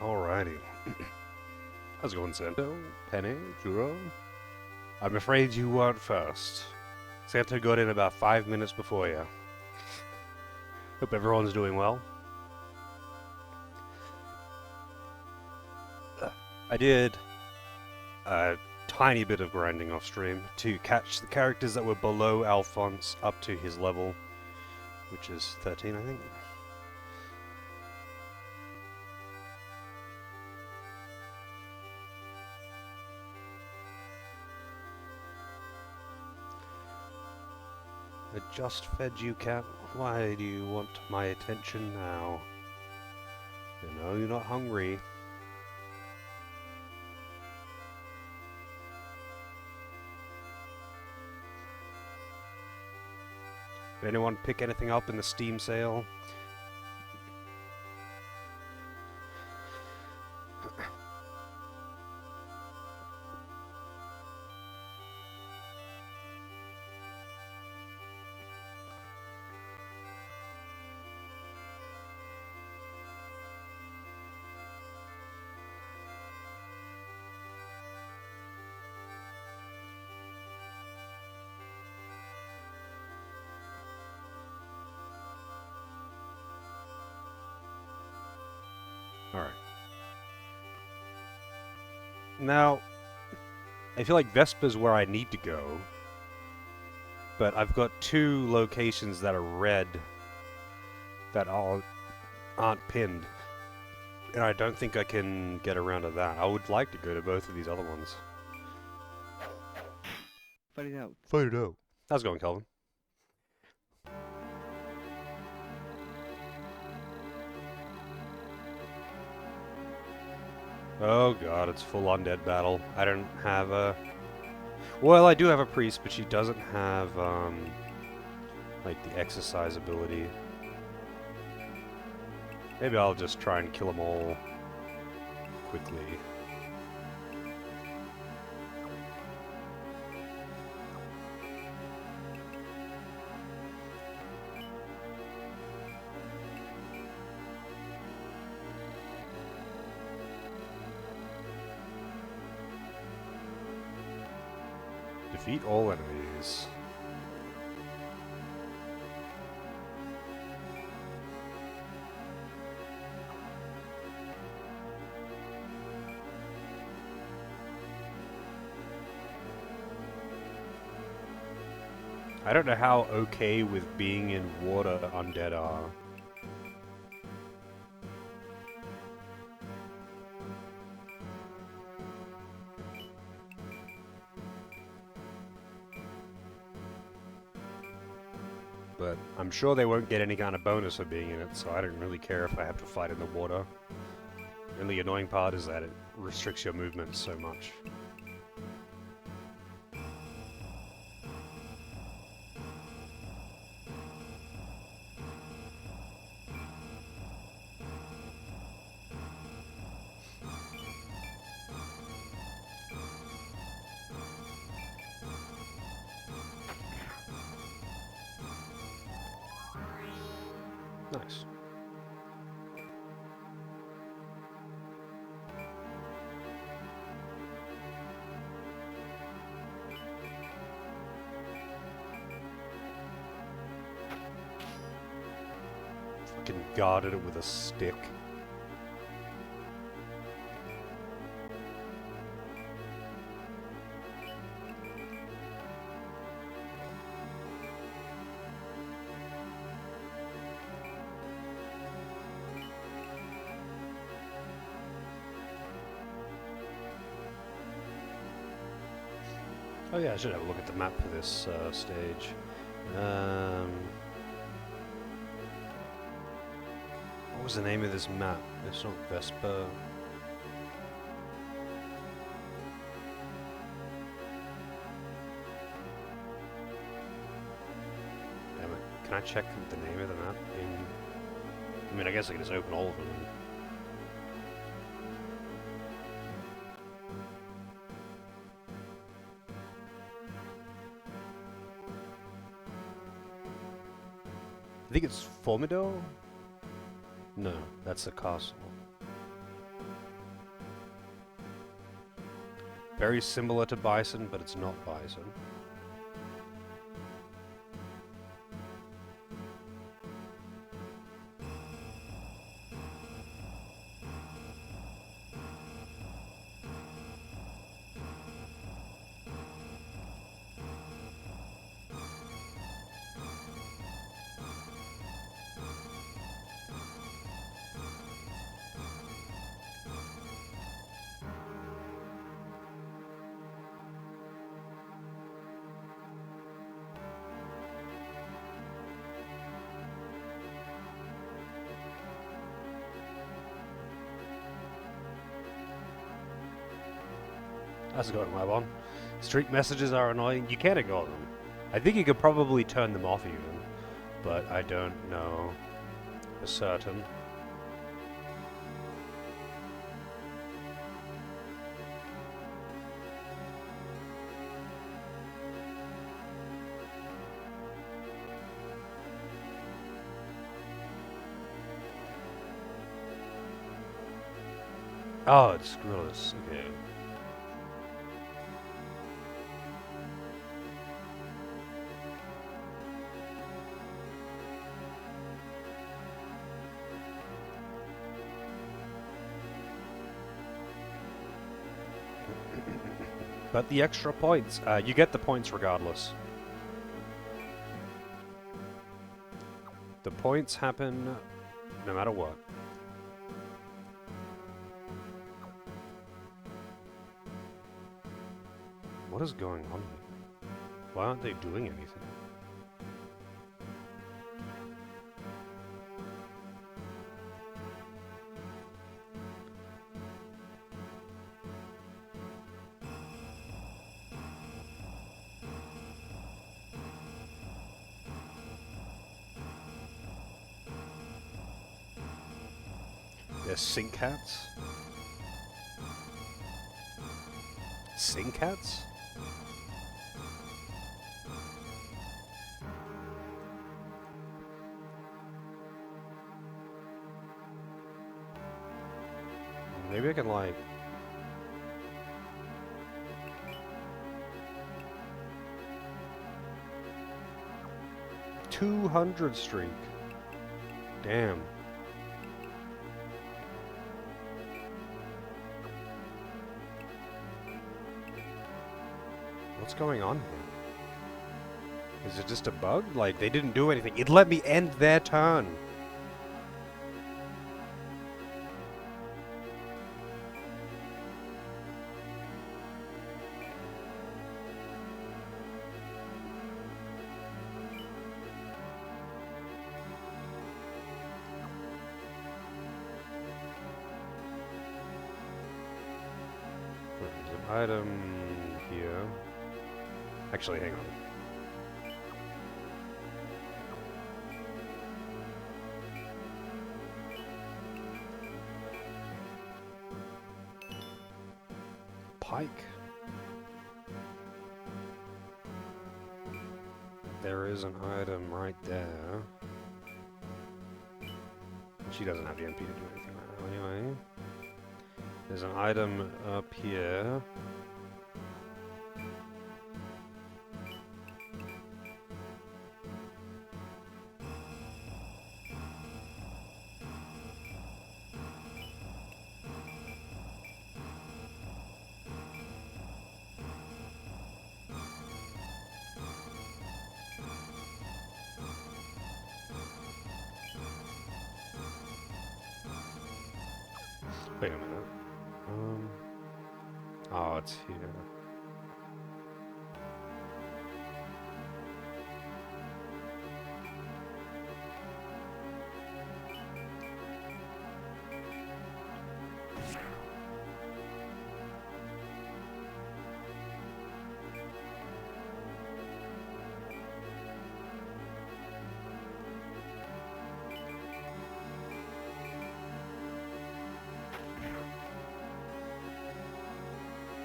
Alrighty. How's it going, Santo? Penny? Juro? I'm afraid you weren't first. Santo got in about 5 minutes before you. Hope everyone's doing well. I did a tiny bit of grinding off stream to catch the characters that were below Alphonse up to his level, which is 13, I think. I just fed you, cat. Why do you want my attention now? You know you're not hungry. Did anyone pick anything up in the Steam sale? Alright. Now, I feel like Vespa's where I need to go, but I've got 2 locations that are red that aren't pinned, and I don't think I can get around to that. I would like to go to both of these other ones. Find it out. Find it out. How's it going, Kelvin? Oh god, it's full undead battle. I don't have a... Well, I do have a priest, but she doesn't have, like, the exercise ability. Maybe I'll just try and kill them all quickly. Defeat all enemies. I don't know how okay with being in water undead are. But I'm sure they won't get any kind of bonus for being in it, so I don't really care if I have to fight in the water. The only annoying part is that it restricts your movement so much. Nice. Fucking guarded it with a stick. Oh yeah, I should have a look at the map for this stage. What was the name of this map? It's not Vespa. Damn it. Can I check the name of the map in... I mean, I guess I can just open all of them. I think it's Formido? No, that's the castle. Very similar to bison, but it's not bison. That's got my one. Streak messages are annoying. You can't ignore them. I think you could probably turn them off even, but I don't know for certain. Oh, it's gross. Okay. But the extra points, you get the points regardless. The points happen no matter what. What is going on here? Why aren't they doing anything? They're sink hats? Sink hats? Maybe I can like... $200 streak. Damn. What's going on here? Is it just a bug? Like, they didn't do anything. It let me end their turn. There's an item here. Actually, hang on. Pike. There is an item right there. She doesn't have the MP to do anything right now anyway. There's an item up here. Wait a minute. Oh, it's here.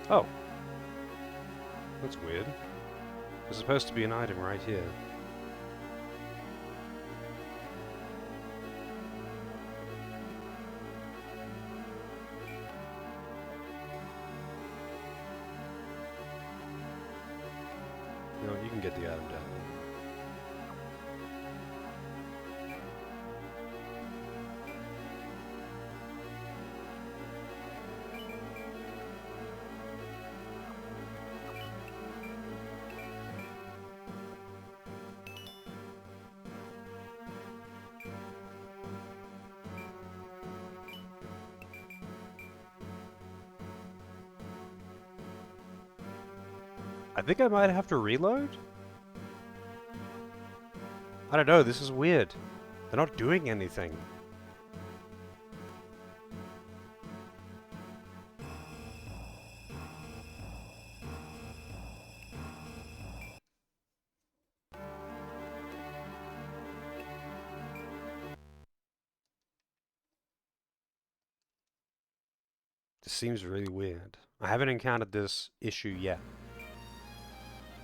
Oh. That's weird. There's supposed to be an item right here. get the item down. I think I might have to reload? I don't know, this is weird. They're not doing anything. This seems really weird. I haven't encountered this issue yet.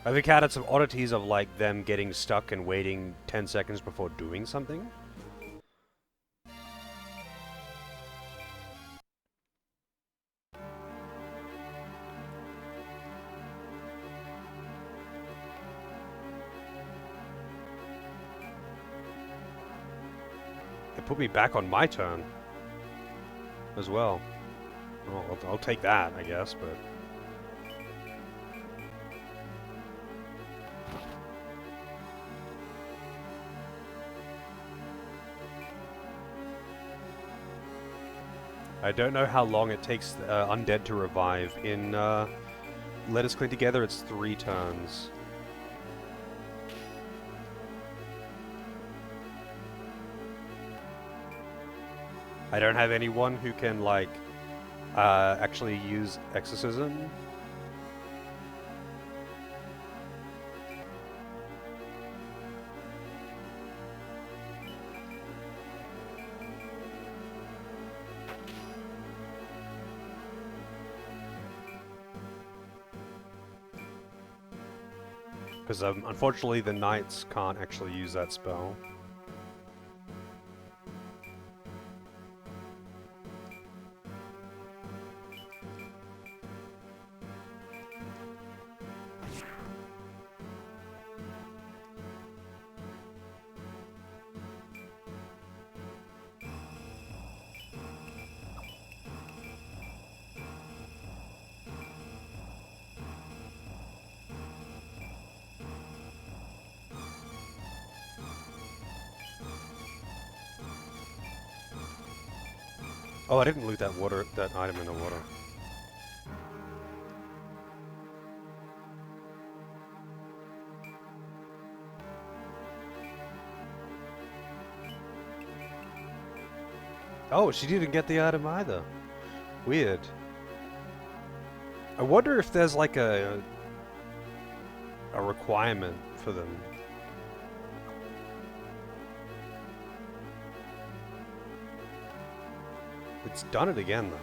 I've encountered some oddities of like them getting stuck and waiting 10 seconds before doing something. It put me back on my turn as well. Oh, I'll take that, I guess, but... I don't know how long it takes Undead to revive. In Let Us Clean Together, it's 3 turns. I don't have anyone who can, like, actually use Exorcism. Because unfortunately the knights can't actually use that spell. Oh, I didn't loot that item in the water. Oh, she didn't get the item either. Weird. I wonder if there's like a requirement for them. It's done it again, though.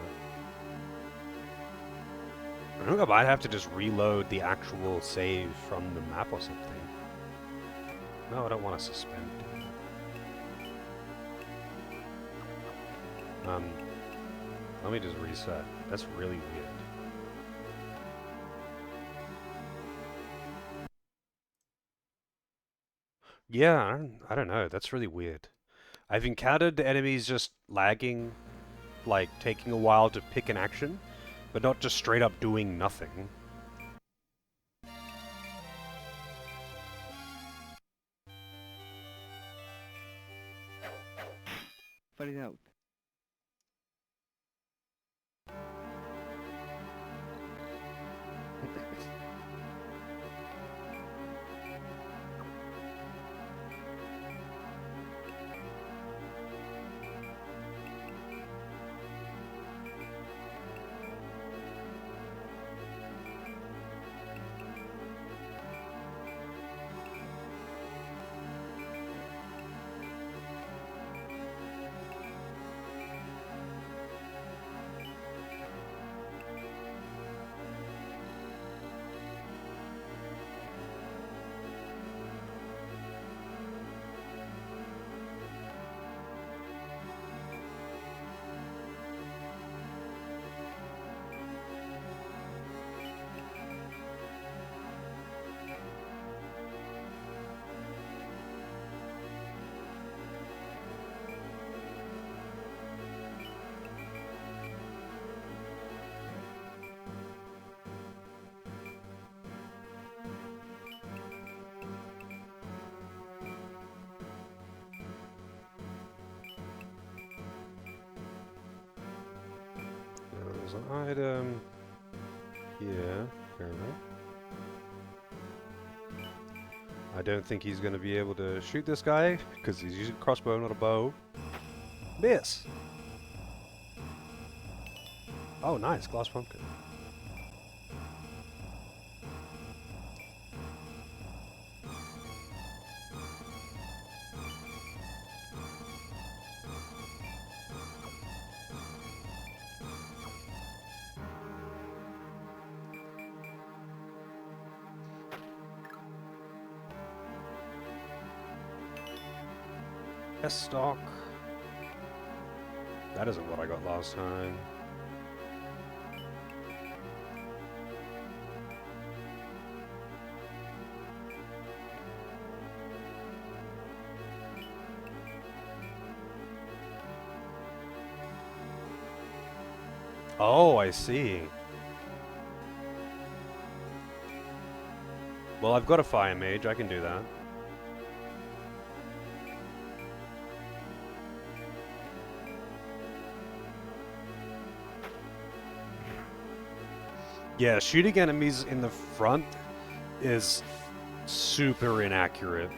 I think I might have to just reload the actual save from the map or something. No, I don't want to suspend. Let me just reset. That's really weird. Yeah, I don't know. That's really weird. I've encountered enemies just lagging, like taking a while to pick an action, but not just straight up doing nothing. Find it out. There's an item here, apparently. I don't think he's going to be able to shoot this guy, because he's using a crossbow, not a bow. Miss! Oh, nice, glass pumpkin. S-stock. That isn't what I got last time. Oh, I see. Well, I've got a fire mage, I can do that. Yeah, shooting enemies in the front is super inaccurate.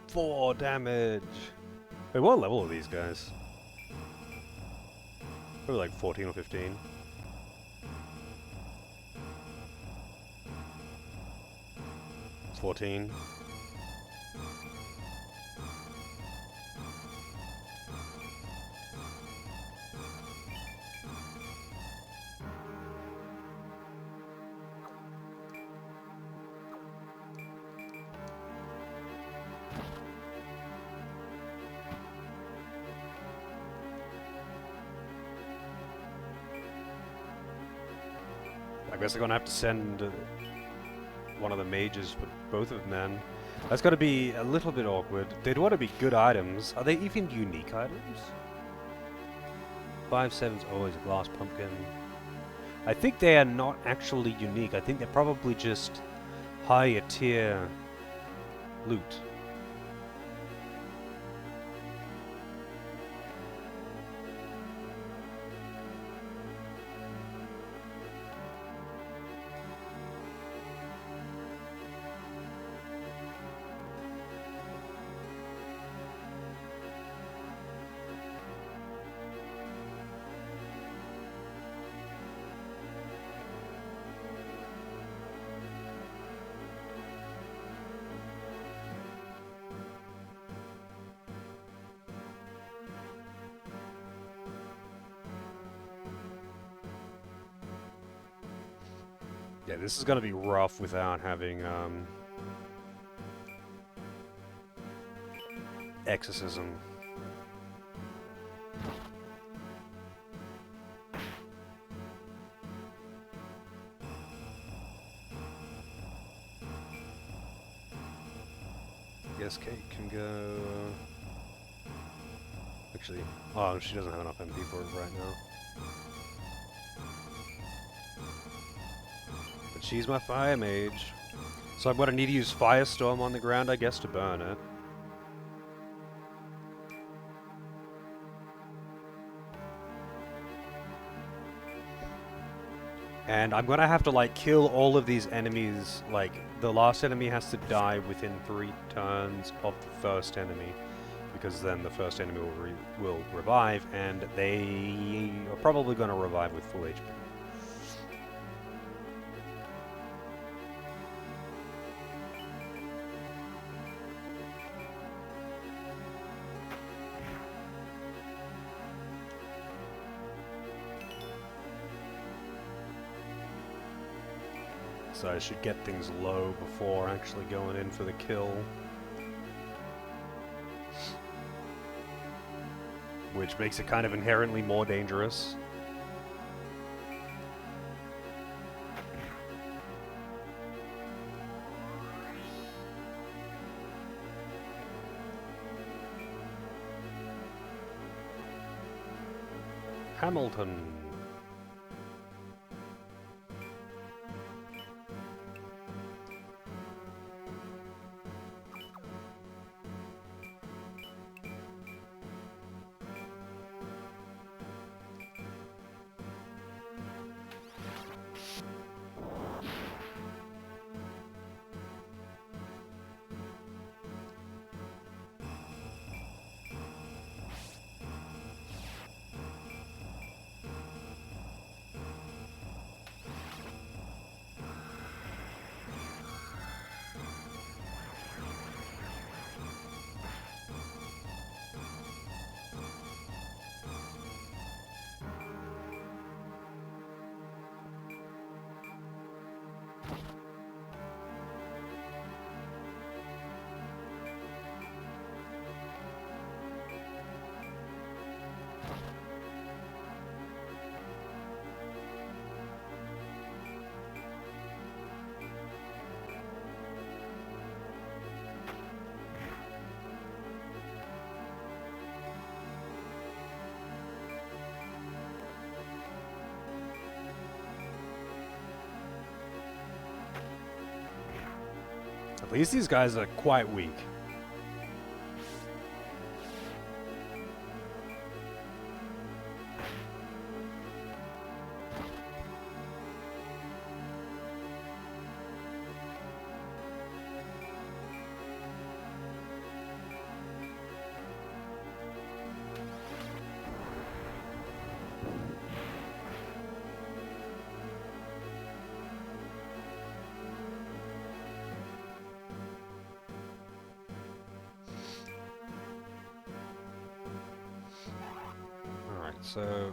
Four damage. Wait, what level are these guys? Probably like 14 or 15. It's 14. I guess I'm gonna have to send one of the mages for both of them then. That's gotta be a little bit awkward. They'd want to be good items. Are they even unique items? 5/7's always a glass pumpkin. I think they are not actually unique. I think they're probably just higher tier loot. Yeah, this is gonna be rough without having, exorcism. Guess Kate can go... Actually, oh, she doesn't have enough MP for it right now. But she's my fire mage. So I'm gonna need to use Firestorm on the ground, I guess, to burn it. And I'm gonna have to, like, kill all of these enemies. Like, the last enemy has to die within 3 turns of the first enemy. Because then the first enemy will revive, and they are probably gonna revive with full HP. So I should get things low before actually going in for the kill. which makes it kind of inherently more dangerous. Hamilton. At least these guys are quite weak. So,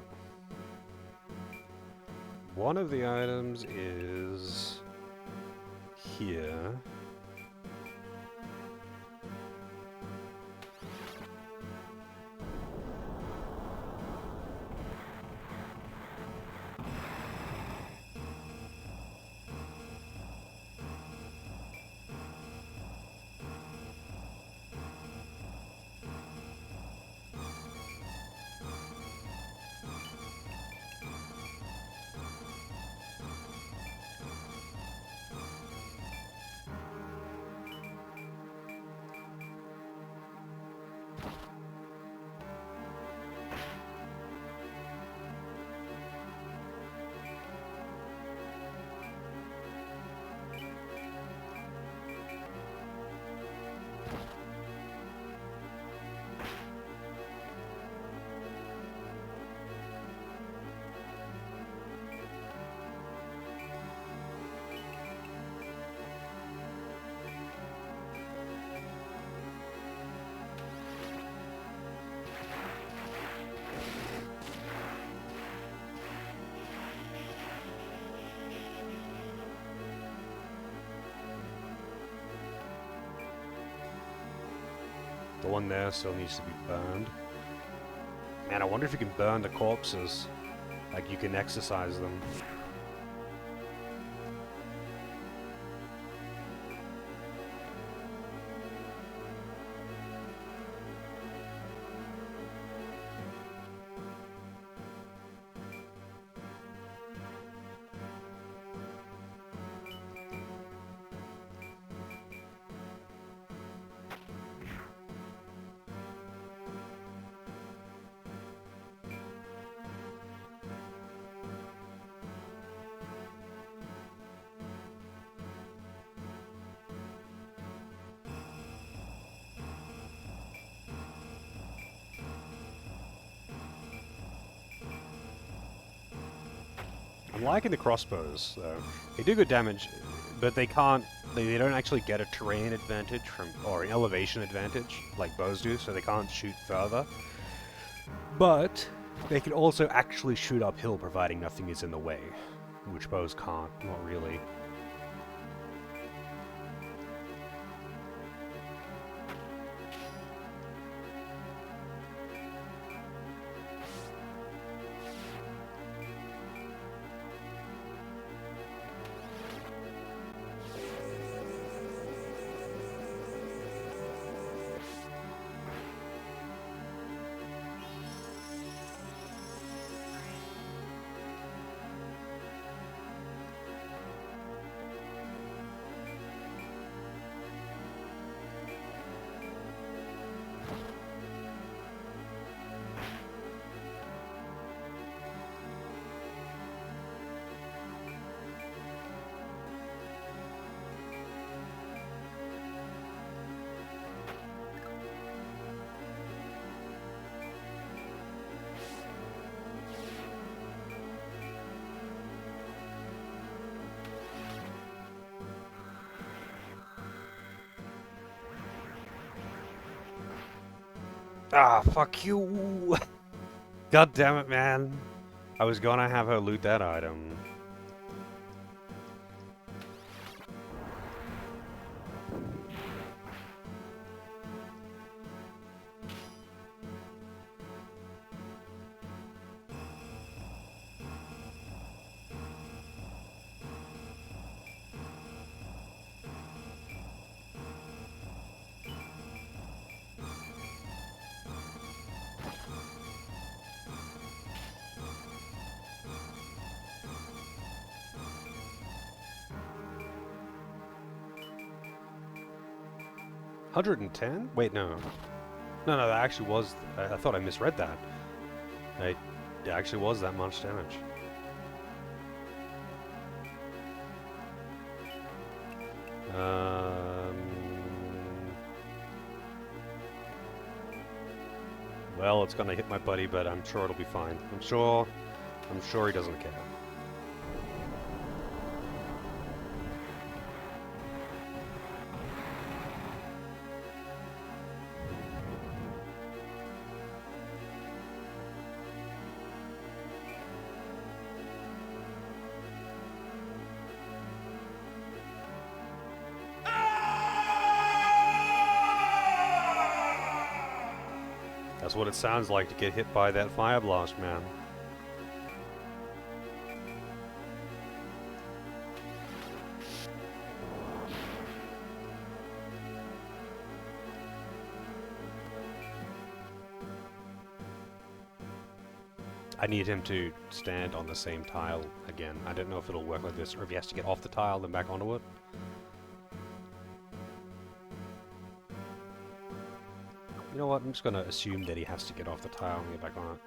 one of the items is here. The one there still needs to be burned. Man, I wonder if you can burn the corpses. Like, you can exercise them. I'm liking the crossbows, though. They do good damage, but they can't... They don't actually get a terrain advantage from... or an elevation advantage, like bows do, so they can't shoot further. But they can also actually shoot uphill, providing nothing is in the way, which bows can't, not really. Ah, fuck you! God damn it, man! I was gonna have her loot that item. $110? Wait, no. No, that actually was... I thought I misread that. It actually was that much damage. Well, it's gonna hit my buddy, but I'm sure it'll be fine. I'm sure he doesn't care. That's what it sounds like to get hit by that fire blast, man. I need him to stand on the same tile again. I don't know if it'll work like this, or if he has to get off the tile then back onto it. You know what, I'm just gonna assume that he has to get off the tile and get back on it.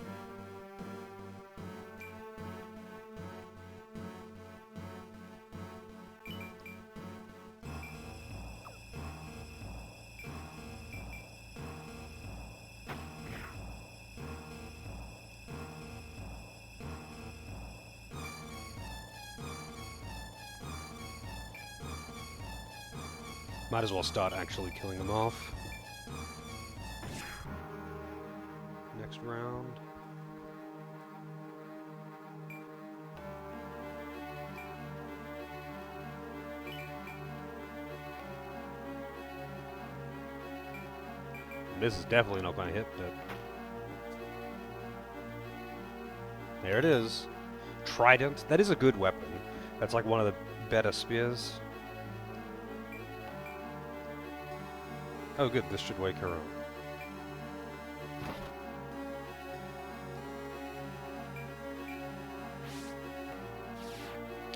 Might as well start actually killing them off. Next round. This is definitely not going to hit, but... There it is. Trident. That is a good weapon. That's like one of the better spears. Oh good, this should wake her up.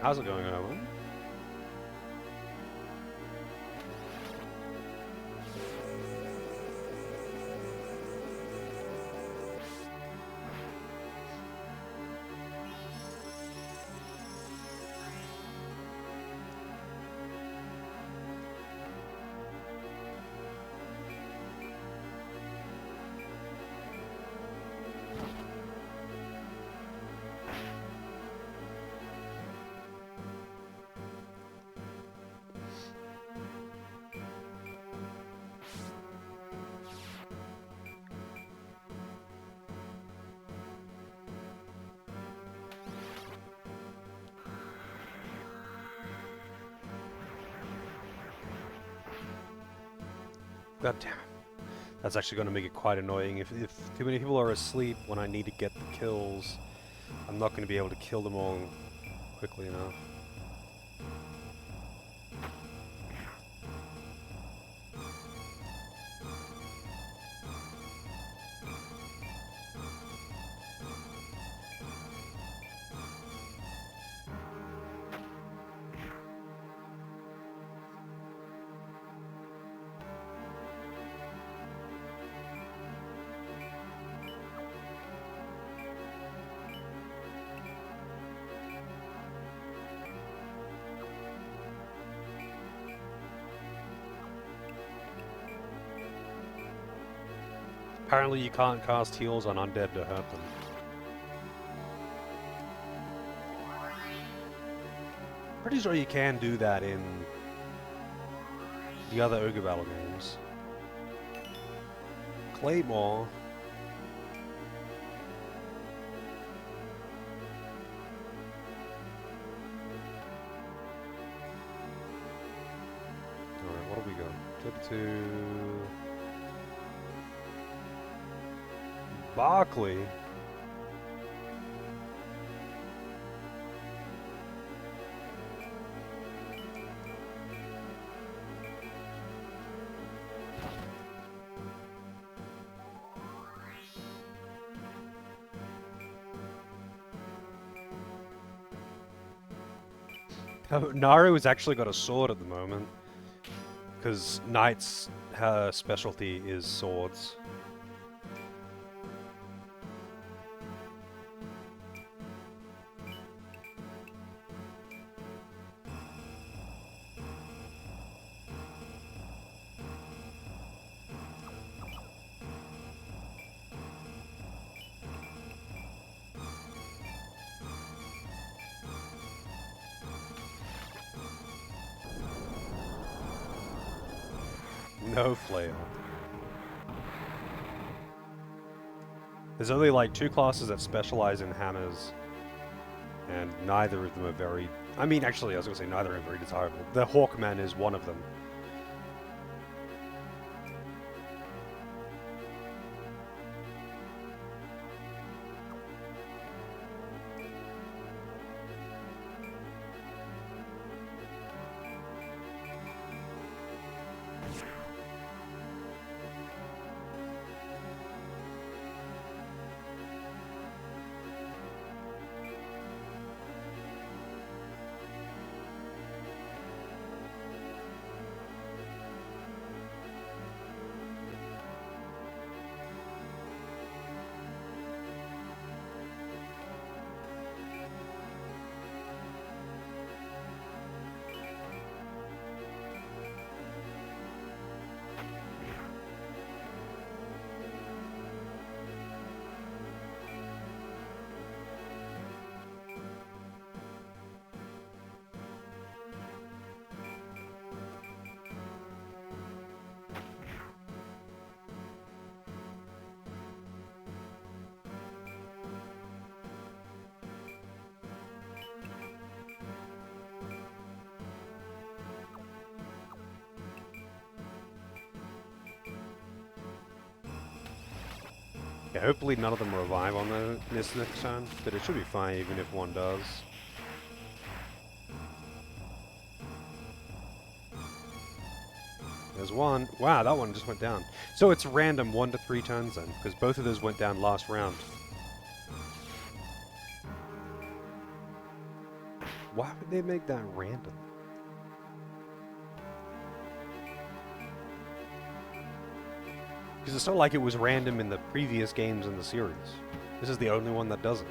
How's it going, Owen? God damn. That's actually going to make it quite annoying. If too many people are asleep when I need to get the kills, I'm not going to be able to kill them all quickly enough. Apparently you can't cast heals on undead to hurt them. Pretty sure you can do that in the other Ogre Battle games. Claymore. Alright, what do we got? 32... Barkley. Oh, Naru's actually got a sword at the moment. Because Knight's specialty is swords. No flail. There's only like 2 classes that specialize in hammers, and neither of them are very... I mean, actually, I was going to say neither are very desirable. The Hawkman is one of them. Yeah, hopefully none of them revive on this next turn, but it should be fine even if one does. There's one. Wow, that one just went down. So it's random 1 to 3 turns then, because both of those went down last round. Why would they make that random? Because it's not like it was random in the previous games in the series. This is the only one that doesn't.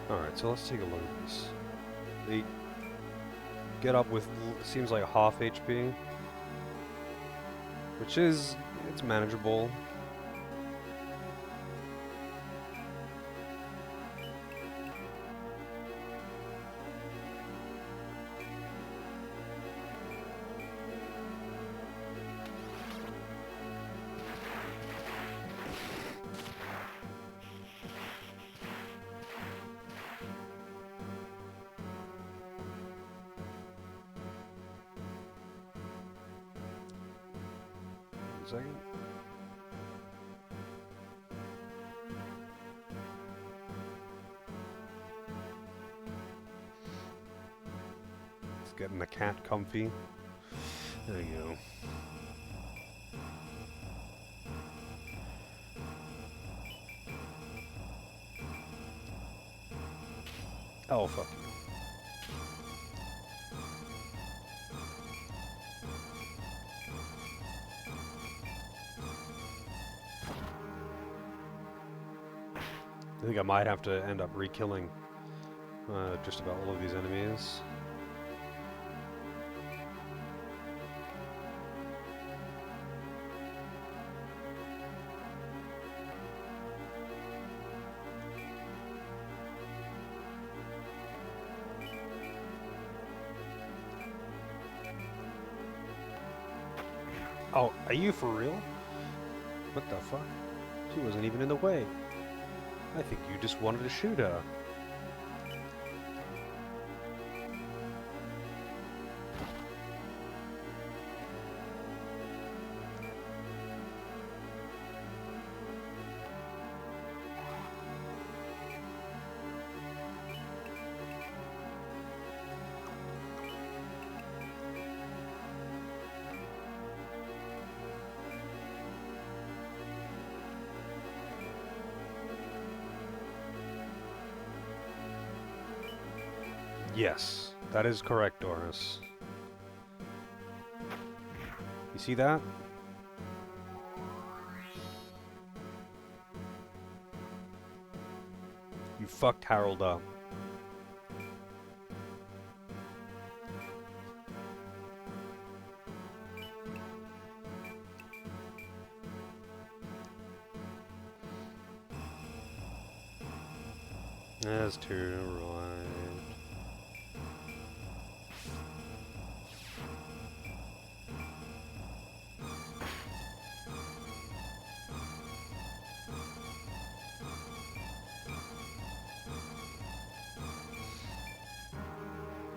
Alright, so let's take a look at this. They get up with, seems like half HP, which is, it's manageable. Second. It's getting the cat comfy. There you go. Oh, fuck you. I think I might have to end up re-killing just about all of these enemies. Oh, are you for real? What the fuck? She wasn't even in the way. I think you just wanted to shoot her. Yes, that is correct, Doris. You see that? You fucked Harold up. That's too right.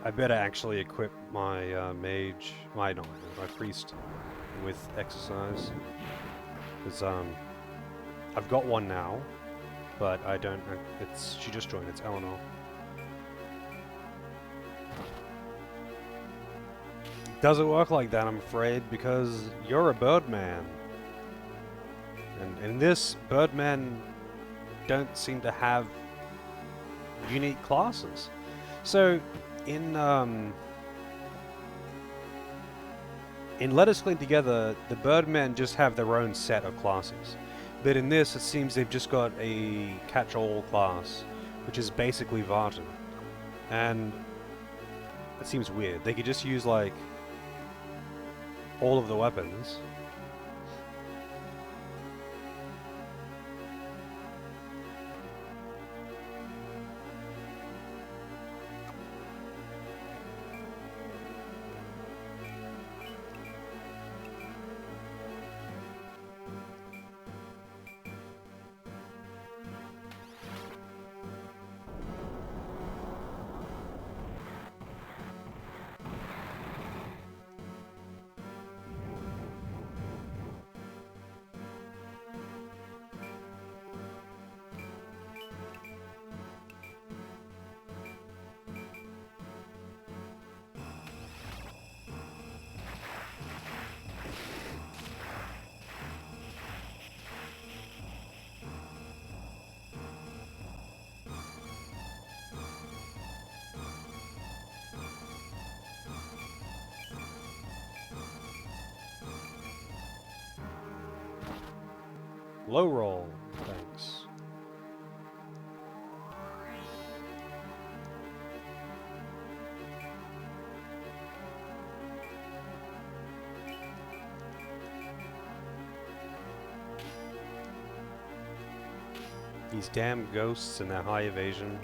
I better actually equip my mage, my priest, with exercise, because I've got one now, but I don't. She just joined. It's Eleanor. Doesn't work like that, I'm afraid, because you're a birdman, and in this, birdmen don't seem to have unique classes. So in Let Us Clean Together, the birdmen just have their own set of classes. But in this, it seems they've just got a catch-all class, which is basically Vartan. And it seems weird. They could just use, like, all of the weapons. Low roll, thanks. These damn ghosts and their high evasion.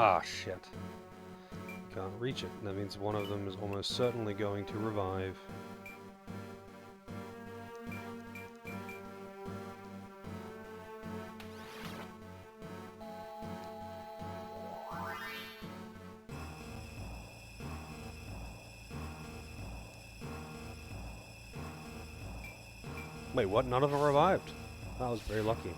Ah, shit. Can't reach it. That means one of them is almost certainly going to revive. Wait, what? None of them revived? I was very lucky.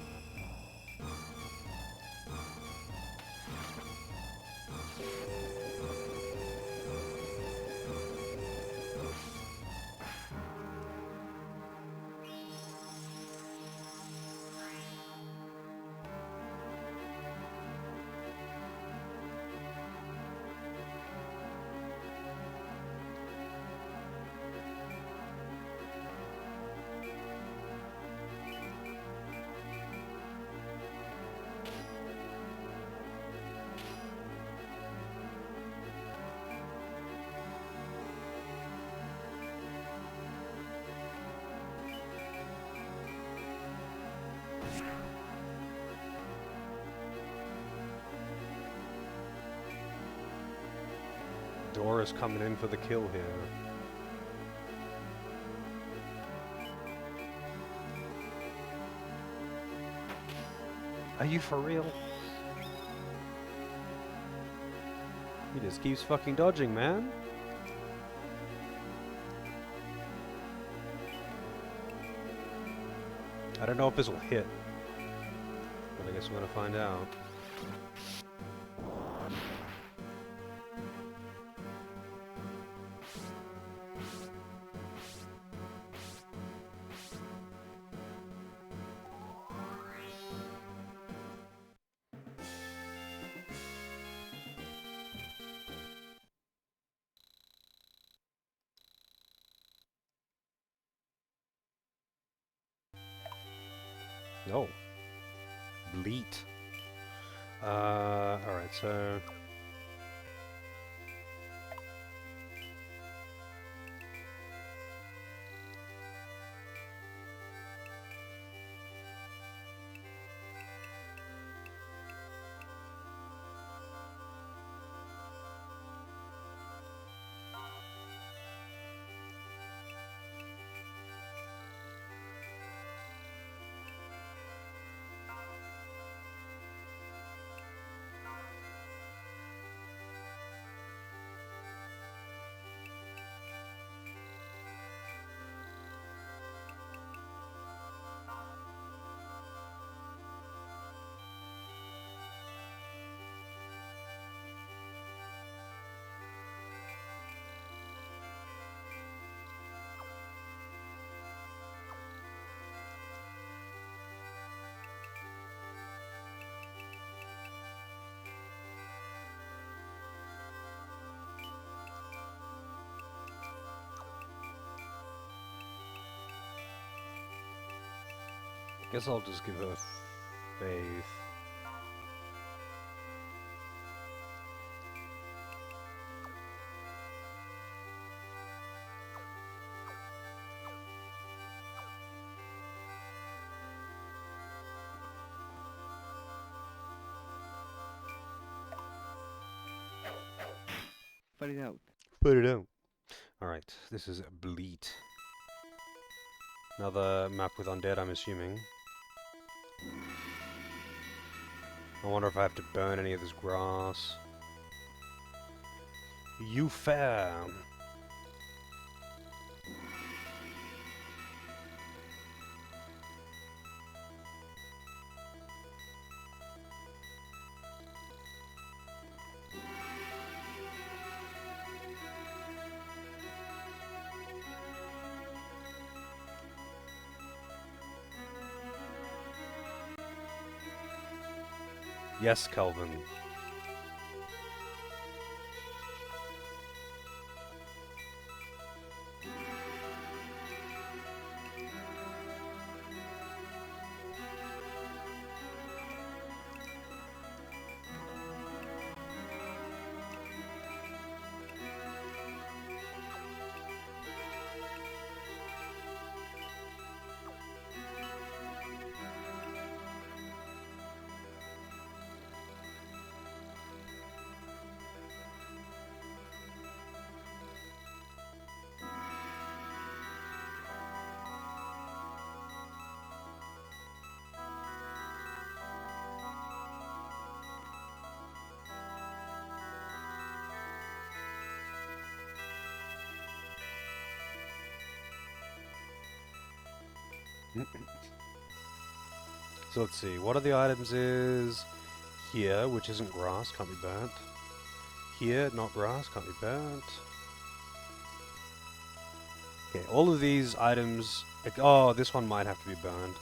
Dora's coming in for the kill here. Are you for real? He just keeps fucking dodging, man. I don't know if this will hit, but I guess we're gonna find out. No. Bleat. Alright, so... Guess I'll just give her faith. Put it out. Put it out. Alright, this is Bleat. Another map with undead, I'm assuming. I wonder if I have to burn any of this grass. You fair. Yes, Kelvin. So let's see, what are the items is here, which isn't grass, can't be burnt. Here, not grass, can't be burnt. Okay, all of these items... Oh, this one might have to be burned.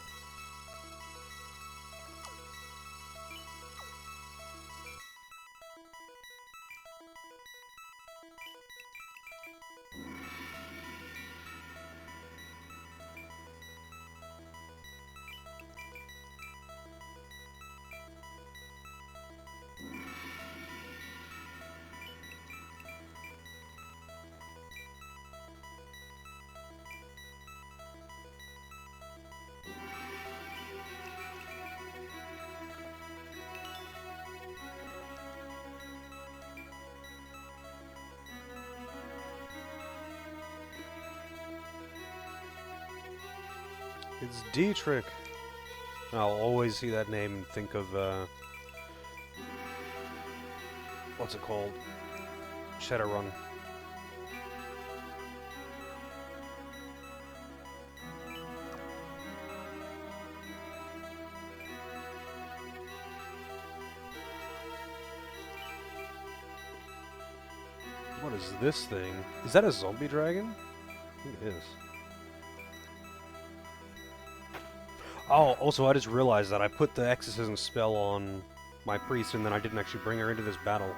It's Dietrich! I'll always see that name and think of, what's it called? Shadowrun. What is this thing? Is that a zombie dragon? I think it is. Oh, also I just realized that I put the exorcism spell on my priest and then I didn't actually bring her into this battle.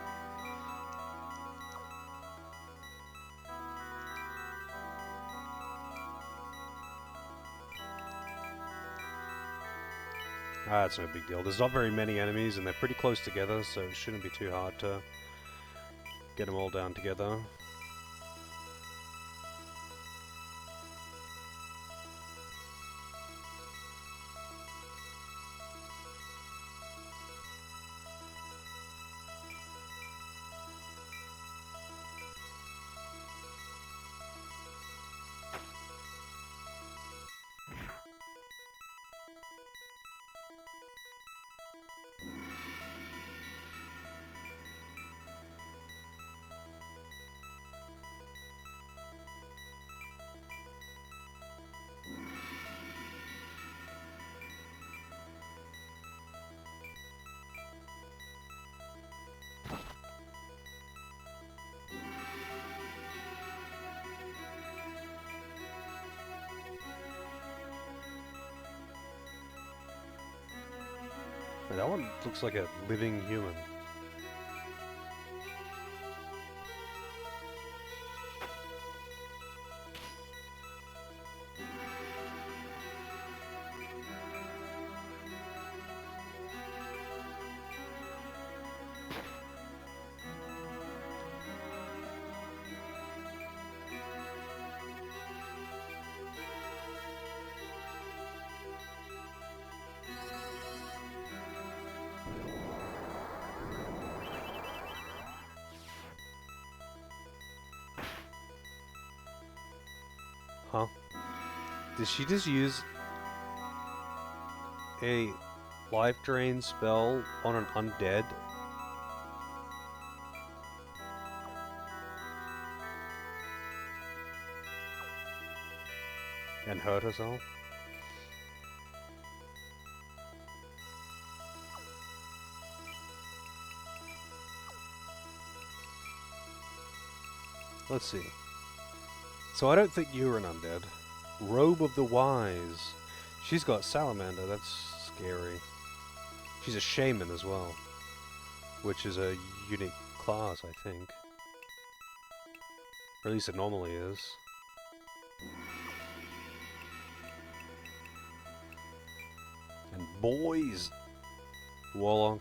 Ah, it's no big deal. There's not very many enemies and they're pretty close together, so it shouldn't be too hard to get them all down together. That one looks like a living human. Huh? Did she just use a life drain spell on an undead? And hurt herself? Let's see. So I don't think you're an undead. Robe of the Wise. She's got Salamander, that's scary. She's a shaman as well, which is a unique class, I think. Or at least it normally is. And boys! Warlock.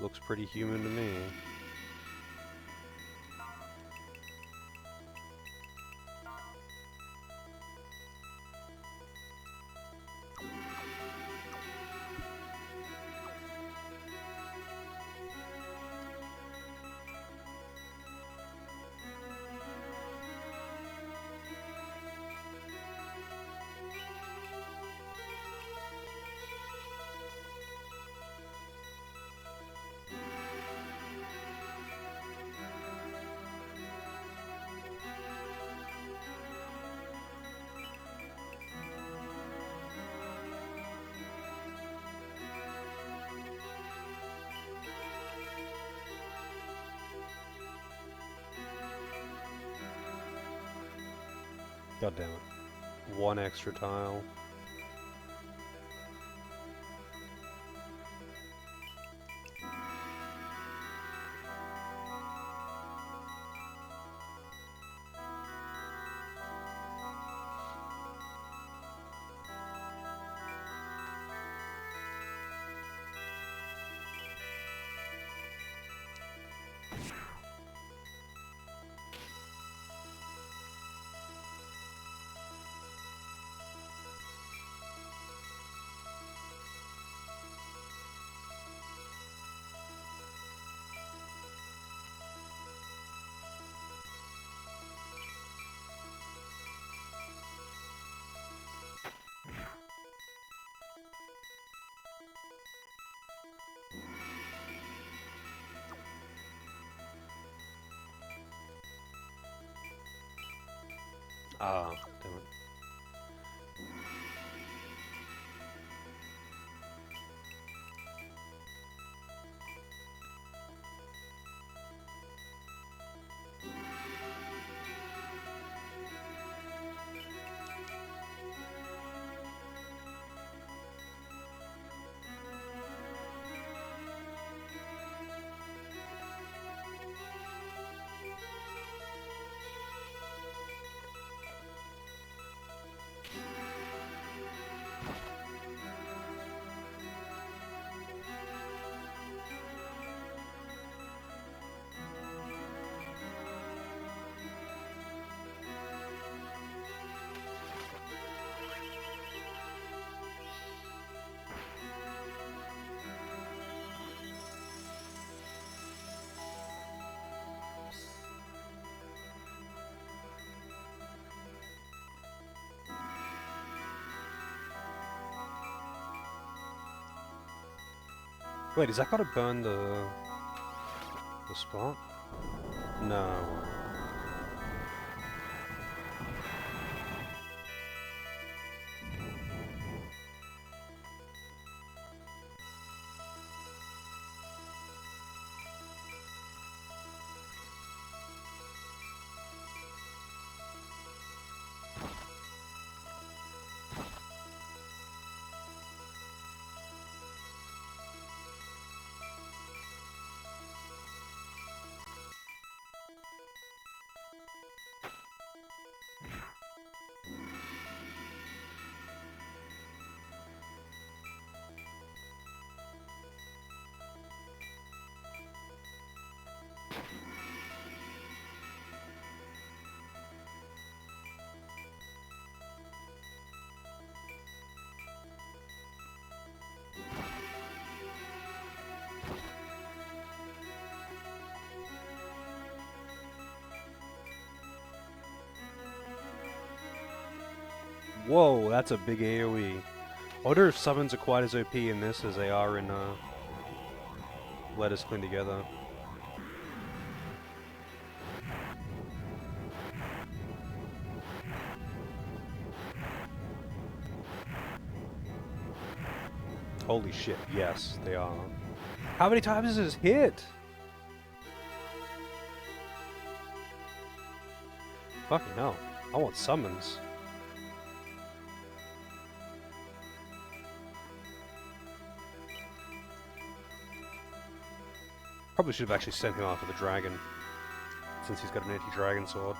Looks pretty human to me. God damn it. One extra tile. Ah, damn it. Wait, is that gotta burn the spot? No. Whoa, that's a big AoE. I wonder if summons are quite as OP in this as they are in Let Us Clean Together. Holy shit, yes, they are. How many times has this hit? Fucking hell. I want summons. Probably should have actually sent him after the dragon, since he's got an anti-dragon sword.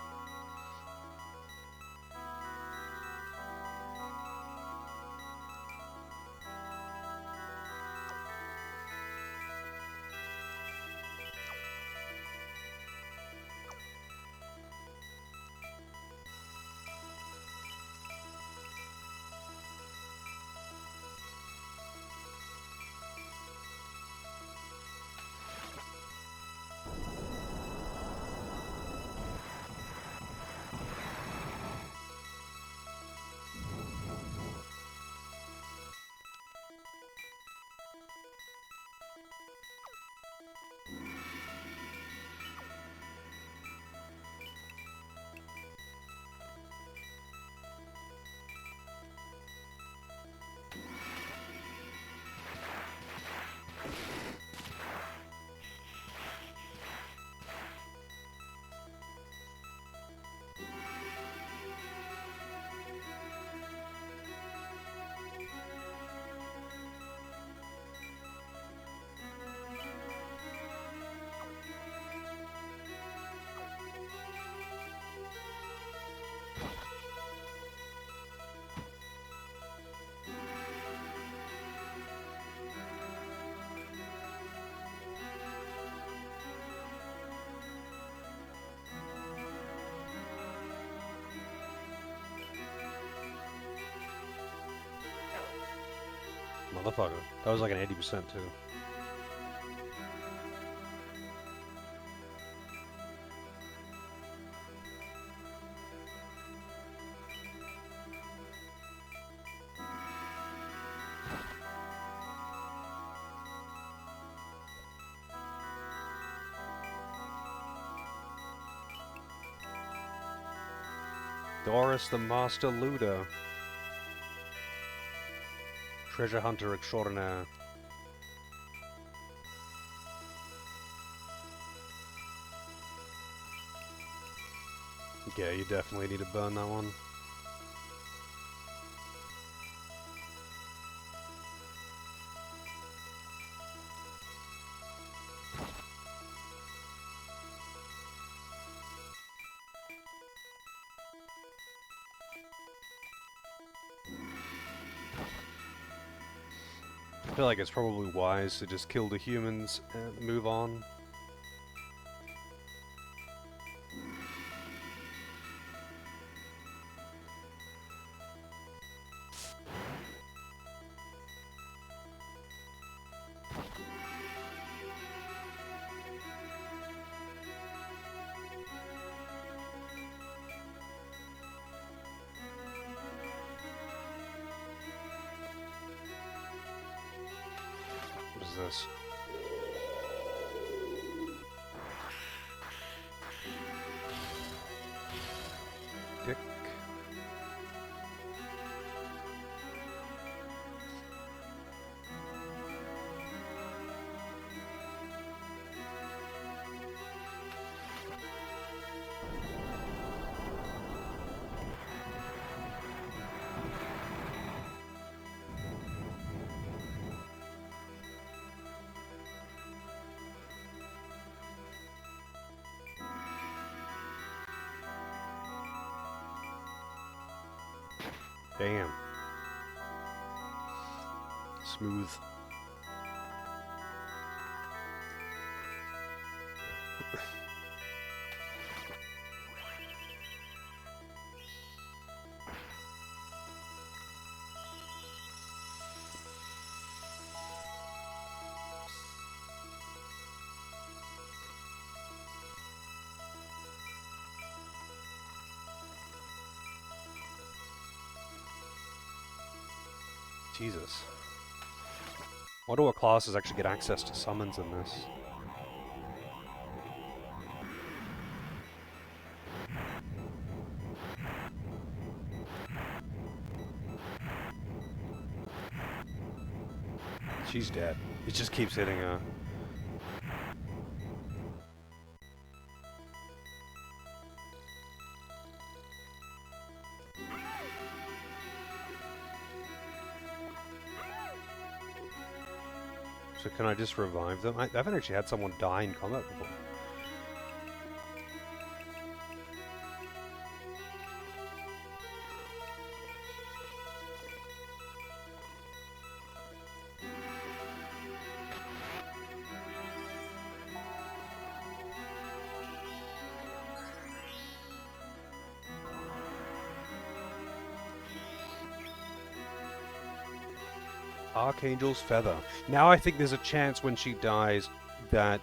Motherfucker. That was like an 80% too. Doris the Master Looter. Treasure Hunter Extraordinaire. Yeah, you definitely need to burn that one. I feel like it's probably wise to just kill the humans and move on. What is this? Dick. Damn. Smooth. Jesus. Wonder what classes actually get access to summons in this. She's dead. It just keeps hitting her. So can I just revive them? I haven't actually had someone die in combat before. Archangel's Feather. Now I think there's a chance when she dies that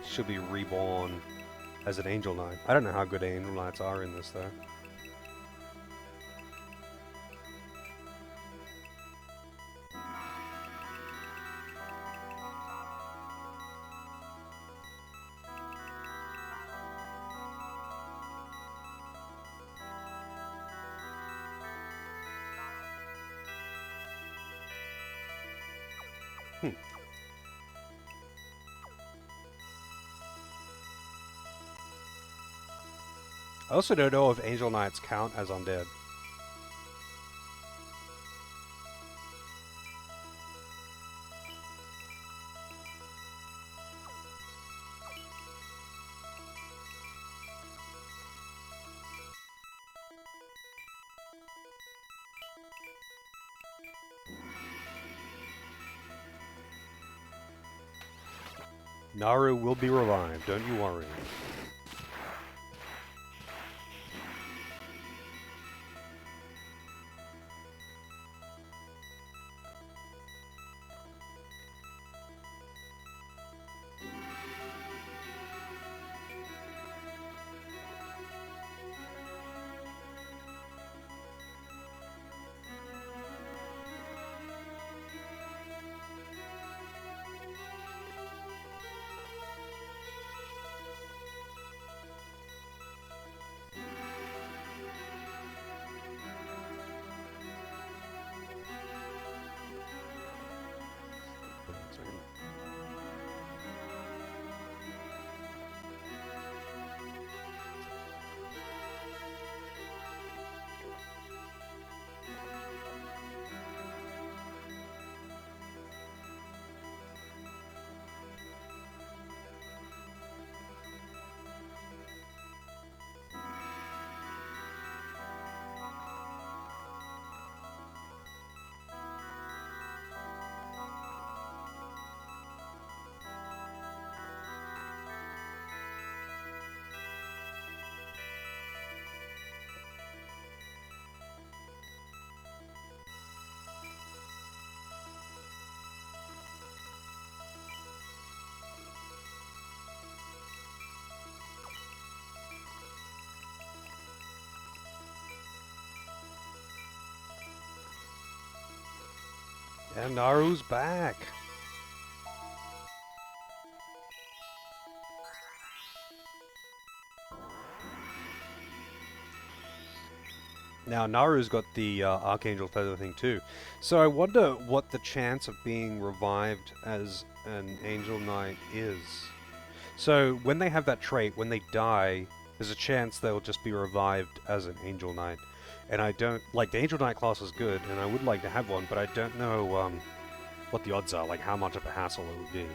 she'll be reborn as an Angel Knight. I don't know how good Angel Knights are in this though. I also don't know if Angel Knights count as undead. Naru will be revived, don't you worry. And Naru's back. Now, Naru's got the Archangel Feather thing too. So I wonder what the chance of being revived as an Angel Knight is. So when they have that trait, when they die, there's a chance they'll just be revived as an Angel Knight. And I don't... Like, the Angel Knight class is good, and I would like to have one, but I don't know what the odds are, like how much of a hassle it would be.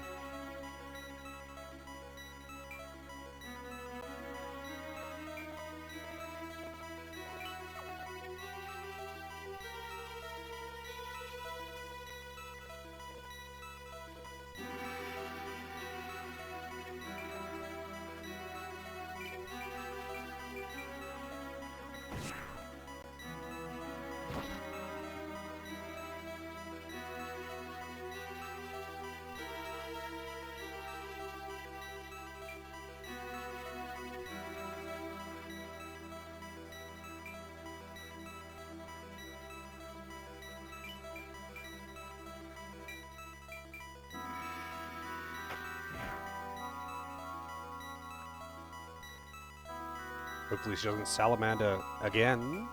Hopefully she doesn't salamander again.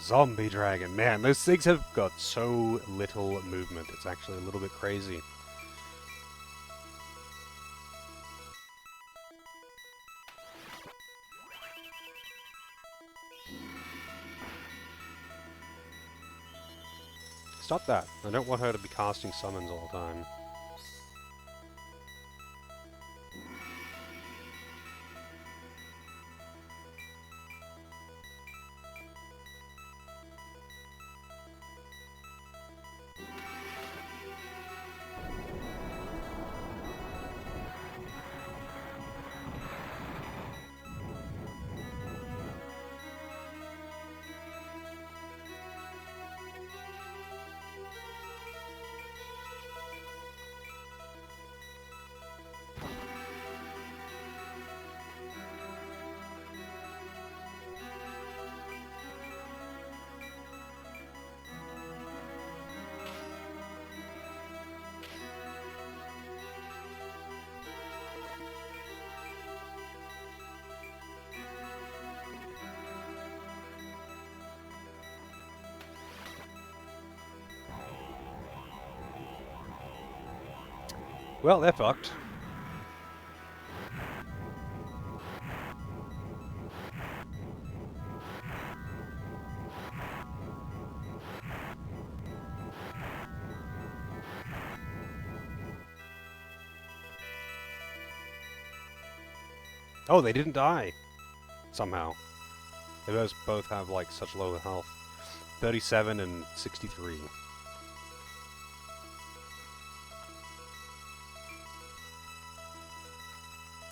Zombie dragon. Man, those things have got so little movement. It's actually a little bit crazy. Stop that. I don't want her to be casting summons all the time. Well, they're fucked. Oh, they didn't die. Somehow. They both have, like, such low health. 37 and 63.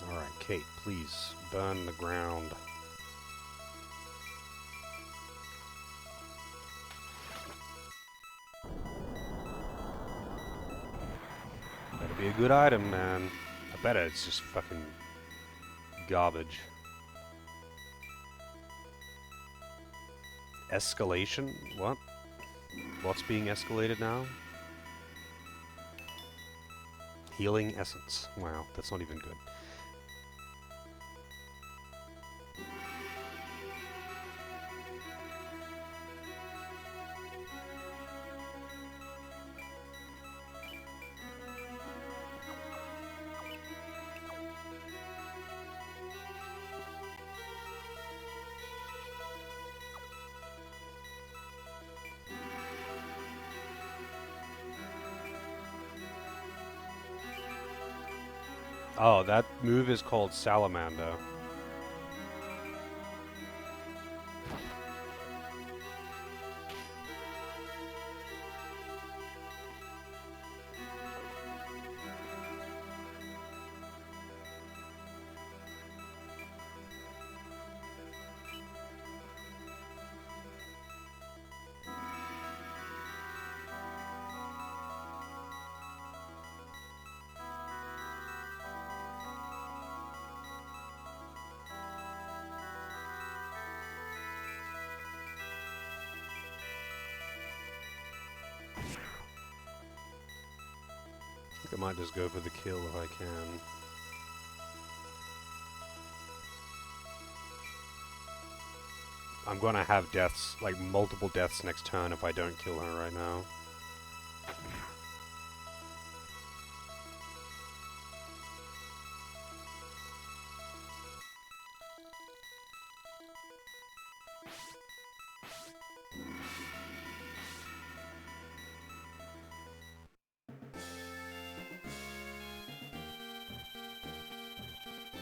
Alright, Kate, please burn the ground. Better be a good item, man. I bet it's just fucking garbage. Escalation? What? What's being escalated now? Healing essence. Wow, that's not even good. Oh, that move is called Salamander. I might just go for the kill if I can. I'm gonna have deaths, like multiple deaths next turn if I don't kill her right now.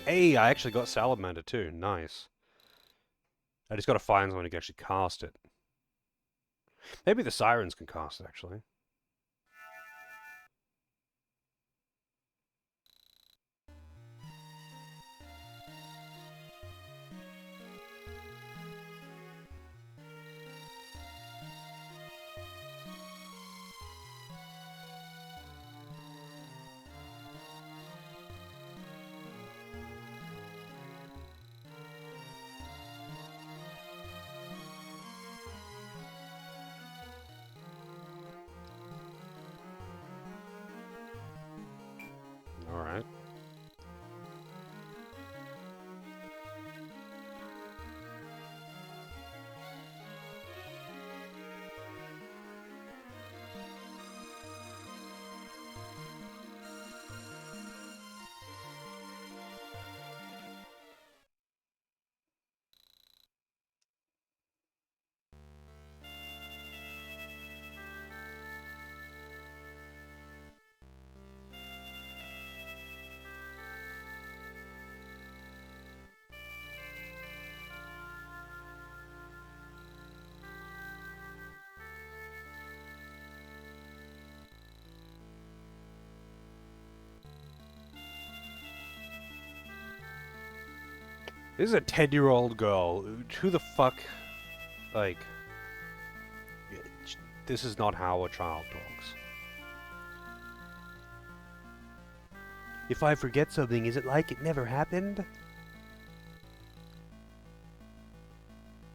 Hey, I actually got Salamander too. Nice. I just gotta find someone who can actually cast it. Maybe the Sirens can cast it, actually. Alright. This is a 10-year-old girl. Who the fuck... Like... This is not how a child talks. If I forget something, is it like it never happened?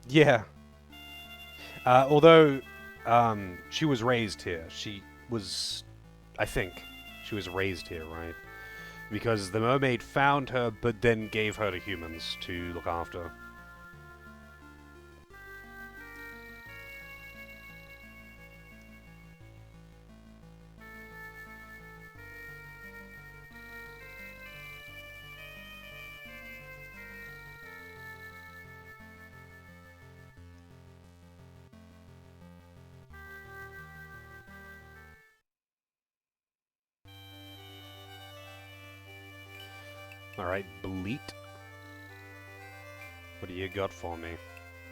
Yeah. Although, she was raised here. She was... I think she was raised here, right? Because the mermaid found her, but then gave her to humans to look after. Alright, Bleat. What do you got for me?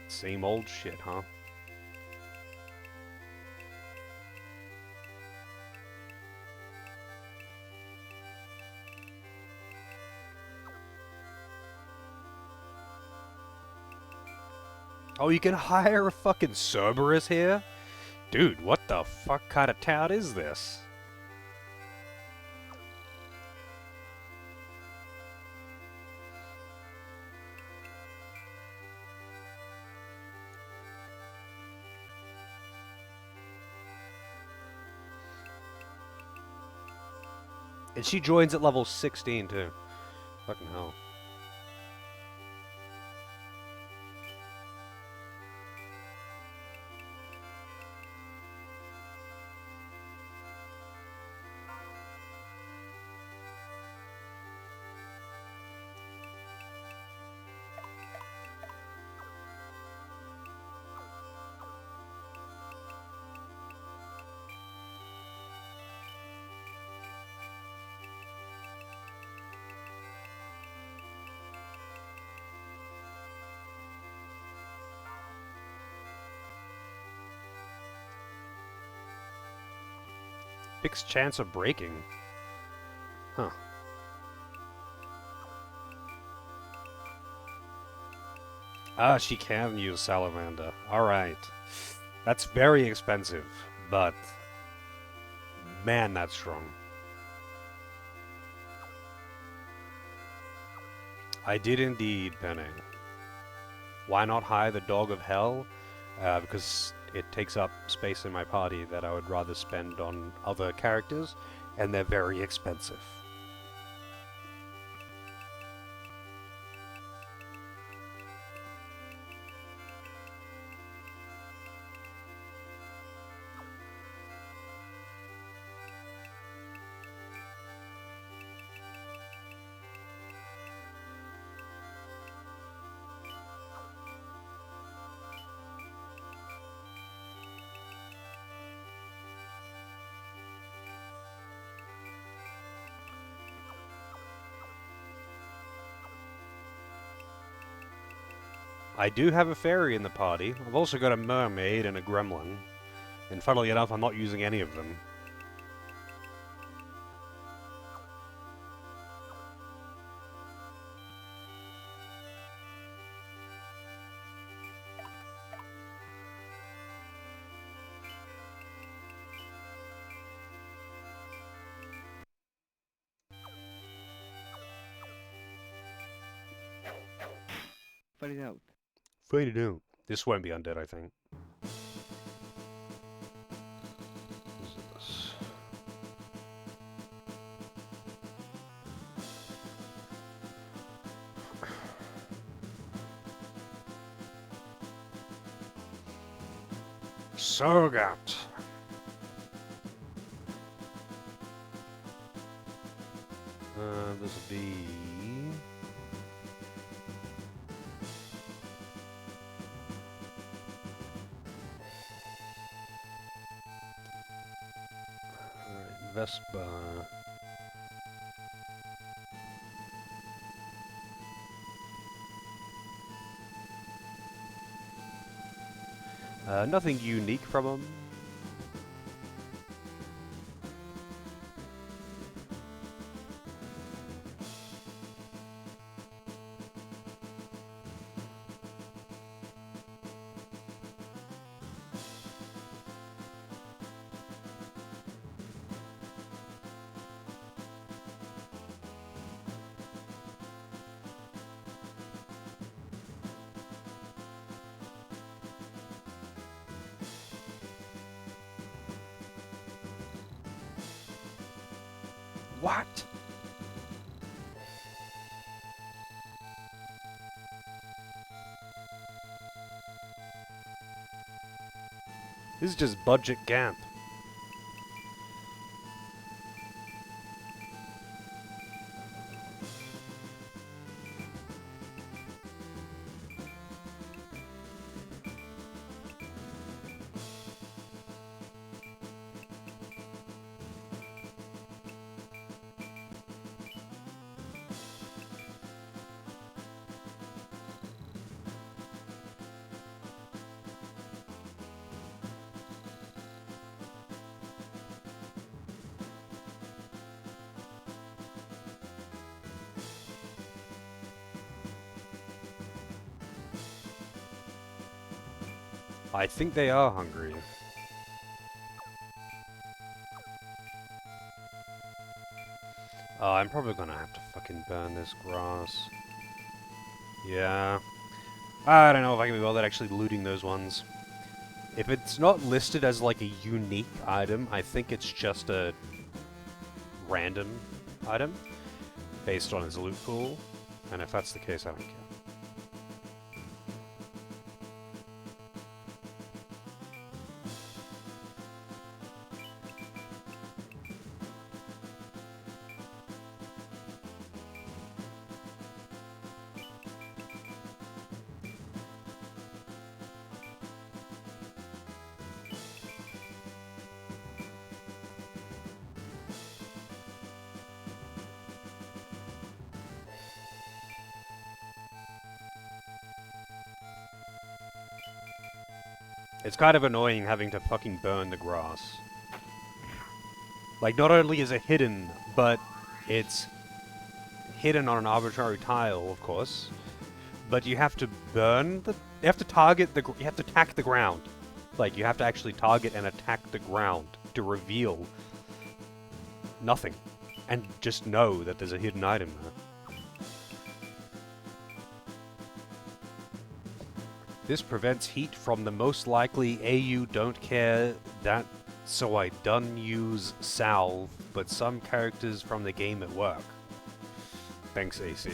Same old shit, huh? Oh, you can hire a fucking Cerberus here? Dude, what the fuck kind of town is this? And she joins at level 16, too. Fucking hell. Fixed chance of breaking. Huh. Ah, she can use Salamander. Alright. That's very expensive, but... Man, that's strong. I did indeed, Penny. Why not hire the Dog of Hell? Because it takes up space in my party that I would rather spend on other characters. and they're very expensive. I do have a fairy in the party. I've also got a mermaid and a gremlin. And funnily enough, I'm not using any of them. Fight it out. Fight it out. This won't be undead, I think. What is this? Sogat. This will be... Vespa. Nothing unique from them. What? This is just budget Gamp. I think they are hungry. Oh, I'm probably gonna have to fucking burn this grass. Yeah. I don't know if I can be bothered actually looting those ones. If it's not listed as like a unique item, I think it's just a random item based on its loot pool. And if that's the case, I don't care. It's kind of annoying having to fucking burn the grass. Like, not only is it hidden, but it's hidden on an arbitrary tile, of course. But you have to burn the... You have to target the... You have to attack the ground. Like, you have to actually target and attack the ground to reveal nothing. And just know that there's a hidden item there. This prevents heat from the most likely AU don't care that So I done use salve, but some characters from the game at work. Thanks, AC.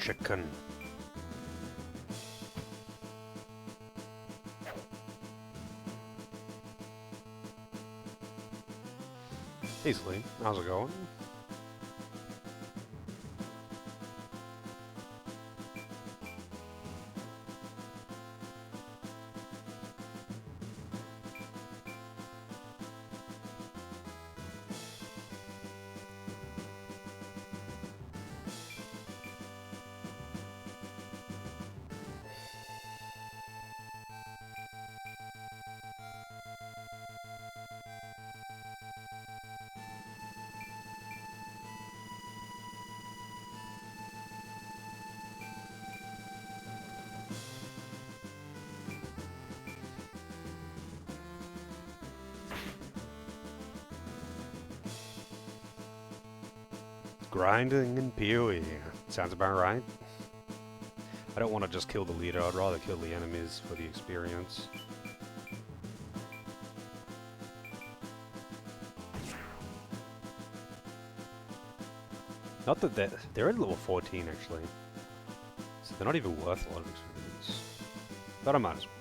Chicken. Easily. How's it going? Grinding and PoE. Sounds about right. I don't want to just kill the leader, I'd rather kill the enemies for the experience. Not that they're at level 14 actually. So they're not even worth a lot of experience. But I might as well.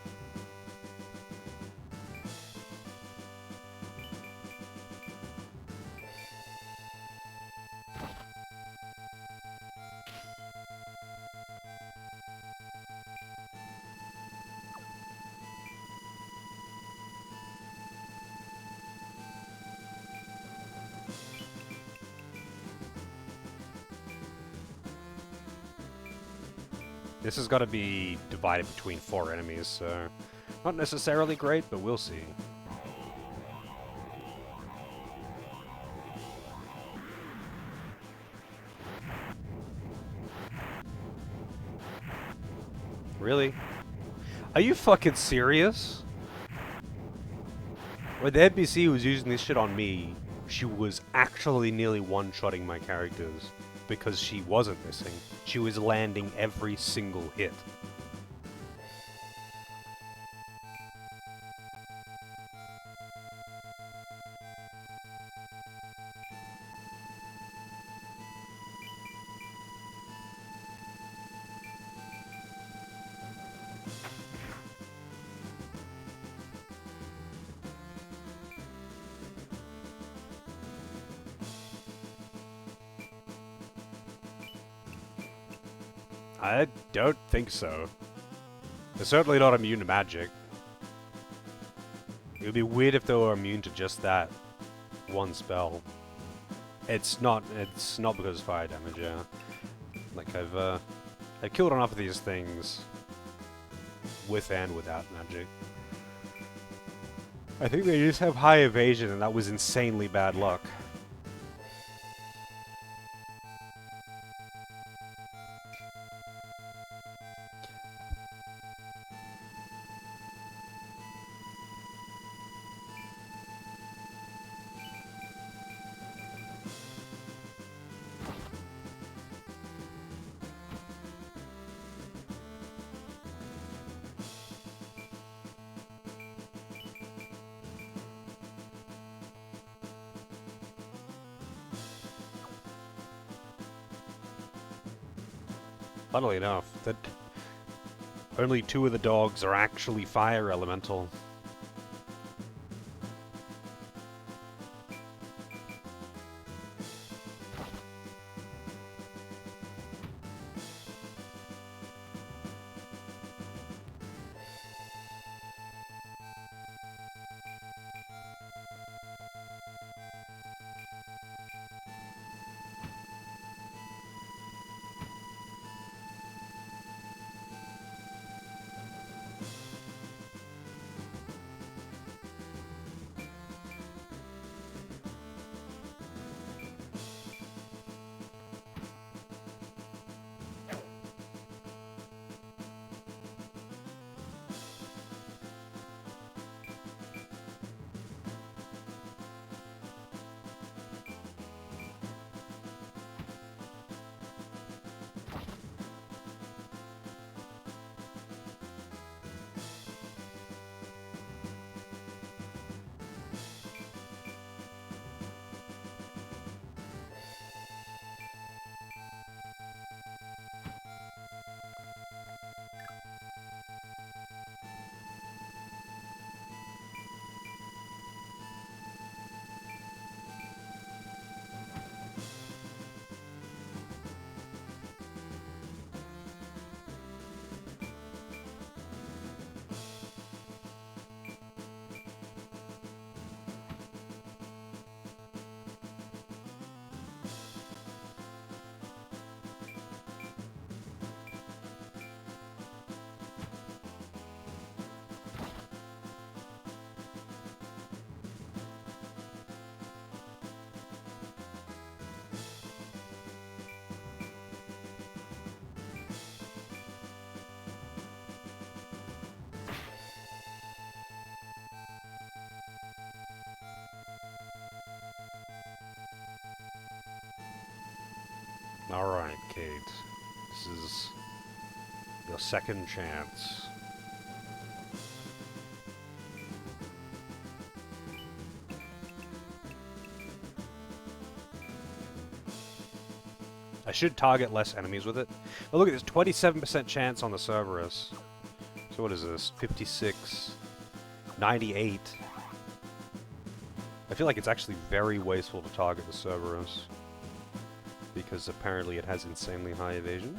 This has got to be divided between 4 enemies, so not necessarily great, but we'll see. Really? Are you fucking serious? When the NPC was using this shit on me, she was actually nearly one-shotting my characters because she wasn't missing. She was landing every single hit. I don't think so. They're certainly not immune to magic. It would be weird if they were immune to just that one spell. It's not because of fire damage, yeah. Like I've killed enough of these things with and without magic. I think they just have high evasion and that was insanely bad luck. Funnily enough, that only 2 of the dogs are actually fire elemental. Alright, Kate. This is your second chance. I should target less enemies with it. Oh, look at this, 27% chance on the Cerberus. So what is this? 56, 98. I feel like it's actually very wasteful to target the Cerberus, because apparently it has insanely high evasion.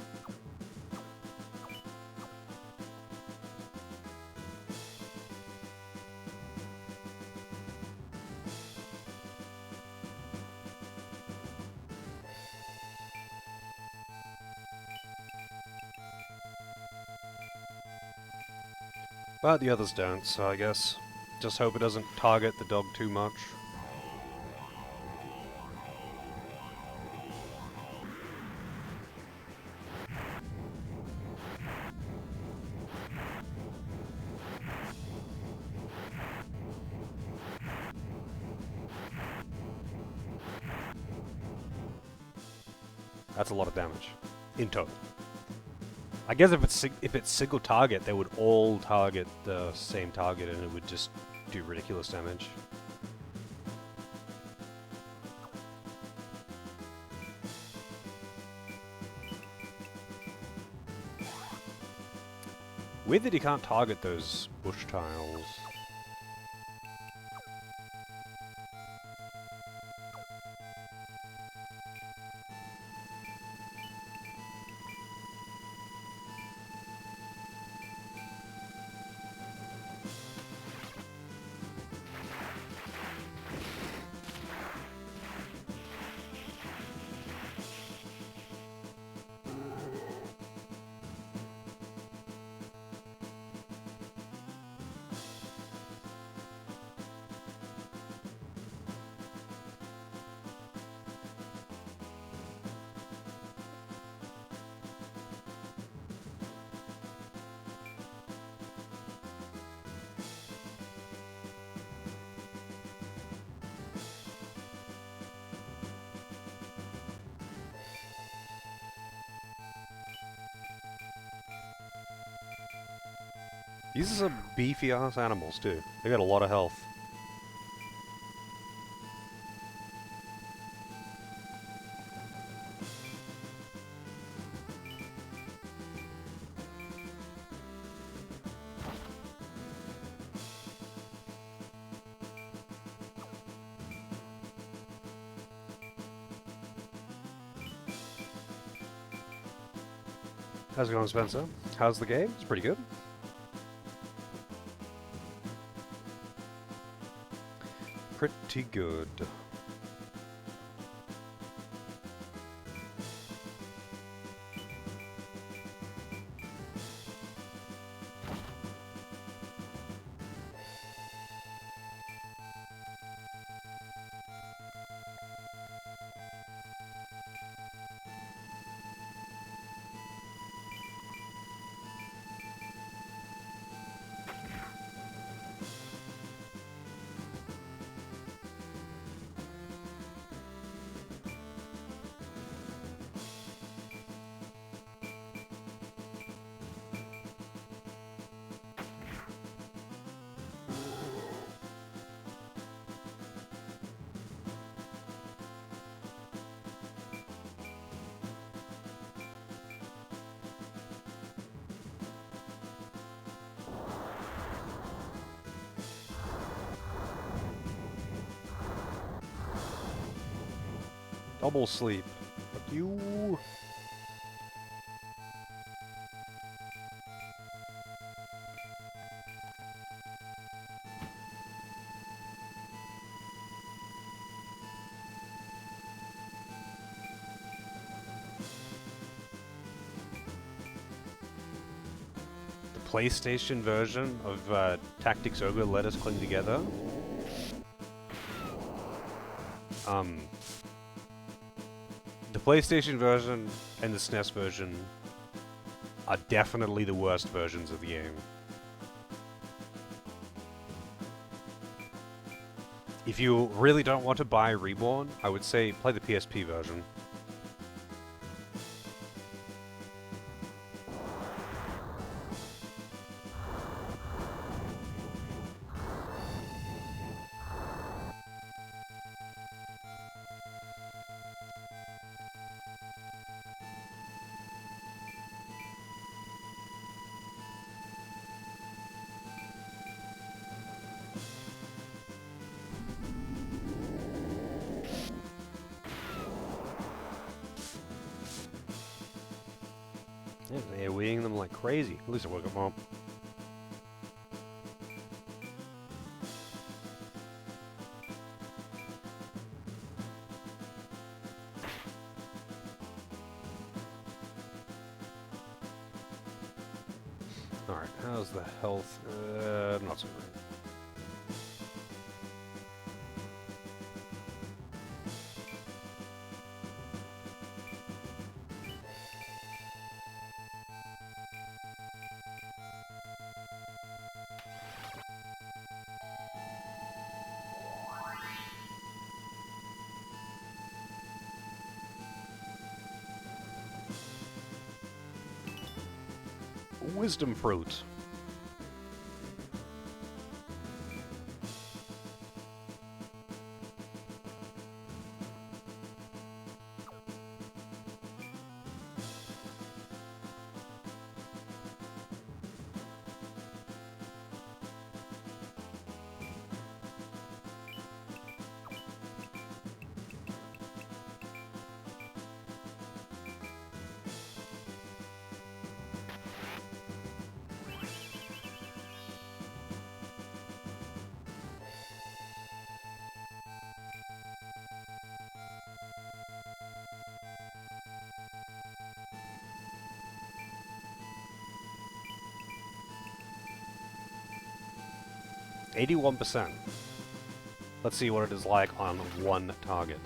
But the others don't, so I guess just hope it doesn't target the dog too much. That's a lot of damage in total. I guess if it's single target, they would all target the same target, and it would just do ridiculous damage. Weird that he can't target those bush tiles. These are some beefy ass animals too. They got a lot of health. How's it going, Spencer? How's the game? It's pretty good. Pretty good. Double sleep. Fuck you. The PlayStation version of Tactics Ogre Let Us Cling Together. The PlayStation version and the SNES version are definitely the worst versions of the game. If you really don't want to buy Reborn, I would say play the PSP version. Yeah, they're AoEing them like crazy. At least I woke up home. Alright, how's the health? Not so great. Wisdom fruit. %. Let's see what it is like on one target.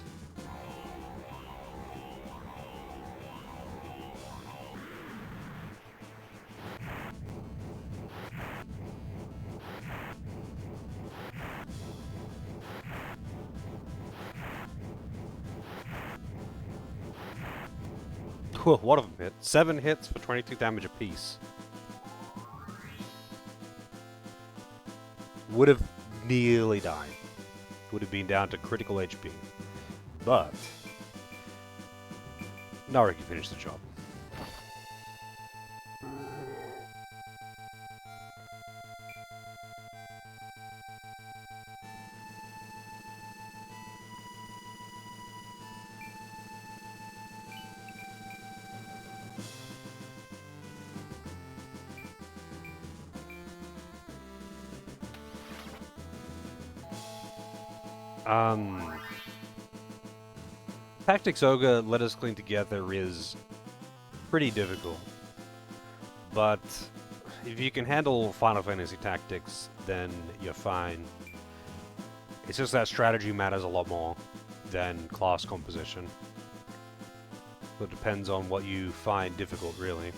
One of them hit. 7 hits for 22 damage apiece. Would have nearly died. Would have been down to critical HP. But Nari can finish the job. Tactics Ogre, Let Us Cling Together is pretty difficult. But if you can handle Final Fantasy Tactics, then you're fine. It's just that strategy matters a lot more than class composition. So it depends on what you find difficult, really.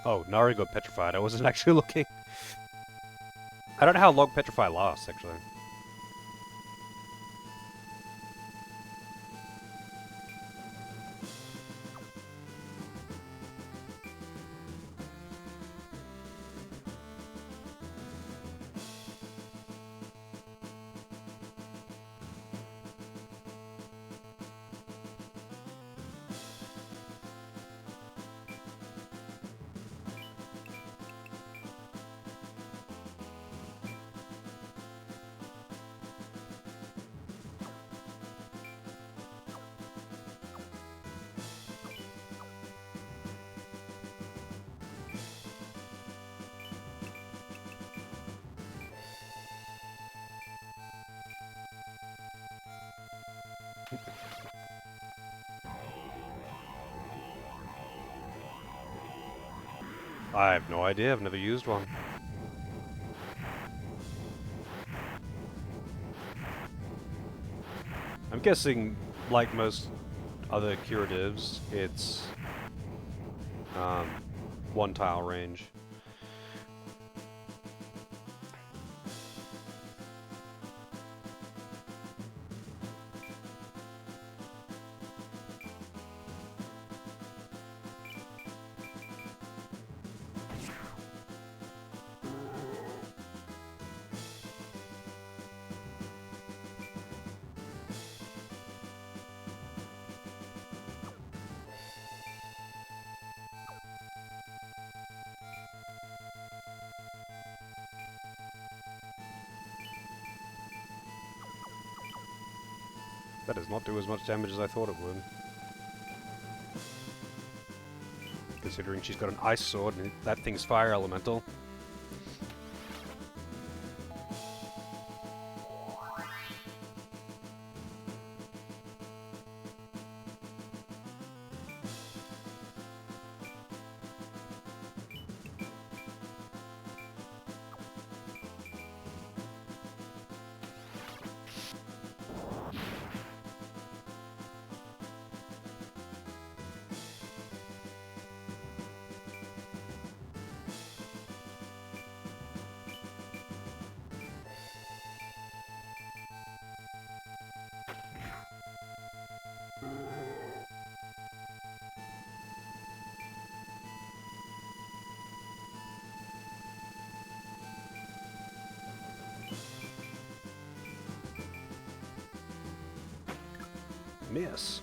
Oh, Nari got petrified. I wasn't actually looking. I don't know how long Petrify lasts, actually. I have no idea. I've never used one. I'm guessing, like most other curatives, it's one tile range. That does not do as much damage as I thought it would. Considering she's got an ice sword and that thing's fire elemental. Miss.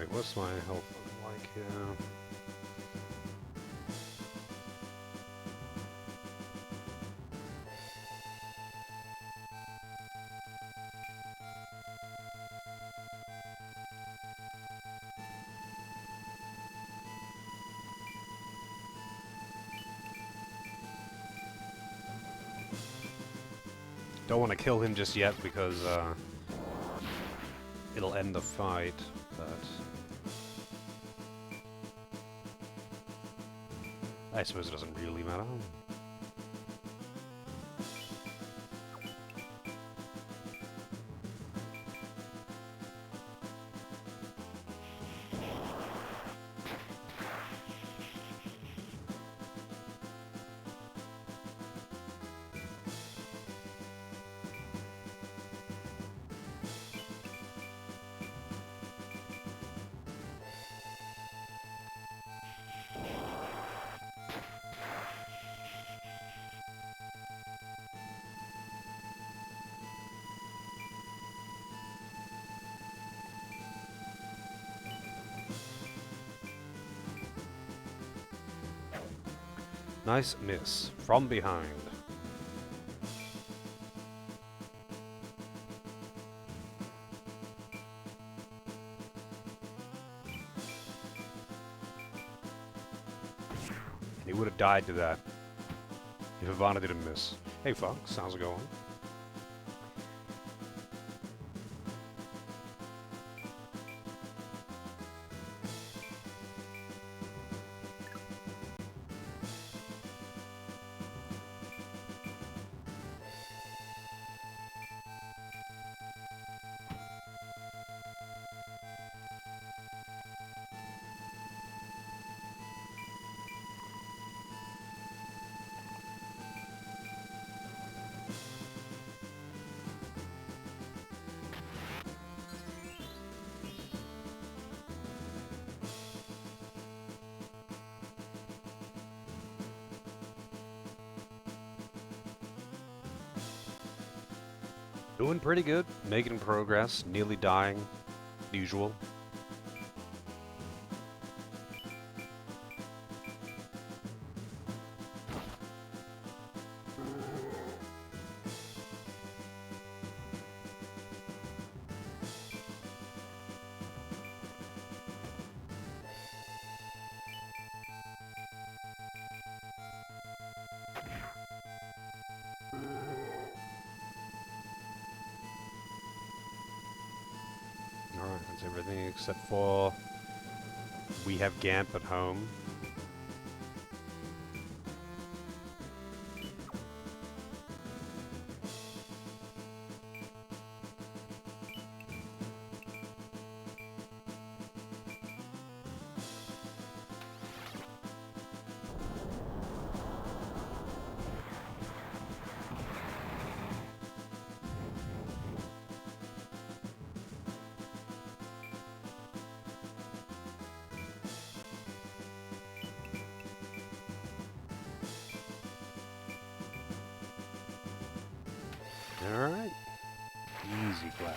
Wait, what's my health like here? Don't want to kill him just yet because it'll end the fight, but I suppose it doesn't really matter. Nice miss. From behind. He would have died to that if Ivana didn't miss. Hey Fox, how's it going? Doing pretty good, making progress, nearly dying, usual. Alright, that's everything except for we have Gamp at home. Alright. Easy clap.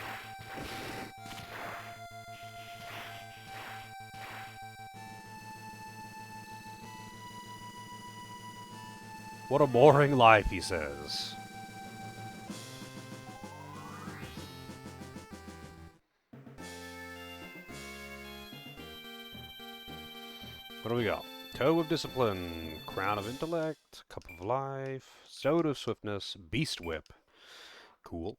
What a boring life, he says. What do we got? Toe of Discipline, Crown of Intellect, Cup of Life, Sword of Swiftness, Beast Whip. Cool.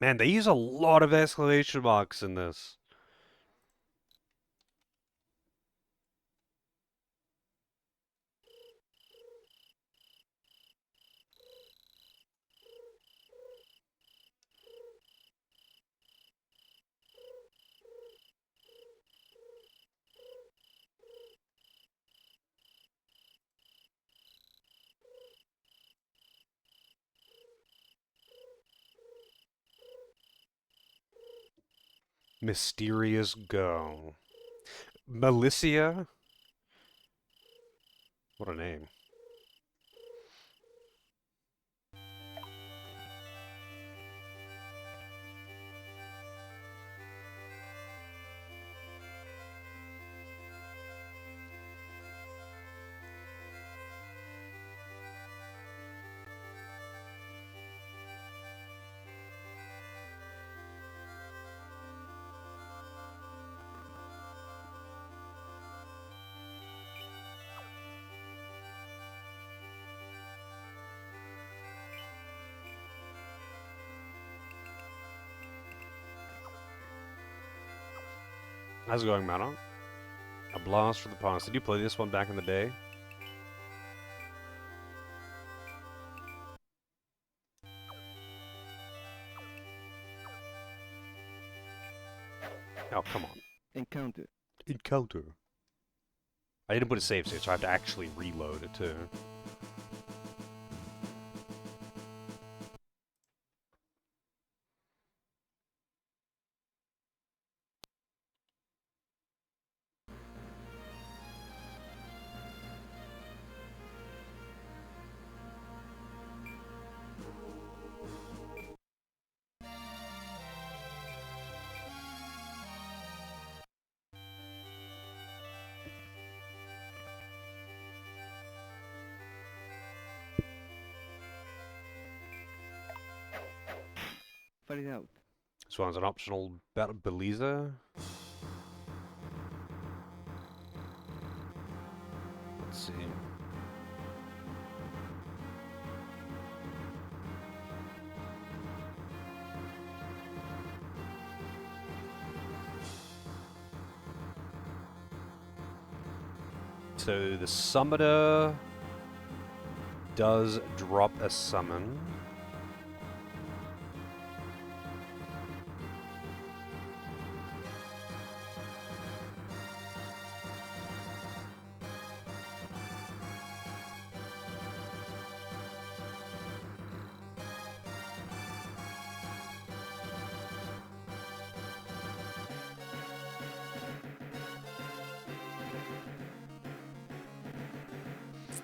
Man, they use a lot of exclamation marks in this. Mysterious Go. Melicia? What a name. How's it going, Mana? A blast from the past. Did you play this one back in the day? Oh, come on. Encounter. Encounter. I didn't put a save state, so I have to actually reload it too. Fight it out. This one's an optional battle Beliza. Let's see. So the summoner does drop a summon.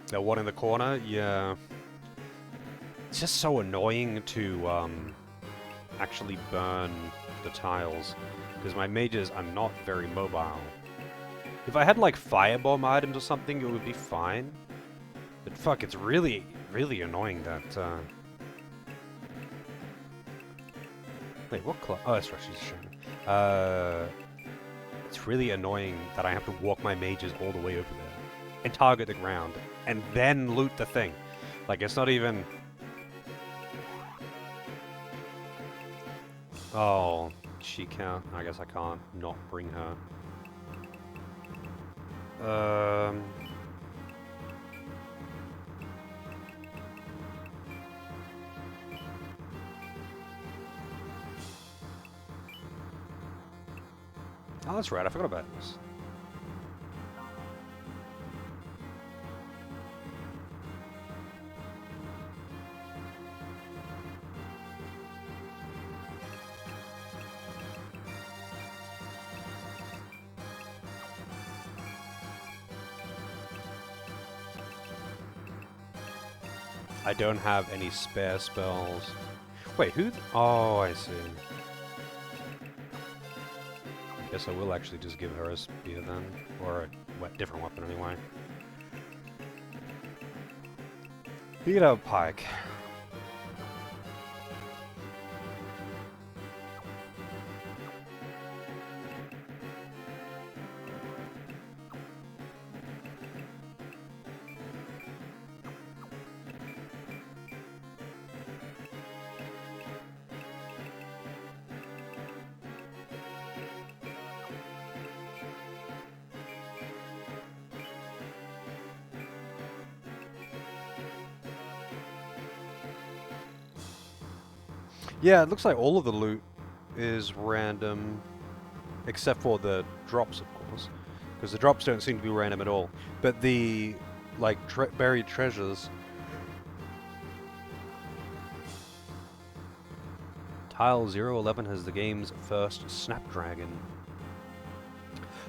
The one in the corner, yeah. It's just so annoying to actually burn the tiles, because my mages are not very mobile. If I had like firebomb items or something, it would be fine. But fuck, it's really, really annoying that. Wait, what class? Oh, that's right, she's showing. It's really annoying that I have to walk my mages all the way over there and target the ground and then loot the thing. Like, it's not even... Oh, she can't. I guess I can't not bring her. Oh, that's right. I forgot about this. I don't have any spare spells. Wait, who? Oh, I see. I guess I will actually just give her a spear then, or a different weapon anyway. Beat up pike. Yeah, it looks like all of the loot is random, except for the drops, of course, because the drops don't seem to be random at all. But the, like, buried treasures... Tile 011 has the game's first Snapdragon.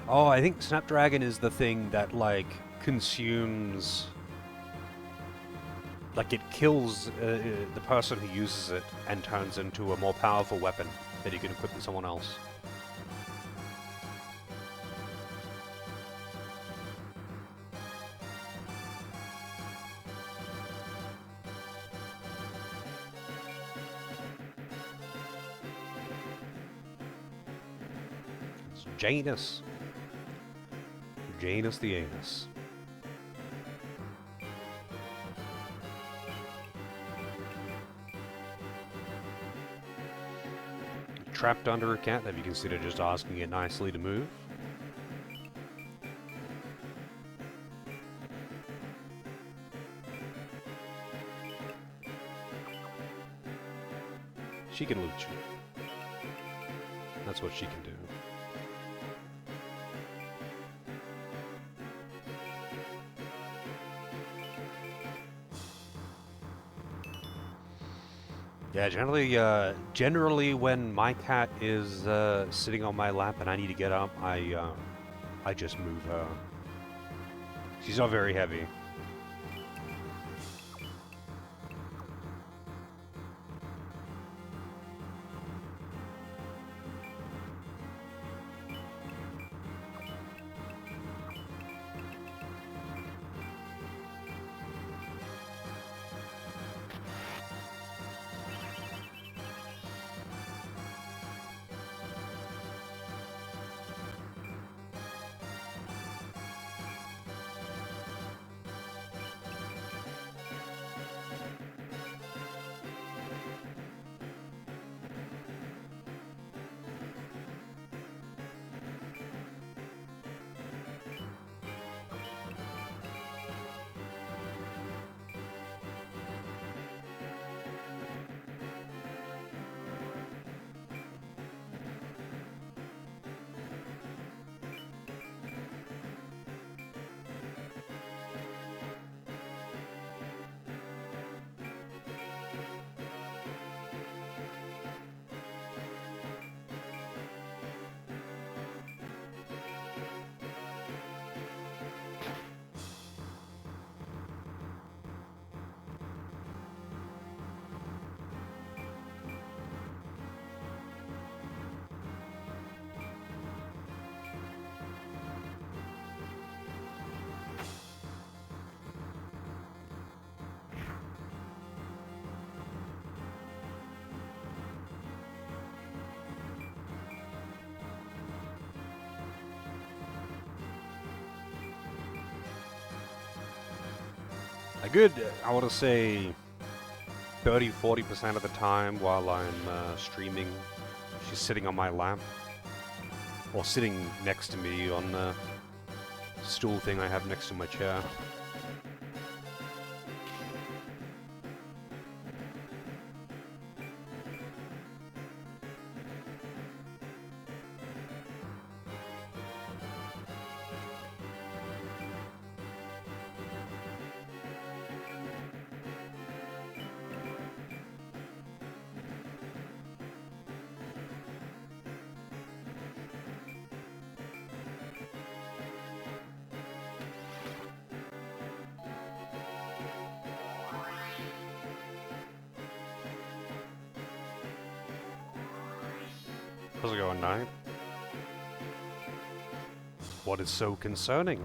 Oh, I think Snapdragon is the thing that, like, consumes... Like, it kills the person who uses it and turns into a more powerful weapon that you can equip with someone else. It's Janus. Janus the Anus. Trapped under a cat. Have you considered just asking it nicely to move? She can loot you. That's what she can do. Yeah, generally when my cat is sitting on my lap and I need to get up, I just move her. She's not very heavy. A good, I want to say, 30-40% of the time while I'm streaming, she's sitting on my lap. Or sitting next to me on the stool thing I have next to my chair. How's it going, Knight? What is so concerning?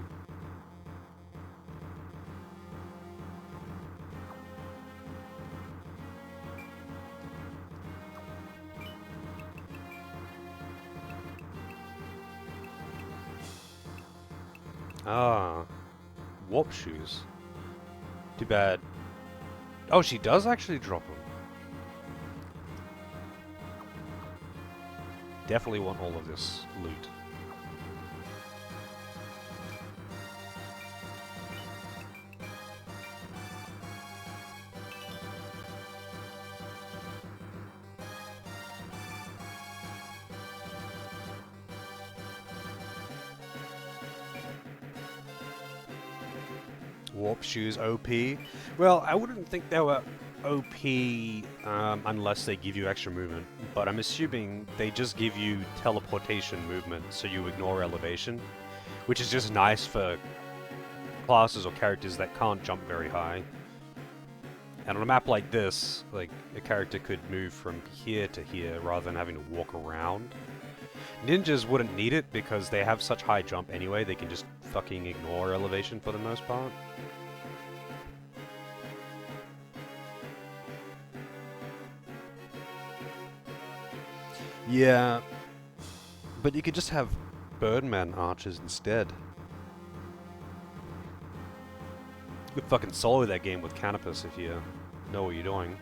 Ah, warp shoes. Too bad. Oh, she does actually drop them. Definitely want all of this loot. Warp shoes OP. Well, I wouldn't think they were OP unless they give you extra movement, but I'm assuming they just give you teleportation movement, so you ignore elevation, which is just nice for classes or characters that can't jump very high. And on a map like this, like, a character could move from here to here rather than having to walk around. Ninjas wouldn't need it because they have such high jump anyway, they can just fucking ignore elevation for the most part. Yeah, but you could just have Birdman archers instead. You could fucking solo that game with Canopus if you know what you're doing.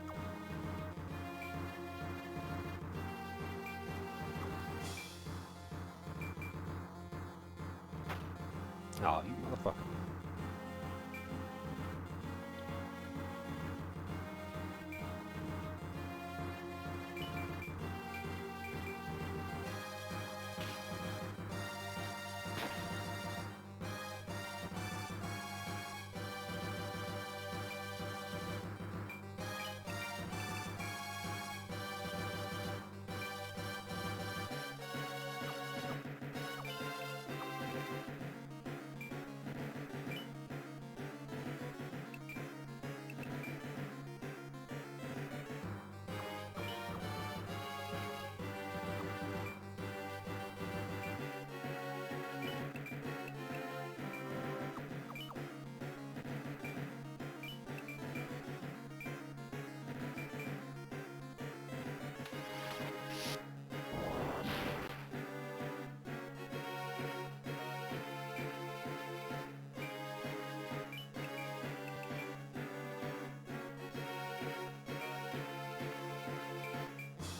Oh, you motherfucker.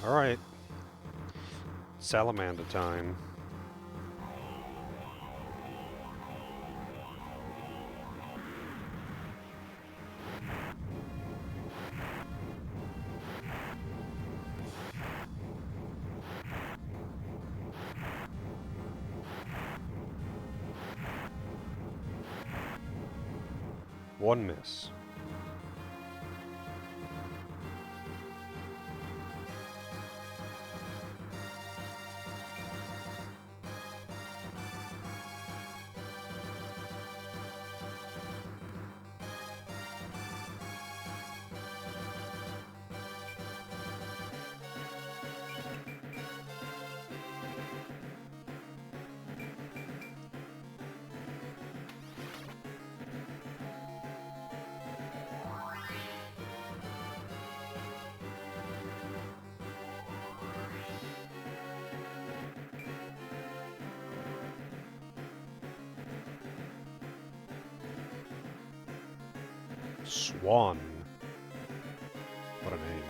Alright. Salamander time. One miss. Swan. What a name.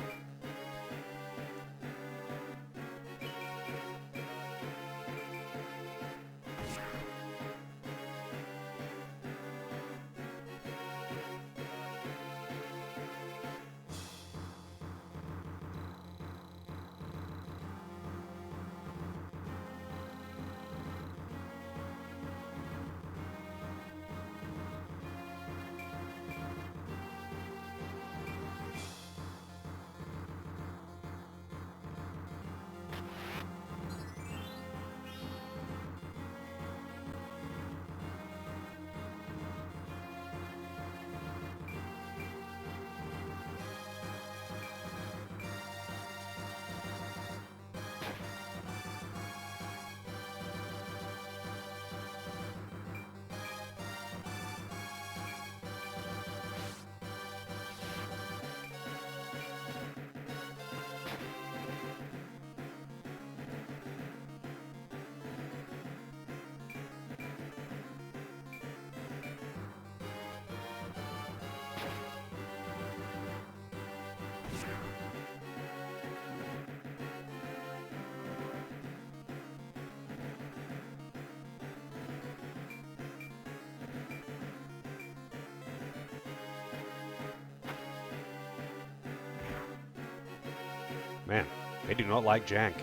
Man, they do not like jank.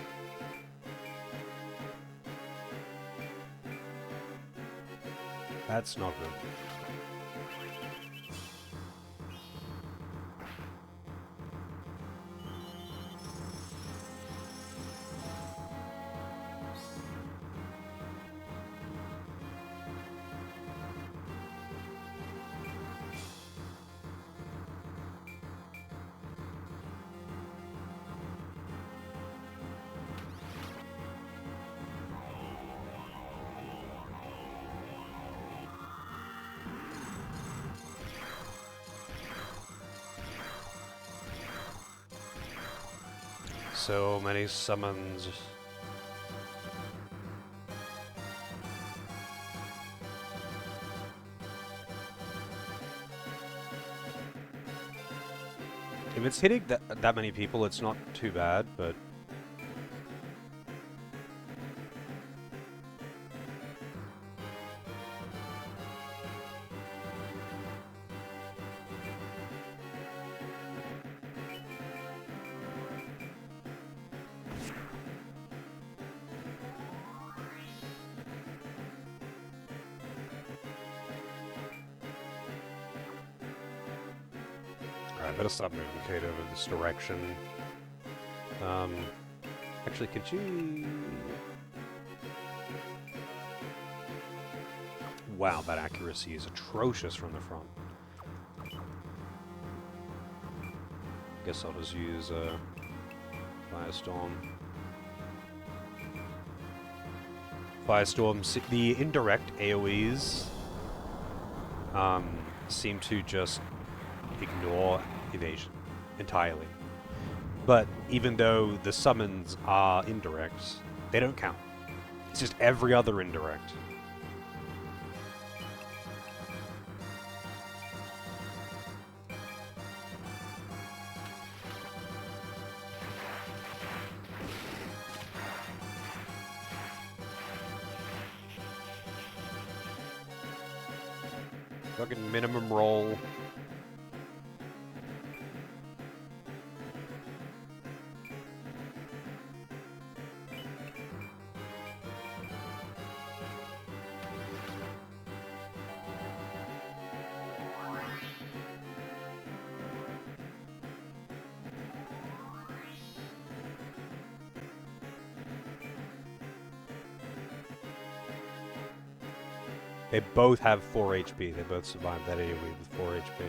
That's not good. So many summons. If it's hitting that many people, it's not too bad, but... Alright, better stop moving Kate over this direction. Actually, could you... Wow, that accuracy is atrocious from the front. Guess I'll just use Firestorm. Firestorm, the indirect AoEs seem to just ignore evasion entirely. But even though the summons are indirect, they don't count. It's just every other indirect. Fucking minimum roll. They both have 4 HP. They both survived that AoE with 4 HP.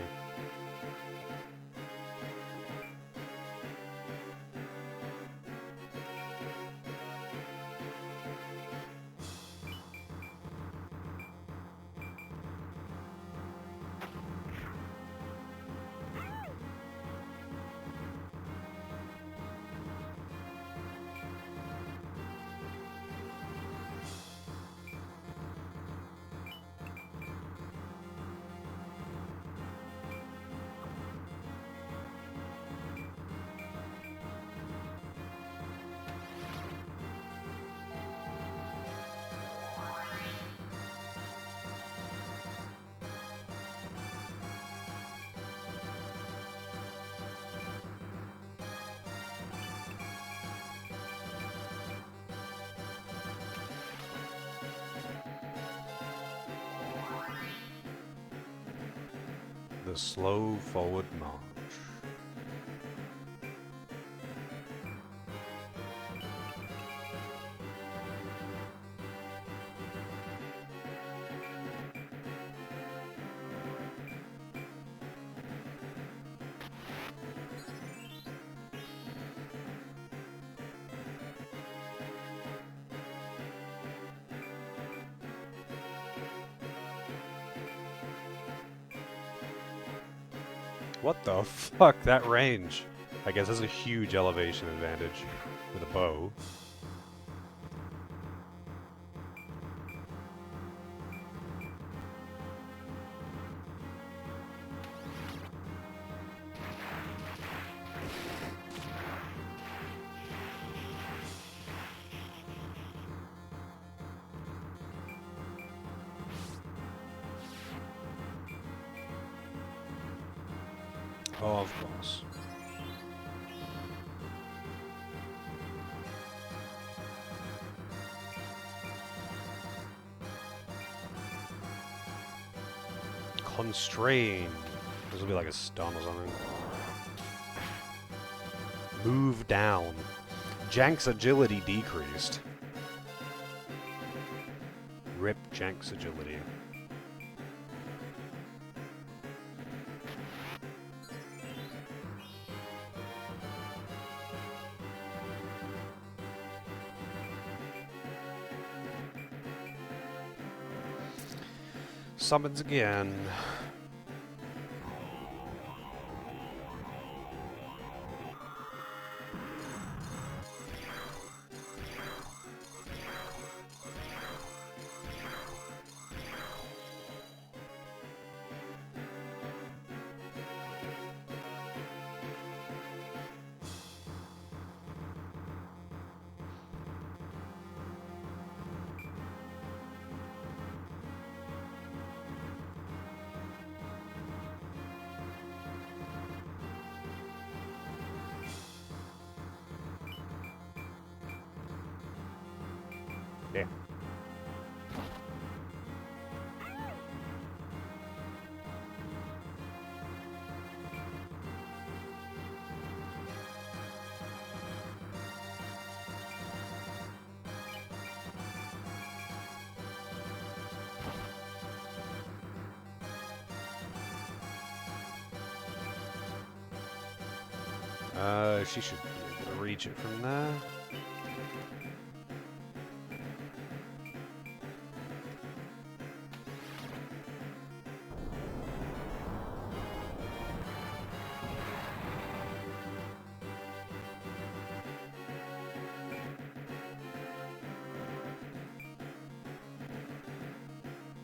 The slow forward march. What the fuck? That range. I guess that's a huge elevation advantage with a bow. Oh, of course. Constrain. This will be like a stun or something. Move down. Jank's agility decreased. Rip Jank's agility. Summons again. Yeah. She should be able to reach it from there.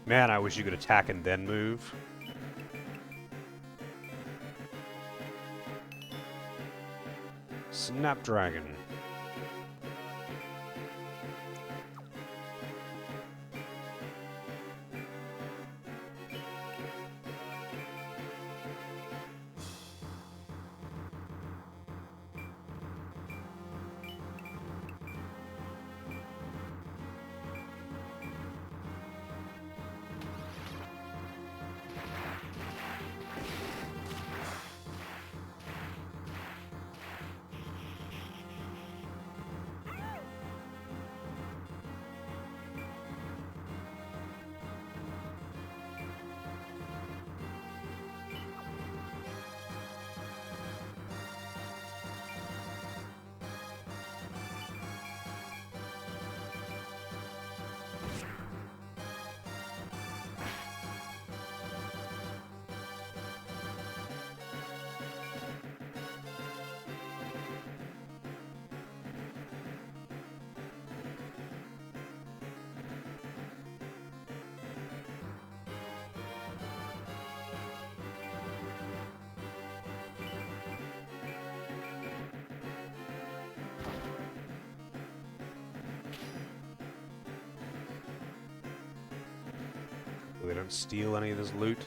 Man, I wish you could attack and then move. Snapdragon. We don't steal any of this loot.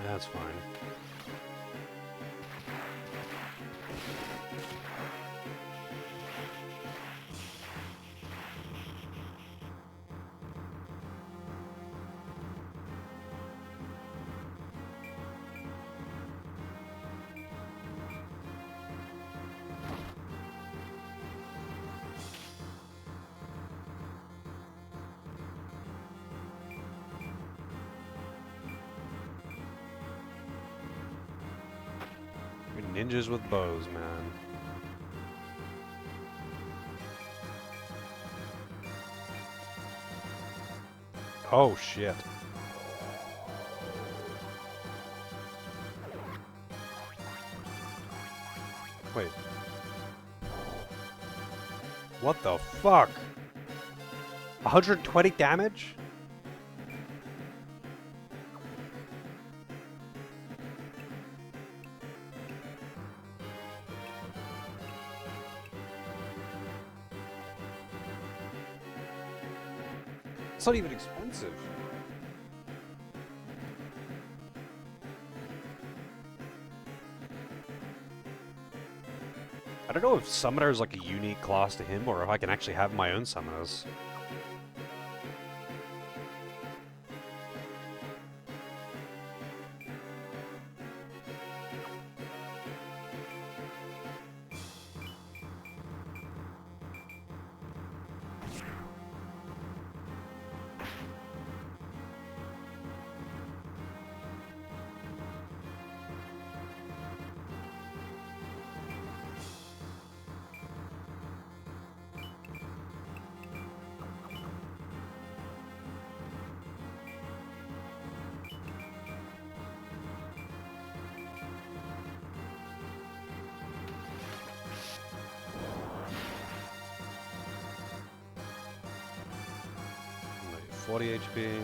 That's fine. We're ninjas with bows, man. Oh, shit. Wait. What the fuck? 120 damage? It's not even expensive. I don't know if Summoner is like a unique class to him, or if I can actually have my own Summoners. Like 40 HP.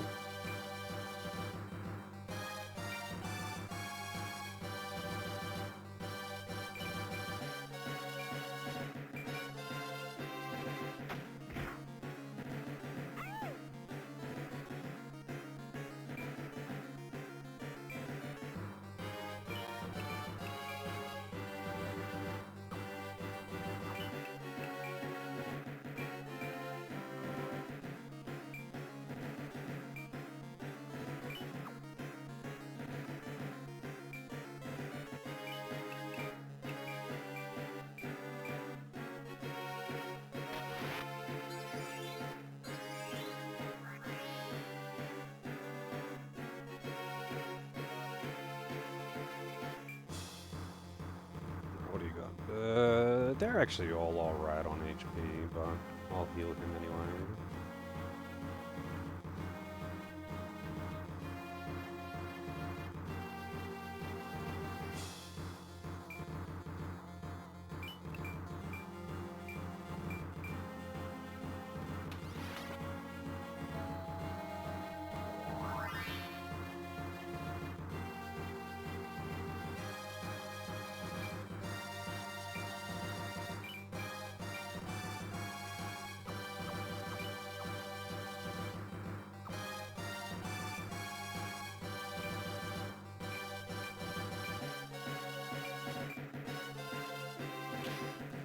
What do you got? They're actually all alright on HP, but I'll heal him anyway.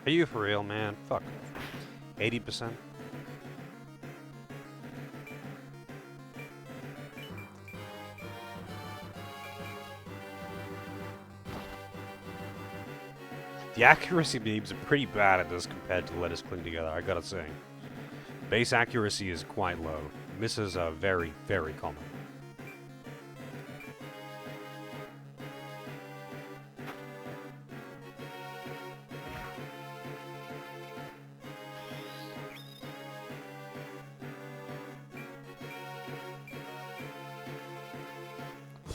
Are you for real, man? Fuck. 80%? The accuracy beams are pretty bad at this compared to Let Us Cling Together, I gotta say. Base accuracy is quite low. Misses are very, very common.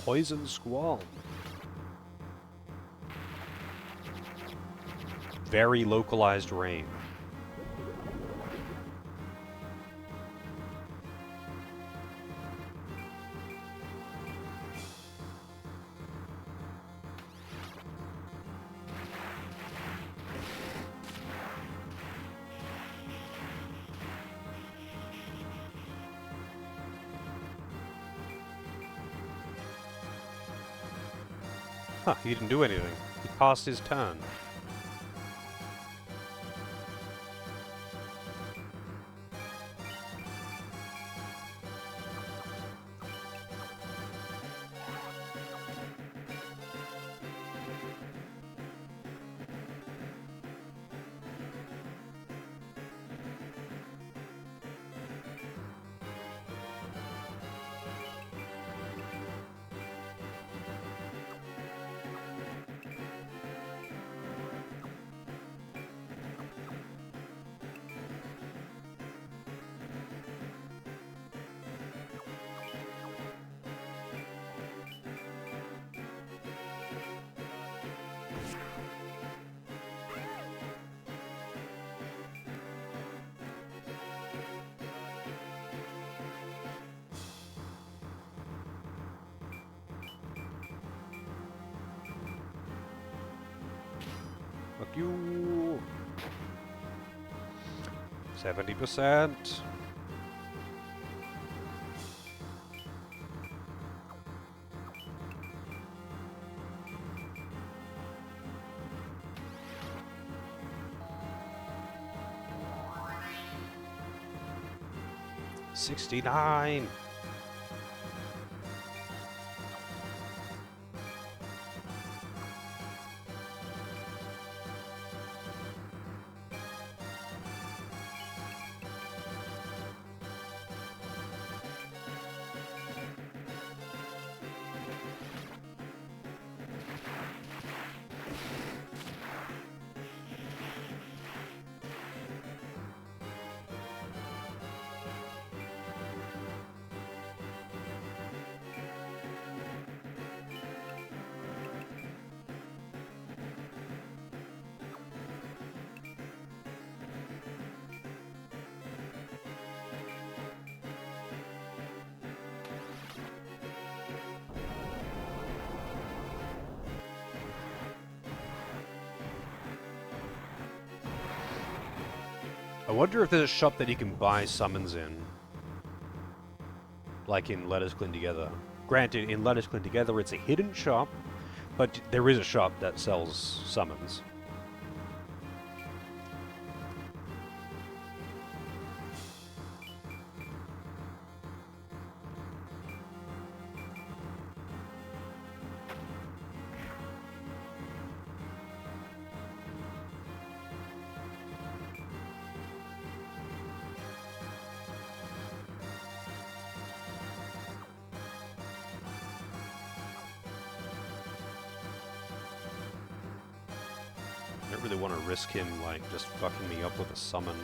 Poison Squall. Very localized rain. Huh, he didn't do anything. He passed his turn. Fuck you. 70%. $69. I wonder if there's a shop that you can buy summons in. Like in Let Us Clean Together. Granted, in Let Us Clean Together it's a hidden shop, but there is a shop that sells summons. I don't really want to risk him, like, just fucking me up with a summon.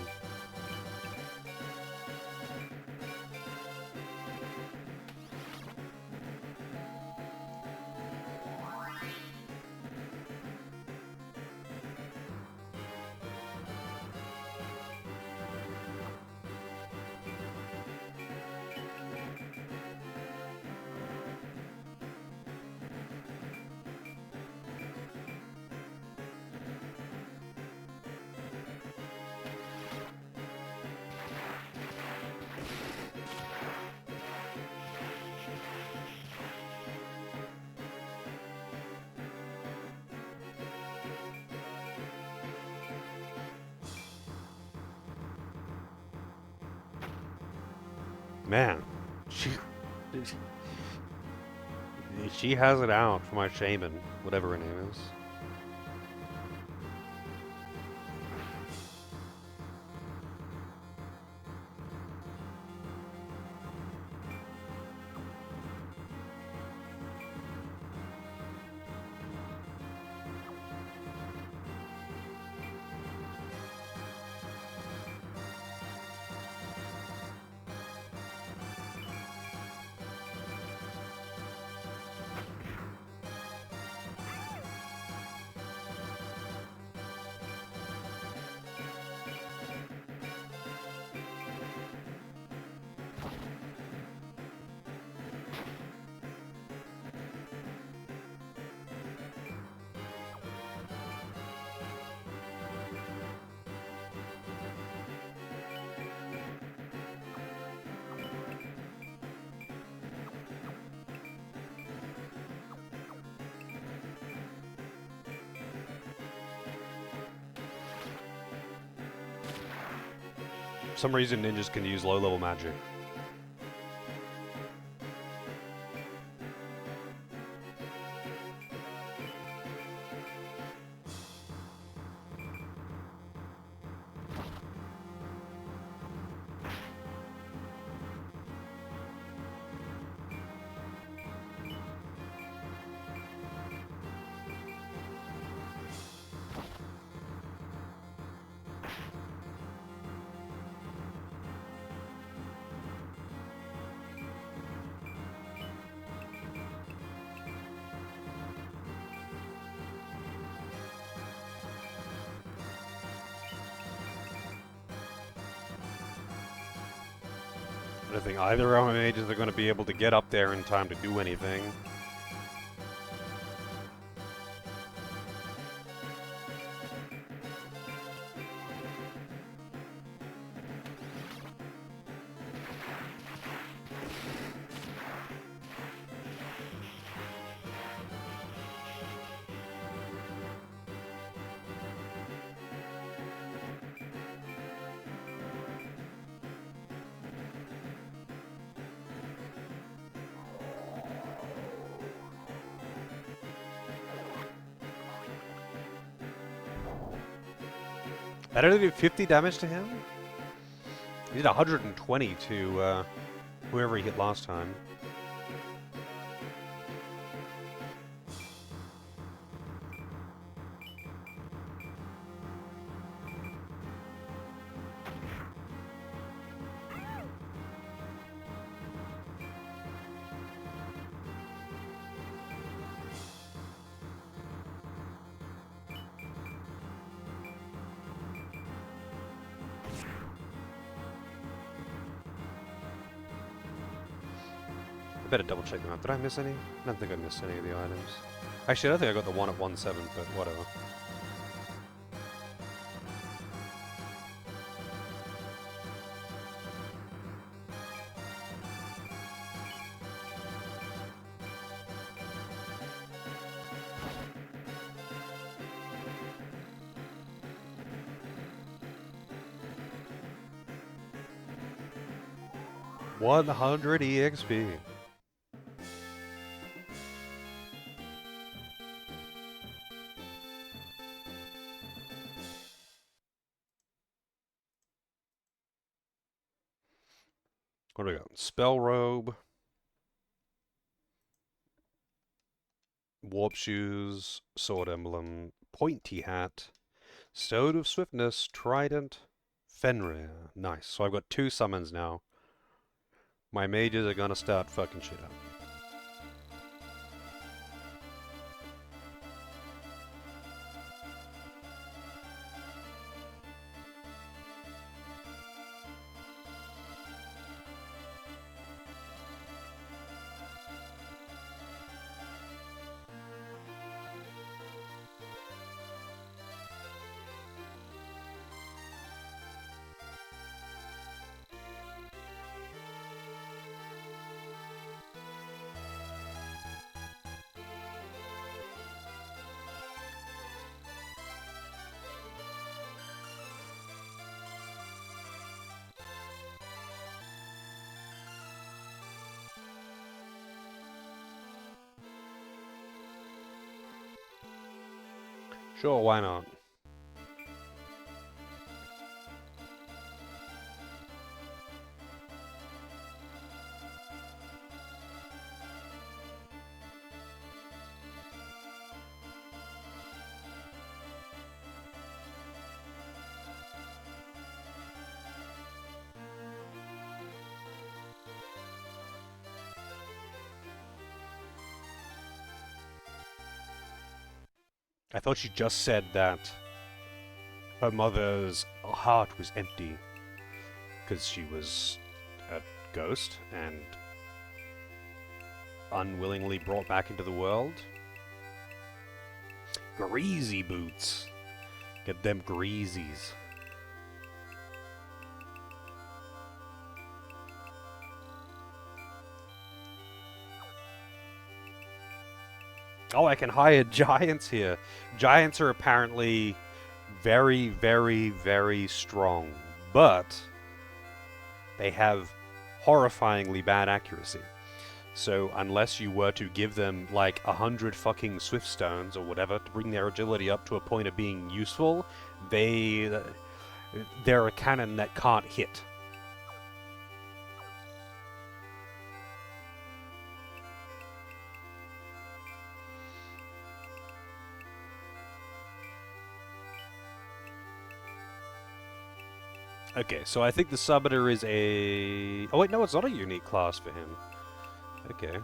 Man, she has it out for my shaman, whatever her name is. some reason ninjas can use low-level magic. I don't think either of my mages are going to be able to get up there in time to do anything. I don't do 50 damage to him? He did 120 to whoever he hit last time. I better double check them out. Did I miss any? I don't think I missed any of the items. Actually, I don't think I got the one at 1-7, but whatever. $100 EXP. What do we got? Spell Robe, Warp Shoes, Sword Emblem, Pointy Hat, Stone of Swiftness, Trident, Fenrir. Nice. So I've got 2 summons now. My mages are gonna start fucking shit up. Sure, why not? I thought she just said that her mother's heart was empty because she was a ghost and unwillingly brought back into the world. Greasy boots. Get them greasies. Oh, I can hire giants here. Giants are apparently very, very, very strong. But they have horrifyingly bad accuracy. So unless you were to give them like 100 fucking Swift Stones or whatever to bring their agility up to a point of being useful, they're a cannon that can't hit. Okay, so I think the Summoner is a... Oh wait, no, it's not a unique class for him. Okay.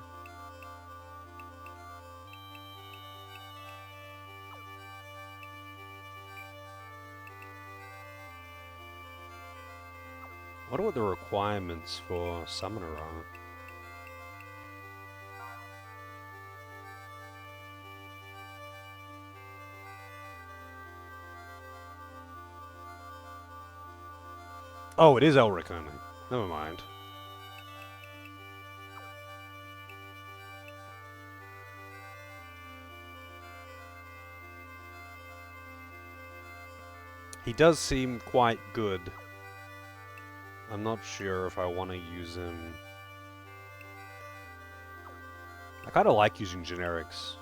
I wonder what the requirements for Summoner are. Oh, it is Elric only. Never mind. He does seem quite good. I'm not sure if I want to use him. I kind of like using generics.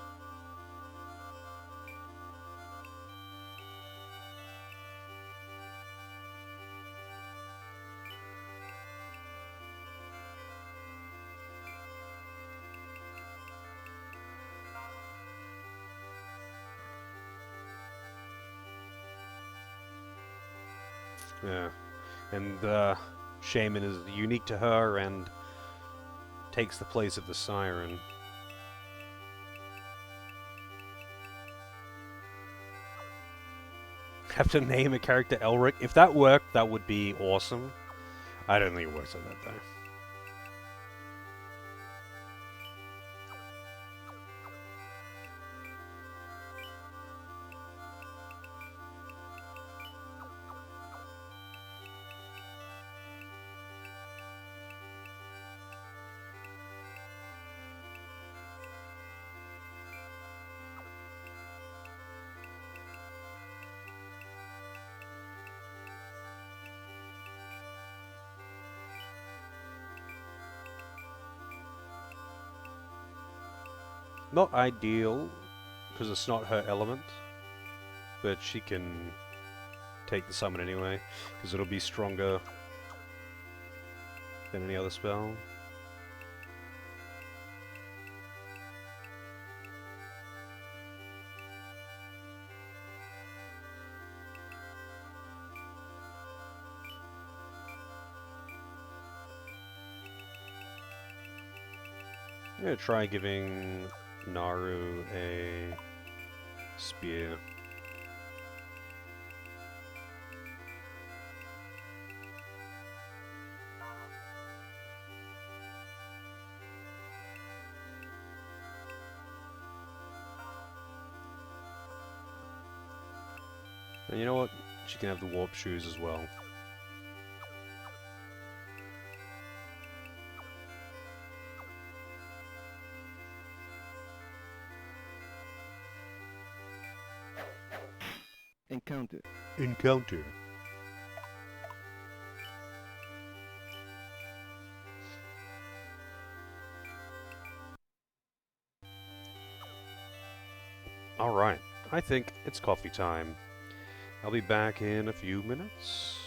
Yeah. And Shaman is unique to her and takes the place of the Siren. Have to name a character Elric. If that worked, that would be awesome. I don't think it works like that, though. Not ideal, because it's not her element, but she can take the summon anyway, because it'll be stronger than any other spell. I'm gonna try giving Naru a spear. And you know what? She can have the warp shoes as well. Encounter. Encounter. Alright, I think it's coffee time. I'll be back in a few minutes.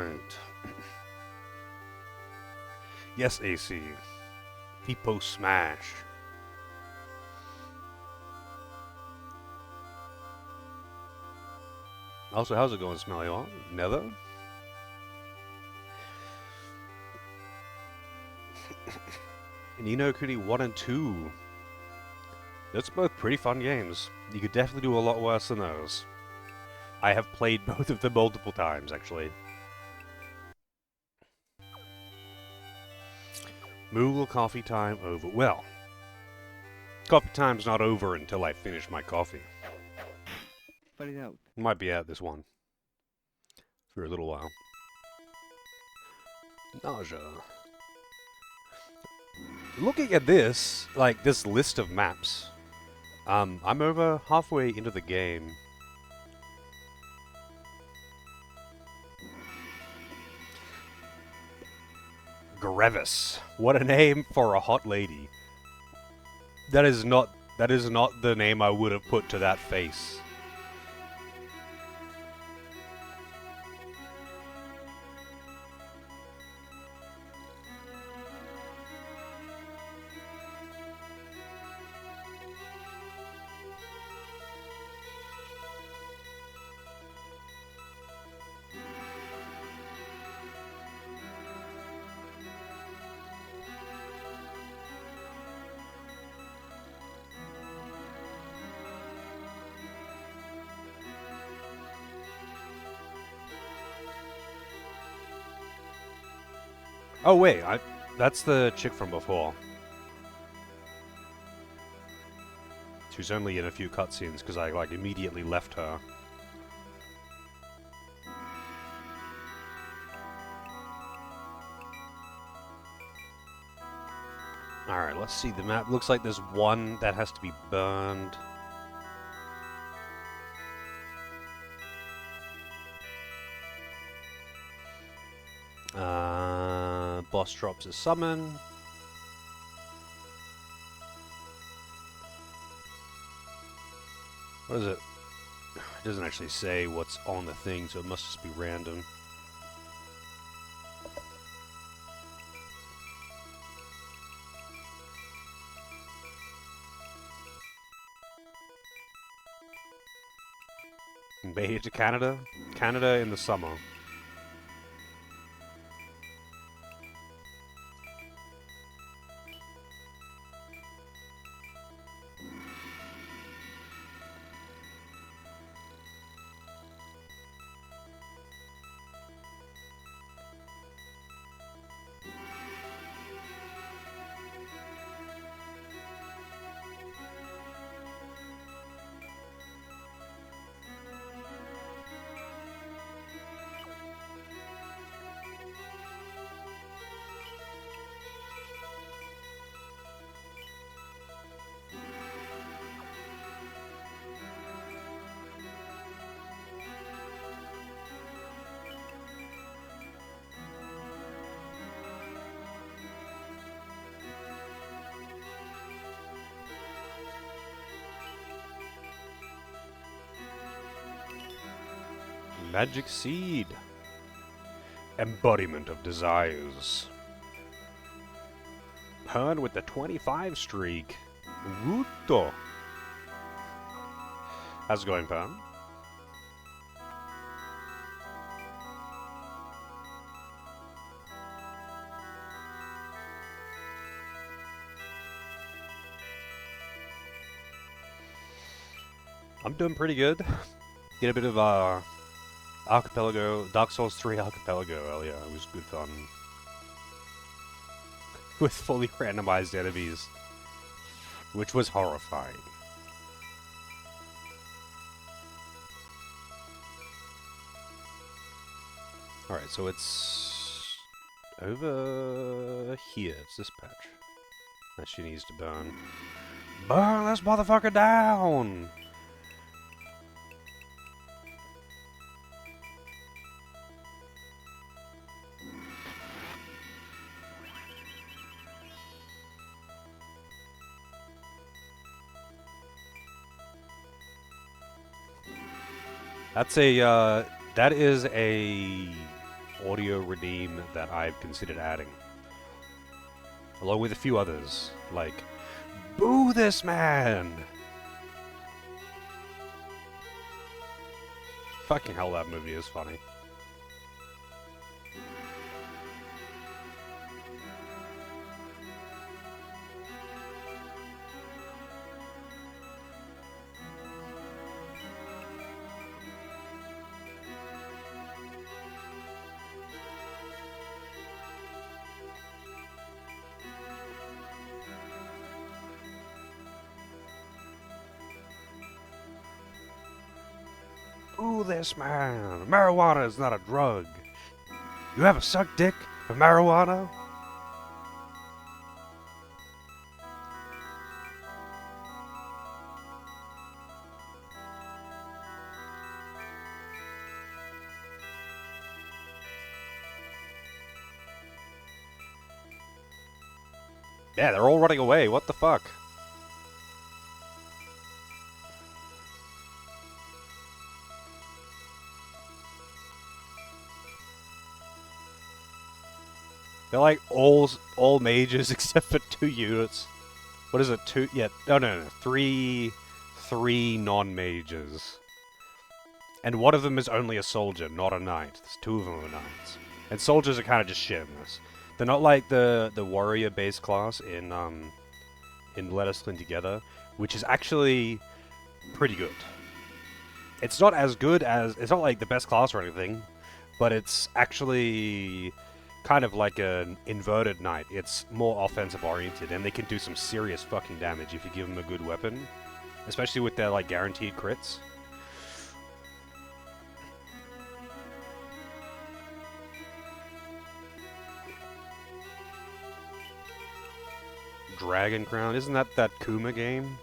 Right. Yes, AC. People smash. Also, how's it going, Smelly One? Nether? Ni no Kuni 1 and 2. Those are both pretty fun games. You could definitely do a lot worse than those. I have played both of them multiple times, actually. Moogle coffee time over. Well, coffee time's not over until I finish my coffee. Fight it out. Might be at this one for a little while. Nausea. Looking at this, like this list of maps, I'm over halfway into the game. Grevis. What a name for a hot lady. That is not the name I would have put to that face. Oh wait, that's the chick from before. She was only in a few cutscenes because I like immediately left her. Alright, let's see the map. Looks like there's one that has to be burned. Boss drops a summon. What is it? It doesn't actually say what's on the thing, so it must just be random. Made it to Canada? Canada in the summer. Magic Seed. Embodiment of Desires. Pern with the 25 streak. Ruto. How's it going, Pern? I'm doing pretty good. Get a bit of Archipelago, Dark Souls 3 Archipelago earlier. It was good fun. With fully randomized enemies. Which was horrifying. Alright, so it's over here. It's this patch that she needs to burn. Burn this motherfucker down! That's a, that is a audio redeem that I've considered adding. Along with a few others, like, "Boo this man!" Fucking hell, that movie is funny. Boo this man! Marijuana is not a drug. You ever sucked dick for marijuana? Yeah, they're all running away. What the fuck? They're like all mages except for 2 units. What is it? 2? Yeah. No. 3 non-mages. And one of them is only a soldier, not a knight. There's 2 of them are knights. And soldiers are kind of just shit in this. They're not like the warrior-based class in Let Us Cling Together, which is actually pretty good. It's not as good as... It's not like the best class or anything, but it's actually kind of like an inverted knight. It's more offensive-oriented, and they can do some serious fucking damage if you give them a good weapon. Especially with their, like, guaranteed crits. Dragon Crown? Isn't that Kuma game?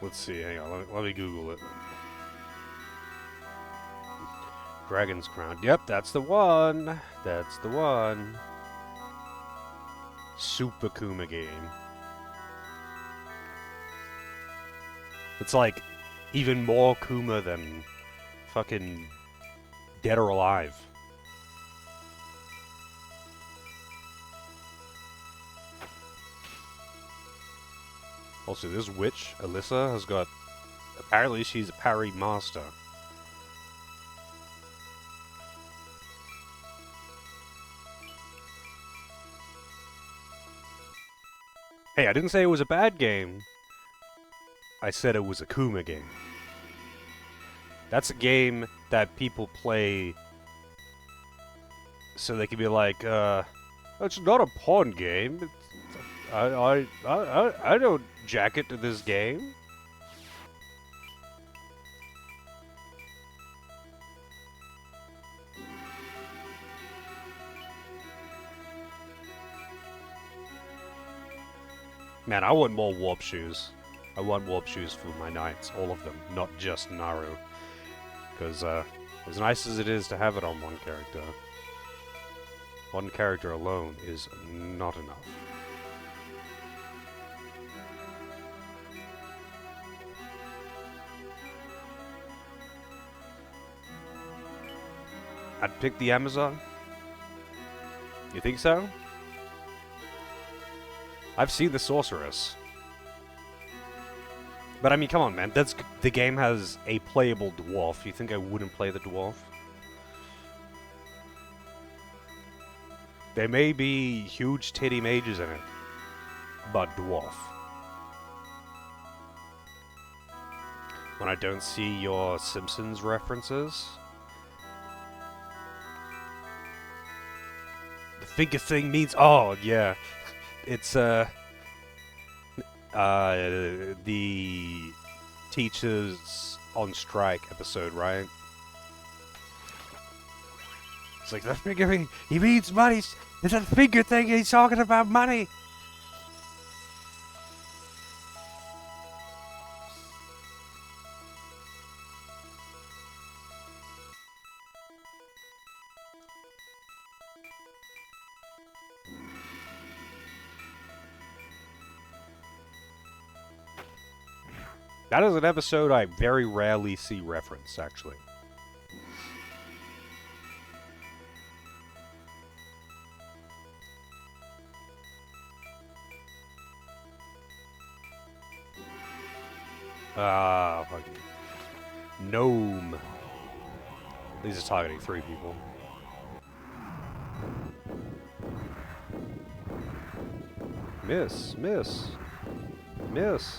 Let's see, hang on, let me Google it. Dragon's Crown. Yep, that's the one. That's the one. Super Kuma game. It's like even more Kuma than fucking Dead or Alive. Also, this witch, Alyssa, has got... Apparently she's a parry master. Hey, I didn't say it was a bad game. I said it was a Kuma game. That's a game that people play so they can be like, it's not a pawn game. It's, I don't jack it to this game. Man, I want more warp shoes. I want warp shoes for my knights, all of them, not just Naru. Because, as nice as it is to have it on one character alone is not enough. I'd pick the Amazon. You think so? I've seen the Sorceress. But I mean, come on, man. The game has a playable dwarf. You think I wouldn't play the dwarf? There may be huge titty mages in it, but dwarf. When I don't see your Simpsons references. The finger thing means... Oh, yeah. It's, the teachers on strike episode, right? It's like, the figurine, he means money. It's a finger thing, he's talking about money. That is an episode I very rarely see reference, actually. Ah, fucking gnome. These are targeting 3 people. Miss, miss, miss,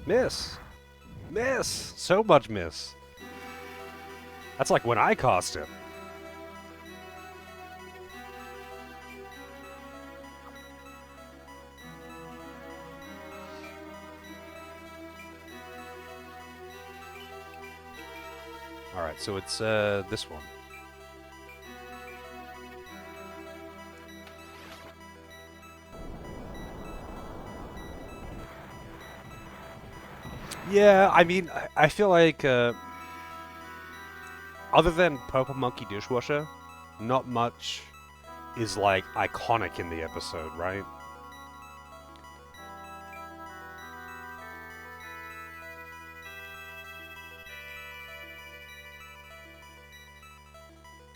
miss, miss. So much miss. That's like when I cast it. Alright, so it's this one. Yeah, I mean, I feel like, other than Purple Monkey Dishwasher, not much is, like, iconic in the episode, right?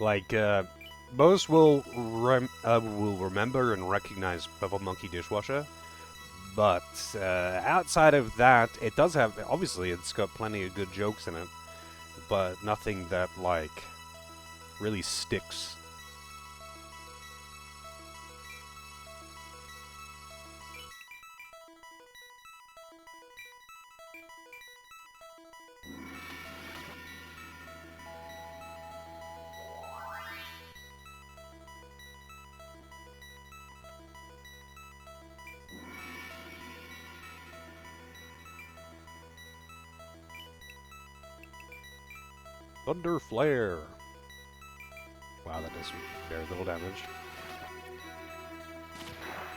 Like, most will remember and recognize Purple Monkey Dishwasher, but outside of that, it does have, obviously, it's got plenty of good jokes in it, but nothing that, like, really sticks. Thunder Flare. Wow, that does very little damage.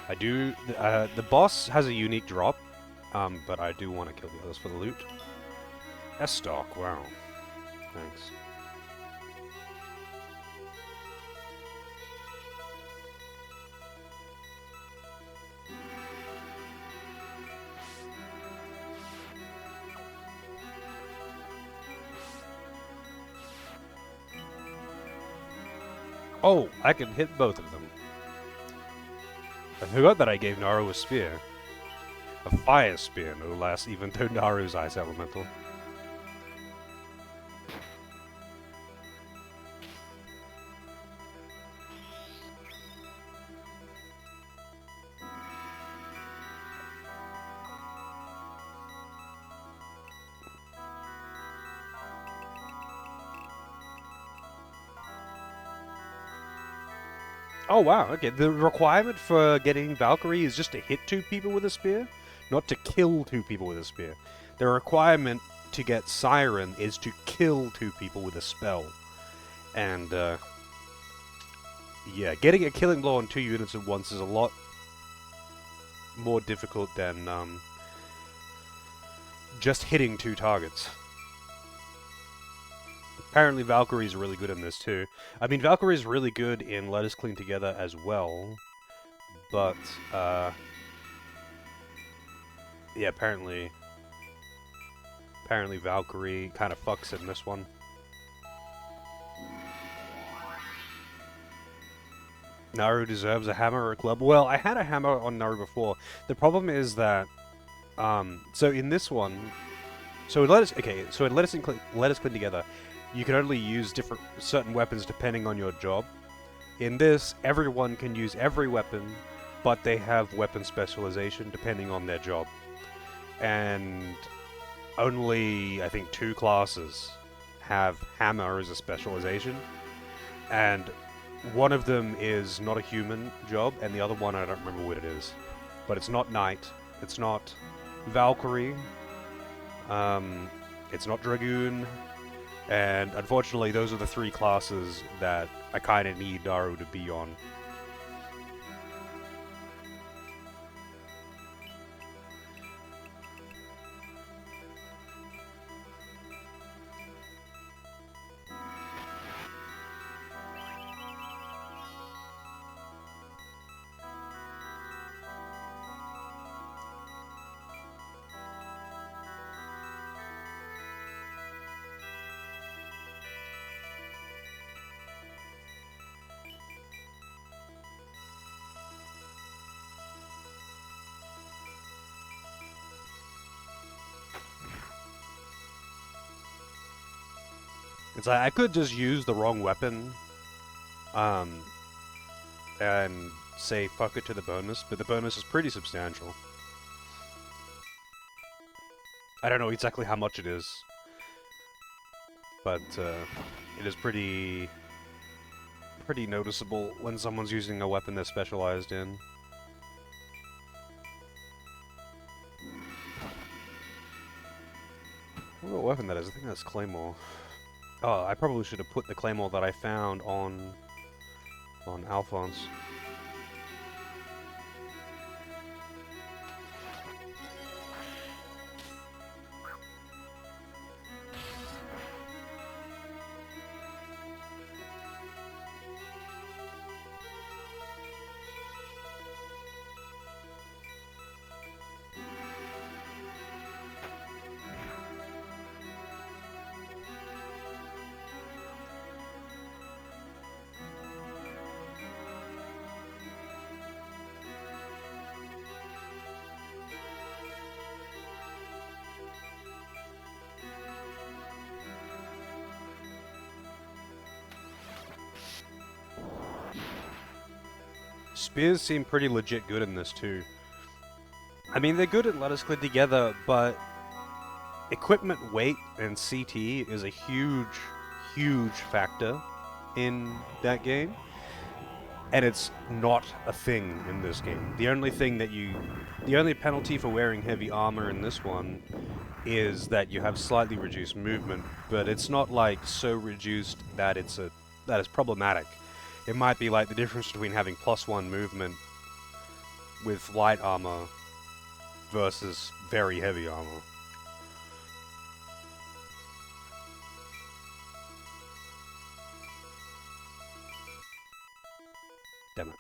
I do... the boss has a unique drop, but I do want to kill the others for the loot. S-Stock, wow. Thanks. Oh, I can hit both of them. I forgot that I gave Naru a spear. A fire spear, no less, even though Naru's ice elemental. Oh wow, okay. The requirement for getting Valkyrie is just to hit 2 people with a spear, not to kill 2 people with a spear. The requirement to get Siren is to kill 2 people with a spell. And, yeah, getting a killing blow on 2 units at once is a lot more difficult than, just hitting 2 targets. Apparently Valkyrie's really good in this too. I mean, Valkyrie's really good in Let Us Clean Together as well, but, yeah, apparently Valkyrie kind of fucks in this one. Naru deserves a hammer or a club. Well, I had a hammer on Naru before. The problem is that, so in this one, so in Let Us Clean Together, you can only use certain weapons depending on your job. In this, everyone can use every weapon, but they have weapon specialization depending on their job. And only, I think, 2 classes have hammer as a specialization. And one of them is not a human job, and the other one, I don't remember what it is. But it's not Knight, it's not Valkyrie, it's not Dragoon, And unfortunately, those are the 3 classes that I kind of need Naru to be on. It's like I could just use the wrong weapon, um, and say fuck it to the bonus, but the bonus is pretty substantial. I don't know exactly how much it is, but it is pretty noticeable when someone's using a weapon they're specialized in. I don't know what weapon that is. I think that's Claymore. Oh, I probably should have put the Claymore that I found on Alphonse. Spears seem pretty legit good in this too. I mean, they're good at Let Us Clear Together, but equipment weight and CT is a huge factor in that game. And it's not a thing in this game. The only penalty for wearing heavy armor in this one is that you have slightly reduced movement, but it's not like so reduced that it's problematic. It might be like the difference between having +1 movement with light armor versus very heavy armor. Damn it.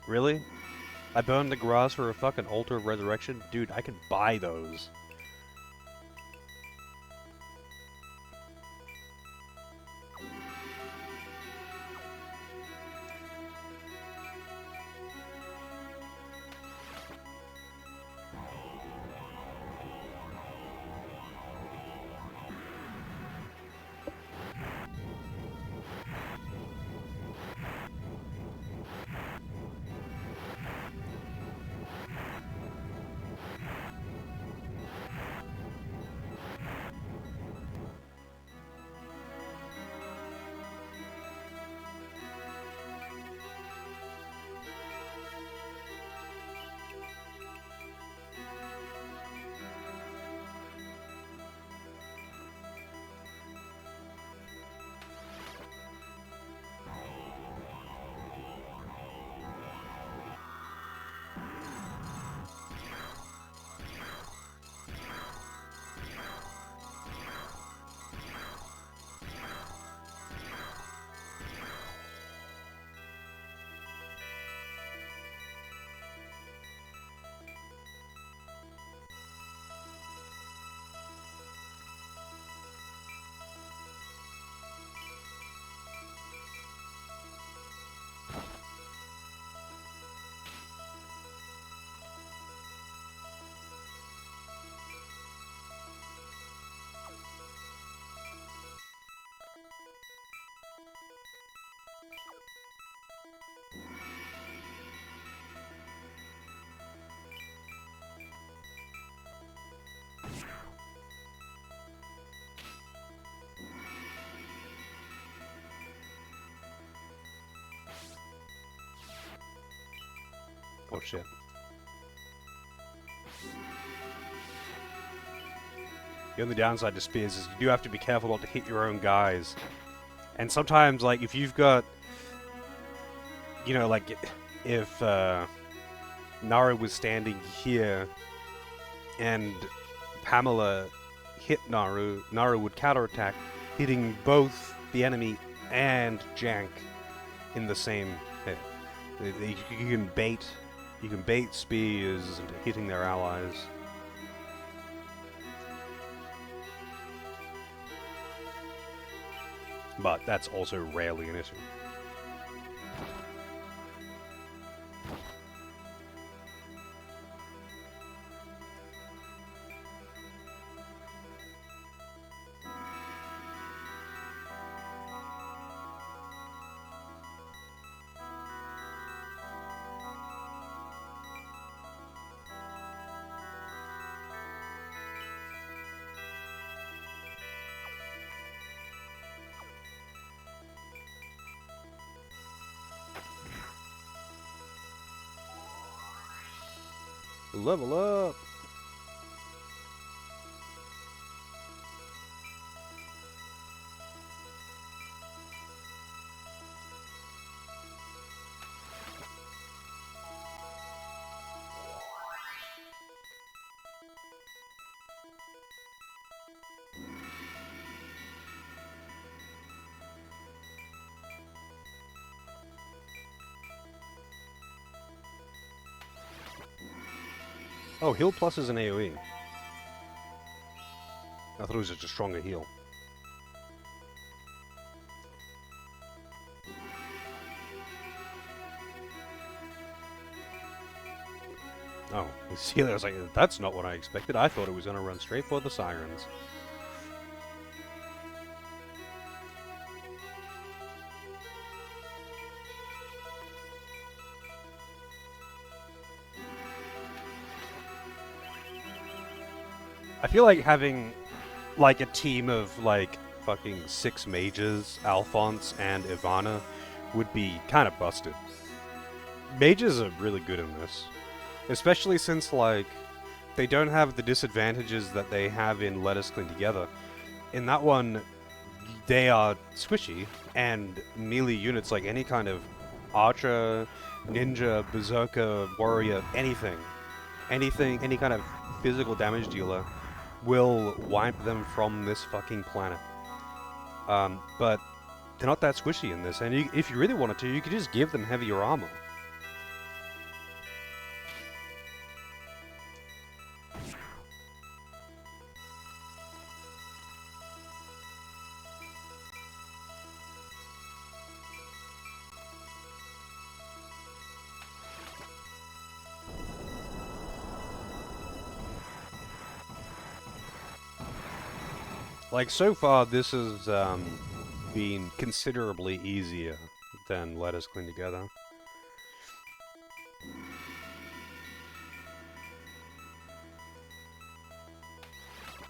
Really? I burned the grass for a fucking altar of resurrection? Dude, I could buy those. Oh shit. The only downside to spears is you do have to be careful not to hit your own guys. And sometimes, like, if you've got... You know, like, if Naru was standing here and Pamela hit Naru, Naru would counterattack, hitting both the enemy and Jank in the same hit. You can bait spears into hitting their allies. But that's also rarely an issue. Level up! Oh, heal plus is an AoE. I thought it was just a stronger heal. Oh, see, I was like, that's not what I expected. I thought it was going to run straight for the sirens. I feel like having, like, a team of, like, fucking 6 mages, Alphonse and Ivana, would be kind of busted. Mages are really good in this. Especially since, like, they don't have the disadvantages that they have in Let Us Cling Together. In that one, they are squishy, and melee units, like any kind of archer, ninja, berserker, warrior, anything, any kind of physical damage dealer, will wipe them from this fucking planet. But they're not that squishy in this, and if you really wanted to, you could just give them heavier armor. Like, so far, this has been considerably easier than Let Us Cling Together.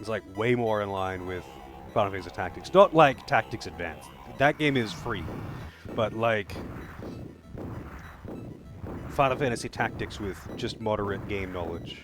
It's, like, way more in line with Final Fantasy Tactics. Not, like, Tactics Advanced. That game is free. But, like, Final Fantasy Tactics with just moderate game knowledge.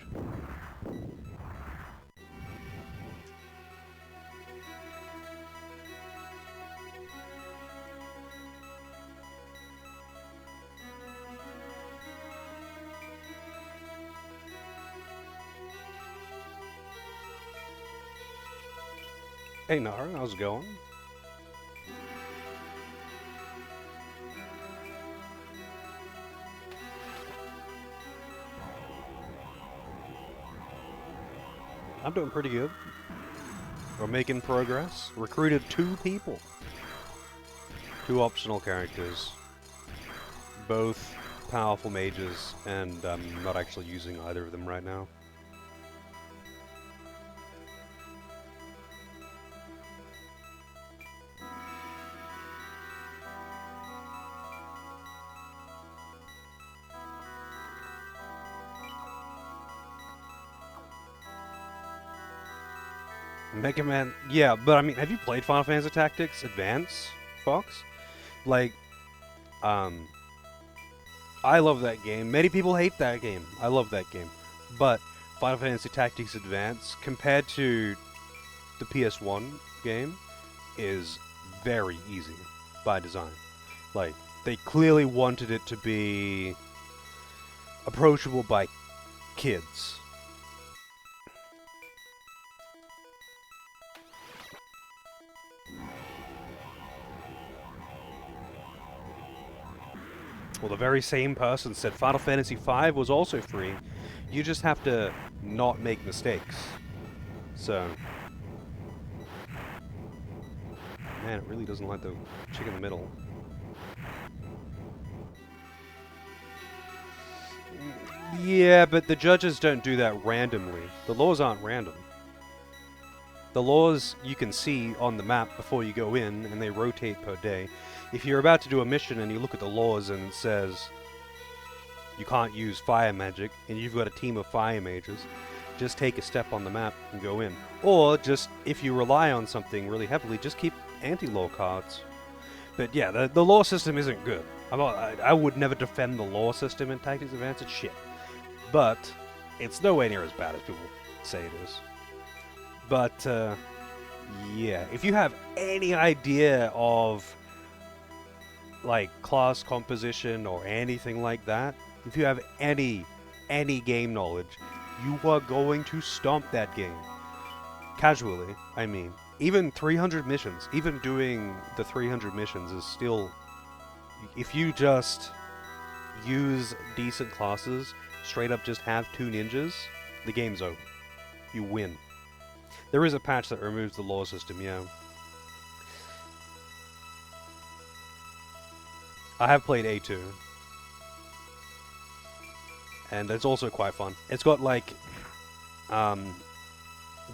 Hey Nara, how's it going? I'm doing pretty good. We're making progress. Recruited 2 people. 2 optional characters. Both powerful mages, and I'm not actually using either of them right now. Mega Man, yeah, but I mean, have you played Final Fantasy Tactics Advance, Fox? Like, I love that game. Many people hate that game. I love that game. But Final Fantasy Tactics Advance, compared to the PS1 game, is very easy by design. Like, they clearly wanted it to be approachable by kids. Well, the very same person said Final Fantasy V was also free. You just have to not make mistakes. So, man, it really doesn't like the chick in the middle. Yeah, but the judges don't do that randomly. The laws aren't random. The laws you can see on the map before you go in, and they rotate per day. If you're about to do a mission and you look at the laws and it says you can't use fire magic, and you've got a team of fire mages, just take a step on the map and go in. Or just, if you rely on something really heavily, just keep anti-law cards. But yeah, the law system isn't good. I would never defend the law system in Tactics Advance, it's shit. But it's nowhere near as bad as people say it is. But, yeah, if you have any idea of, like, class composition or anything like that, if you have any game knowledge, you are going to stomp that game. Casually, I mean. Even 300 missions, even doing the 300 missions is still... If you just use decent classes, straight up just have 2 ninjas, the game's over. You win. There is a patch that removes the law system, yeah. I have played A2. And it's also quite fun. It's got, like,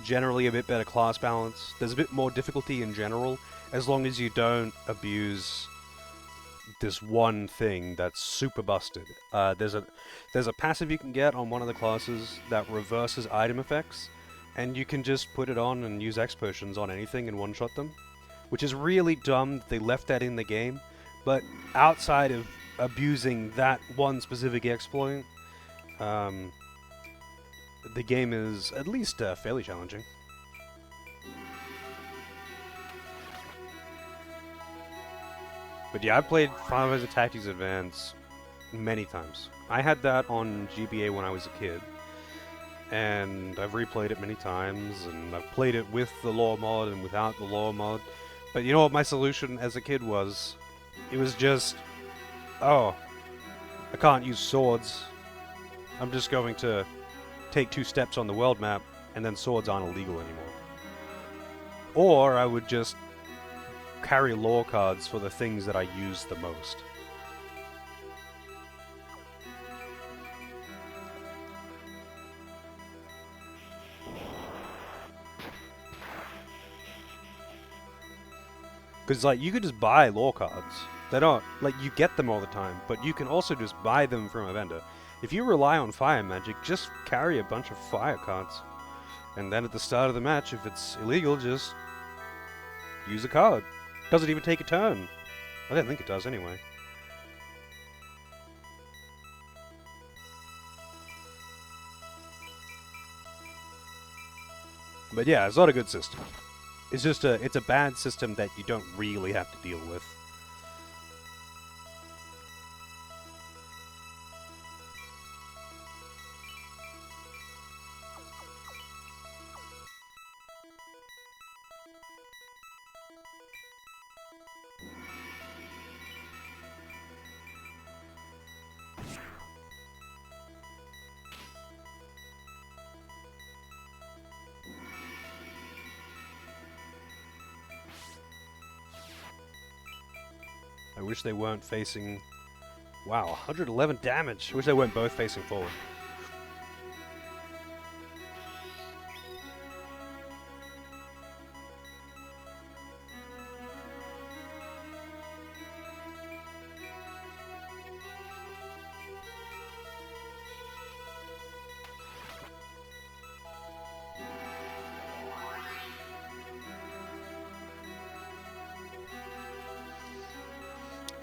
generally a bit better class balance. There's a bit more difficulty in general, as long as you don't abuse this one thing that's super busted. There's a passive you can get on one of the classes that reverses item effects, and you can just put it on and use X potions on anything and one-shot them, which is really dumb that they left that in the game. But outside of abusing that one specific exploit, the game is at least fairly challenging. But yeah, I've played Final Fantasy Tactics Advance many times. I had that on GBA when I was a kid, and I've replayed it many times, and I've played it with the lore mod and without the lore mod. But you know what my solution as a kid was? It was just, oh, I can't use swords. I'm just going to take 2 steps on the world map, and then swords aren't illegal anymore. Or I would just carry lore cards for the things that I use the most. Because, like, you could just buy lore cards. They don't, like, you get them all the time, but you can also just buy them from a vendor. If you rely on fire magic, just carry a bunch of fire cards. And then at the start of the match, if it's illegal, just use a card. Doesn't even take a turn. I don't think it does anyway. But yeah, it's not a good system. It's just it's a bad system that you don't really have to deal with. I wish they weren't facing... Wow, 111 damage! I wish they weren't both facing forward.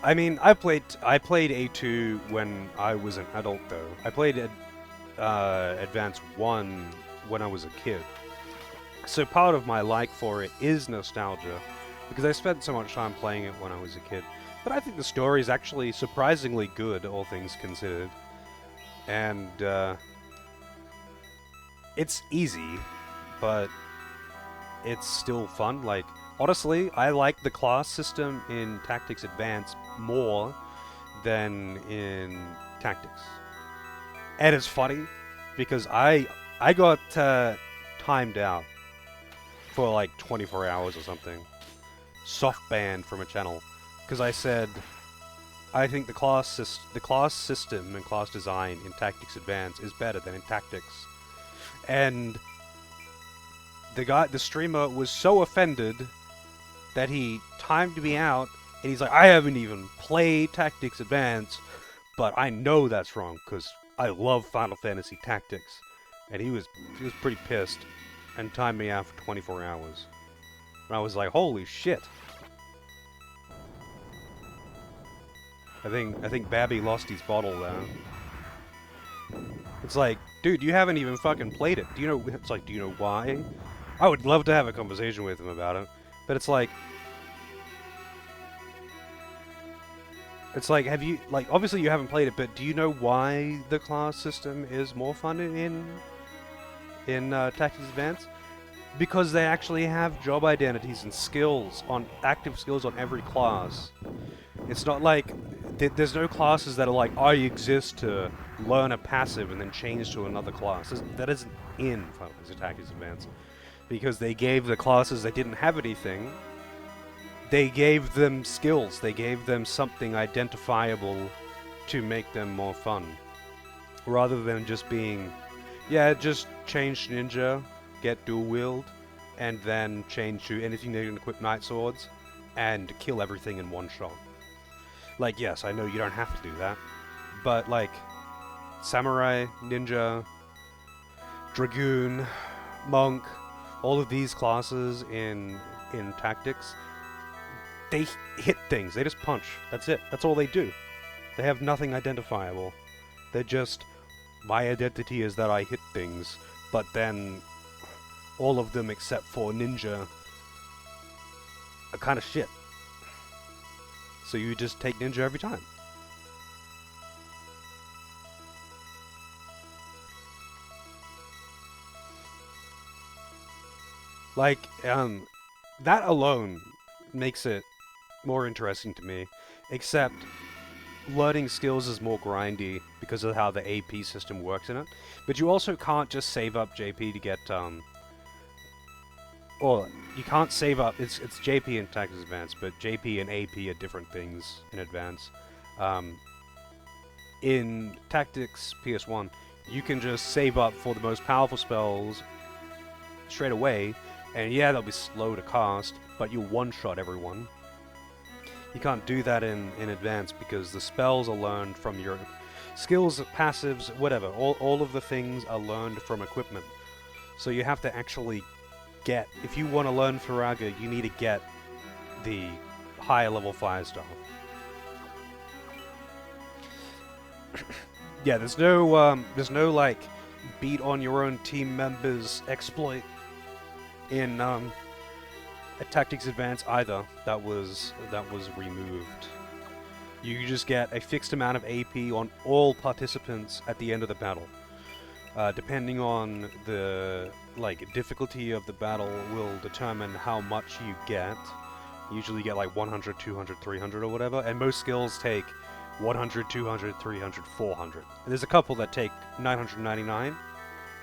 I mean, I played A2 when I was an adult though. I played Advance 1 when I was a kid. So part of my like for it is nostalgia, because I spent so much time playing it when I was a kid. But I think the story is actually surprisingly good, all things considered. And it's easy, but it's still fun. Like, honestly, I like the class system in Tactics Advance more than in Tactics. And it's funny because I got timed out for like 24 hours or something, soft banned from a channel, because I said I think the class system and class design in Tactics Advance is better than in Tactics, and the streamer was so offended that he timed me out, and he's like, I haven't even played Tactics Advance, but I know that's wrong because I love Final Fantasy Tactics, and he was pretty pissed, and timed me out for 24 hours. And I was like, holy shit. I think Babby lost his bottle there. It's like, dude, you haven't even fucking played it. Do you know? It's like, do you know why? I would love to have a conversation with him about it, but it's like, have you, like, obviously you haven't played it, but do you know why the class system is more fun in Tactics Advance? Because they actually have job identities and skills on active skills on every class. It's not like there's no classes that are like, I exist to learn a passive and then change to another class. That isn't in Final Fantasy Tactics Advance, because they gave the classes that didn't have anything, they gave them skills. They gave them something identifiable to make them more fun, rather than just being, yeah, just change ninja, get dual wield, and then change to anything that can equip night swords, and kill everything in one shot. Like, yes, I know you don't have to do that, but like, samurai, ninja, dragoon, monk, all of these classes in Tactics, they hit things. They just punch. That's it. That's all they do. They have nothing identifiable. They're just, my identity is that I hit things, but then all of them except for ninja are kind of shit. So you just take ninja every time. Like, that alone makes it more interesting to me, except learning skills is more grindy because of how the AP system works in it. But you also can't just save up JP to get, or you can't save up, it's JP in Tactics Advance, but JP and AP are different things in Advance. In Tactics PS1, you can just save up for the most powerful spells straight away, and yeah, they'll be slow to cast, but you'll one-shot everyone. You can't do that in Advance because the spells are learned from your skills, passives, whatever. All of the things are learned from equipment. So you have to actually get, if you want to learn Faraga, you need to get the higher level fire style. Yeah, there's no like beat on your own team members exploit in Tactics Advance either. That was removed. You just get a fixed amount of AP on all participants at the end of the battle. Depending on the difficulty of the battle will determine how much you get. Usually you get like 100, 200, 300 or whatever, and most skills take 100, 200, 300, 400. And there's a couple that take 999,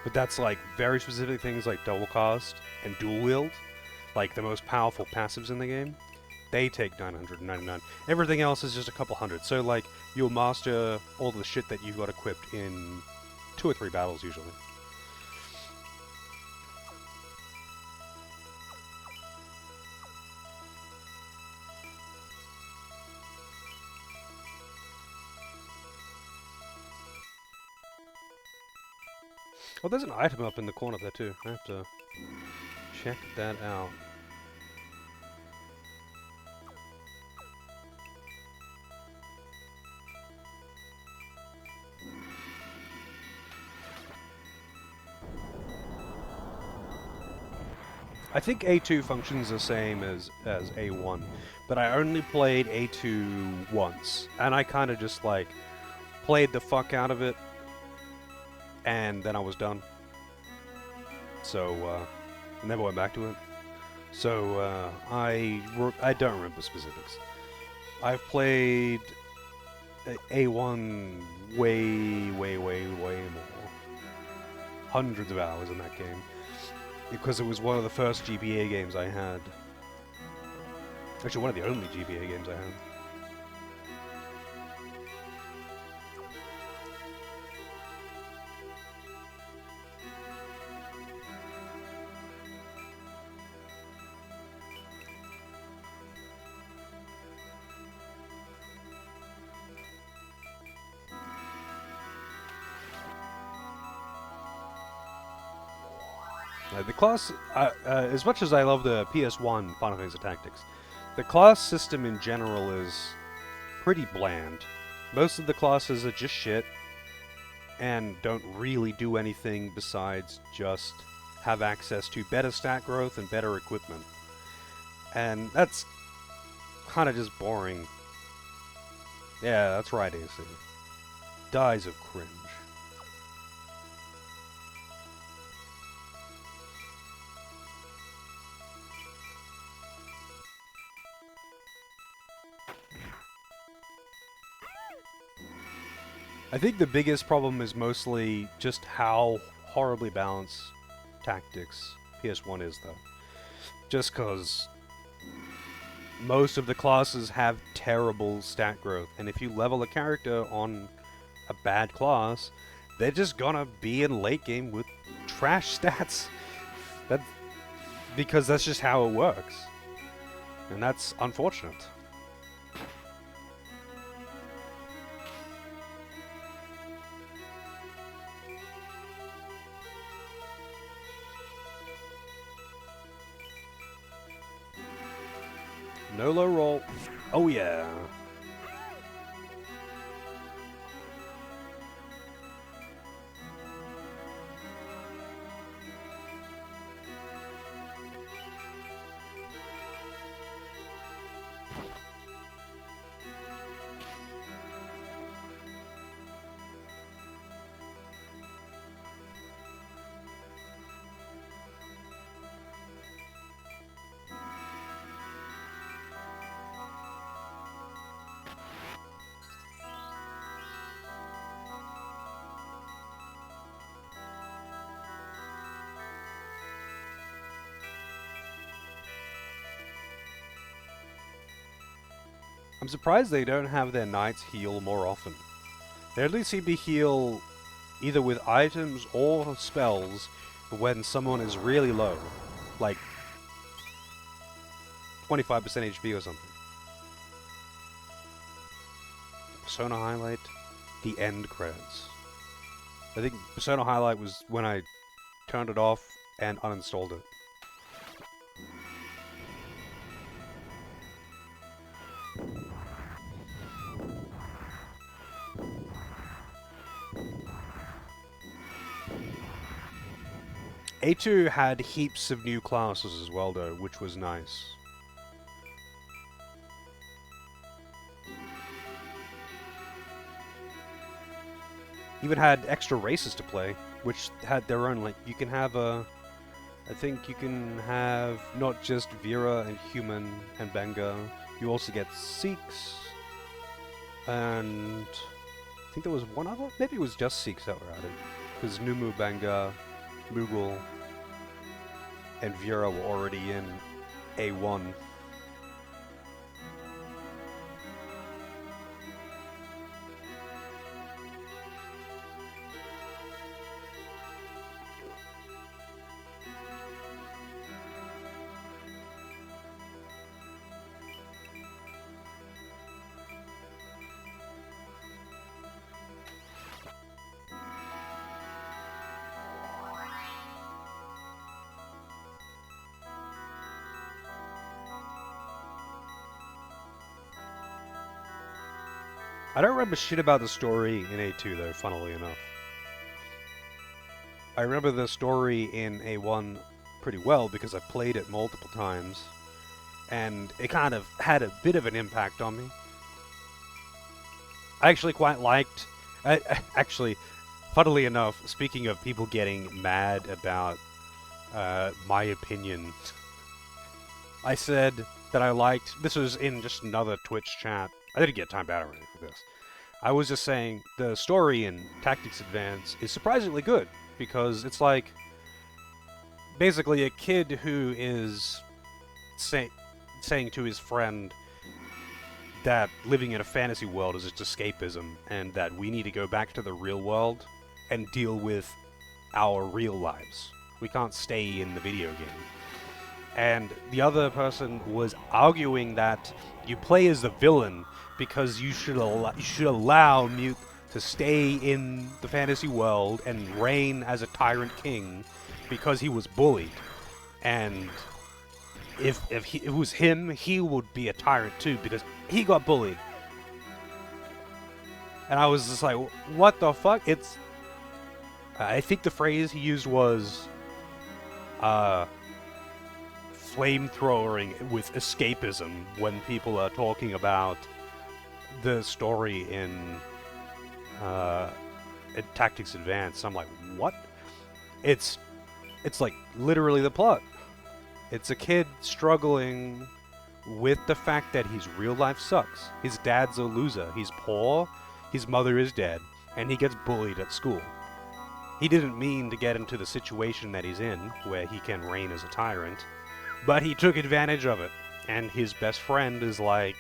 but that's like very specific things like double cast and dual wield, like the most powerful passives in the game. They take 999. Everything else is just a couple hundred. So like you'll master all the shit that you got equipped in 2 or 3 battles usually. Oh, there's an item up in the corner there too. I have to check that out. I think A2 functions the same as A1, but I only played A2 once, and I kind of just like played the fuck out of it, and then I was done. So never went back to it. So I don't remember specifics. I've played A1 way more, hundreds of hours in that game, because it was one of the first GBA games I had. Actually, one of the only GBA games I had. The class, as much as I love the PS1 Final Fantasy Tactics, the class system in general is pretty bland. Most of the classes are just shit and don't really do anything besides just have access to better stat growth and better equipment. And that's kind of just boring. Yeah, that's right, AC. Dies of cringe. I think the biggest problem is mostly just how horribly balanced Tactics PS1 is, though. Just because most of the classes have terrible stat growth, and if you level a character on a bad class, they're just gonna be in late game with trash stats. That because that's just how it works, and that's unfortunate. No low roll. Oh yeah. I'm surprised they don't have their knights heal more often. They only seem to heal either with items or spells when someone is really low, like 25% HP or something. Persona Highlight, the end credits. I think Persona Highlight was when I turned it off and uninstalled it. A2 had heaps of new classes as well, though, which was nice. Even had extra races to play, which had their own, like, you can have a... I think you can have not just Vera and Human and Benga, you also get Sikhs, and I think there was one other? Maybe it was just Sikhs that were added, because Numu, Benga, Mughal, and Vera were already in A1. I don't remember shit about the story in A2 though, funnily enough. I remember the story in A1 pretty well because I've played it multiple times, and it kind of had a bit of an impact on me. I actually quite liked... actually, funnily enough, speaking of people getting mad about my opinion, I said that I liked... This was in just another Twitch chat. I didn't get timed out or anything for this. I was just saying the story in Tactics Advance is surprisingly good, because it's like basically a kid who is saying to his friend that living in a fantasy world is just escapism, and that we need to go back to the real world and deal with our real lives. We can't stay in the video game. And the other person was arguing that you play as the villain because you should allow Mute to stay in the fantasy world and reign as a tyrant king because he was bullied. And if it was him, he would be a tyrant too because he got bullied. And I was just like, what the fuck? It's... I think the phrase he used was... flamethrowering with escapism when people are talking about the story in Tactics Advance. I'm like, what? It's like literally the plot. It's a kid struggling with the fact that his real life sucks. His dad's a loser. He's poor. His mother is dead. And he gets bullied at school. He didn't mean to get into the situation that he's in, where he can reign as a tyrant. But he took advantage of it. And his best friend is like,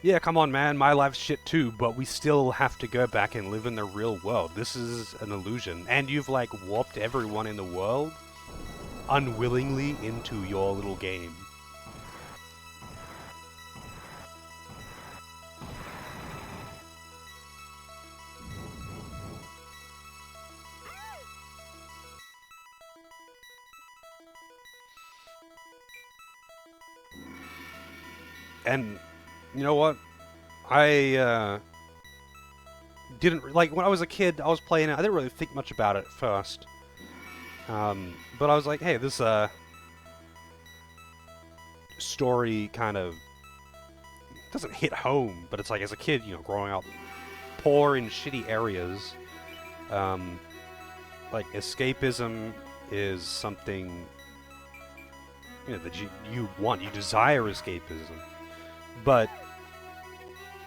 yeah, come on, man, my life's shit too, but we still have to go back and live in the real world. This is an illusion. And you've, like, warped everyone in the world unwillingly into your little game. And, you know what? I, didn't... Like, when I was a kid, I was playing it. I didn't really think much about it at first. But I was like, hey, this, story kind of... doesn't hit home, but it's like, as a kid, you know, growing up poor in shitty areas, like, escapism is something, you know, that you want. You desire escapism. But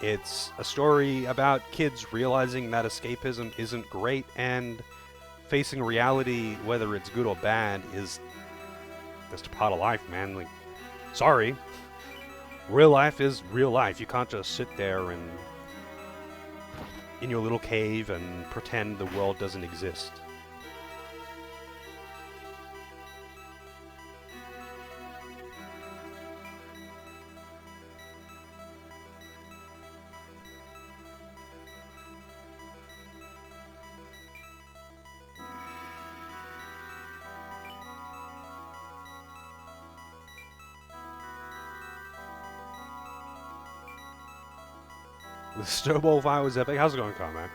it's a story about kids realizing that escapism isn't great, and facing reality, whether it's good or bad, is just a part of life, man. Like, sorry. Real life is real life. You can't just sit there and in your little cave and pretend the world doesn't exist. The snowball fire was epic. How's it going, Carmack?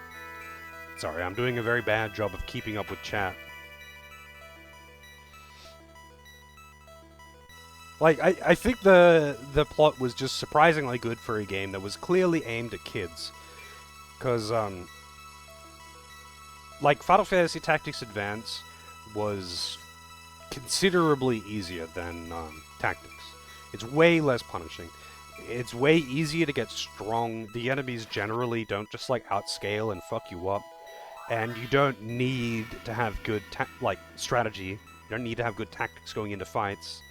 Sorry, I'm doing a very bad job of keeping up with chat. Like, I think the plot was just surprisingly good for a game that was clearly aimed at kids. Because, like, Final Fantasy Tactics Advance was considerably easier than Tactics. It's way less punishing. It's way easier to get strong. The enemies generally don't just, like, outscale and fuck you up. And you don't need to have good, strategy. You don't need to have good tactics going into fights.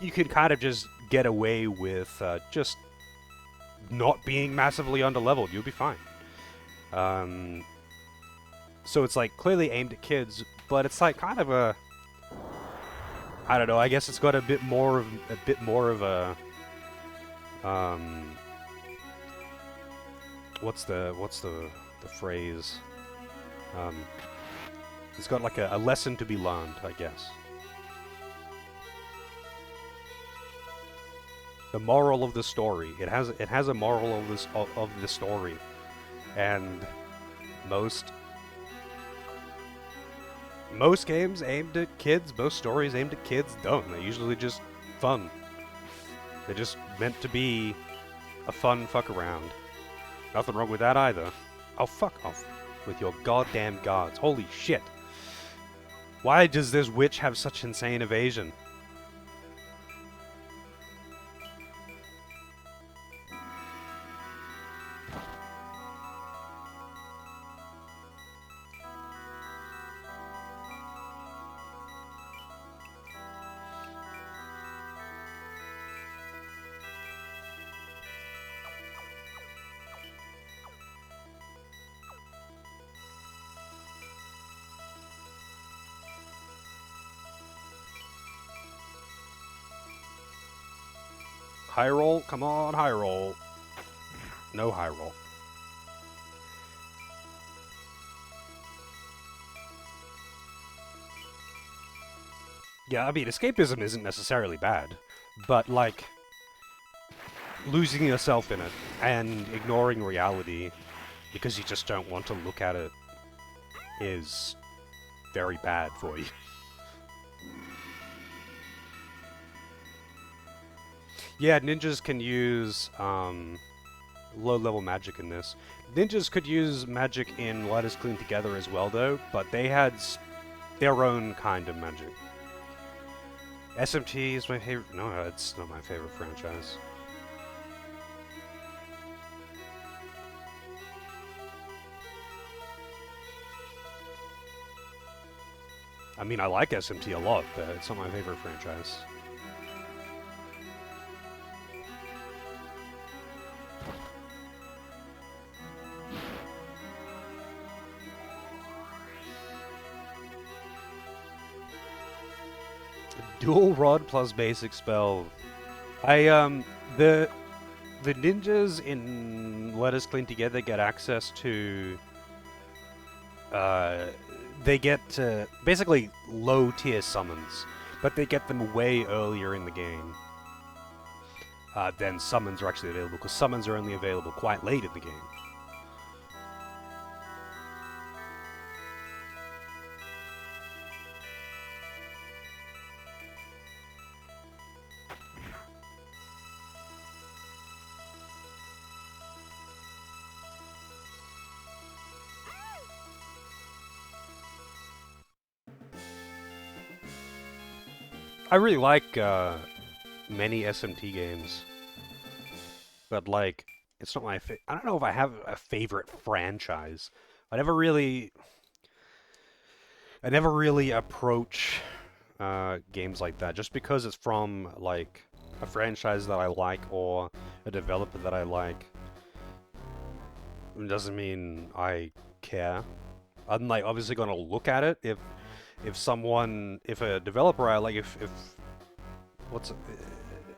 You can kind of just get away with just not being massively underleveled. You'll be fine. So it's, like, clearly aimed at kids, but it's, like, kind of a... I don't know, I guess it's got a bit more of a... what's the phrase? It's got like a lesson to be learned, I guess. The moral of the story. It has a moral of the story, most games aimed at kids, most stories aimed at kids don't. They're usually just fun. They're just meant to be a fun fuck around. Nothing wrong with that either. Oh, fuck off with your goddamn guards. Holy shit. Why does this witch have such insane evasion? High roll? Come on, high roll. No high roll. Yeah, I mean, escapism isn't necessarily bad, but, like, losing yourself in it and ignoring reality because you just don't want to look at it is very bad for you. Yeah, ninjas can use low-level magic in this. Ninjas could use magic in Lodis Clean Together as well, though, but they had their own kind of magic. SMT is my favorite. No, it's not my favorite franchise. I mean, I like SMT a lot, but it's not my favorite franchise. Dual rod plus basic spell. The ninjas in Let Us Clean Together get access to they get basically low tier summons, but they get them way earlier in the game than summons are actually available, because summons are only available quite late in the game. I really like many SMT games, but like, it's not my I don't know if I have a favorite franchise. I never really approach games like that just because it's from like a franchise that I like or a developer that I like. It doesn't mean I care. I'm like obviously gonna look at it if a developer I like, if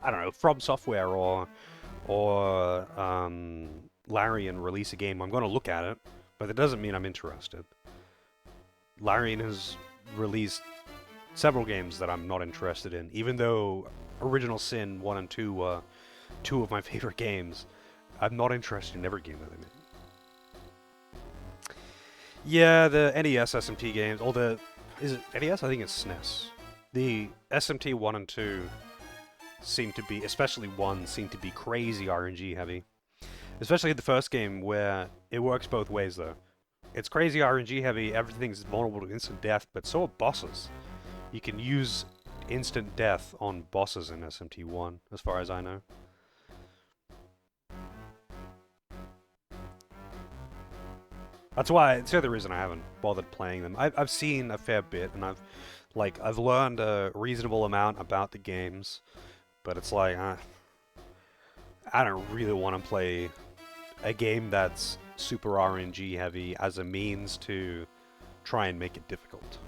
I don't know, From Software or Larian release a game, I'm gonna look at it, but that doesn't mean I'm interested. Larian has released several games that I'm not interested in, even though Original Sin 1 and 2 were two of my favorite games. I'm not interested in every game that they made. Yeah, the NES SMT games, or is it NES? I think it's SNES. The SMT 1 and 2 seem to be, especially 1, seem to be crazy RNG heavy. Especially the first game, where it works both ways, though. It's crazy RNG heavy, everything's vulnerable to instant death, but so are bosses. You can use instant death on bosses in SMT 1, as far as I know. That's why, it's the other reason I haven't bothered playing them. I've seen a fair bit, and I've learned a reasonable amount about the games, but it's like, I don't really want to play a game that's super RNG heavy as a means to try and make it difficult.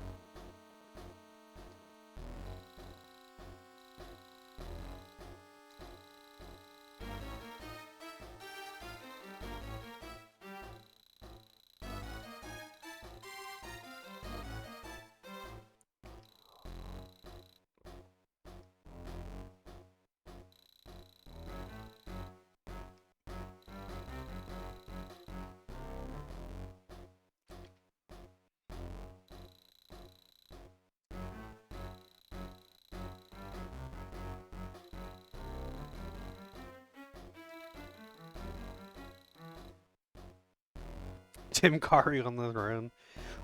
Tim Curry on the ground.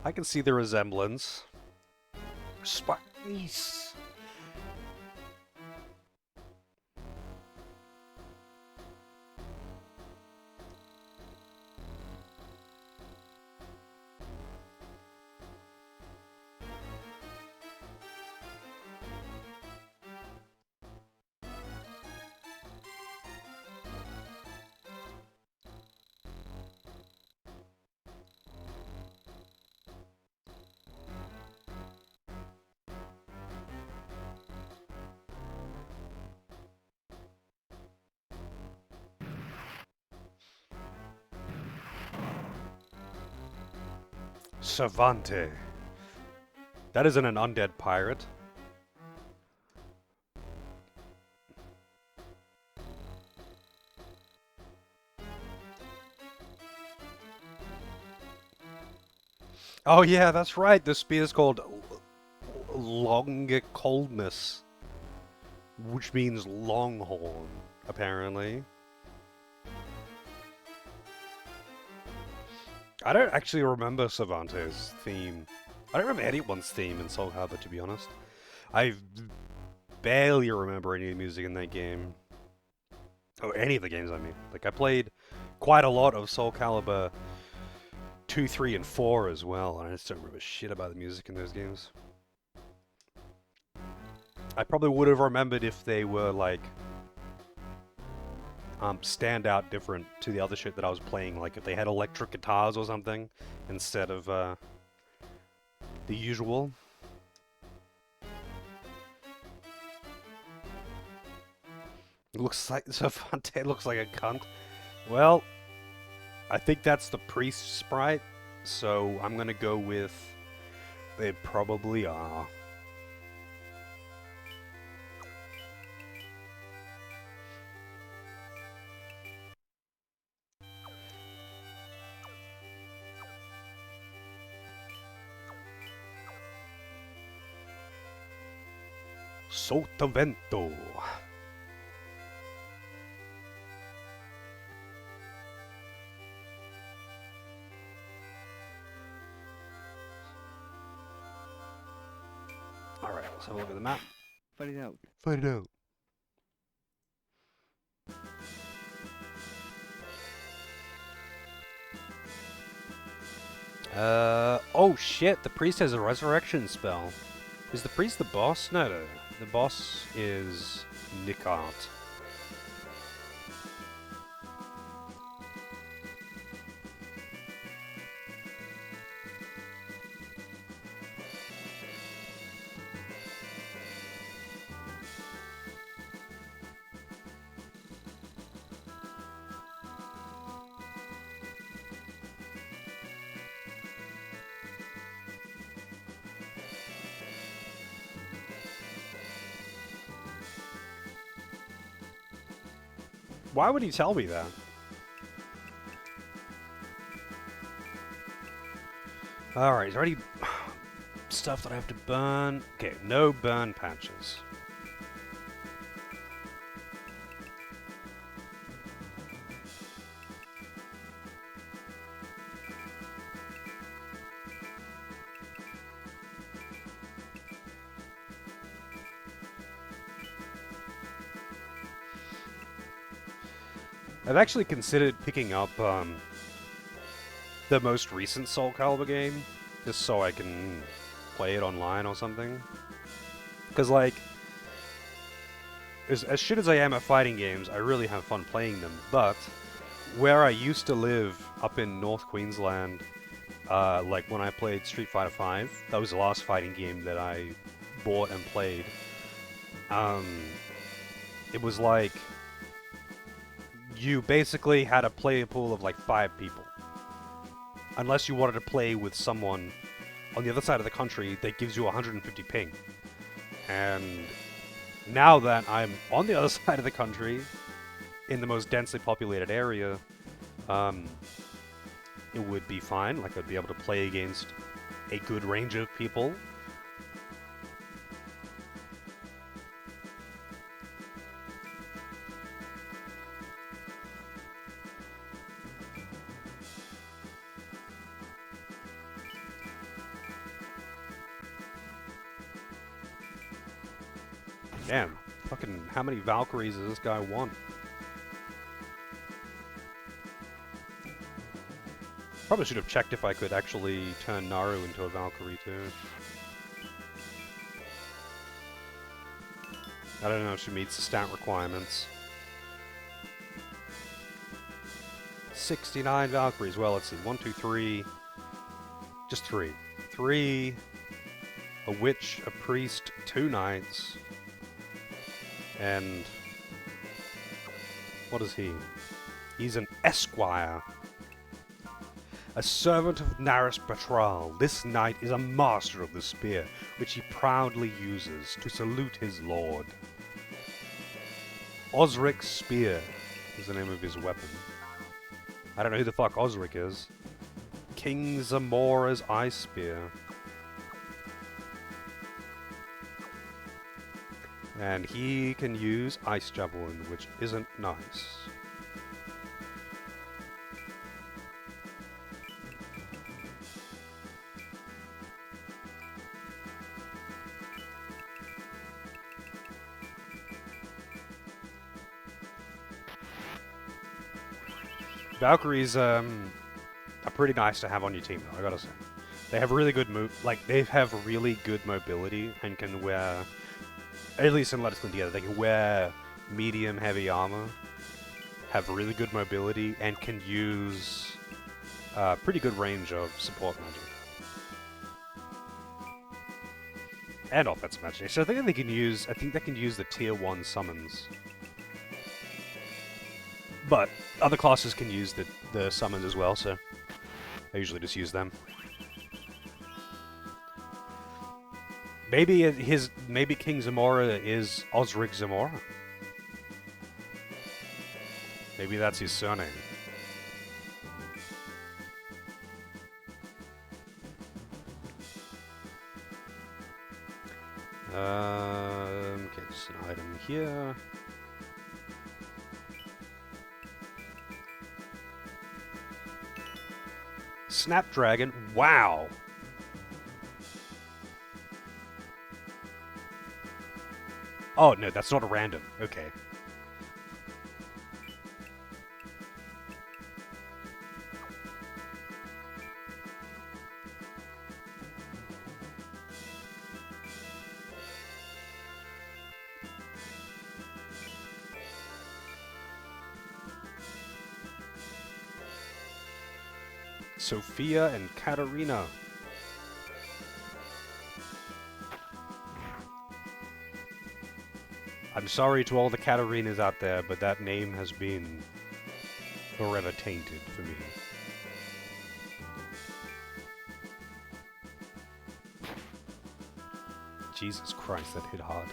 I can see the resemblance. Spice. Savante. That isn't an undead pirate. Oh yeah, that's right. The spear is called Long Coldness, which means longhorn, apparently. I don't actually remember Cervantes' theme. I don't remember anyone's theme in Soul Calibur, to be honest. I barely remember any of the music in that game. Oh, any of the games, I mean. Like, I played quite a lot of Soul Calibur 2, 3, and 4 as well, and I just don't remember shit about the music in those games. I probably would have remembered if they were, like, stand out different to the other shit that I was playing, like if they had electric guitars or something instead of the usual. Looks like Savante looks like a cunt. Well, I think that's the priest sprite, so I'm gonna go with they probably are. Sotavento. Alright, let's have a look at the map. Find it out. Find it out. Oh shit, the priest has a resurrection spell. Is the priest the boss? No, no. The boss is Nicart. Why would he tell me that? Alright, is there any stuff that I have to burn? Okay, no burn patches. I've actually considered picking up the most recent Soul Calibur game, just so I can play it online or something. Because, like, as shit as I am at fighting games, I really have fun playing them, but where I used to live up in North Queensland, like when I played Street Fighter V, that was the last fighting game that I bought and played. It was like you basically had a player pool of like 5 people. Unless you wanted to play with someone on the other side of the country that gives you 150 ping. And now that I'm on the other side of the country, in the most densely populated area, it would be fine. Like, I'd be able to play against a good range of people. Damn. Fucking, how many Valkyries does this guy want? Probably should have checked if I could actually turn Naru into a Valkyrie too. I don't know if she meets the stat requirements. 69 Valkyries. Well, let's see. 1, 2, 3. Just 3. 3. A witch, a priest, 2 knights. And... what is he? He's an esquire. A servant of Naris Batral, this knight is a master of the spear, which he proudly uses to salute his lord. Osric's spear is the name of his weapon. I don't know who the fuck Osric is. King Zamora's ice spear. And he can use ice javelin, which isn't nice. Valkyries are pretty nice to have on your team, though, I gotta say. They have really good they have really good mobility and can wear, at least in Lodis together, they can wear medium heavy armor, have really good mobility, and can use pretty good range of support magic. And offensive magic. So I think they can use the tier 1 summons. But other classes can use the summons as well, so I usually just use them. Maybe King Zamora is Osric Zamora. Maybe that's his surname. Okay, just an item here. Snapdragon, wow! Oh, no, that's not a random. Okay. Sophia and Katarina. I'm sorry to all the Katarinas out there, but that name has been forever tainted for me. Jesus Christ, that hit hard.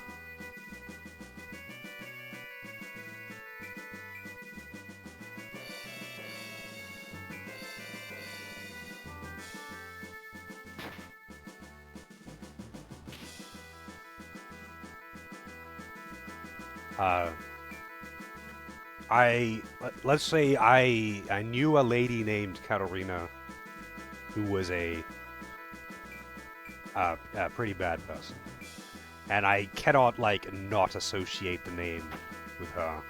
Let's say I knew a lady named Katarina who was a pretty bad person. And I cannot, like, not associate the name with her.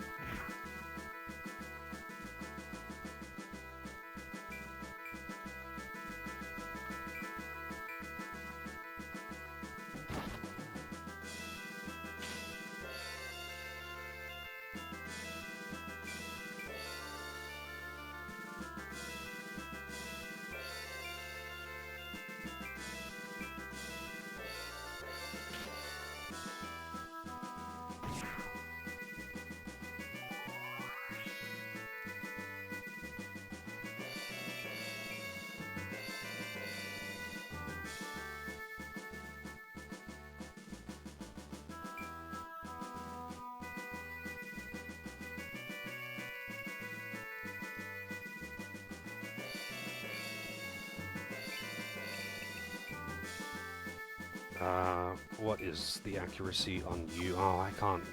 What is the accuracy on you? Oh, I can't.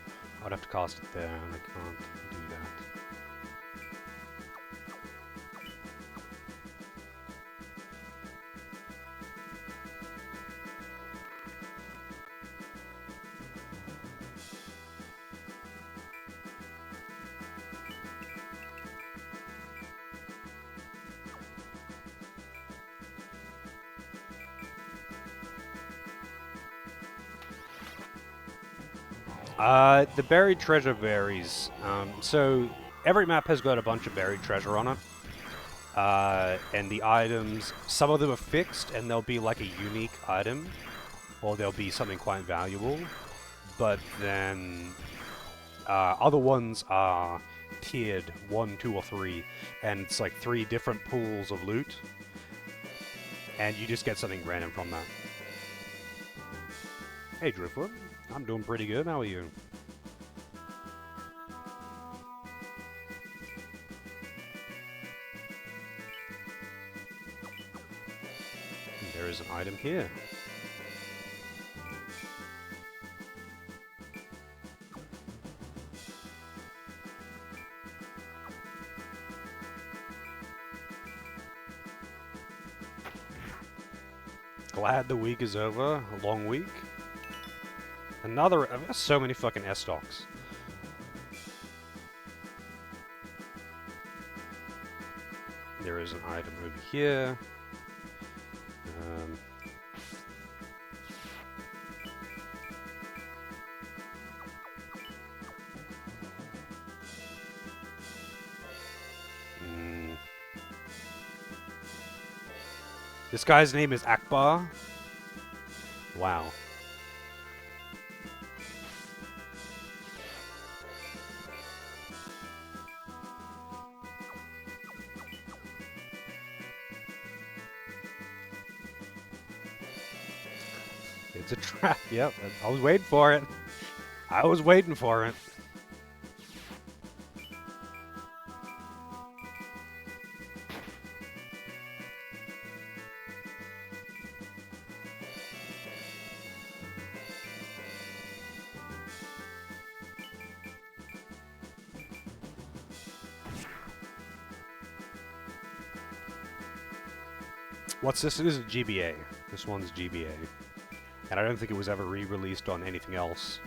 I'd have to cast it there, and I can't do that. The buried treasure varies. So every map has got a bunch of buried treasure on it. And the items, some of them are fixed, and they'll be like a unique item, or they'll be something quite valuable. But then other ones are tiered 1, 2, or 3, and it's like 3 different pools of loot, and you just get something random from that. Hey Driftwood, I'm doing pretty good. How are you? There is an item here. Glad the week is over. A long week. Another... I've got so many fucking S-stocks. There is an item over here. This guy's name is Akbar. Wow. It's a trap. Yep, I was waiting for it. I was waiting for it. What's this? This is GBA. This one's GBA. And I don't think it was ever re-released on anything else.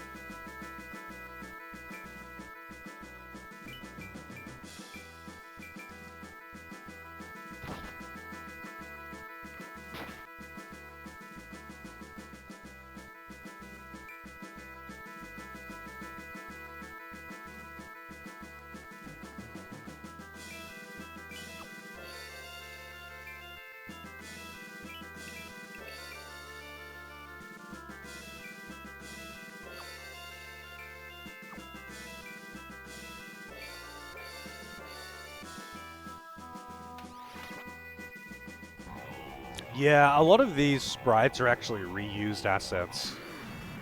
Yeah, a lot of these sprites are actually reused assets,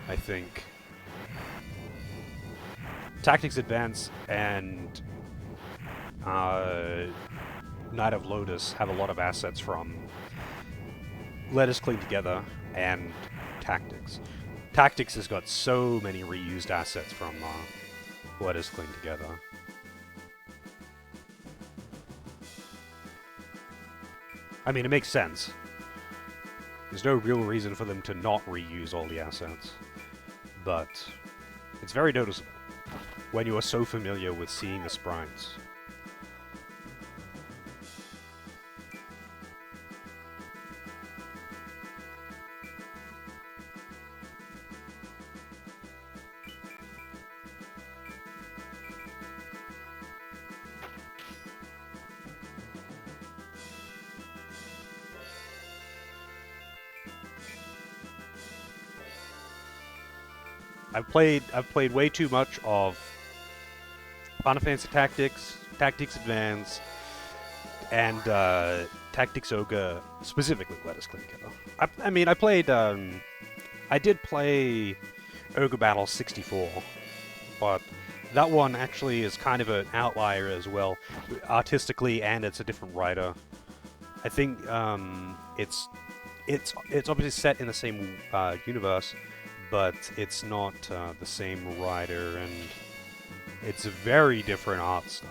I think. Tactics Advance and Night of Lodis have a lot of assets from Let Us Cling Together and Tactics. Tactics has got so many reused assets from Let Us Cling Together. I mean, it makes sense. There's no real reason for them to not reuse all the assets. But it's very noticeable when you are so familiar with seeing the sprites. I've played way too much of Final Fantasy Tactics, Tactics Advance, and Tactics Ogre, specifically Let Us Cling Together. I mean, I did play Ogre Battle 64, but that one actually is kind of an outlier as well, artistically, and it's a different writer. I think it's obviously set in the same universe, but it's not the same writer, and it's a very different art style.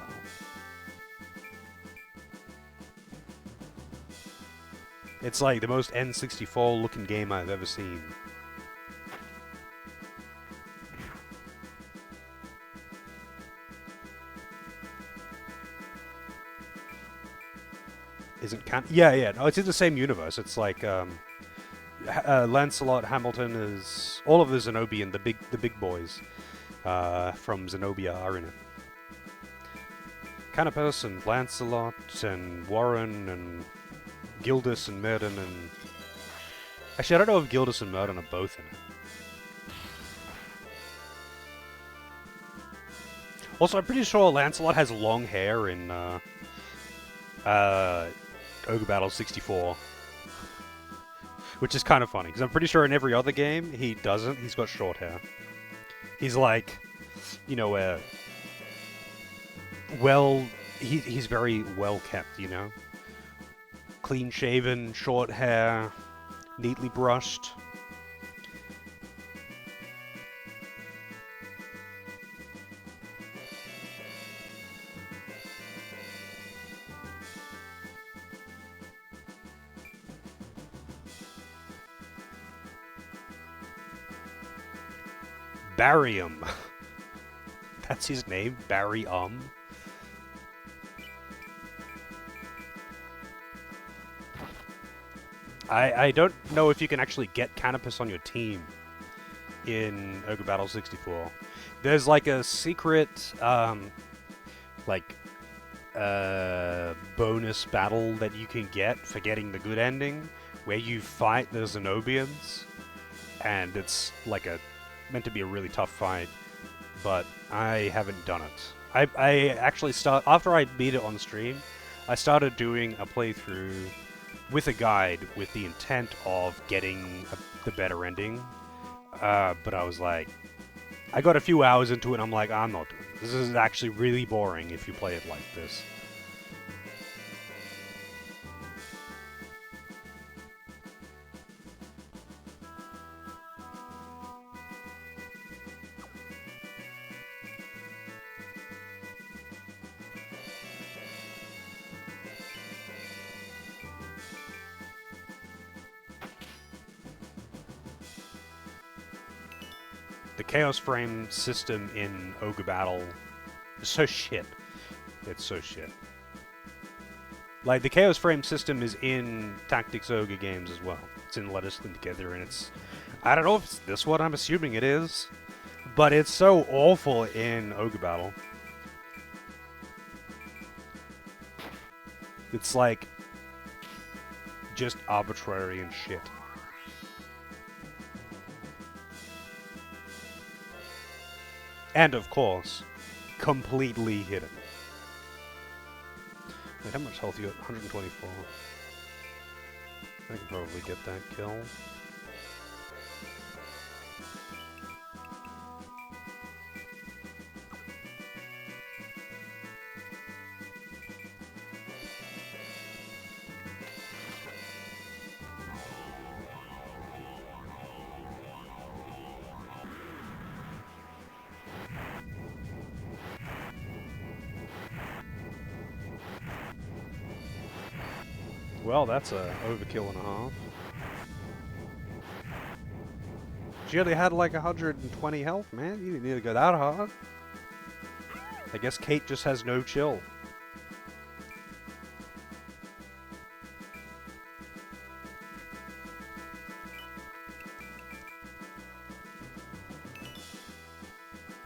It's like the most N64 looking game I've ever seen. Isn't yeah, no, it's in the same universe. It's like Lancelot, Hamilton is all of the Zenobian, the big boys. from Zenobia are in it. Canopus and Lancelot and Warren and Gildas and Myrddin and... Actually, I don't know if Gildas and Myrddin are both in it. Also, I'm pretty sure Lancelot has long hair in Ogre Battle 64. Which is kind of funny, because I'm pretty sure in every other game, he doesn't. He's got short hair. He's like, you know, he's very well kept, you know? Clean shaven, short hair, neatly brushed. Barium. That's his name, Barium. I don't know if you can actually get Canopus on your team in Ogre Battle 64. There's like a secret, bonus battle that you can get for getting the good ending, where you fight the Zenobians, and it's like meant to be a really tough fight, but I haven't done it. I actually after I beat it on stream, I started doing a playthrough with a guide with the intent of getting the better ending, but I was like, I got a few hours into it and I'm like, I'm not doing this. This is actually really boring if you play it like this. The Chaos Frame system in Ogre Battle is so shit. It's so shit. Like, the Chaos Frame system is in Tactics Ogre games as well. It's in Let Us Clean Together, and it's... I don't know if it's this one, I'm assuming it is. But it's so awful in Ogre Battle. It's like... just arbitrary and shit. And, of course, completely hidden. Wait, how much health you got? 124. I can probably get that kill. Well, that's a overkill and a half. She only had like 120 health, man. You didn't need to go that hard. I guess Kate just has no chill.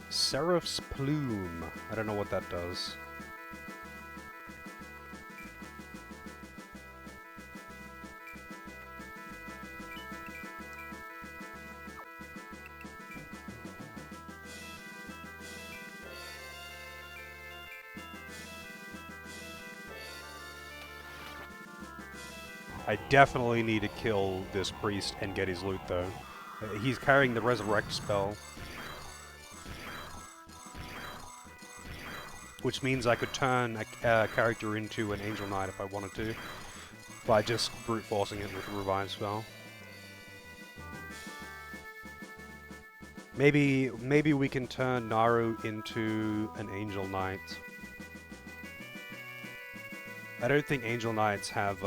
Seraph's Plume. I don't know what that does. I definitely need to kill this priest and get his loot, though. He's carrying the resurrect spell. Which means I could turn a character into an Angel Knight if I wanted to. By just brute forcing it with a revive spell. Maybe we can turn Naru into an Angel Knight. I don't think Angel Knights have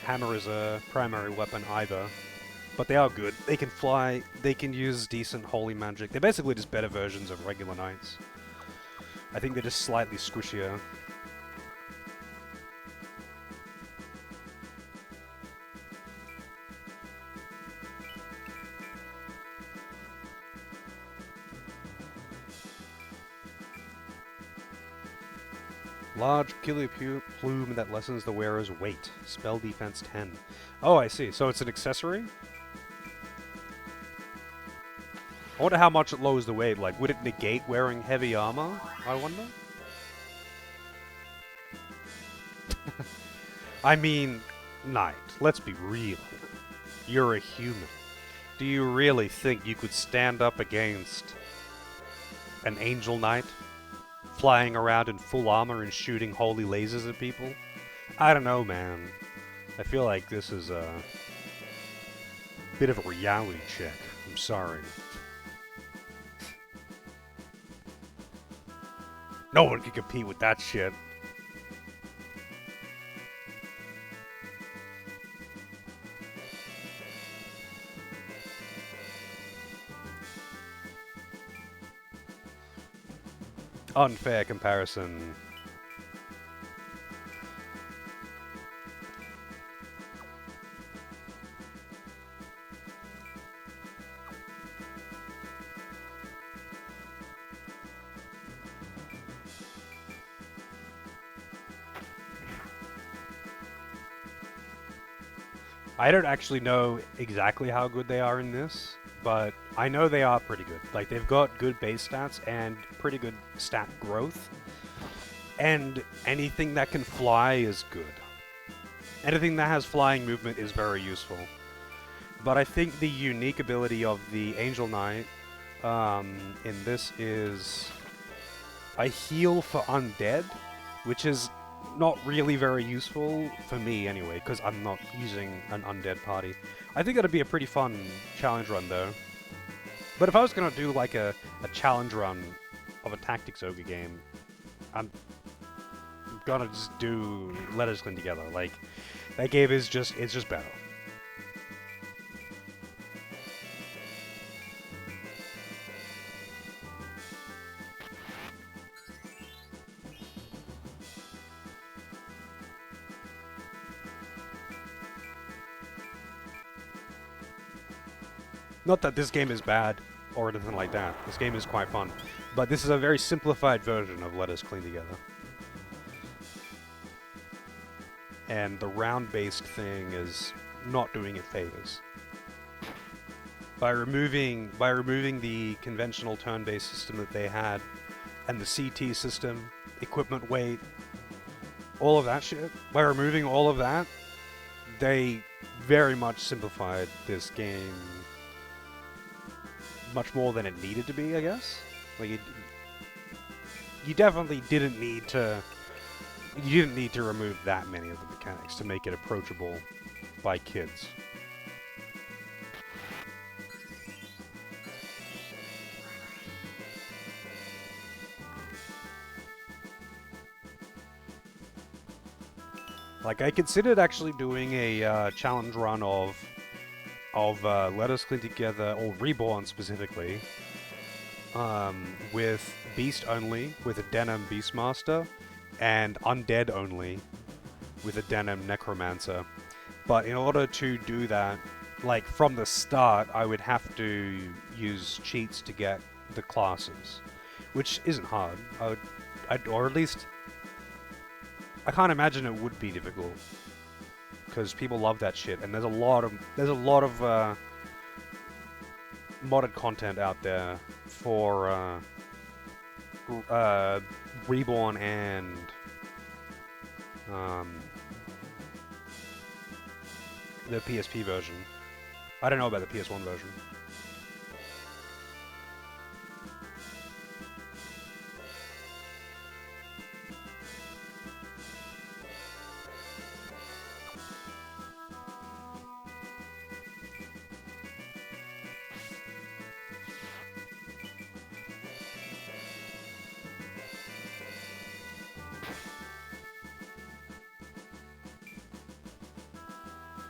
hammer as a primary weapon either, but they are good. They can fly, they can use decent holy magic. They're basically just better versions of regular knights. I think they're just slightly squishier. Large killer plume that lessens the wearer's weight. Spell defense 10. Oh, I see. So it's an accessory? I wonder how much it lowers the weight. Like, would it negate wearing heavy armor? I wonder? I mean, Knight, let's be real. You're a human. Do you really think you could stand up against an Angel Knight? Flying around in full armor and shooting holy lasers at people? I don't know, man. I feel like this is a bit of a reality check. I'm sorry. No one can compete with that shit. Unfair comparison. I don't actually know exactly how good they are in this, but I know they are pretty good. Like, they've got good base stats and pretty good stat growth. And anything that can fly is good. Anything that has flying movement is very useful. But I think the unique ability of the Angel Knight in this is a heal for undead, which is not really very useful for me anyway, because I'm not using an undead party. I think it'd be a pretty fun challenge run though. But if I was gonna do like a challenge run of a Tactics Ogre game, I'm gonna just do Let Us Clean Together. Like, that game is just, it's just better. Not that this game is bad, or anything like that. This game is quite fun. But this is a very simplified version of Let Us Clean Together. And the round-based thing is not doing it favors. By removing the conventional turn-based system that they had, and the CT system, equipment weight, all of that shit, by removing all of that, they very much simplified this game much more than it needed to be, I guess. Like, you definitely didn't need to... You didn't need to remove that many of the mechanics to make it approachable by kids. Like, I considered actually doing a challenge run of Let Us Clean Together, or Reborn specifically, with Beast only, with a Denim Beastmaster, and Undead only, with a Denim Necromancer. But in order to do that, like, from the start, I would have to use cheats to get the classes, which isn't hard. Or at least, I can't imagine it would be difficult, because people love that shit, and there's a lot of modded content out there for Reborn and the PSP version. I don't know about the PS1 version.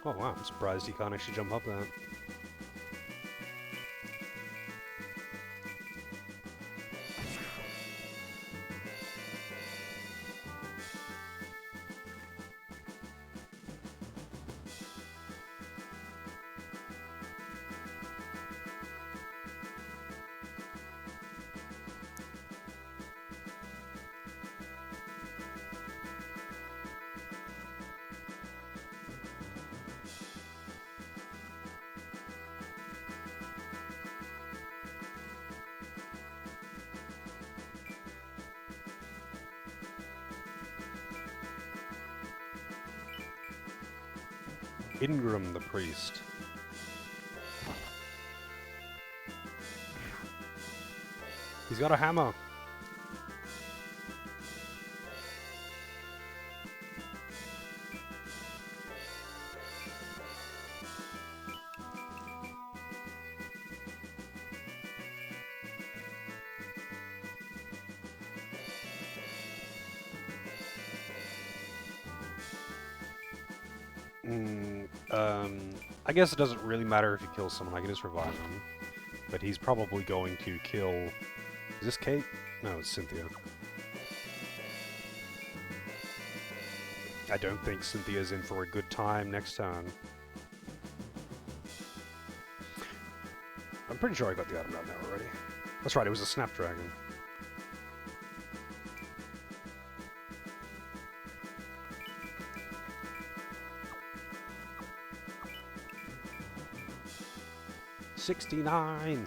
Oh wow, I'm surprised he can't actually jump up that. Ingram the priest. He's got a hammer. I guess it doesn't really matter if he kills someone, I can just revive him. But he's probably going to kill... Is this Kate? No, it's Cynthia. I don't think Cynthia's in for a good time next turn. I'm pretty sure I got the item down there already. That's right, it was a Snapdragon. $69.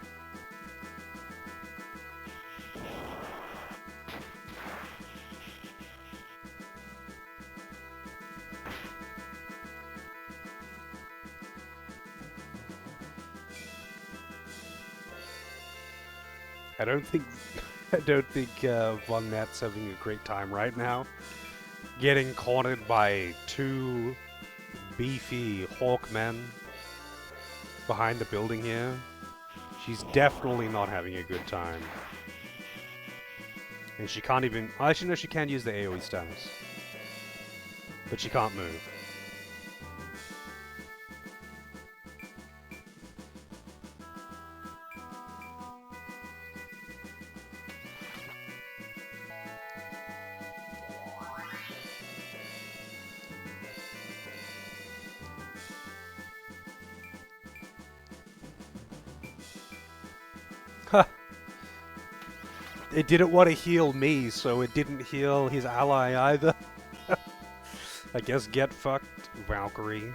I don't think Von Nat's having a great time right now. Getting cornered by two beefy Hawkmen behind the building here. She's definitely not having a good time. And she can't even... Actually, no, she can use the AoE status. But she can't move. It didn't want to heal me, so it didn't heal his ally either. I guess get fucked, Valkyrie.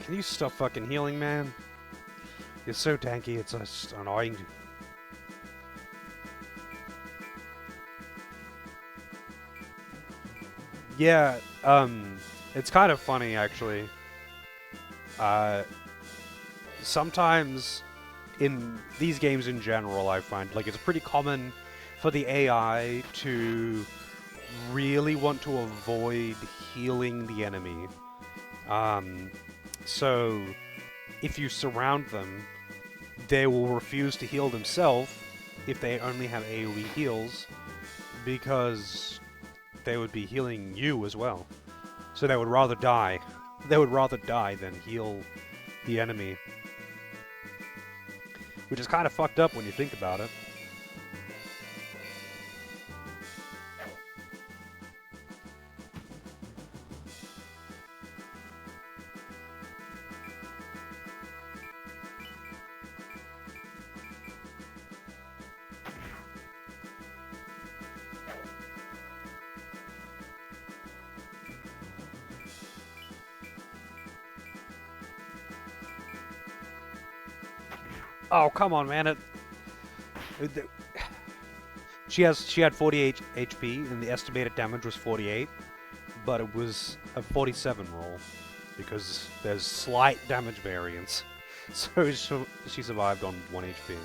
Can you stop fucking healing, man? You're so tanky, it's just annoying. Yeah, it's kind of funny, actually. Sometimes in these games in general, I find, like, it's pretty common for the AI to really want to avoid healing the enemy. So, if you surround them, they will refuse to heal themselves if they only have AoE heals, because they would be healing you as well. So they would rather die. They would rather die than heal the enemy. Which is kind of fucked up when you think about it. Oh, come on, man. She had 48 HP, and the estimated damage was 48, but it was a 47 roll, because there's slight damage variance. So she survived on 1 HP.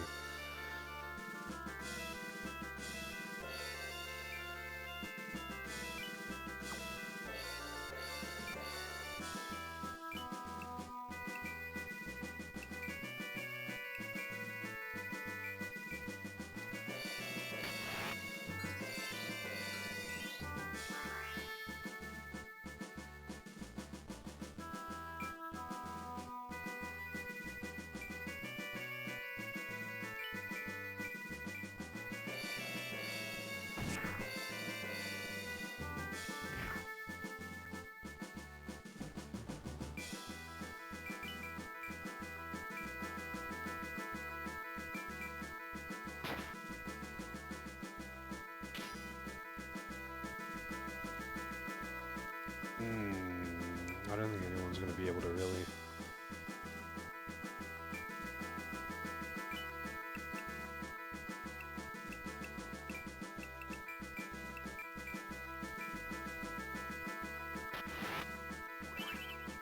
I don't think anyone's going to be able to really...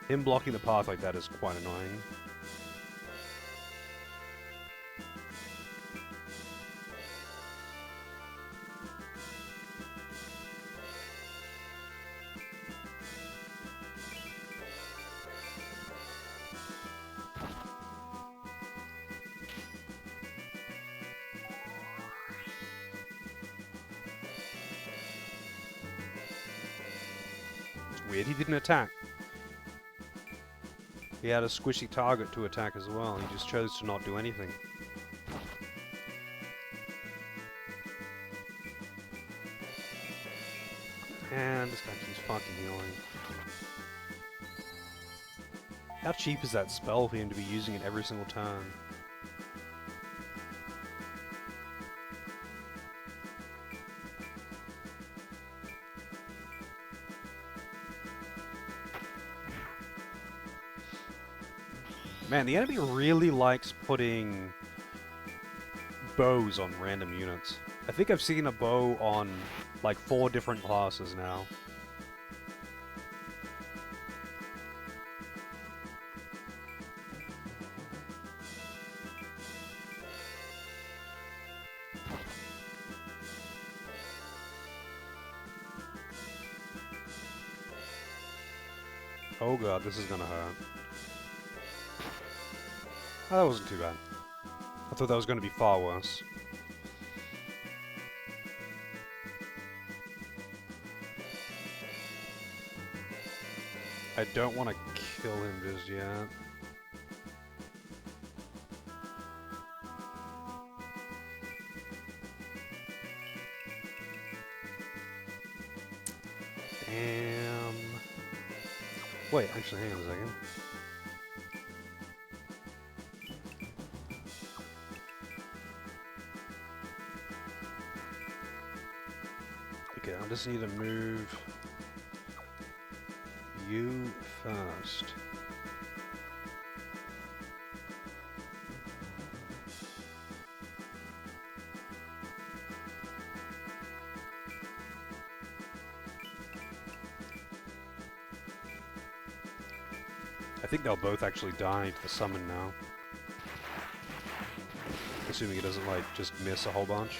Him blocking the path like that is quite annoying. Weird, he didn't attack. He had a squishy target to attack as well. He just chose to not do anything. And this guy keeps fucking healing. How cheap is that spell for him to be using it every single turn? Man, the enemy really likes putting bows on random units. I think I've seen a bow on like 4 different classes now. Oh god, this is gonna hurt. Oh, that wasn't too bad. I thought that was gonna be far worse. I don't want to kill him just yet. Damn. Wait, actually, hang on a second. Okay, I just need to move you first. I think they'll both actually die to the summon now. Assuming it doesn't, like, just miss a whole bunch.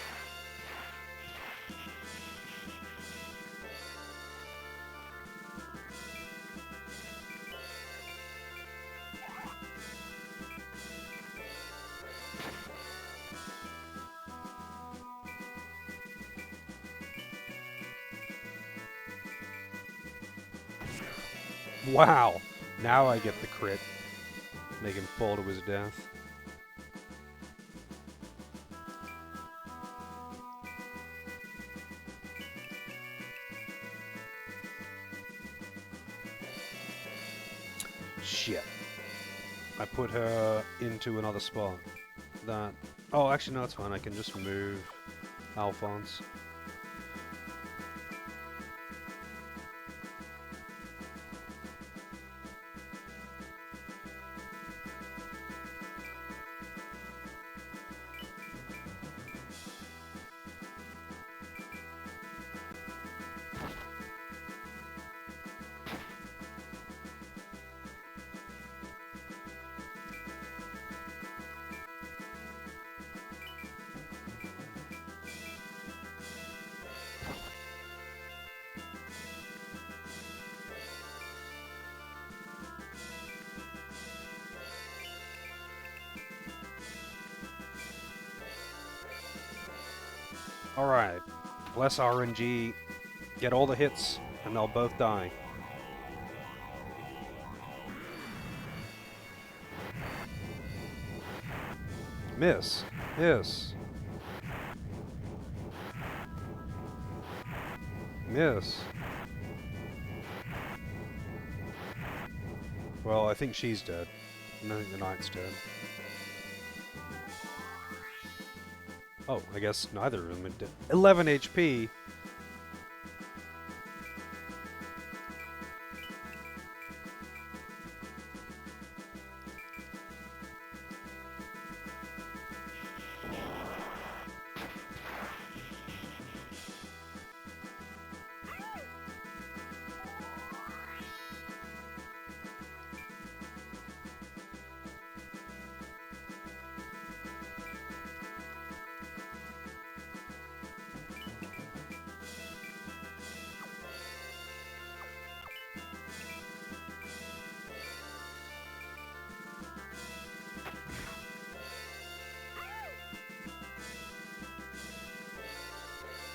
Wow! Now I get the crit. Make him fall to his death. Shit. I put her into another spot. That... Oh, actually, no, it's fine. I can just move Alphonse. Alright. Bless RNG. Get all the hits, and they'll both die. Miss. Miss. Miss. Well, I think she's dead. And I think the knight's dead. Oh, I guess neither of them are dead. 11 HP!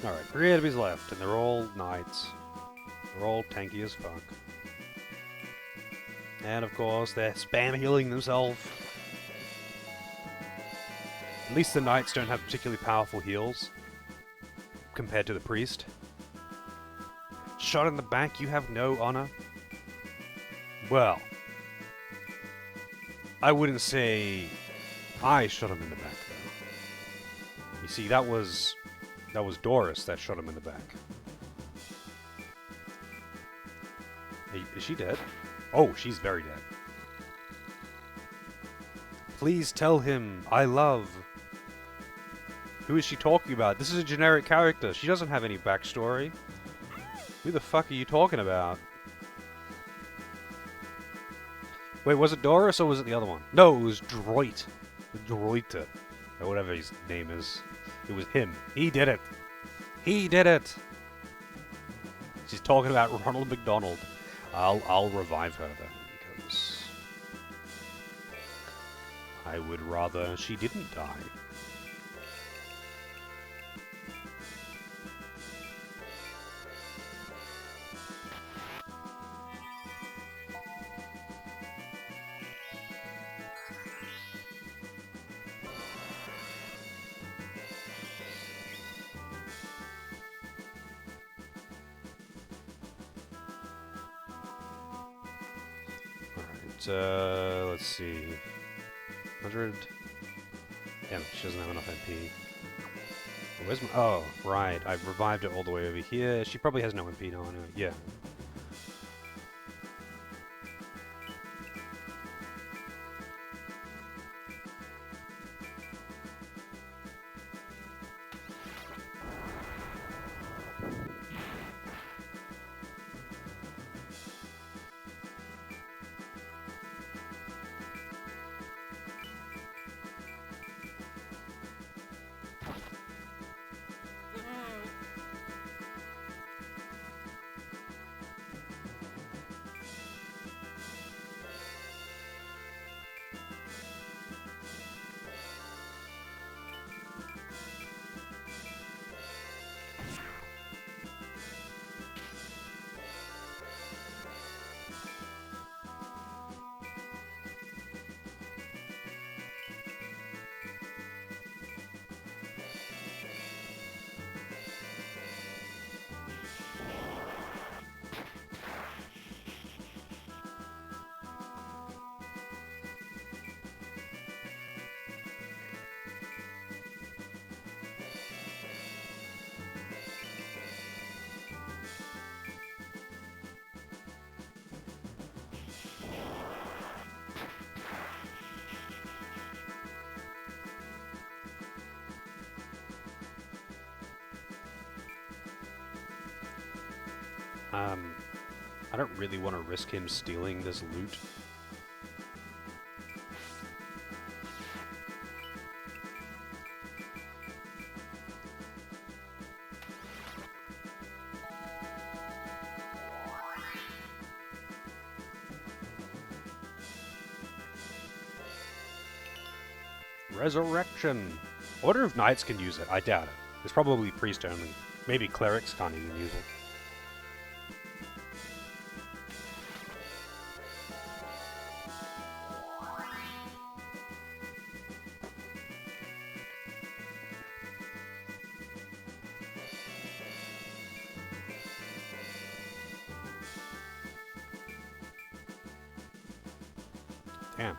Alright, 3 enemies left, and they're all knights. They're all tanky as fuck. And of course, they're spam healing themselves. At least the knights don't have particularly powerful heals compared to the priest. Shot in the back, you have no honor? Well, I wouldn't say I shot him in the back, though. You see, that was Doris that shot him in the back. Is she dead? Oh, she's very dead. Please tell him I love. Who is she talking about? This is a generic character. She doesn't have any backstory. Who the fuck are you talking about? Wait, was it Doris or was it the other one? No, it was Droit. Droite. Or whatever his name is. It was him. He did it. He did it. She's talking about Ronald McDonald. I'll revive her then, because I would rather she didn't die. Let's see. 100. Damn, she doesn't have enough MP. Where's my... Oh, right. I've revived it all the way over here. She probably has no MP now, anyway. Yeah. I don't really want to risk him stealing this loot. Resurrection! I wonder if knights can use it. I doubt it. It's probably priest only. Maybe clerics can't even use it. Damn.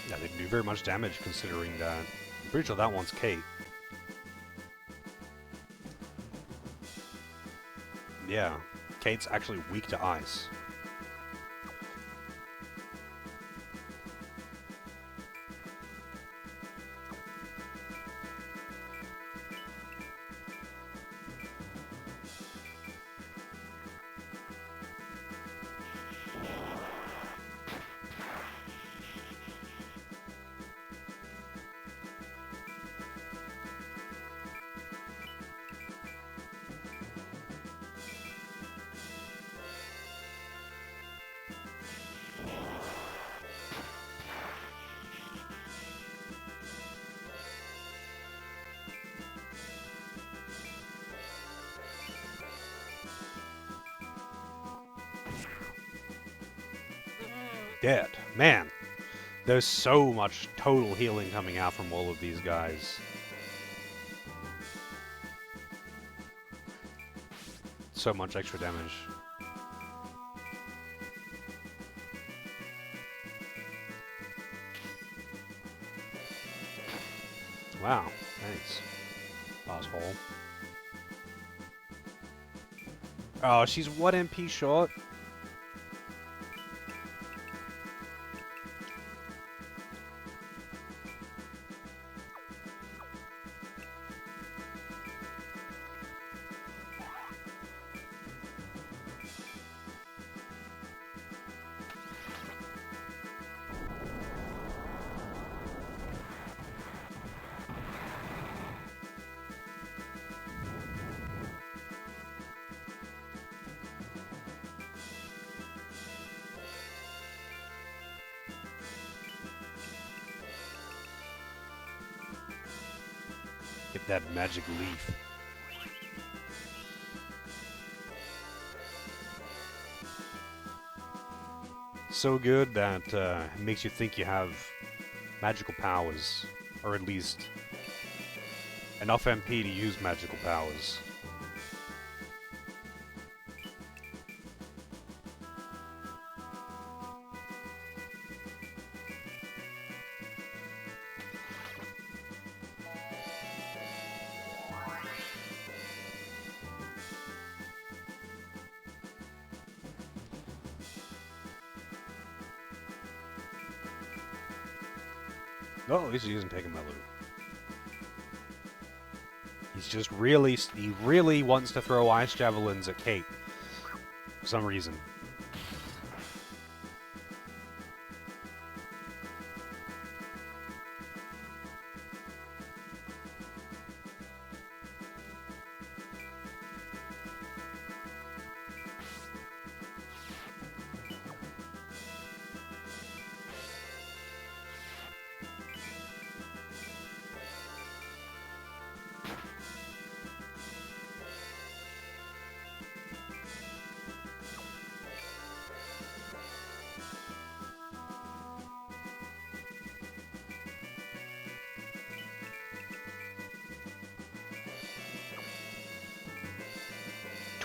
Yeah, they didn't do very much damage considering that. I'm pretty sure that one's Kate. Yeah, Kate's actually weak to ice. dead. Man, there's so much total healing coming out from all of these guys. So much extra damage. Wow, thanks. Asshole. Oh, she's 1 MP short? Get that magic leaf. So good that it makes you think you have magical powers, or at least enough MP to use magical powers. Oh, at least he isn't taking my loot. He's just he really wants to throw ice javelins at Kate. For some reason.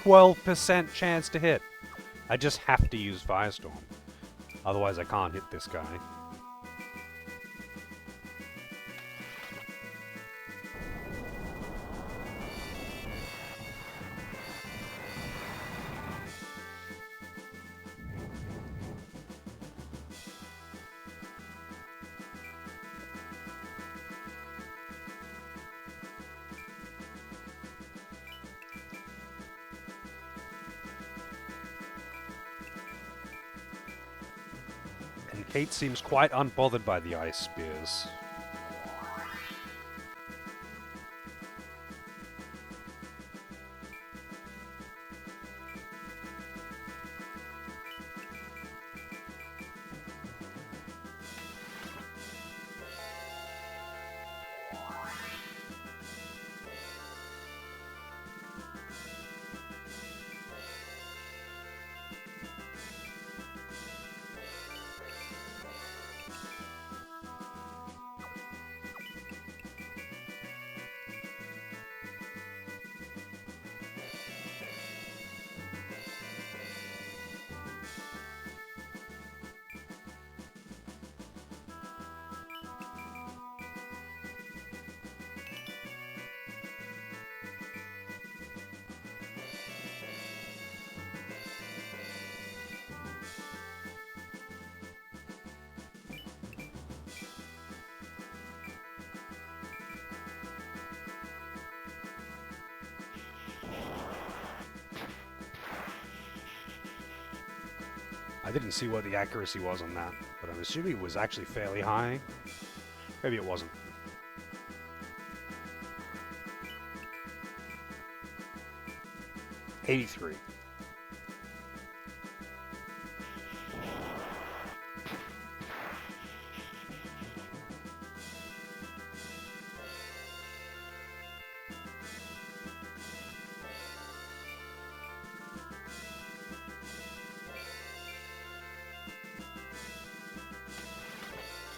%, chance to hit. I just have to use Firestorm. Otherwise I can't hit this guy. And Kate seems quite unbothered by the ice spears. I didn't see what the accuracy was on that, but I'm assuming it was actually fairly high. Maybe it wasn't. $83.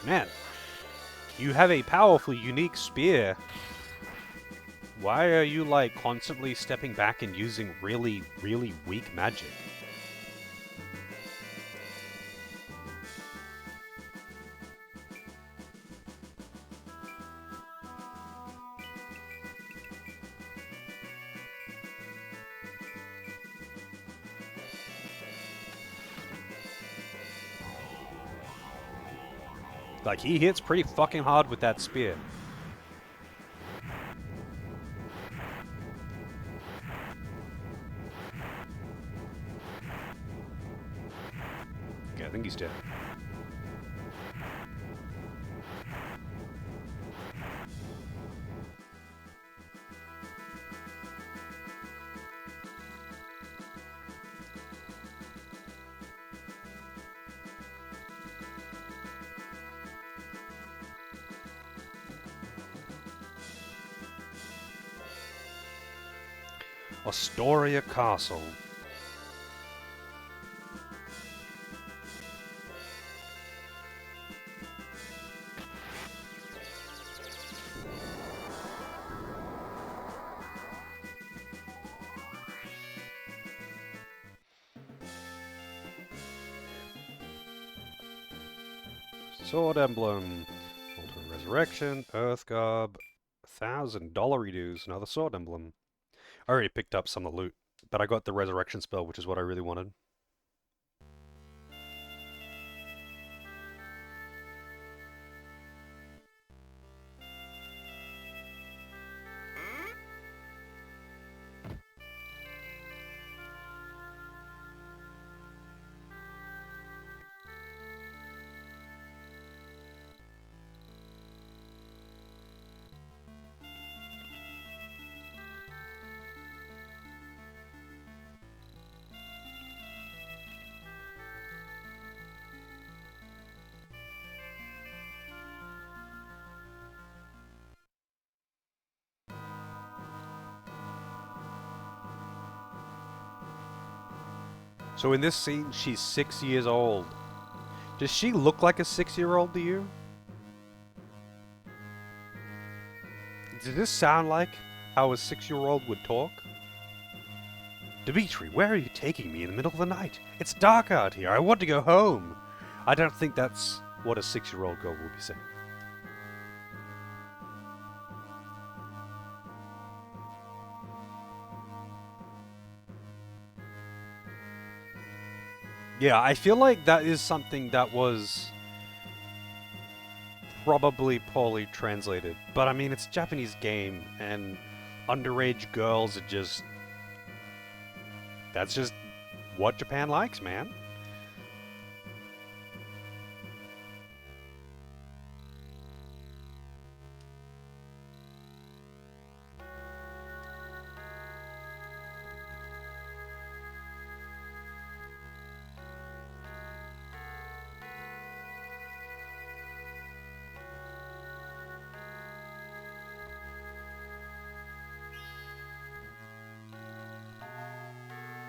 Man, you have a powerful, unique spear. Why are you, like, constantly stepping back and using really, really weak magic? Like, he hits pretty fucking hard with that spear. Okay, I think he's dead. Astoria Castle. Sword Emblem. Ultimate Resurrection. Earth Garb. $1,000 dues. Another Sword Emblem. I already picked up some of the loot, but I got the Resurrection spell, which is what I really wanted. So in this scene, she's 6 years old. Does she look like a 6-year-old to you? Does this sound like how a 6-year-old would talk? Dimitri, where are you taking me in the middle of the night? It's dark out here. I want to go home. I don't think that's what a 6-year-old girl would be saying. Yeah, I feel like that is something that was probably poorly translated. But I mean, it's a Japanese game, and underage girls are just... That's just what Japan likes, man.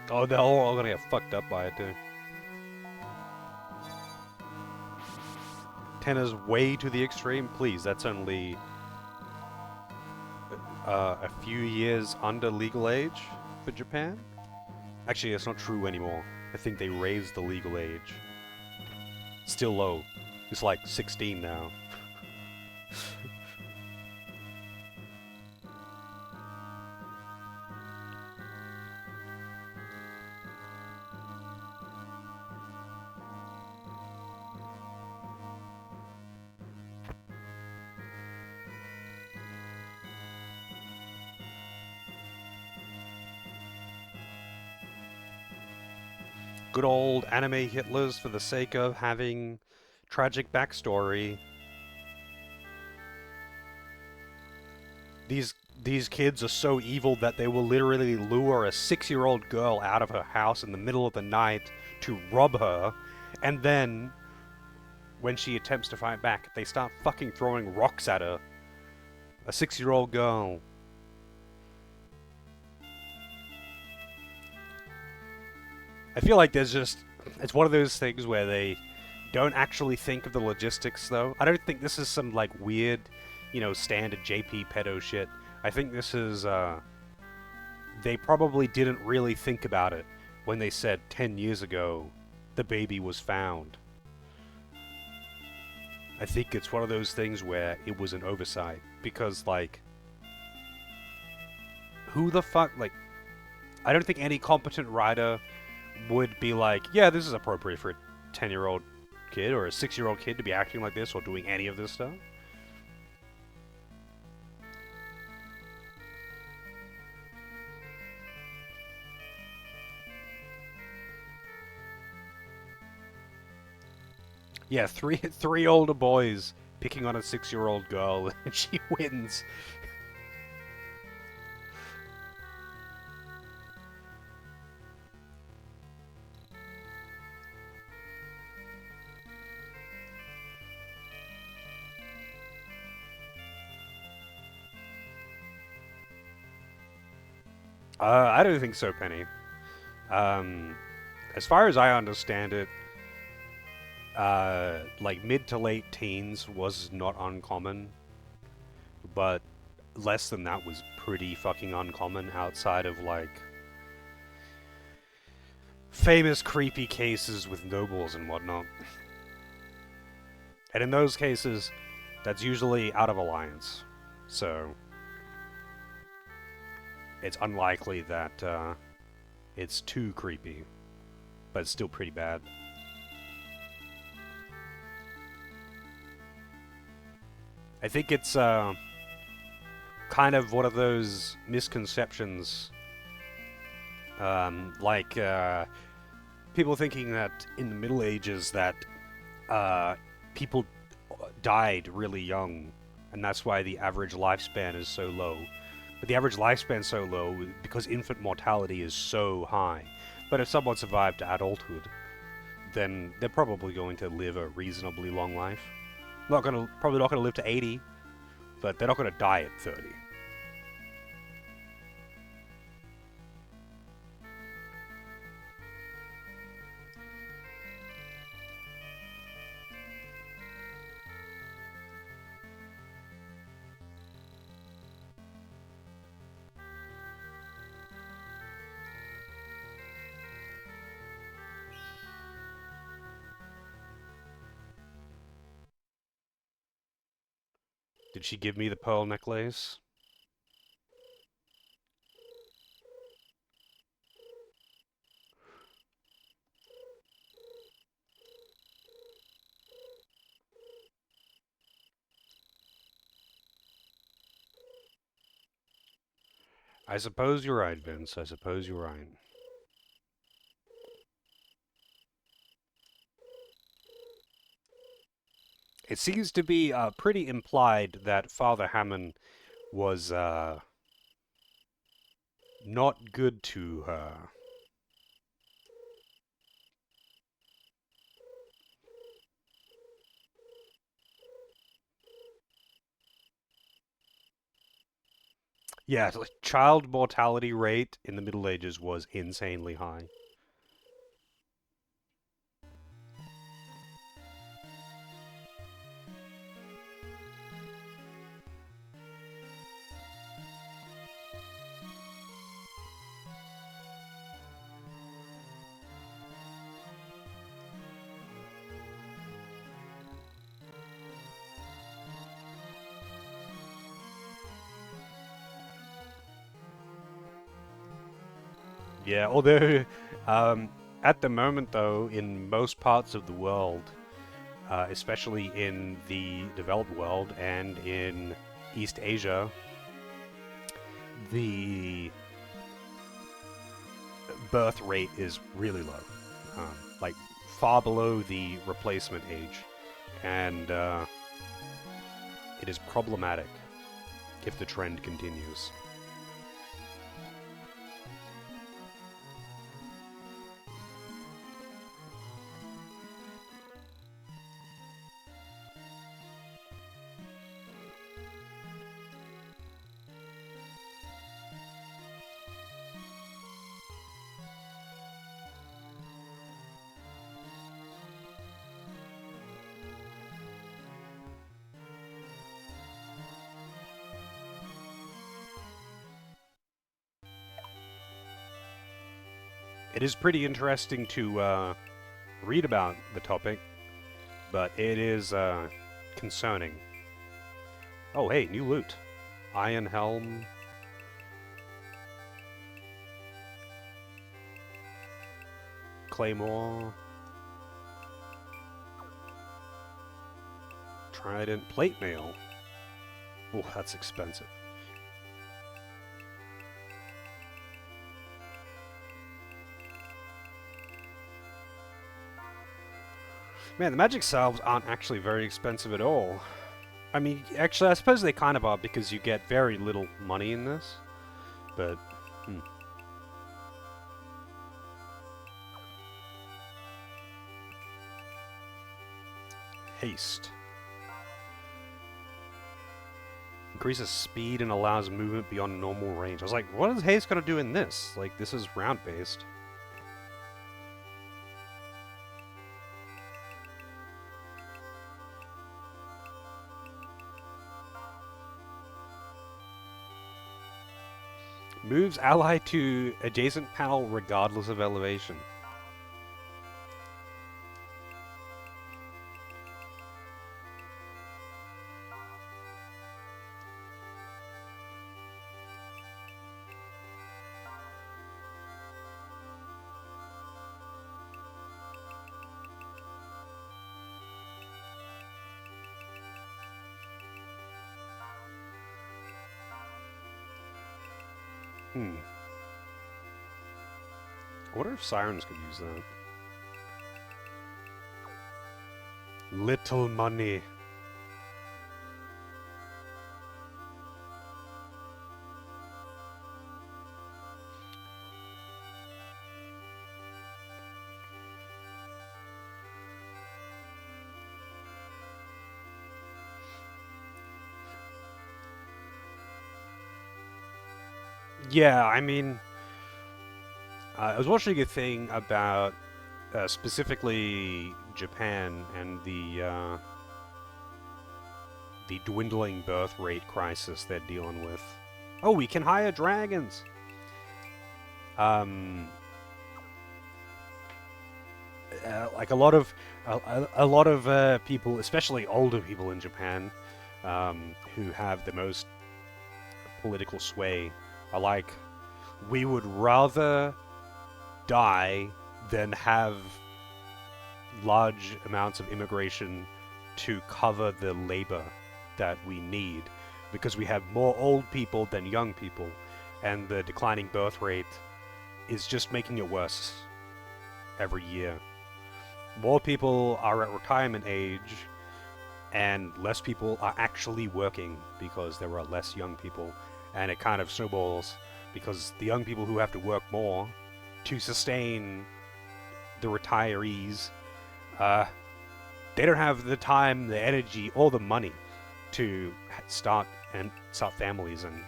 Oh, they're all gonna get fucked up by it, too. Tenors way to the extreme? Please, that's only a few years under legal age for Japan? Actually, that's not true anymore. I think they raised the legal age. Still low. It's like 16 now. Good old anime Hitlers for the sake of having tragic backstory. These kids are so evil that they will literally lure a 6-year-old girl out of her house in the middle of the night to rob her, and then when she attempts to fight back, they start fucking throwing rocks at her. A 6-year-old girl. I feel like there's just... It's one of those things where they don't actually think of the logistics, though. I don't think this is some, like, weird, standard JP pedo shit. I think this is, they probably didn't really think about it when they said 10 years ago the baby was found. I think it's one of those things where it was an oversight. Because, like, who the fuck, like, I don't think any competent writer would be like, yeah, this is appropriate for a 10-year-old kid or a 6-year-old kid to be acting like this or doing any of this stuff. Yeah, three older boys picking on a 6-year-old girl and she wins. I don't think so, Penny. As far as I understand it, like mid to late teens was not uncommon, but less than that was pretty fucking uncommon outside of like famous creepy cases with nobles and whatnot. And in those cases, that's usually out of alliance. So it's unlikely that it's too creepy, but it's still pretty bad. I think it's kind of one of those misconceptions, like people thinking that in the Middle Ages that people died really young, and that's why the average lifespan is so low. But the average lifespan is so low because infant mortality is so high. But if someone survived to adulthood, then they're probably going to live a reasonably long life. Probably not gonna live to 80, but they're not gonna die at 30. Did she give me the pearl necklace? I suppose you're right, Vince. I suppose you're right. It seems to be pretty implied that Father Hammond was not good to her. Yeah, like, child mortality rate in the Middle Ages was insanely high. Yeah, although at the moment, though, in most parts of the world, especially in the developed world and in East Asia, the birth rate is really low, like far below the replacement age, and it is problematic if the trend continues. It is pretty interesting to read about the topic, but it is concerning. Oh, hey, new loot. Iron helm. Claymore. Trident. Plate mail. Oh, that's expensive. Man, the magic salves aren't actually very expensive at all. I mean, actually, I suppose they kind of are because you get very little money in this. But, Haste. Increases speed and allows movement beyond normal range. I was like, what is haste gonna do in this? Like, this is round-based. Moves ally to adjacent panel regardless of elevation. I wonder if sirens could use that. Little money. Yeah, I mean, I was watching a thing about specifically Japan and the dwindling birth rate crisis they're dealing with. Oh, we can hire dragons. Like a lot of people, especially older people in Japan, who have the most political sway, are like, we would rather die than have large amounts of immigration to cover the labor that we need, because we have more old people than young people, and the declining birth rate is just making it worse every year. More people are at retirement age, and less people are actually working because there are less young people, and it kind of snowballs because the young people who have to work more to sustain the retirees, they don't have the time, the energy, or the money to start families, and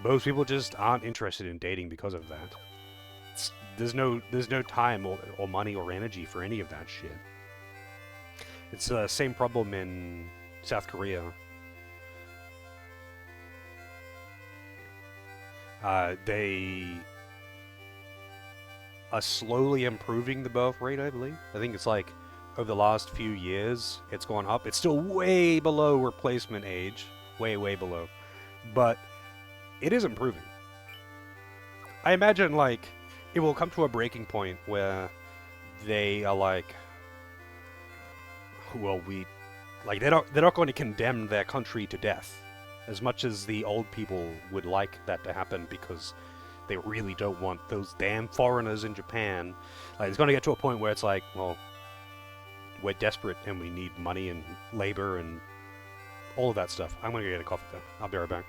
most people just aren't interested in dating because of that. There's no time or money or energy for any of that shit. It's the same problem in South Korea. They are slowly improving the birth rate, I believe. I think it's like over the last few years, it's gone up. It's still way below replacement age. Way, way below. But it is improving. I imagine, like, it will come to a breaking point where they are like, well, they're not going to condemn their country to death, as much as the old people would like that to happen, because they really don't want those damn foreigners in Japan. Like, it's going to get to a point where it's like, well, we're desperate and we need money and labor and all of that stuff. I'm going to get a coffee though. I'll be right back.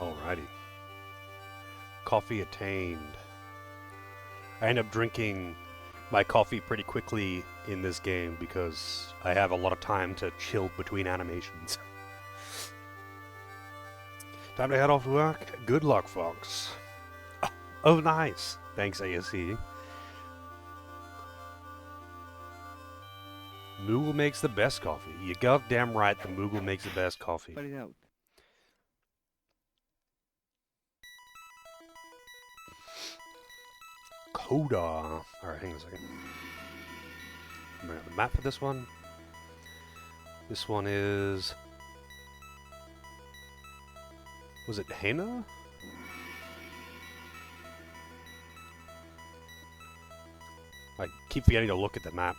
Alrighty. Coffee attained. I end up drinking my coffee pretty quickly in this game because I have a lot of time to chill between animations. Time to head off to work. Good luck, folks. Oh, nice. Thanks, ASE. Moogle makes the best coffee. You goddamn right, the Moogle makes the best coffee. Spell it out. Coda. Alright, hang on a second. Bring up the map for this one. This one is... Was it Hena? I keep forgetting to look at the map.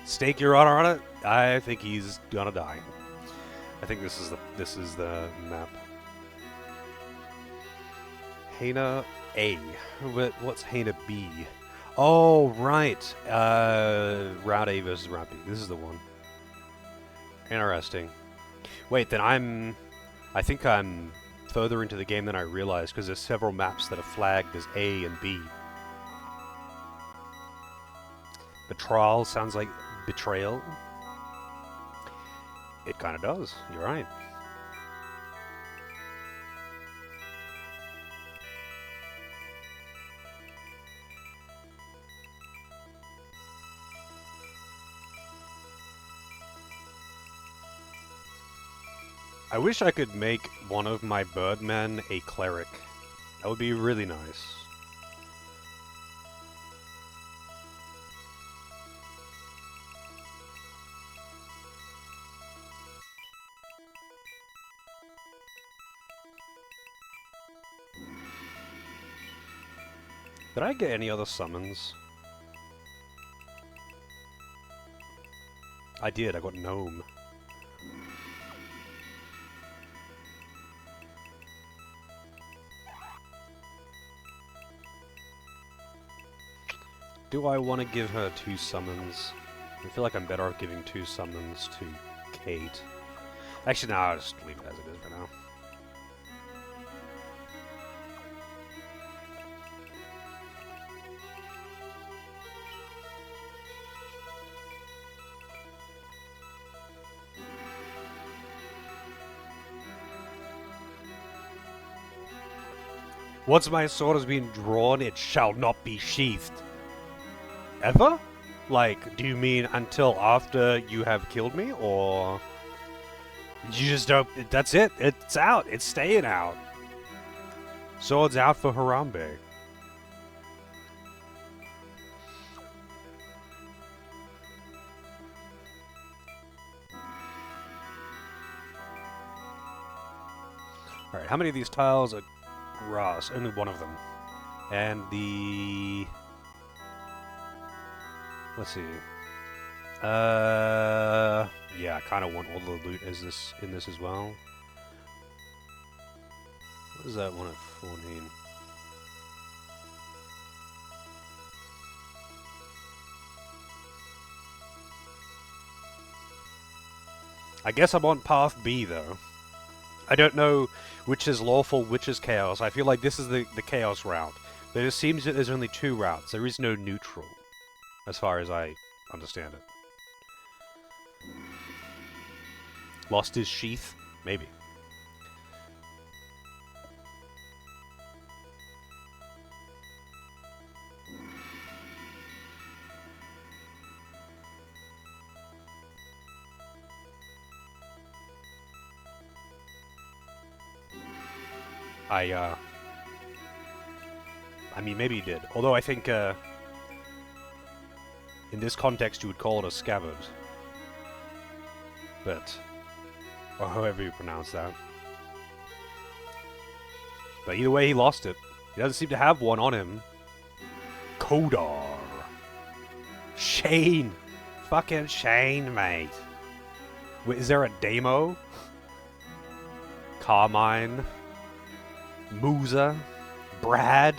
Stake your honor on it. I think he's gonna die. I think this is the map. Hena A. What's Hena B? Oh right. Route A versus Route B. This is the one. Interesting. Wait, then I think I'm further into the game than I realized because there's several maps that are flagged as A and B. Betrayal sounds like betrayal. It kind of does. You're right. I wish I could make one of my birdmen a cleric. That would be really nice. Did I get any other summons? I did, I got Gnome. Do I want to give her 2 summons? I feel like I'm better off giving 2 summons to Kate. Actually, no, I'll just leave it as it is for now. Once my sword has been drawn, it shall not be sheathed. Ever? Like, do you mean until after you have killed me, or... You just don't... That's it. It's out. It's staying out. Sword's out for Harambe. Alright, how many of these tiles are grass? Only one of them. And the... Let's see. Yeah, I kind of want all the loot in this as well. What is that one at 14? I guess I'm on path B though. I don't know which is lawful, which is chaos. I feel like this is the chaos route. But it seems that there's only 2 routes. There is no neutral, as far as I understand it. Lost his sheath? Maybe. I mean, maybe he did. Although I think, in this context you would call it a scabbard. But... or however you pronounce that. But either way, he lost it. He doesn't seem to have one on him. Kodar. Shane. Fucking Shane, mate. Wait, is there a Demo? Carmine. Musa. Brad.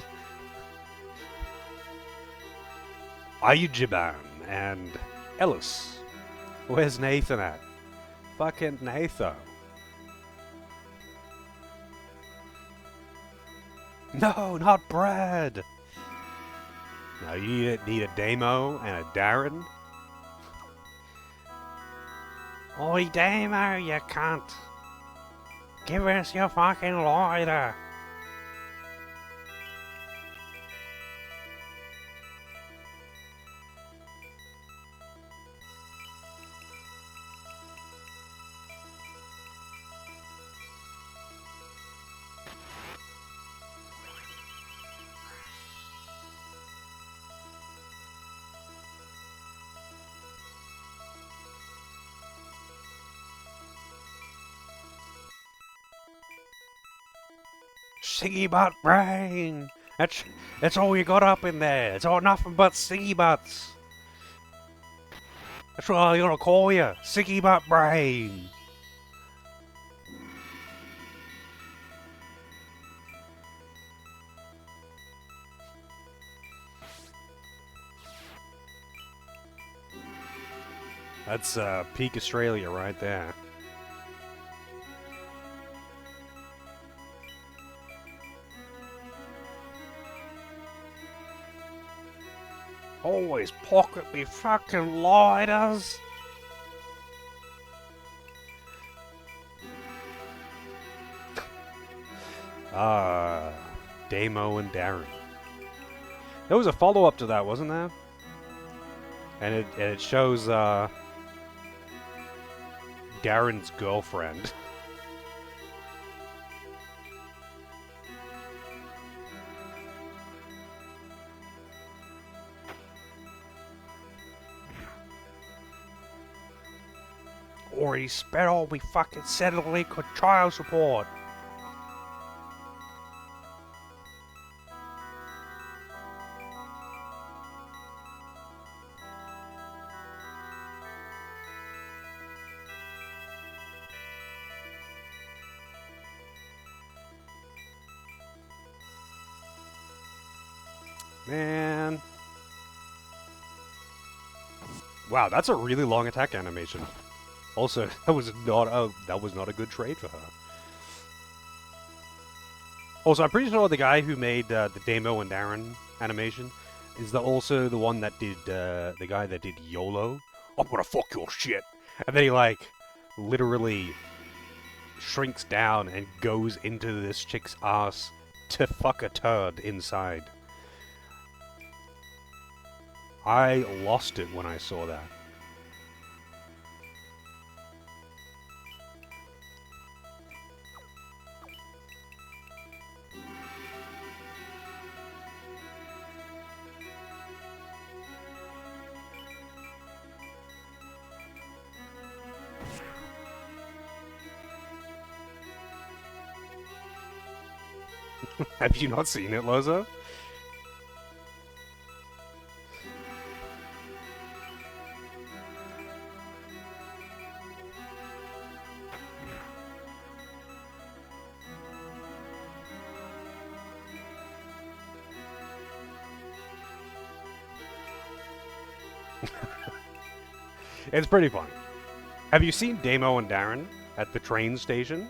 Ayujiban. And Ellis. Where's Nathan at? Fucking Nathan. No, not Brad. No, you need a Damo and a Darren. Oi, Damo, you cunt. Give us your fucking lighter. Siggy butt brain. That's all you got up in there. It's all nothing but siggy butts. That's what I'm gonna call you, siggy butt brain. That's peak Australia right there. Always pocket me fucking lighters. Damo and Darren. There was a follow-up to that, wasn't there? And it shows Darren's girlfriend. Already spent all we fucking Centrelink on child support. Man. Wow, that's a really long attack animation. Also, that was not a good trade for her. Also, I'm pretty sure the guy who made the Damo and Darren animation is also the one that did the guy that did YOLO. I'm gonna fuck your shit, and then he like literally shrinks down and goes into this chick's ass to fuck a turd inside. I lost it when I saw that. Have you not seen it, Loza? It's pretty funny. Have you seen Damo and Darren at the train station?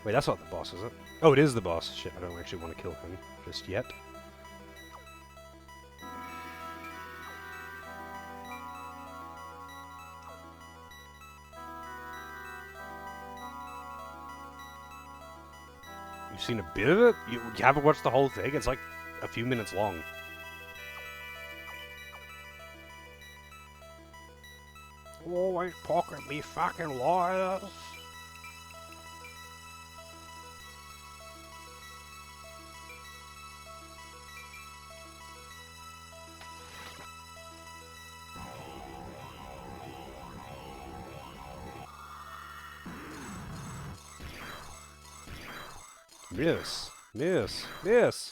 Wait, that's not the boss, is it? Oh, it is the boss. Shit, I don't actually want to kill him just yet. You've seen a bit of it? You haven't watched the whole thing? It's like a few minutes long. Always pocket me fucking liars. Yes. Miss. Miss.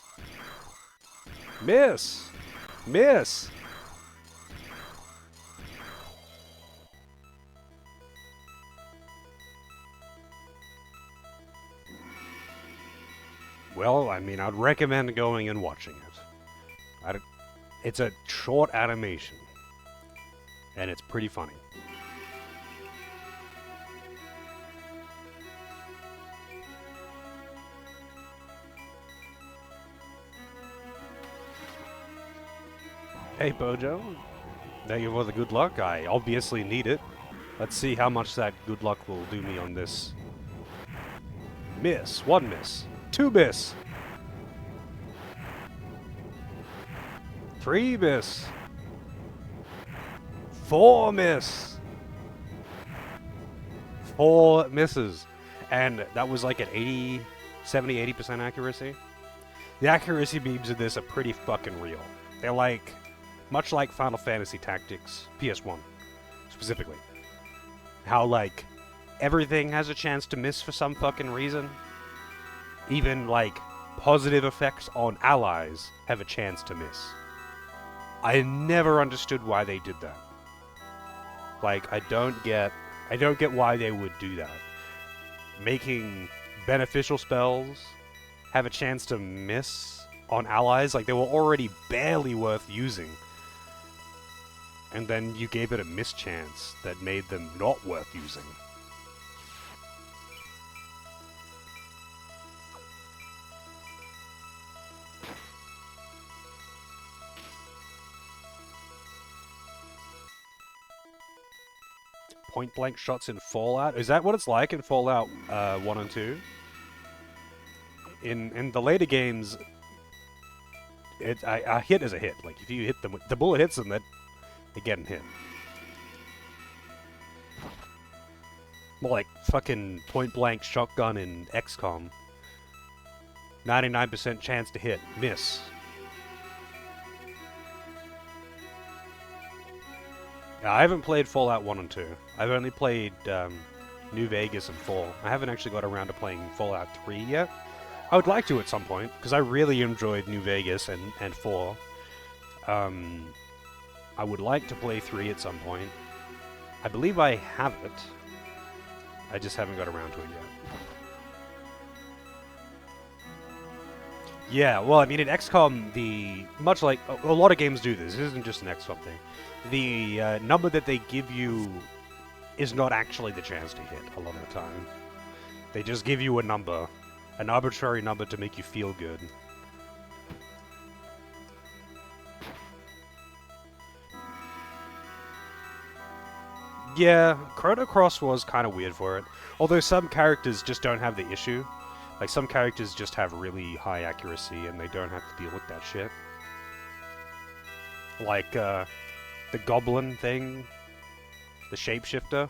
Miss. Miss. Well, I mean, I'd recommend going and watching it. It's a short animation, and it's pretty funny. Hey, Bojo. Thank you for the good luck. I obviously need it. Let's see how much that good luck will do me on this. Miss. 1 miss. 2 miss. 3 miss. 4 miss. 4 misses. And that was like an 80, 70, 80% accuracy. The accuracy beams in this are pretty fucking real. They're like, much like Final Fantasy Tactics, PS1, specifically. How, like, everything has a chance to miss for some fucking reason. Even, like, positive effects on allies have a chance to miss. I never understood why they did that. Like, I don't get why they would do that. Making beneficial spells have a chance to miss on allies, like they were already barely worth using. And then you gave it a mischance that made them not worth using. Point blank shots in Fallout? Is that what it's like in Fallout 1 and 2? In the later games, a hit is a hit. Like if you hit them, the bullet hits them, they get hit. More like fucking point blank shotgun in XCOM. 99% chance to hit, miss. I haven't played Fallout 1 and 2. I've only played New Vegas and 4. I haven't actually got around to playing Fallout 3 yet. I would like to at some point, because I really enjoyed New Vegas and 4. I would like to play 3 at some point. I believe I have it. I just haven't got around to it yet. Yeah, well, I mean, in XCOM, much like a lot of games do this, it isn't just an XCOM thing. The number that they give you is not actually the chance to hit a lot of the time. They just give you a number, an arbitrary number to make you feel good. Yeah, Chrono Cross was kind of weird for it. Although some characters just don't have the issue. Like, some characters just have really high accuracy and they don't have to deal with that shit. Like, the goblin thing. The shapeshifter.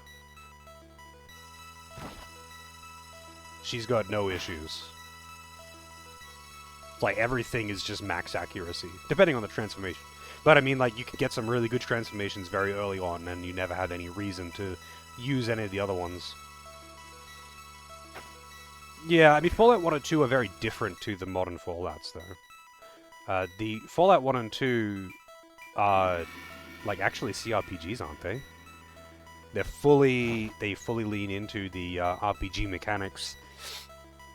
She's got no issues. Like, everything is just max accuracy. Depending on the transformation. But, I mean, like, you can get some really good transformations very early on, and you never had any reason to use any of the other ones. Yeah, I mean, Fallout 1 and 2 are very different to the modern Fallouts, though. The Fallout 1 and 2 are, like, actually CRPGs, aren't they? They fully lean into the RPG mechanics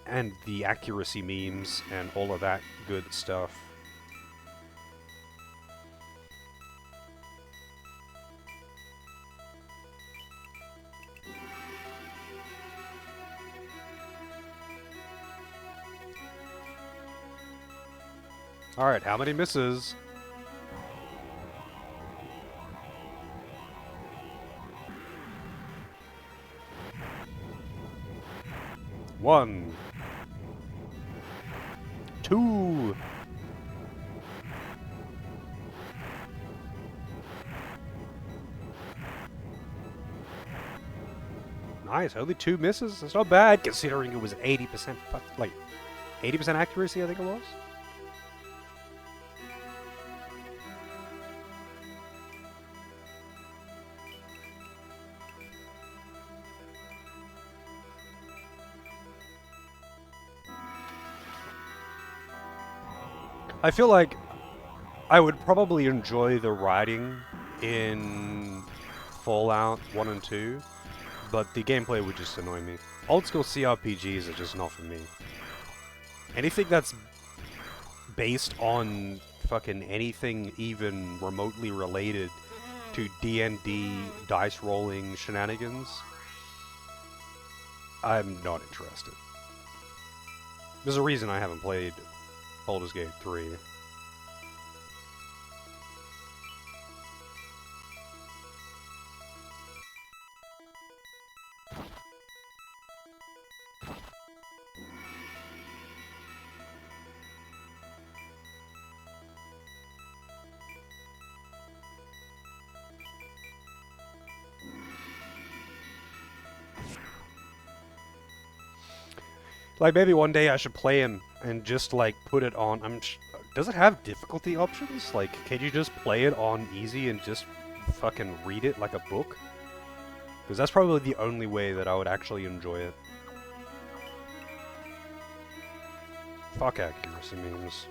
and the accuracy memes and all of that good stuff. Alright, how many misses? One. 2. Nice, only 2 misses? That's not bad, considering it was 80%, like, 80% accuracy, I think it was? I feel like I would probably enjoy the writing in Fallout 1 and 2, but the gameplay would just annoy me. Old school CRPGs are just not for me. Anything that's based on fucking anything even remotely related to D&D dice rolling shenanigans, I'm not interested. There's a reason I haven't played Baldur's Gate 3. Like, maybe one day I should play him and just, like, put it on... does it have difficulty options? Like, can you just play it on easy and just fucking read it like a book? Because that's probably the only way that I would actually enjoy it. Fuck accuracy memes.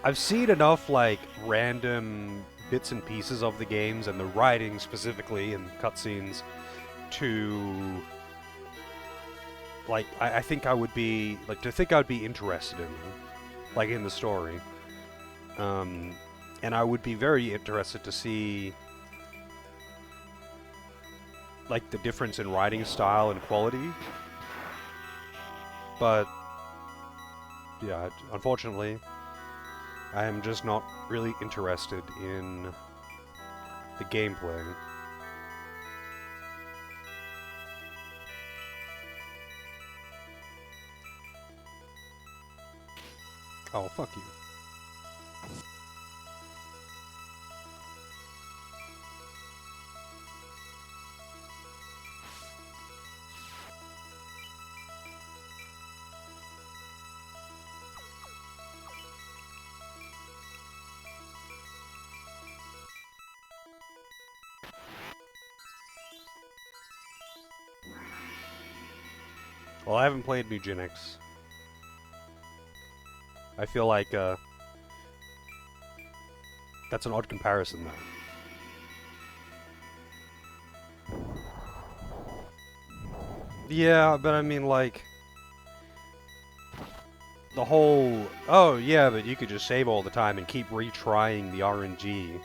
I've seen enough, like, random bits and pieces of the games, and the writing specifically, and cutscenes, to... Like, I think I would be... Like, to think I would be interested in them. Like, in the story. And I would be very interested to see... like, the difference in writing style and quality. But... yeah, unfortunately... I am just not really interested in the gameplay. Oh, fuck you. Well, I haven't played Eugenics. I feel like, that's an odd comparison, though. Yeah, but I mean, like... the whole... oh, yeah, but you could just save all the time and keep retrying the RNG.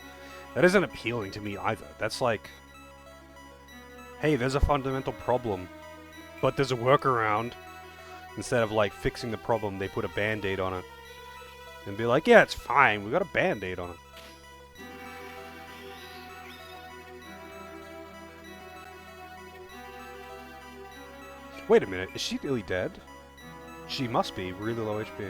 That isn't appealing to me, either. That's like... hey, there's a fundamental problem, but there's a workaround. Instead of, like, fixing the problem, they put a band-aid on it. And be like, yeah, it's fine, we got a band-aid on it. Wait a minute, is she really dead? She must be really low HP.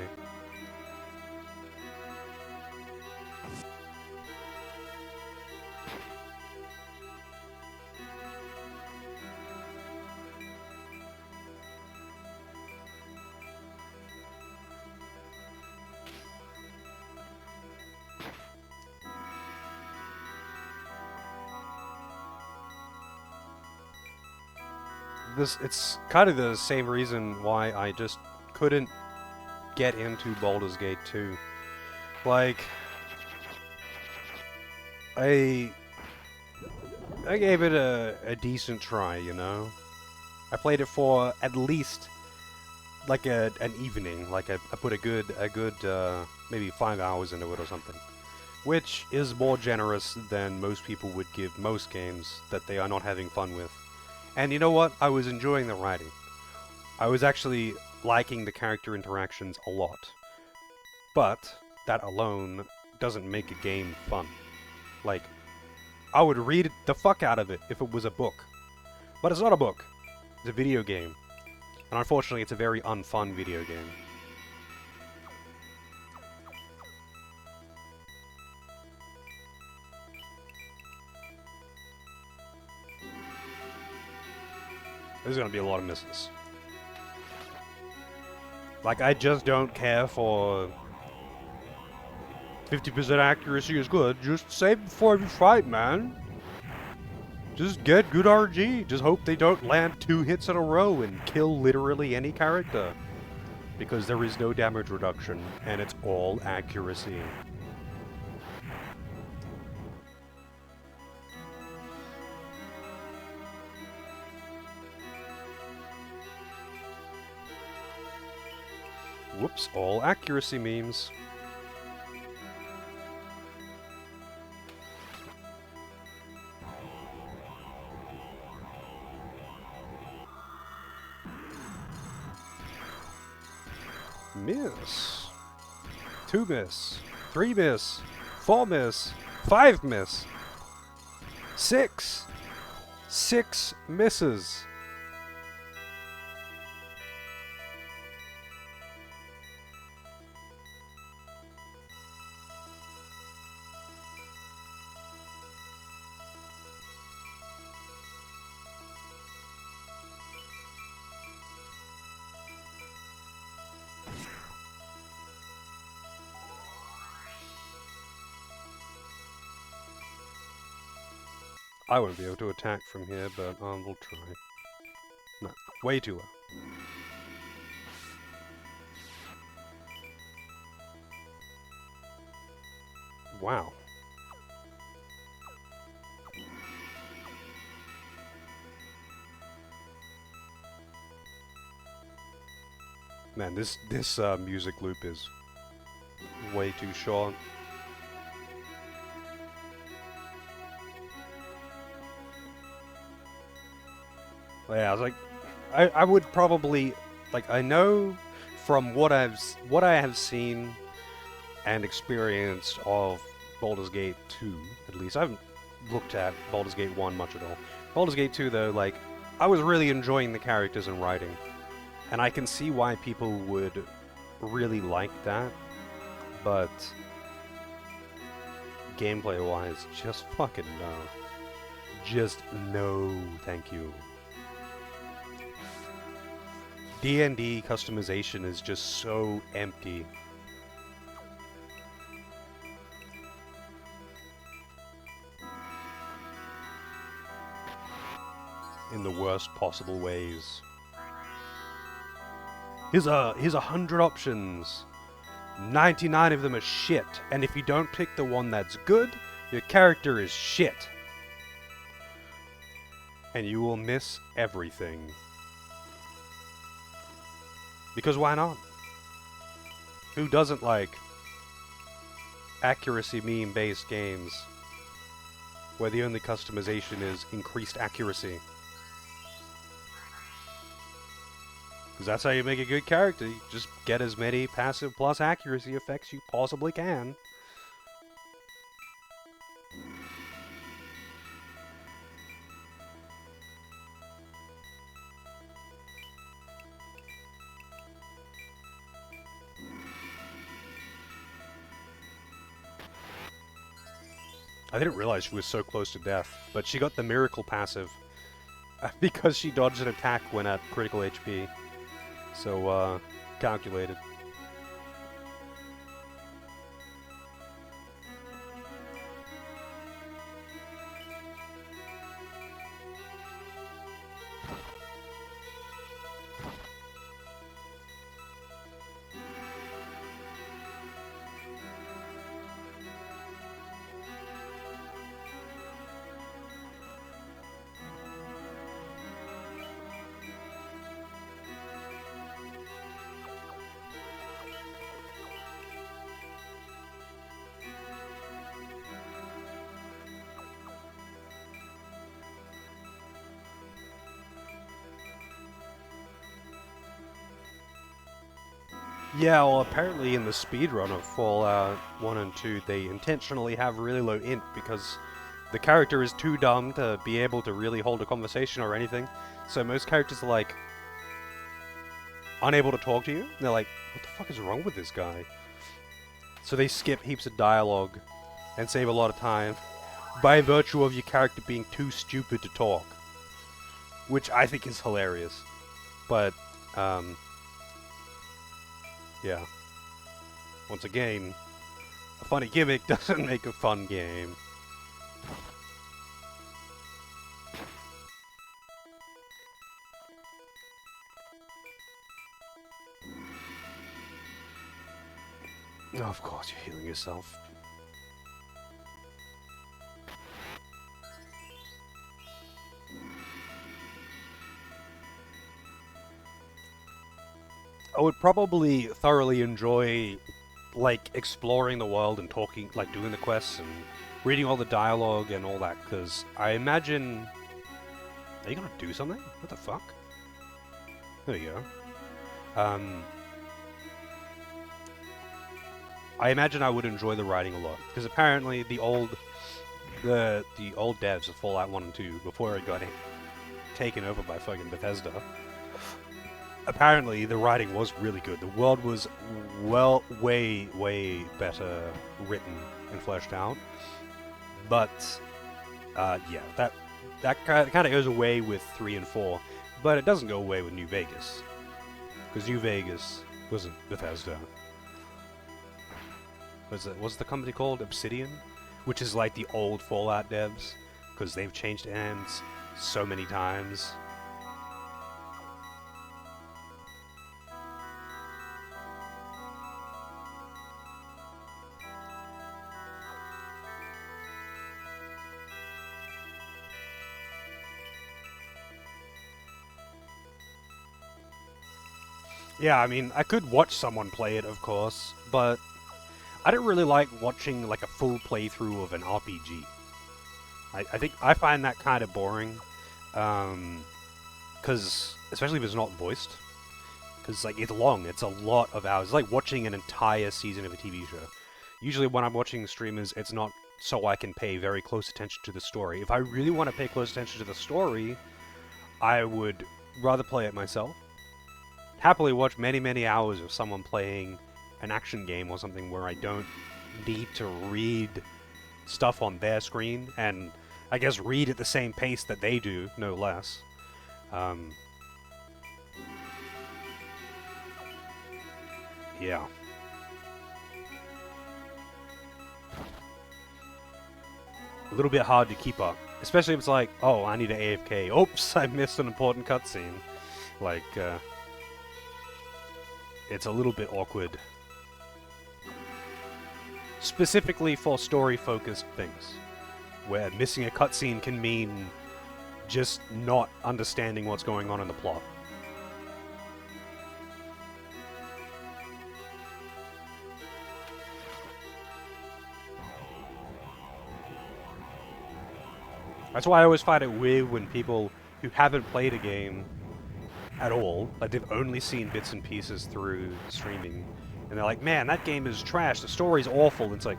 It's kind of the same reason why I just couldn't get into Baldur's Gate 2. Like, I gave it a decent try, you know? I played it for at least, like, an evening. Like, I put a good, maybe 5 hours into it or something. Which is more generous than most people would give most games that they are not having fun with. And you know what? I was enjoying the writing. I was actually liking the character interactions a lot. But that alone doesn't make a game fun. Like, I would read the fuck out of it if it was a book. But it's not a book. It's a video game. And unfortunately, it's a very unfun video game. There's gonna be a lot of misses. Like, I just don't care for 50% accuracy is good. Just save before you fight, man. Just get good RG. Just hope they don't land 2 hits in a row and kill literally any character. Because there is no damage reduction, and it's all accuracy. Whoops, all accuracy memes. Miss. 2 miss. 3 miss. 4 miss. 5 miss. 6. 6 misses. I won't be able to attack from here, but we'll try. No, way too low. Wow. Man, this music loop is way too short. Yeah, I was like, I would probably, like, I know from what I have seen and experienced of Baldur's Gate 2, at least. I haven't looked at Baldur's Gate 1 much at all. Baldur's Gate 2, though, like, I was really enjoying the characters and writing. And I can see why people would really like that, but gameplay-wise, just fucking no. Just no, thank you. D&D customization is just so empty. In the worst possible ways. Here's 100 options. 99 of them are shit, and if you don't pick the one that's good, your character is shit. And you will miss everything. Because why not? Who doesn't like accuracy meme-based games where the only customization is increased accuracy? Because that's how you make a good character. You just get as many passive plus accuracy effects you possibly can. I didn't realize she was so close to death, but she got the miracle passive because she dodged an attack when at critical HP. So, calculated. Yeah, well, apparently in the speedrun of Fallout 1 and 2, they intentionally have really low int because the character is too dumb to be able to really hold a conversation or anything. So most characters are, like, unable to talk to you. They're like, what the fuck is wrong with this guy? So they skip heaps of dialogue and save a lot of time by virtue of your character being too stupid to talk. Which I think is hilarious. But, yeah. Once again, A funny gimmick doesn't make a fun game. Oh, of course, you're healing yourself. I would probably thoroughly enjoy, like, exploring the world and talking, like, doing the quests and reading all the dialogue and all that, because I imagine... Are you gonna do something? What the fuck? There you go. I imagine I would enjoy the writing a lot, because apparently the old devs of Fallout 1 and 2, before it got taken over by fucking Bethesda, apparently the writing was really good. The world was way better written and fleshed out. But yeah, that kind of goes away with 3 and 4, but it doesn't go away with New Vegas, because New Vegas wasn't Bethesda. What's the company called? Obsidian, which is like the old Fallout devs, because they've changed hands so many times. Yeah, I mean, I could watch someone play it, of course, but I don't really like watching like a full playthrough of an RPG. I think I find that kind of boring, because especially if it's not voiced, because like it's long, it's a lot of hours. It's like watching an entire season of a TV show. Usually, when I'm watching streamers, it's not so I can pay very close attention to the story. If I really want to pay close attention to the story, I would rather play it myself. Happily watch many hours of someone playing an action game or something where I don't need to read stuff on their screen, and I guess read at the same pace that they do, no less. Yeah. A little bit hard to keep up. Especially if it's like, oh, I need an AFK. Oops, I missed an important cutscene. Like, it's a little bit awkward. Specifically for story-focused things, where missing a cutscene can mean just not understanding what's going on in the plot. That's why I always find it weird when people who haven't played a game at all, like they've only seen bits and pieces through streaming, and they're like, man, that game is trash, the story's awful. And it's like,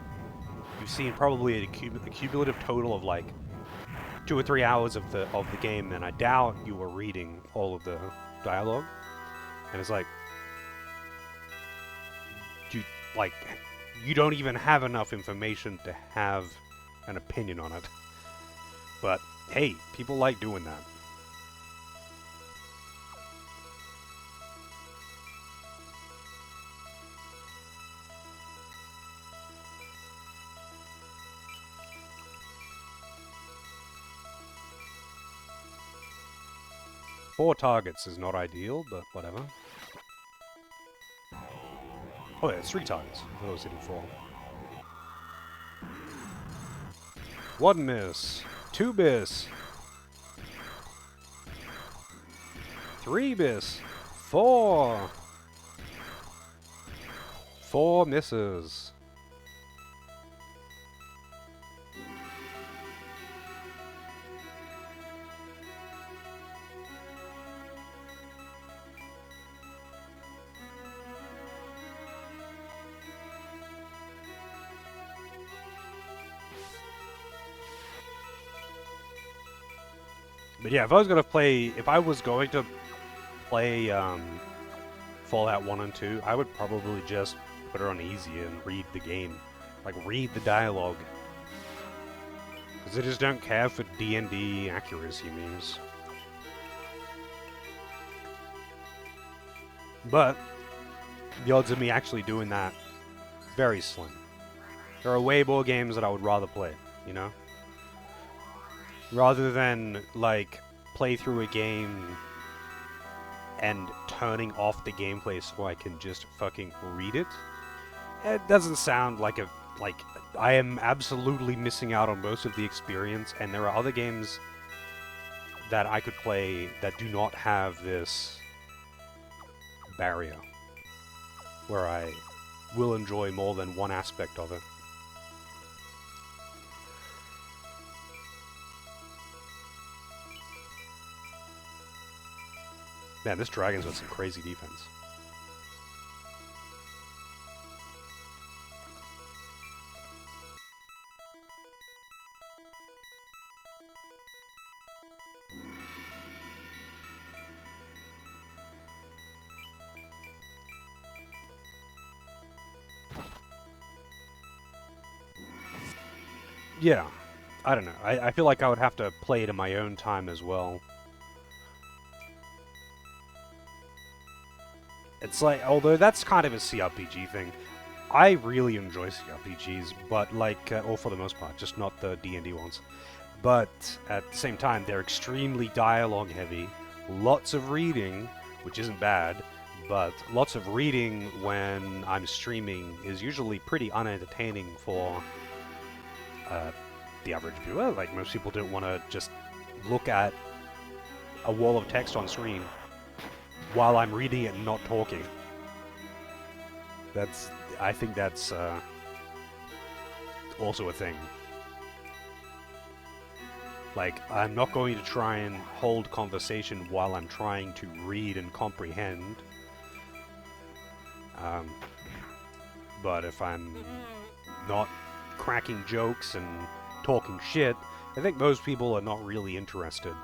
you've seen probably a cumulative total of like 2 or 3 hours of the game, and I doubt you were reading all of the dialogue. And it's like, you don't even have enough information to have an opinion on it. But hey, people like doing that. Four targets is not ideal, but whatever. Oh yeah, it's 3 targets. I thought I was hitting 4. 1 miss. 2 miss. 3 miss. 4. 4 misses. But yeah, if I was going to play Fallout 1 and 2, I would probably just put it on easy and read the game. Like, read the dialogue. Because I just don't care for D&D accuracy memes. But the odds of me actually doing that, very slim. There are way more games that I would rather play, you know? Rather than, like, play through a game and turning off the gameplay so I can just fucking read it. It doesn't sound like I am absolutely missing out on most of the experience, and there are other games that I could play that do not have this barrier, where I will enjoy more than one aspect of it. Man, this dragon's got some crazy defense. Yeah, I don't know. I feel like I would have to play it in my own time as well. It's like, although that's kind of a CRPG thing, I really enjoy CRPGs, but like, or for the most part, just not the D&D ones. But at the same time, they're extremely dialogue heavy, lots of reading, which isn't bad, but lots of reading when I'm streaming is usually pretty unentertaining for the average viewer. Like, most people don't want to just look at a wall of text on screen while I'm reading it and not talking. I think that's also a thing. Like, I'm not going to try and hold conversation while I'm trying to read and comprehend. But if I'm not cracking jokes and talking shit, I think most people are not really interested.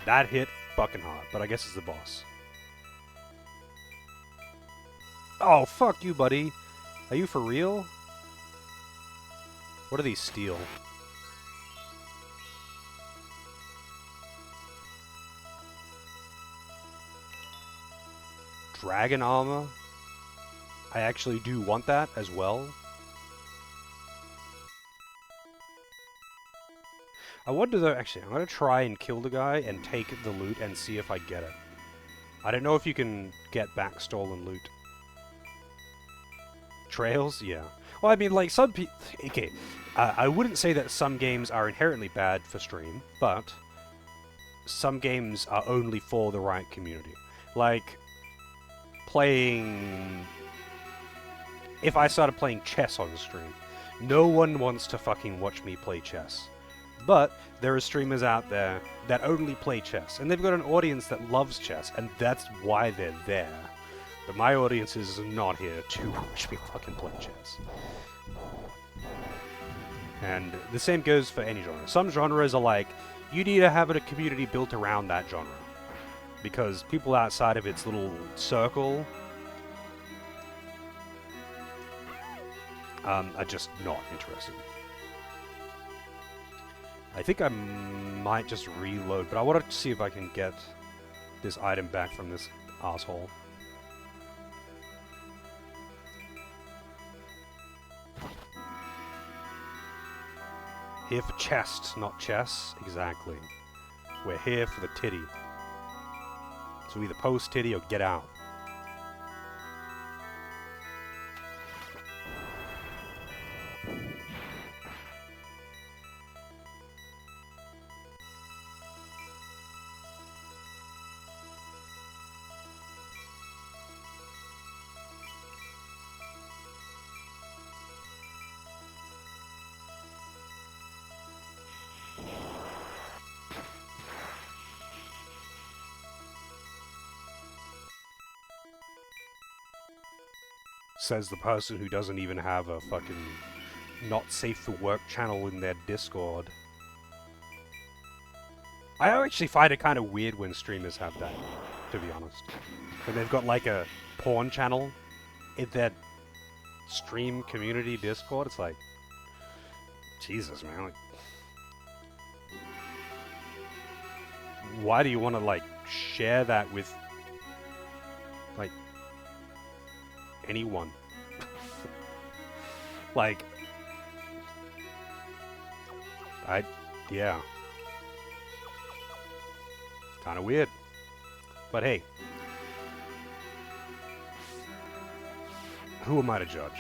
That hit fucking hard, but I guess it's the boss. Oh, fuck you, buddy. Are you for real? What do these steal? Dragon armor? I actually do want that as well. I wonder though, actually, I'm gonna try and kill the guy and take the loot and see if I get it. I don't know if you can get back stolen loot. Trails? Yeah. Well, I mean, like, some people... Okay, I wouldn't say that some games are inherently bad for stream, but some games are only for the right community. Like, playing... If I started playing chess on stream, no one wants to fucking watch me play chess. But there are streamers out there that only play chess, and they've got an audience that loves chess, and that's why they're there. But my audience is not here to watch me fucking play chess. And the same goes for any genre. Some genres are like, you need to have a community built around that genre. Because people outside of its little circle are just not interested. I think I might just reload, but I wanted to see if I can get this item back from this asshole. Here for chest, not chess. Exactly. We're here for the titty. So either post titty or get out. Says the person who doesn't even have a fucking not safe for work channel in their Discord. I actually find it kind of weird when streamers have that, to be honest. When they've got like a porn channel in their stream community Discord, it's like, Jesus, man. Like, why do you want to, like, share that with, like, anyone. Like, yeah. Kind of weird. But hey. Who am I to judge?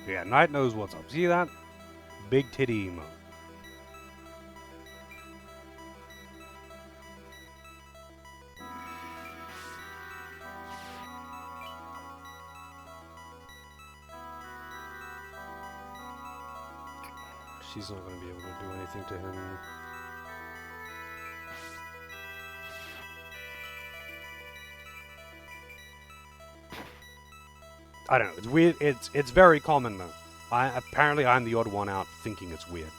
Yeah, Knight knows what's up. See that? Big titty emo. She's not going to be able to do anything to him. I don't know. It's weird. It's very common though. Apparently I'm the odd one out thinking it's weird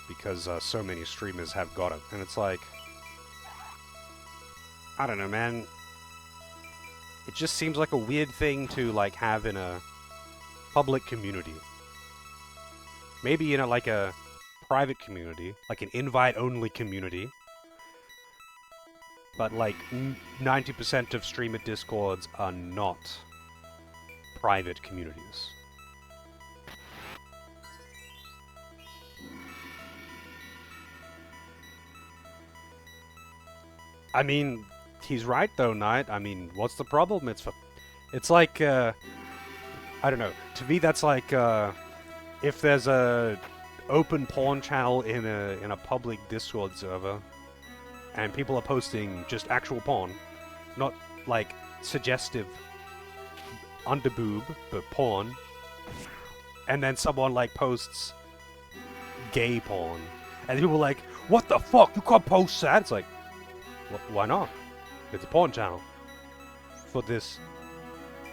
because so many streamers have got it, and it's like, I don't know, man. It just seems like a weird thing to like have in a public community. Maybe in like a private community, like an invite-only community. But like 90% of streamer discords are not private communities. I mean, he's right though, Knight. I mean, what's the problem? It's like, I don't know. To me, that's like, if there's a open porn channel in a public Discord server, and people are posting just actual porn, not like suggestive underboob, but porn, and then someone like posts gay porn, and people are like, "What the fuck? You can't post that." It's like, why not? It's a porn channel for this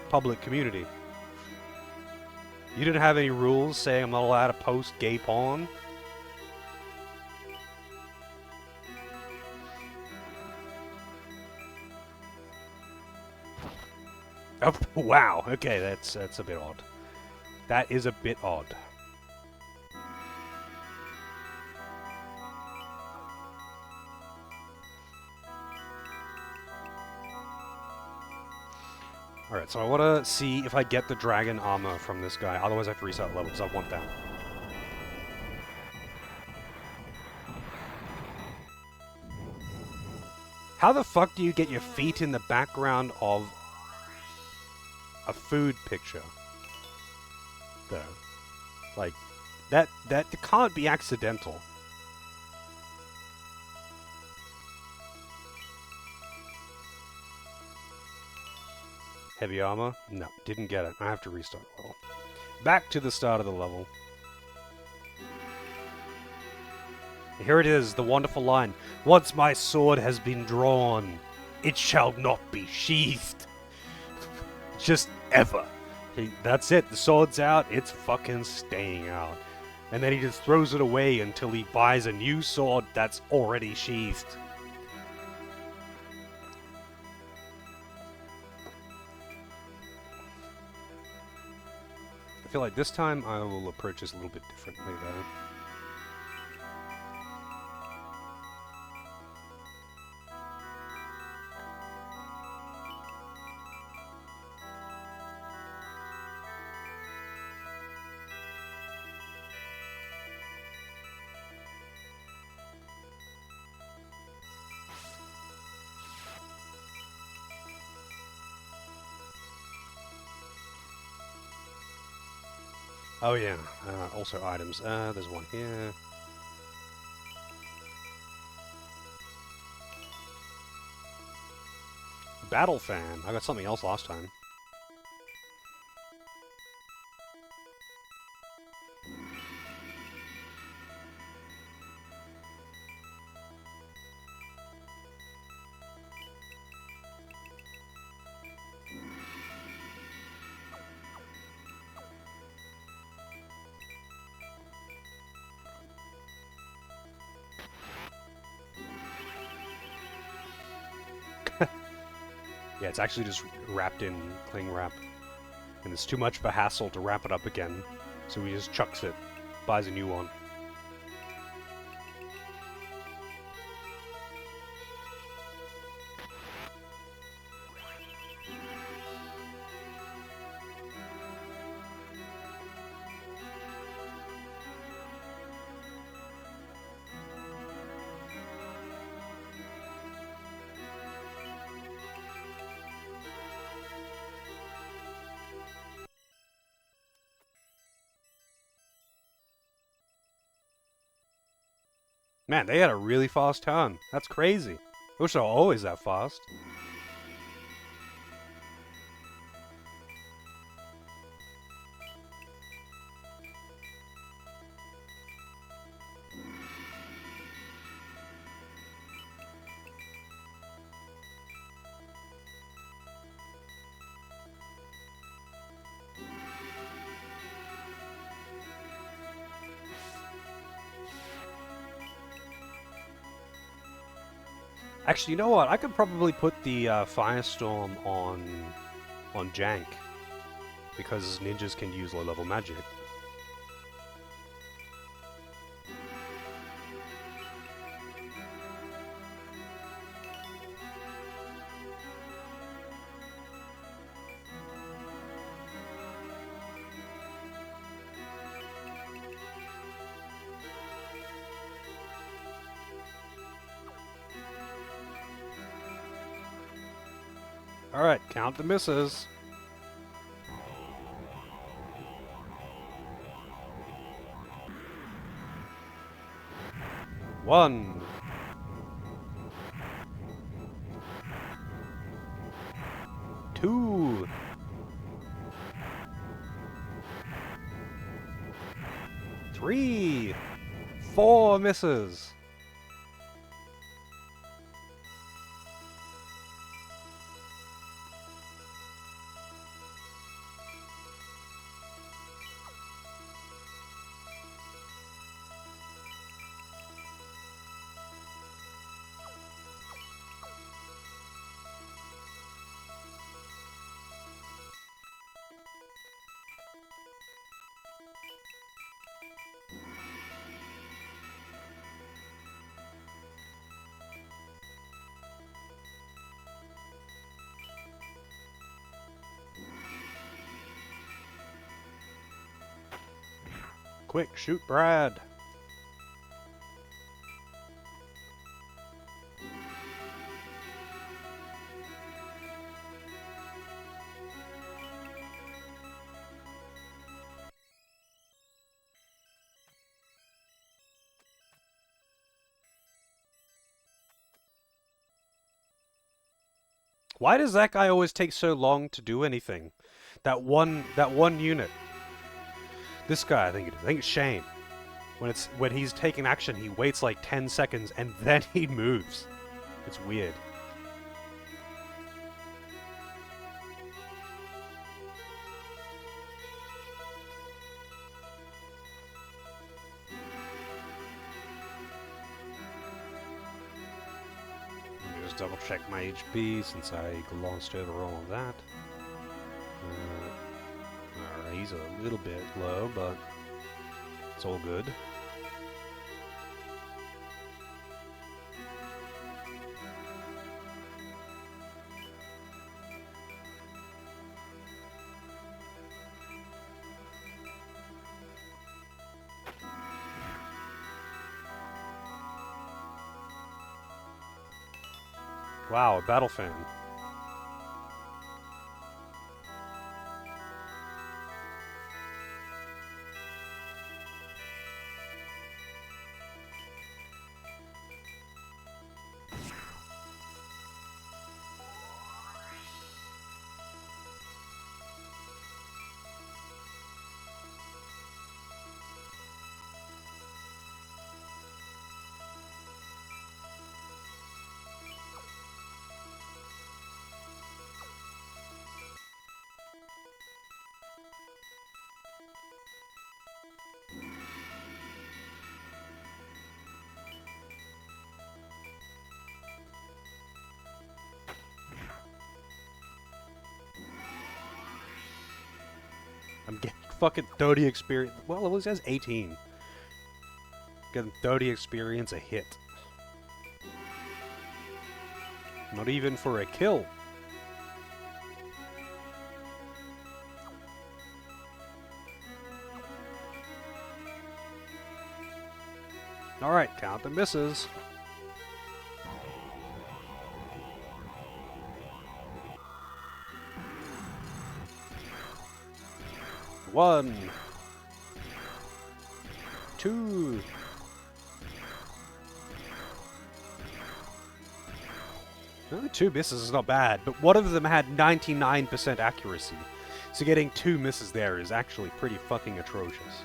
public community. You didn't have any rules saying I'm not allowed to post gay porn? Oh, wow. Okay, that's a bit odd. That is a bit odd. Alright, so I want to see if I get the dragon armor from this guy. Otherwise I have to reset levels. I want that. How the fuck do you get your feet in the background of a food picture? Though. Like, that can't be accidental. Heavy armor? No, didn't get it. I have to restart the level. Back to the start of the level. Here it is, the wonderful line. Once my sword has been drawn, it shall not be sheathed. Just ever. That's it, the sword's out, it's fucking staying out. And then he just throws it away until he buys a new sword that's already sheathed. I feel like this time I will approach this a little bit differently though. Oh yeah, also items. There's one here. Battle fan. I got something else last time. Yeah, it's actually just wrapped in cling wrap. And it's too much of a hassle to wrap it up again. So he just chucks it, buys a new one. Man, they had a really fast turn. That's crazy. I wish they were always that fast. Actually, you know what? I could probably put the Firestorm on Jank because ninjas can use low-level magic. Alright, count the misses. One. Two. Three. Four misses. Quick, shoot Brad. Why does that guy always take so long to do anything? That one unit. This guy, I think it is. I think it's Shane. When he's taking action, he waits like 10 seconds and then he moves. It's weird. Let me just double check my HP since I glossed over all of that. Alright, he's a little bit low, but it's all good. Wow, a battle fan. I'm getting fucking 30 experience. Well, it was says 18. Getting 30 experience a hit. Not even for a kill. Alright, count the misses. One. Two. Only 2 misses is not bad, but one of them had 99% accuracy. So getting 2 misses there is actually pretty fucking atrocious.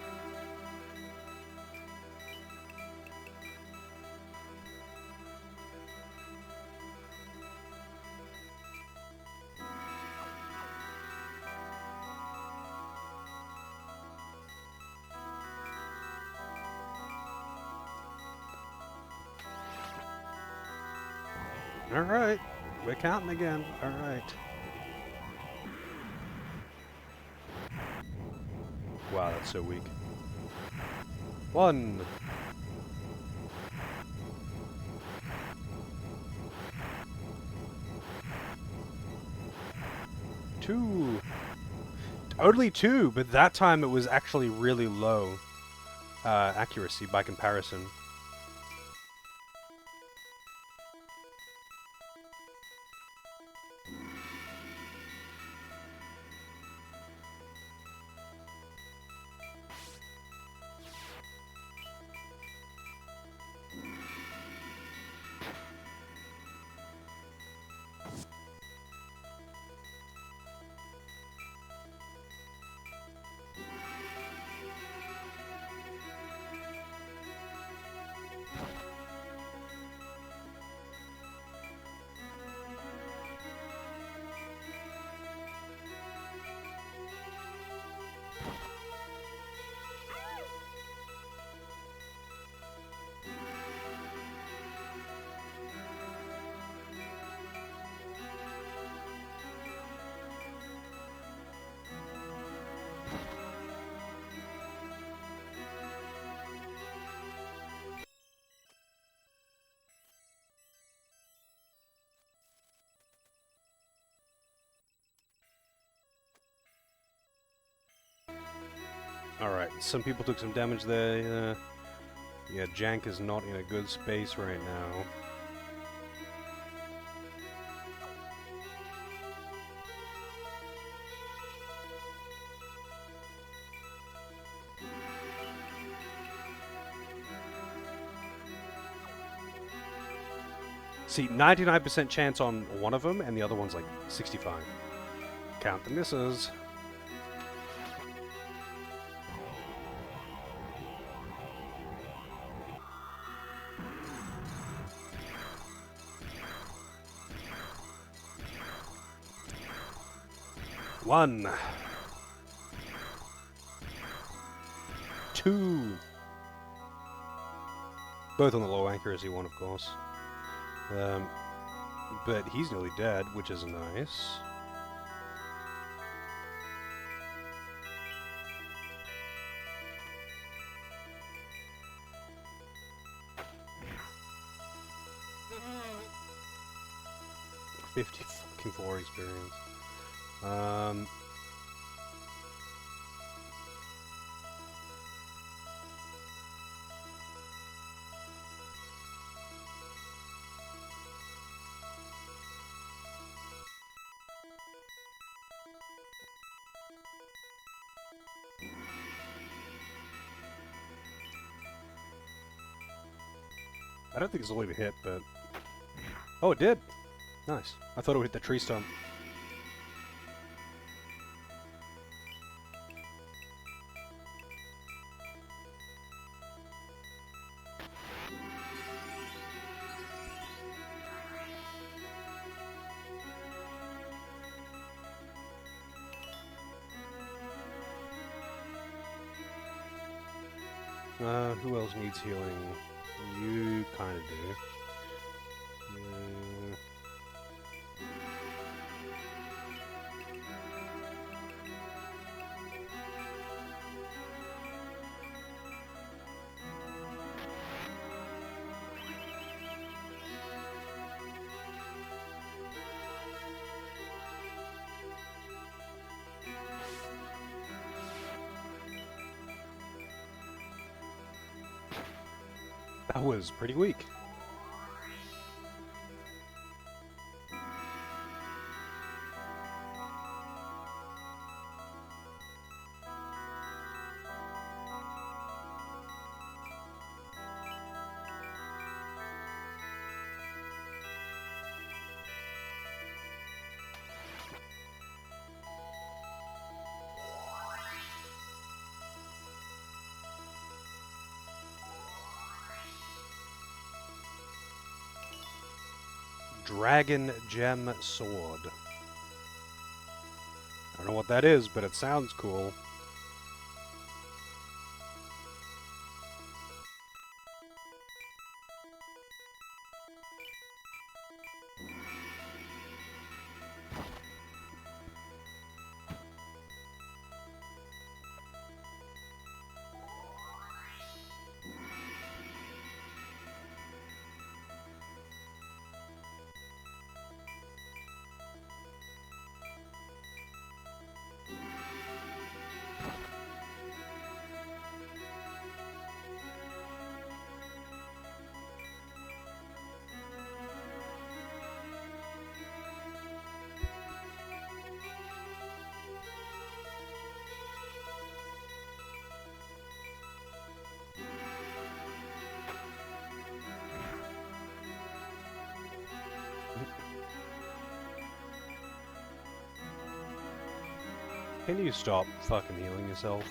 Alright, we're counting again. Alright. Wow, that's so weak. 1. 2. Only 2, but that time it was actually really low accuracy by comparison. Alright, some people took some damage there. Yeah, Jank is not in a good space right now. See, 99% chance on one of them, and the other one's like 65. Count the misses. One. 2. Both on the low accuracy one, of course. But he's nearly dead, which is nice. $54 experience. I don't think it's only to hit, but... Oh, it did! Nice. I thought it would hit the tree stump. Who else needs healing? You kind of do. That was pretty weak. Dragon Gem Sword. I don't know what that is, but it sounds cool. Can you stop fucking healing yourself?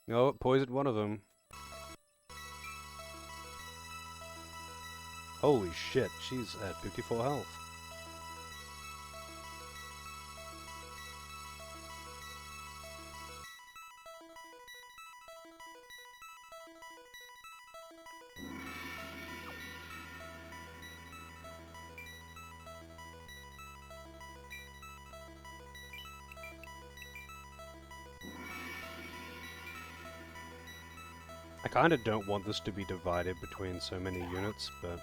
No, it poisoned one of them. Holy shit, she's at 54 health. I kinda don't want this to be divided between so many units, but...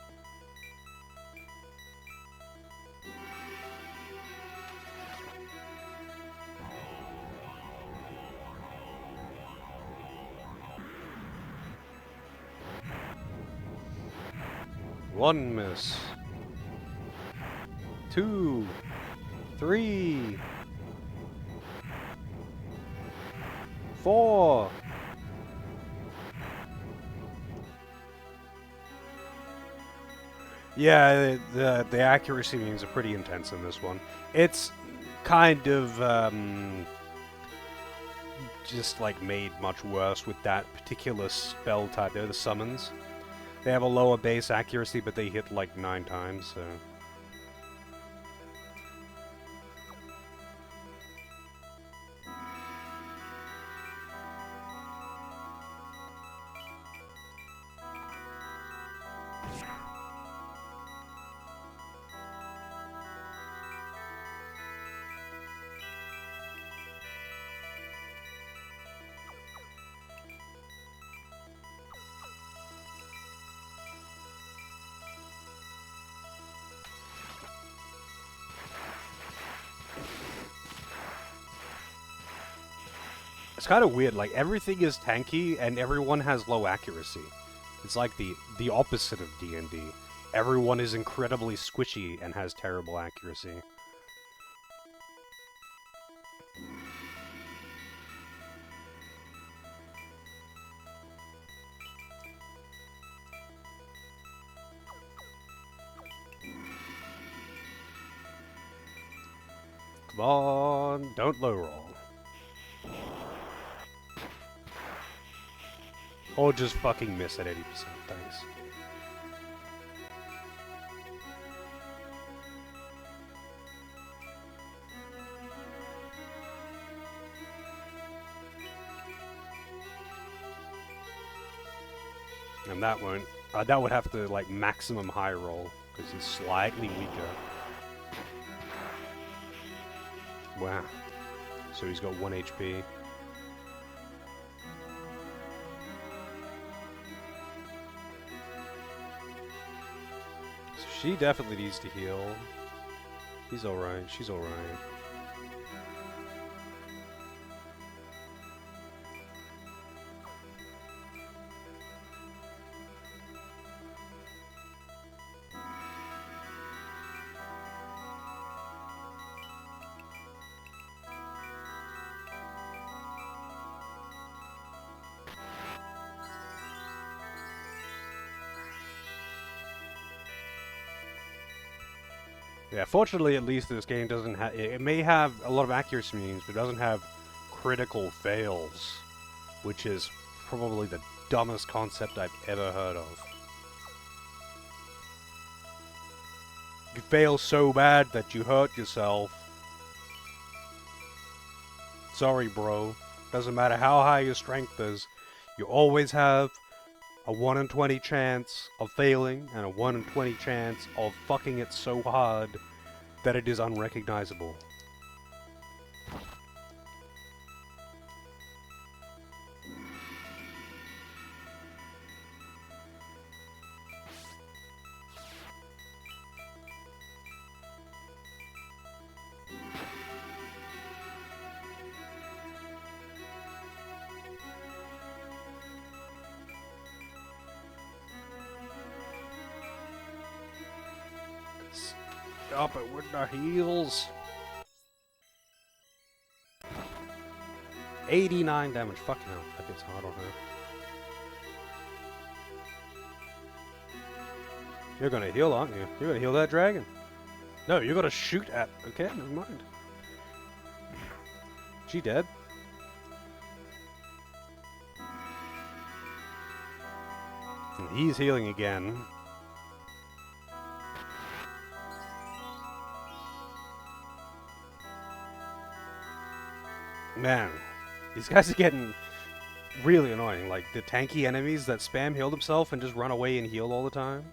One miss. 2. 3. 4. Yeah, the accuracy means are pretty intense in this one. It's kind of just like made much worse with that particular spell type. They're the summons. They have a lower base accuracy, but they hit like 9 times, so... It's kind of weird, like, everything is tanky, and everyone has low accuracy. It's like the opposite of D&D. Everyone is incredibly squishy and has terrible accuracy. Come on, don't low roll. Or just fucking miss at 80%, thanks. And that won't, that would have to, like, maximum high roll, because he's slightly weaker. Wow. So he's got 1 HP. So she definitely needs to heal. He's alright. She's alright. Yeah, fortunately, at least this game doesn't have. It may have a lot of accuracy means, but it doesn't have critical fails, which is probably the dumbest concept I've ever heard of. You fail so bad that you hurt yourself. Sorry, bro. Doesn't matter how high your strength is, you always have a 1 in 20 chance of failing and a 1 in 20 chance of fucking it so hard that it is unrecognizable. Stop it with the heals. 89 damage. Fucking hell. That gets hard on her. You're gonna heal, aren't you? You're gonna heal that dragon. No, you're gonna shoot at... Okay, never mind. She dead? And he's healing again. Man, these guys are getting really annoying. Like, the tanky enemies that spam heal themselves and just run away and heal all the time.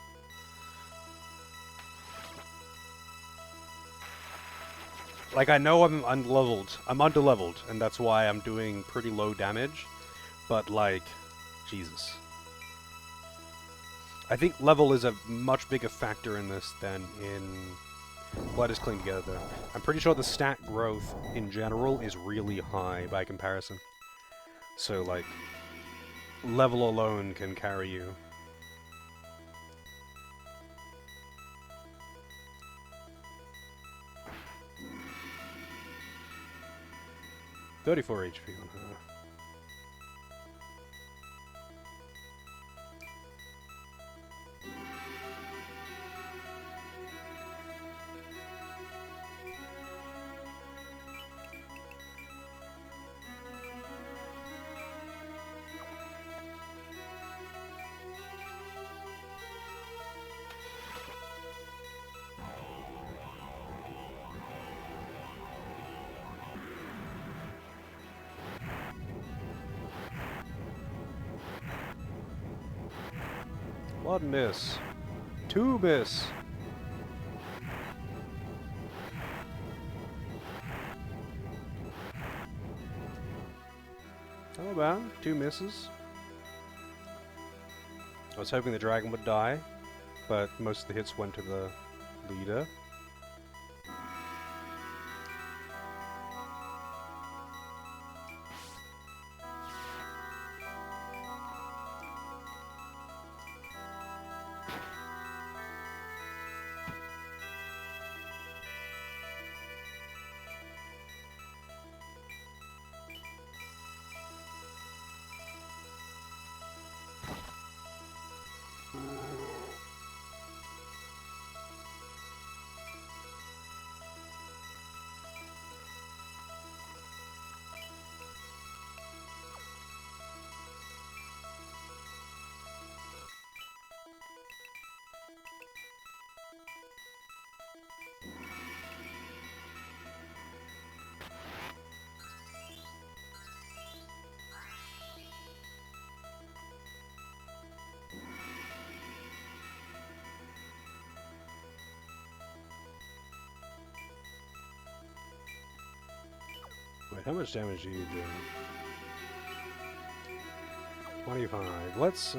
Like, I know I'm unleveled. I'm underleveled, and that's why I'm doing pretty low damage. But, like, Jesus. I think level is a much bigger factor in this than in Blood is Cling Together, though. I'm pretty sure the stat growth in general is really high by comparison. So, like, level alone can carry you. $34 HP on her. One miss. 2 miss. Not bad. 2 misses. I was hoping the dragon would die, but most of the hits went to the leader. Wait, how much damage do you do? 25. Let's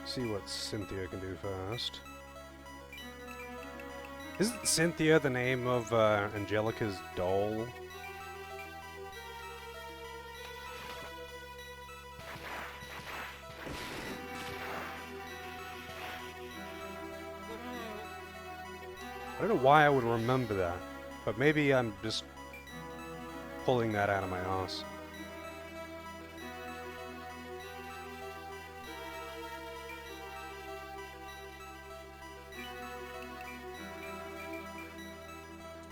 see what Cynthia can do first. Isn't Cynthia the name of Angelica's doll? I don't know why I would remember that, but maybe I'm just pulling that out of my ass.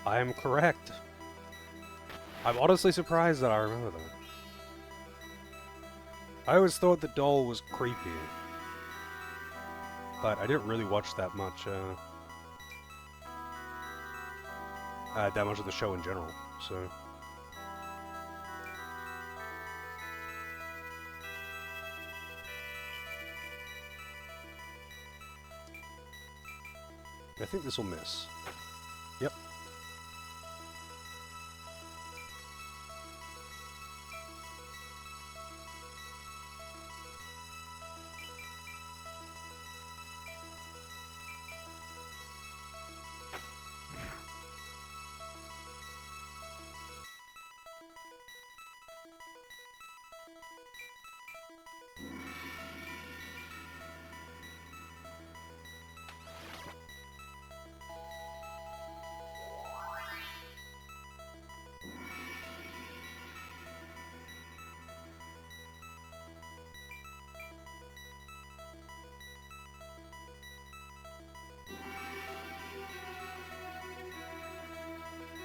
I am correct. I'm honestly surprised that I remember that. I always thought the doll was creepy, but I didn't really watch that much of the show in general, so... I think this will miss. Yep.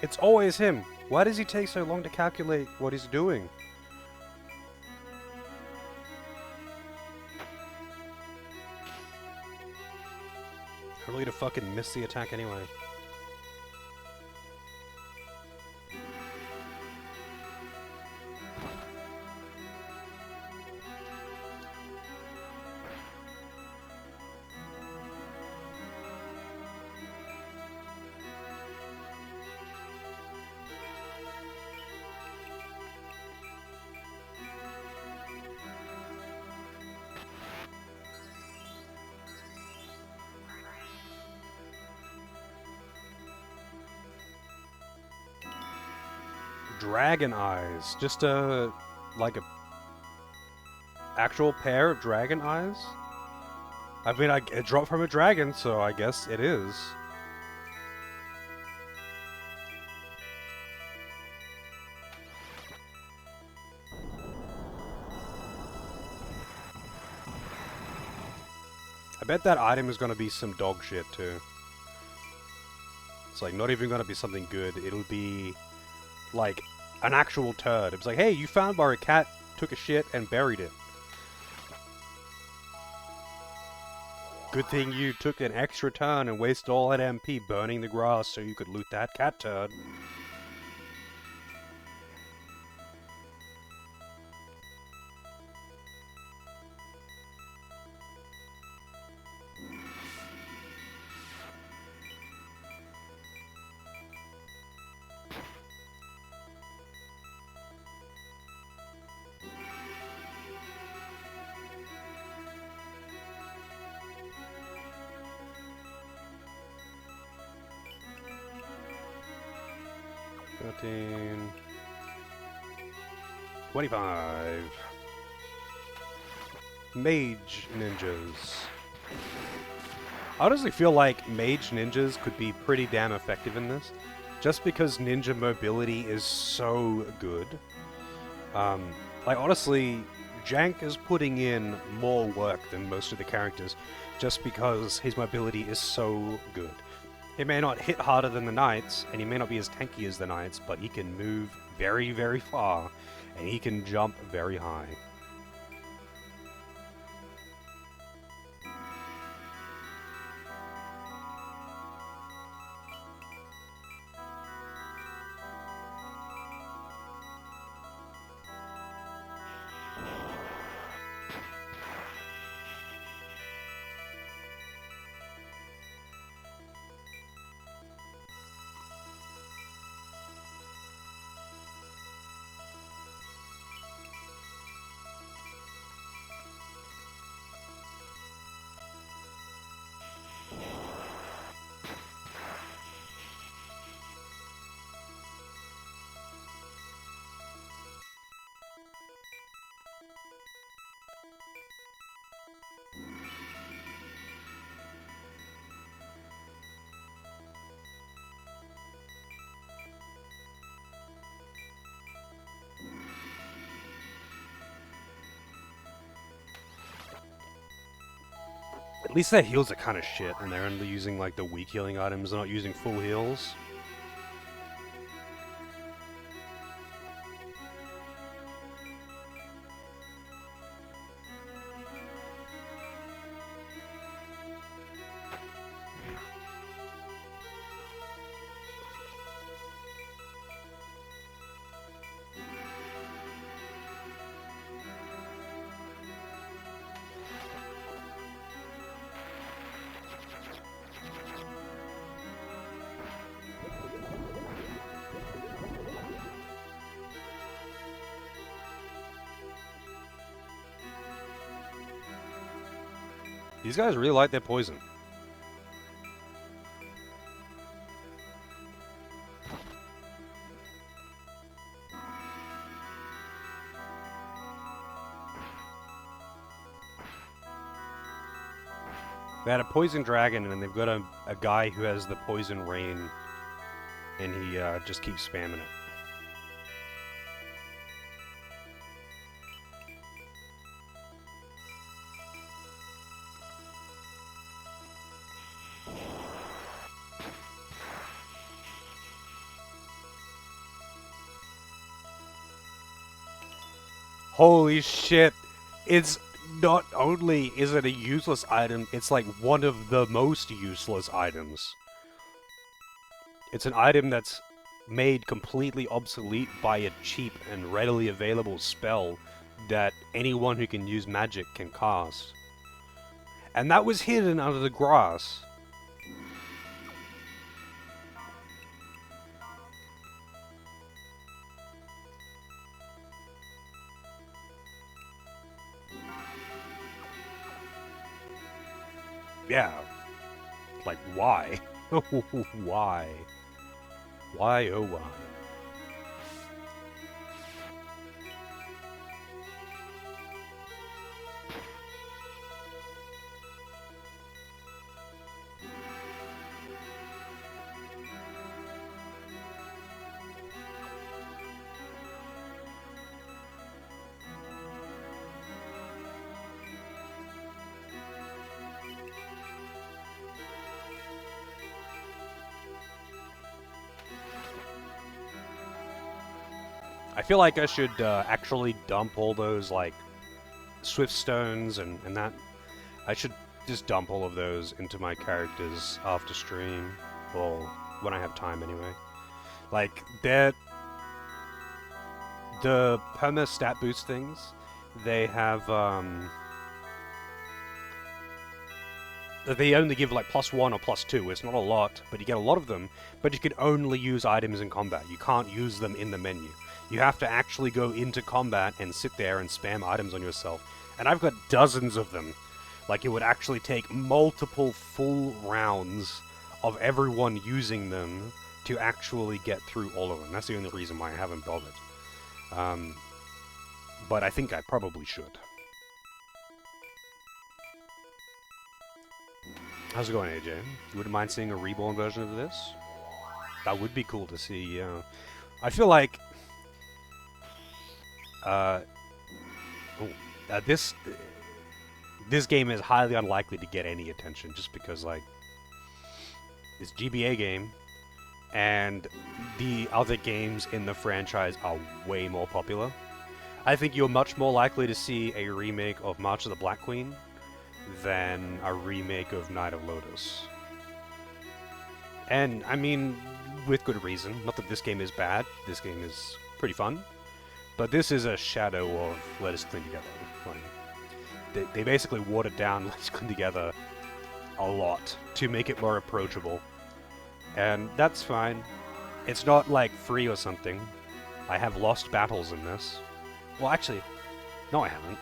It's always him. Why does he take so long to calculate what he's doing? I really to fucking miss the attack anyway. Dragon eyes. Just like a actual pair of dragon eyes? I mean, it dropped from a dragon, so I guess it is. I bet that item is gonna be some dog shit, too. It's like, not even gonna be something good. It'll be like an actual turd. It's like, hey, you found where a cat took a shit and buried it. Good thing you took an extra turn and wasted all that MP burning the grass so you could loot that cat turd. $13, $25. Mage ninjas. I honestly feel like mage ninjas could be pretty damn effective in this, just because ninja mobility is so good. Like honestly, Jank is putting in more work than most of the characters, just because his mobility is so good. He may not hit harder than the knights, and he may not be as tanky as the knights, but he can move very, very far, and he can jump very high. At least their heals are kind of shit, and they're only using like the weak healing items, they're not using full heals. These guys really like their poison. They had a poison dragon, and they've got a guy who has the poison rain, and he just keeps spamming it. Holy shit! It's not only is it a useless item, it's like one of the most useless items. It's an item that's made completely obsolete by a cheap and readily available spell that anyone who can use magic can cast. And that was hidden under the grass. Yeah. Like, why? Why? Why, oh why? I feel like I should actually dump all those, like, Swift Stones and that. I should just dump all of those into my characters after stream, or when I have time anyway. Like, the perma stat boost things, they have, they only give like +1 or +2. It's not a lot, but you get a lot of them, but you can only use items in combat. You can't use them in the menu. You have to actually go into combat and sit there and spam items on yourself. And I've got dozens of them. Like, it would actually take multiple full rounds of everyone using them to actually get through all of them. That's the only reason why I haven't bothered. But I think I probably should. How's it going, AJ? You wouldn't mind seeing a reborn version of this? That would be cool to see, yeah. I feel like... this game is highly unlikely to get any attention, just because, like, it's a GBA game, and the other games in the franchise are way more popular. I think you're much more likely to see a remake of March of the Black Queen than a remake of Night of Lodis. And, I mean, with good reason. Not that this game is bad, this game is pretty fun. But this is a shadow of Let Us Clean Together. Like, they basically watered down Let Us Clean Together a lot to make it more approachable. And that's fine. It's not, like, free or something. I have lost battles in this. Well, actually, no I haven't.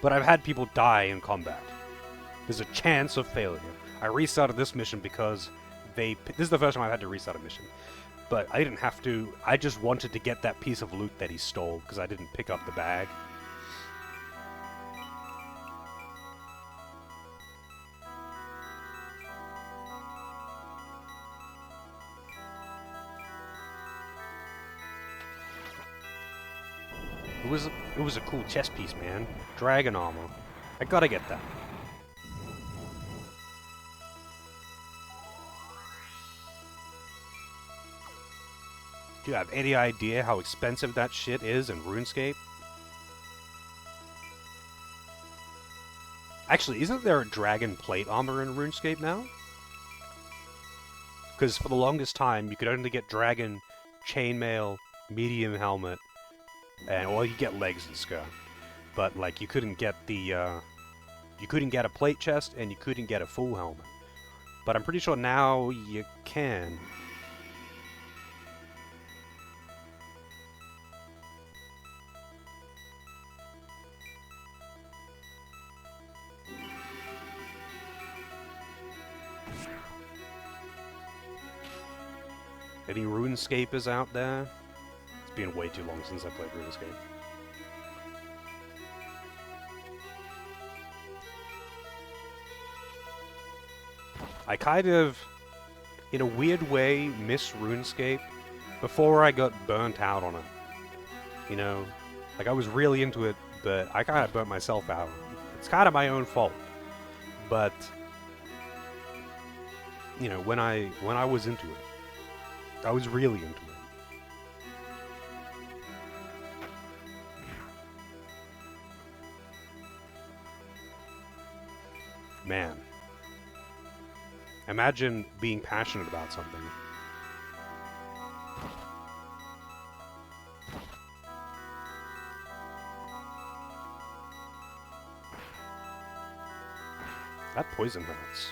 But I've had people die in combat. There's a chance of failure. I restarted this mission because this is the first time I've had to restart a mission. But I didn't have to. I just wanted to get that piece of loot that he stole because I didn't pick up the bag. It was a cool chest piece, man. Dragon armor. I gotta get that. Do you have any idea how expensive that shit is in RuneScape? Actually, isn't there a dragon plate armor in RuneScape now? Because for the longest time, you could only get dragon chainmail, medium helmet, and well, you get legs and skirt. But like, you couldn't get the you couldn't get a plate chest, and you couldn't get a full helmet. But I'm pretty sure now you can. Any RuneScapers out there? It's been way too long since I played RuneScape. I kind of, in a weird way, miss RuneScape before I got burnt out on it. You know, like I was really into it, but I kind of burnt myself out. It's kind of my own fault. But, you know, when I was into it, I was really into it. Man. Imagine being passionate about something. That poison hurts.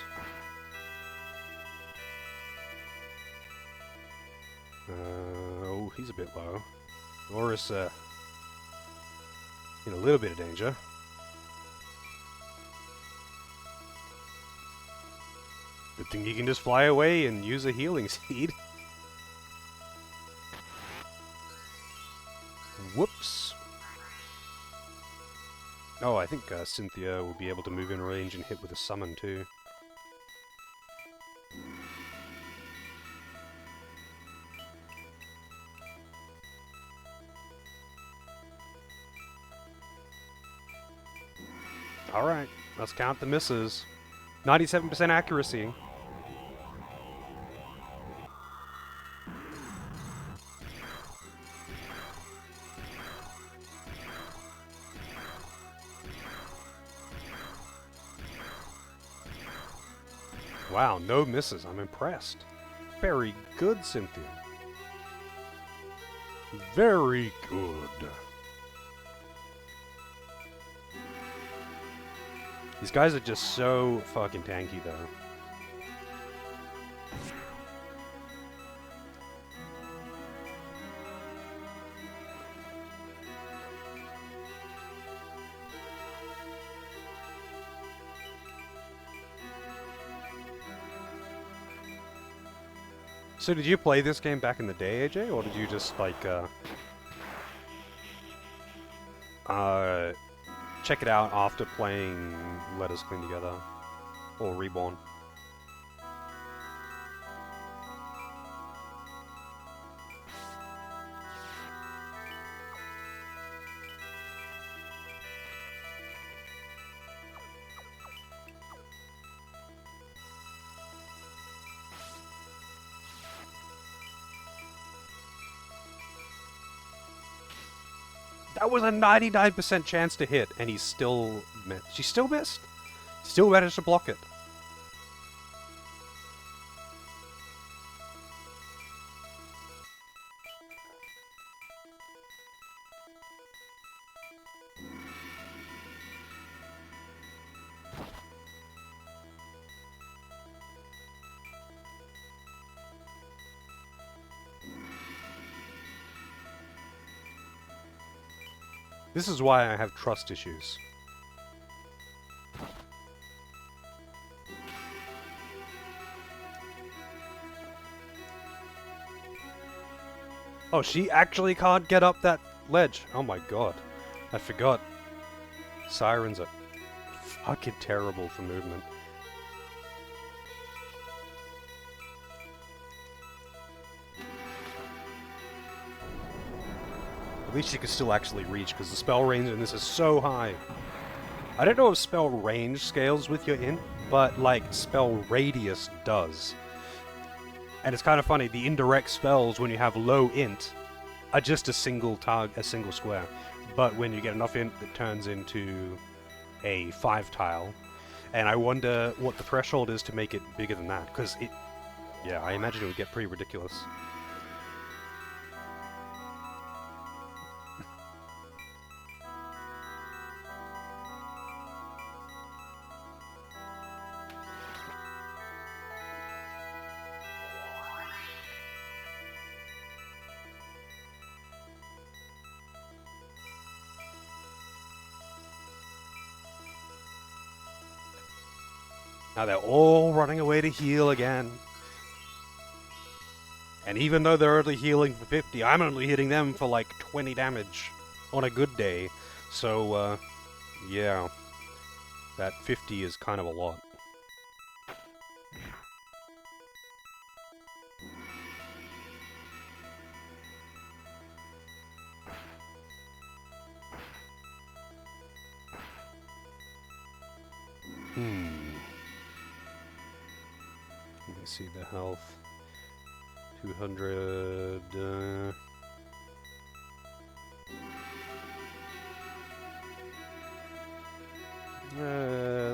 Oh, he's a bit low. Loris, in a little bit of danger. Good thing you can just fly away and use a healing seed. Whoops. Oh, I think Cynthia will be able to move in range and hit with a summon too. Alright, let's count the misses. 97% accuracy. Wow, no misses. I'm impressed. Very good, Cynthia. Very good. These guys are just so fucking tanky, though. So did you play this game back in the day, AJ, or did you just, like, check it out after playing Let Us Clean Together, or Reborn? That was a 99% chance to hit, and he still missed. She still missed? Still managed to block it. This is why I have trust issues. Oh, she actually can't get up that ledge. Oh my god. I forgot. Sirens are fucking terrible for movement. At least you can still actually reach, because the spell range in this is so high. I don't know if spell range scales with your int, but, like, spell radius does. And it's kind of funny, the indirect spells when you have low int are just a single square. But when you get enough int, it turns into a 5 tile. And I wonder what the threshold is to make it bigger than that, because it... Yeah, I imagine it would get pretty ridiculous. Now they're all running away to heal again. And even though they're only healing for 50, I'm only hitting them for like 20 damage on a good day. So, yeah. That 50 is kind of a lot. Let me see the health. 200...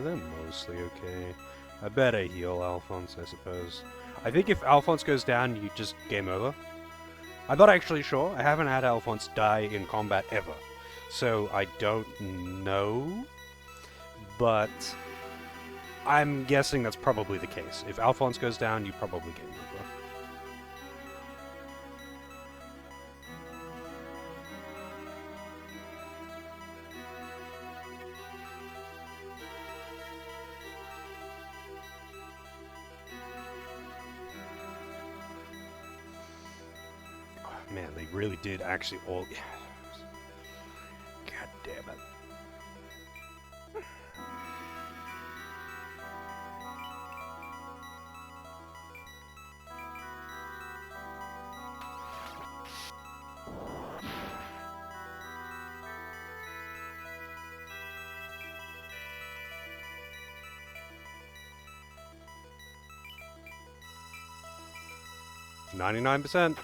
they're mostly okay. I better heal Alphonse, I suppose. I think if Alphonse goes down, you just game over. I'm not actually sure. I haven't had Alphonse die in combat ever. So I don't know. But I'm guessing that's probably the case. If Alphonse goes down, you probably game over. Man, they really did actually all... God damn it. %.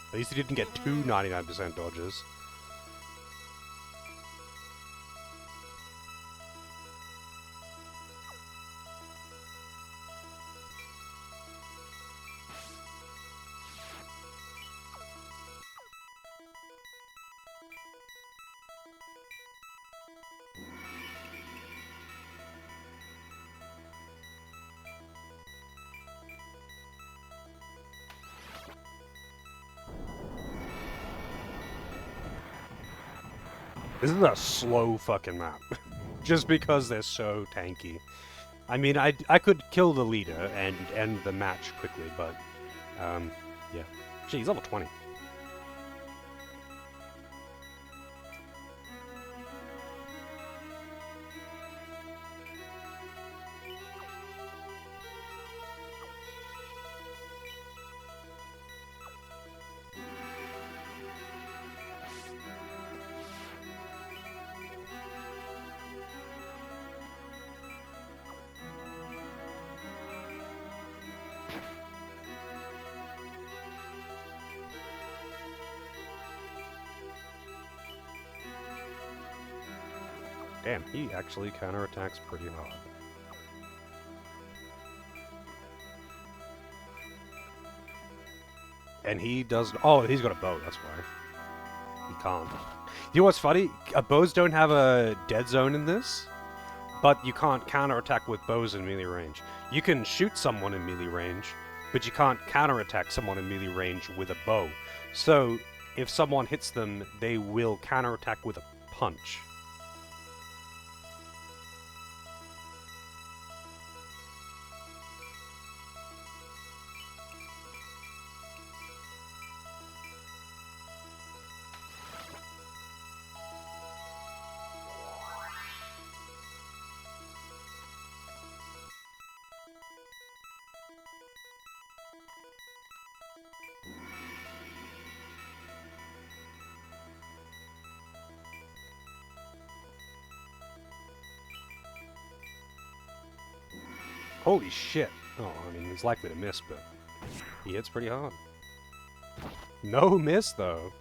At least he didn't get two 99% dodges. This is a slow fucking map. Just because they're so tanky. I mean, I could kill the leader and end the match quickly, but... yeah. Gee, he's level 20. Damn, he actually counterattacks pretty hard. And he does... Oh, he's got a bow, that's why. He can't. You know what's funny? Bows don't have a dead zone in this, but you can't counterattack with bows in melee range. You can shoot someone in melee range, but you can't counterattack someone in melee range with a bow. So, if someone hits them, they will counterattack with a punch. Holy shit. Oh, I mean, he's likely to miss, but He hits pretty hard. No miss, though.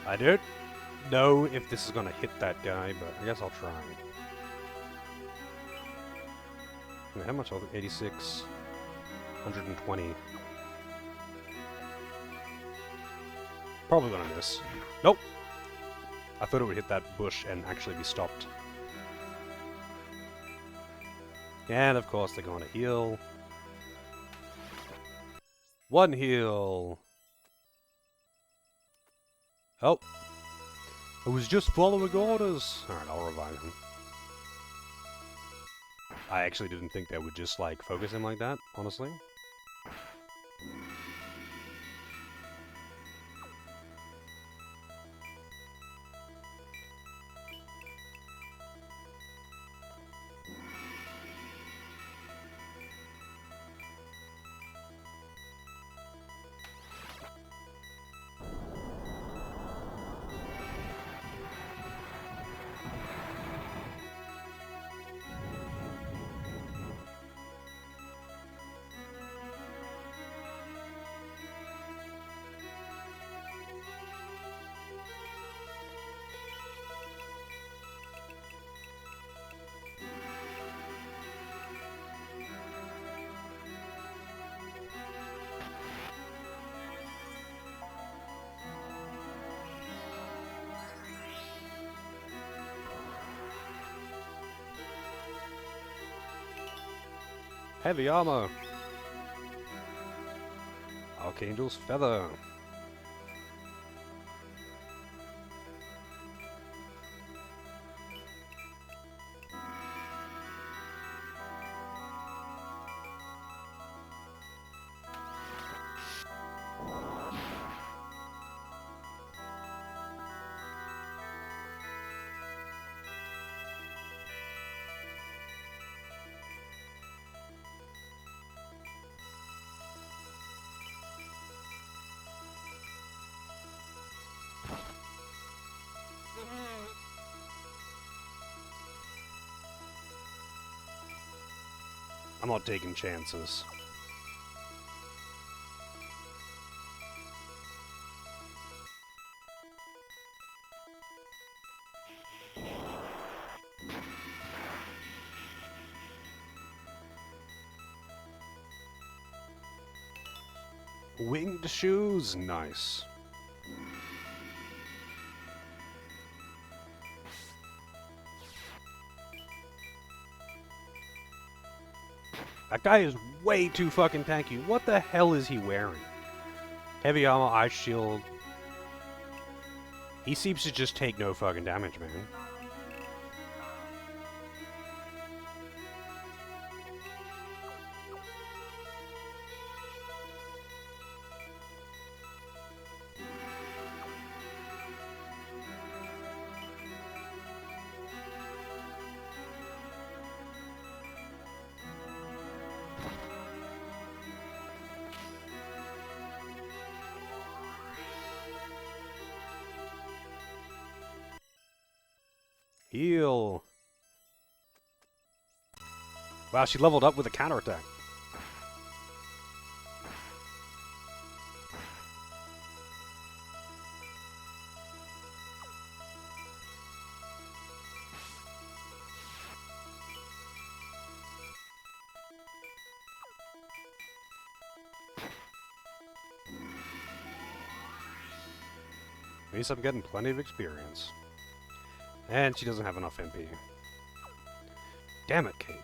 I don't know if this is gonna hit that guy, but I guess I'll try. How much? 86, 120. Probably gonna miss. Nope. I thought it would hit that bush and actually be stopped. And of course they're going to heal. One heal. Oh. I was just following orders. Alright, I'll revive him. I actually didn't think they would just, like, focus him like that, honestly. Heavy armor. Archangel's feather. I'm not taking chances. Winged shoes, nice. That guy is way too fucking tanky. What the hell is he wearing? Heavy armor, ice shield. He seems to just take no fucking damage, man. Heal. Wow, she leveled up with a counterattack. At least I'm getting plenty of experience. And she doesn't have enough MP. Damn it, Kate.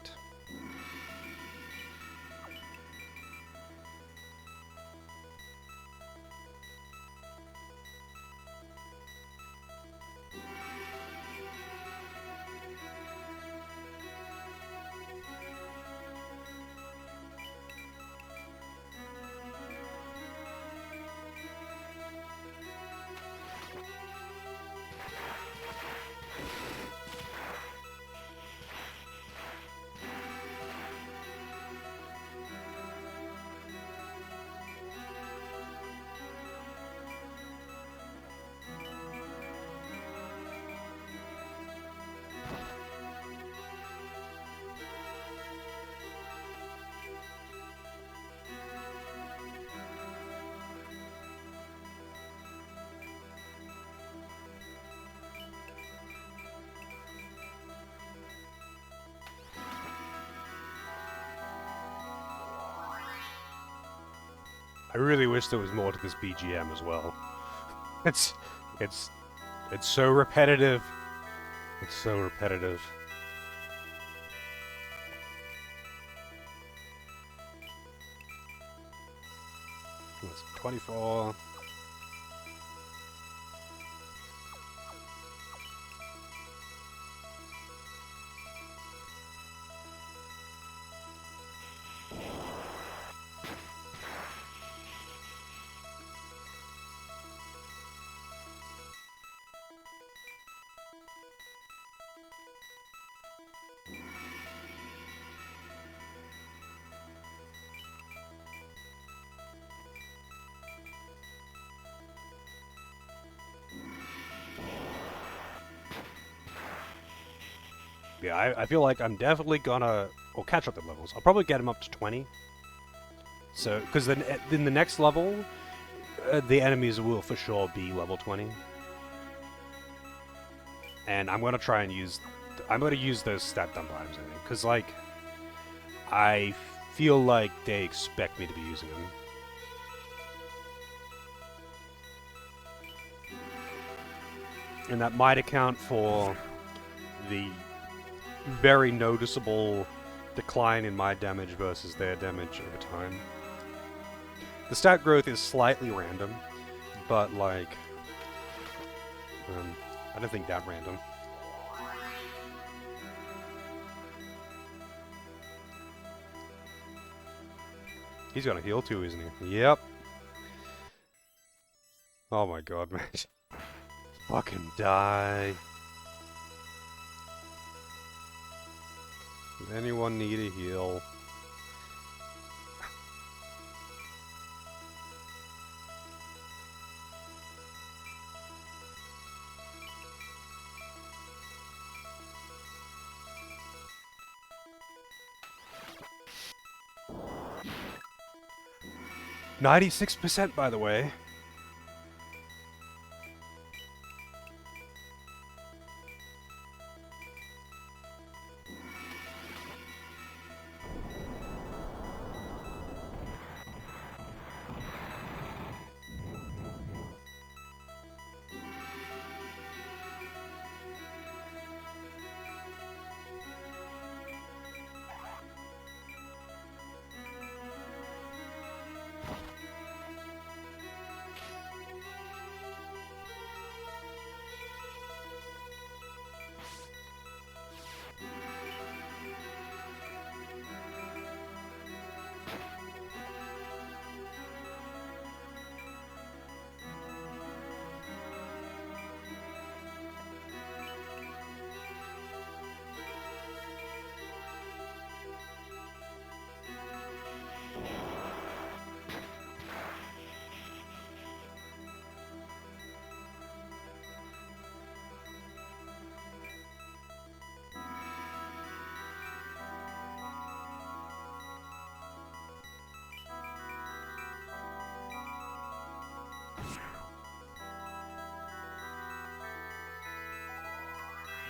I really wish there was more to this BGM as well. It's it's it's so repetitive. It's so repetitive. That's 24. Yeah, I feel like I'm definitely gonna catch up the levels. I'll probably get him up to 20. So, because then in the next level, the enemies will for sure be level 20. And I'm gonna try and I'm gonna use those stat dump items, I think, because like I feel like they expect me to be using them. And that might account for the very noticeable decline in my damage versus their damage over time. The stat growth is slightly random, but like, I don't think that random. He's gonna heal too, isn't he? Yep. Oh my god, man. Fucking die. Does anyone need a heal? %, by the way.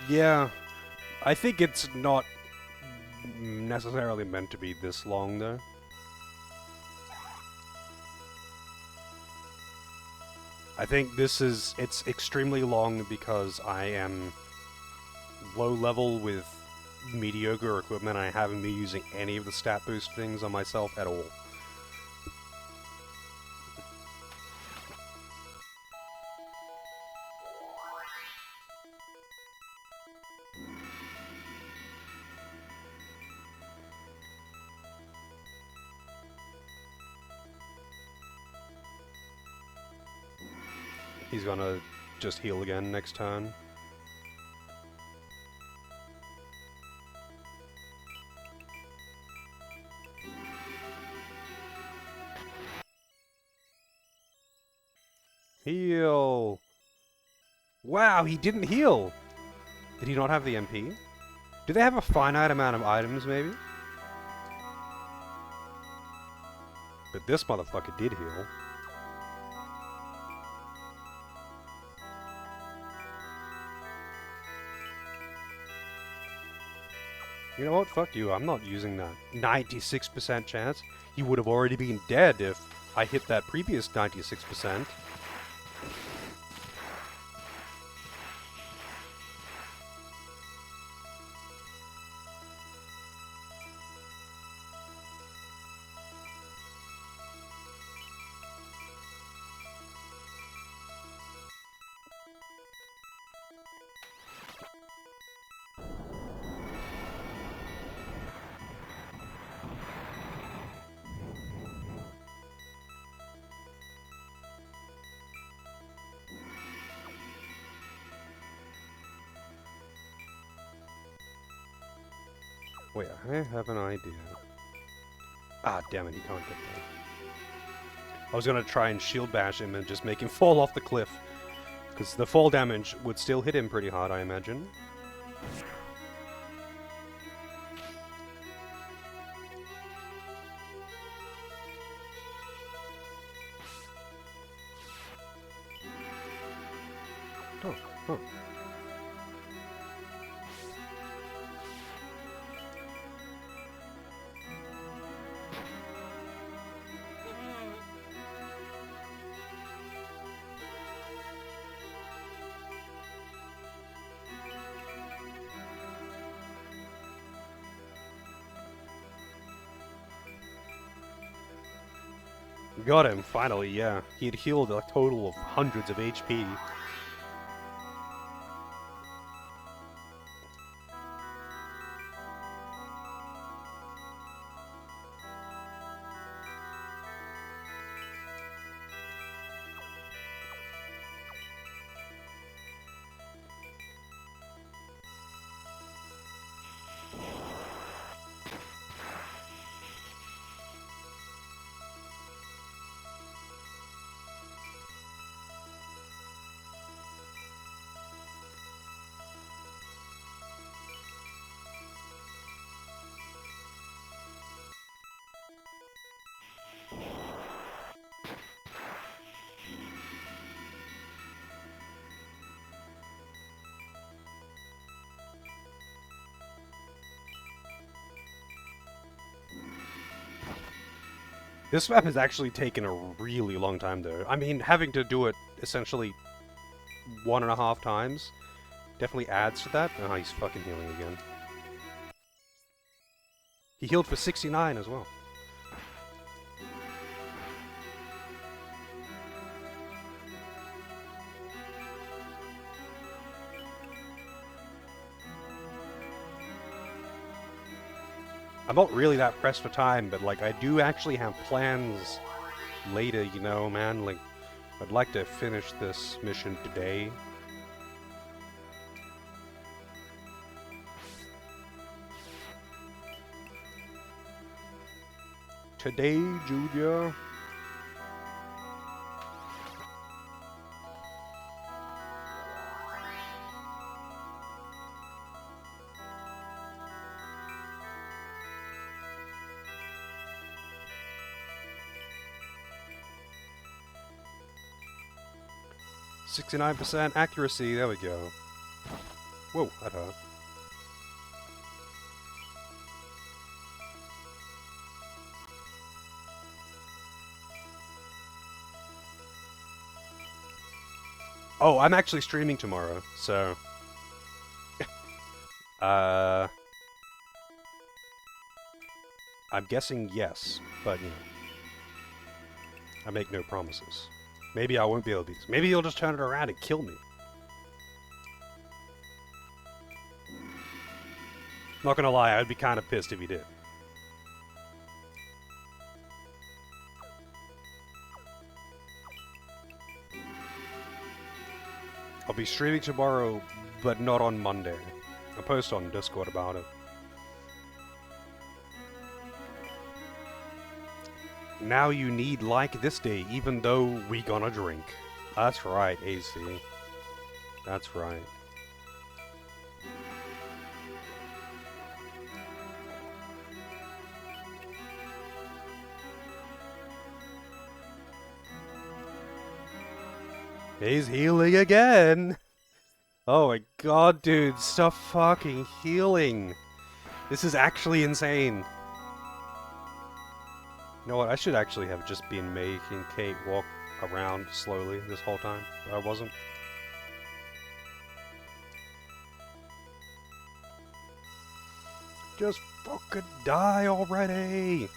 Yeah, I think it's not necessarily meant to be this long, though. I think it's extremely long because I am low level with mediocre equipment. I haven't been using any of the stat boost things on myself at all. He's gonna just heal again next turn. Heal! Wow, he didn't heal! Did he not have the MP? Do they have a finite amount of items, maybe? But this motherfucker did heal. You know what? Fuck you. I'm not using that. 96% chance. He would have already been dead if I hit that previous 96%. Wait, I have an idea. Ah, damn it, he can't get there. I was gonna try and shield bash him and just make him fall off the cliff. Because the fall damage would still hit him pretty hard, I imagine. Oh, oh. Got him, finally, yeah. He had healed a total of hundreds of HP. This map has actually taken a really long time, though. I mean, having to do it essentially 1.5 times definitely adds to that. Oh, he's fucking healing again. He healed for 69 as well. I'm not really that pressed for time, but, like, I do actually have plans later, you know, man. Like, I'd like to finish this mission today. Today, Junior. %, accuracy, there we go. Whoa, that hurt. Oh, I'm actually streaming tomorrow, so... I'm guessing yes, but, you know. I make no promises. Maybe I won't be able to. Maybe he'll just turn it around and kill me. Not gonna lie, I'd be kind of pissed if he did. I'll be streaming tomorrow, but not on Monday. I'll post on Discord about it. Now you need like this day, even though we gonna drink. That's right, AC. That's right. He's healing again! Oh my god, dude, stop fucking healing! This is actually insane. know what? I should actually have just been making Kate walk around slowly this whole time, but I wasn't. Just fucking die already!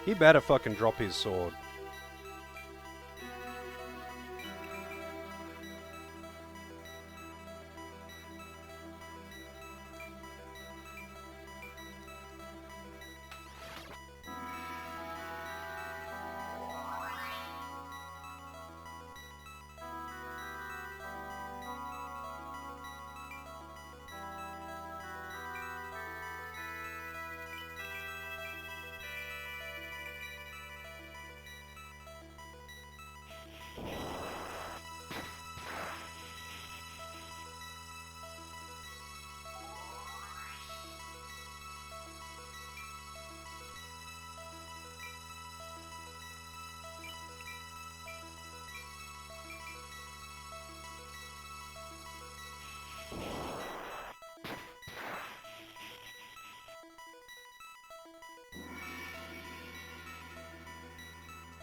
He better fucking drop his sword.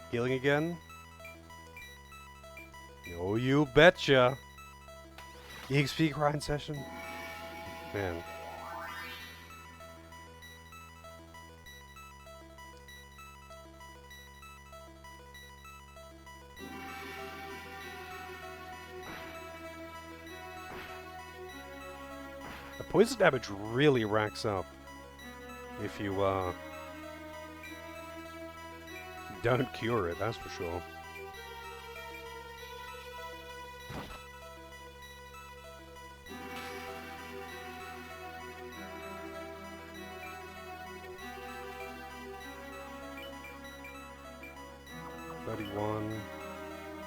Healing again? Oh, you betcha! EXP grind session? Man. The poison damage really racks up if you, don't cure it, that's for sure.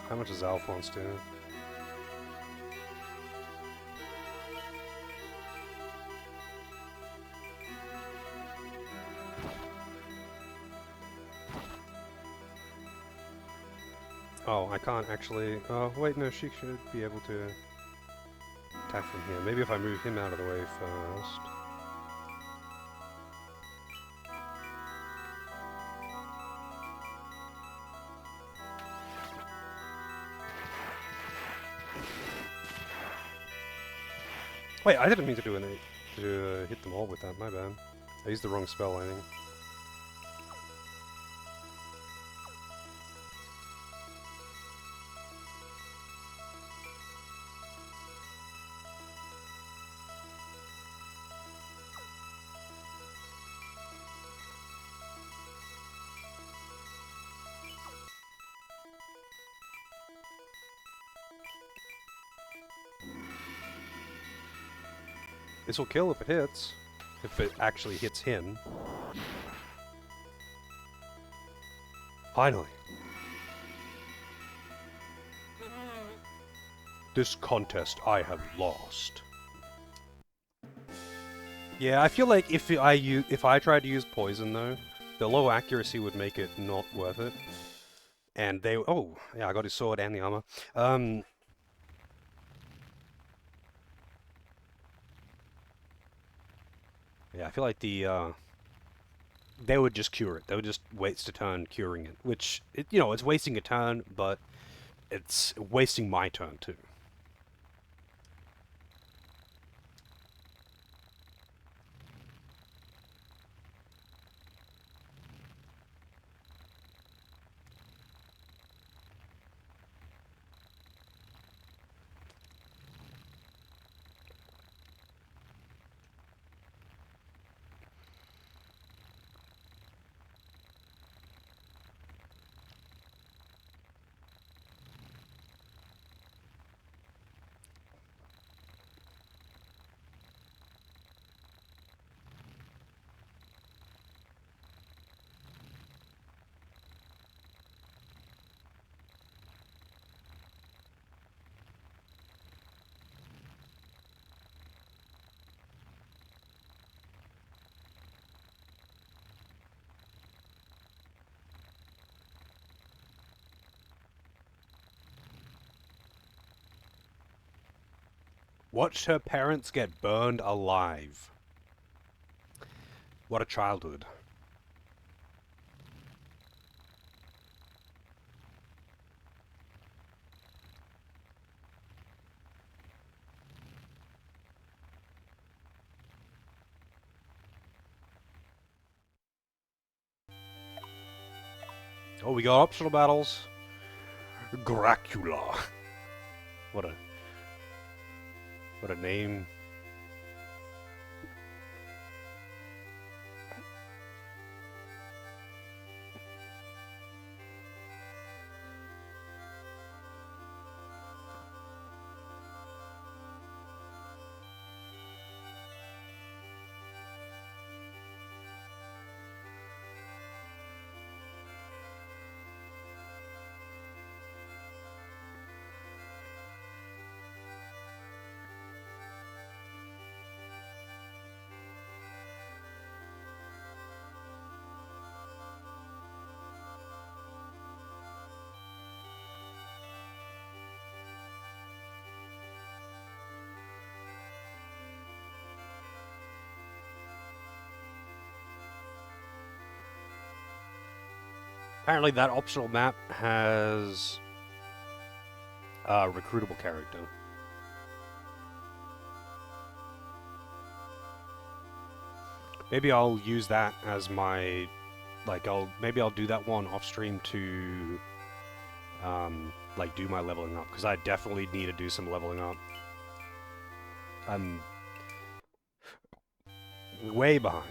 How much does Alphonse do? Oh, I can't actually... Oh, wait, no, she should be able to attack from here. Maybe if I move him out of the way first. Wait, I didn't mean to do an 8. To hit them all with that, my bad. I used the wrong spell, I think. This will kill if it hits. If it actually hits him. Finally. This contest I have lost. Yeah, I feel like if I tried to use poison though, the low accuracy would make it not worth it. And they... Oh, yeah, I got his sword and the armor. Yeah, I feel like the they would just cure it. They would just waste a turn curing it, which, you know, it's wasting a turn, but it's wasting my turn too. Watched her parents get burned alive. What a childhood. Oh, we got optional battles. Dracula. What a name. Apparently that optional map has a recruitable character. Maybe I'll use that as my, like, maybe I'll do that one off stream to, like, do my leveling up, because I definitely need to do some leveling up. I'm way behind.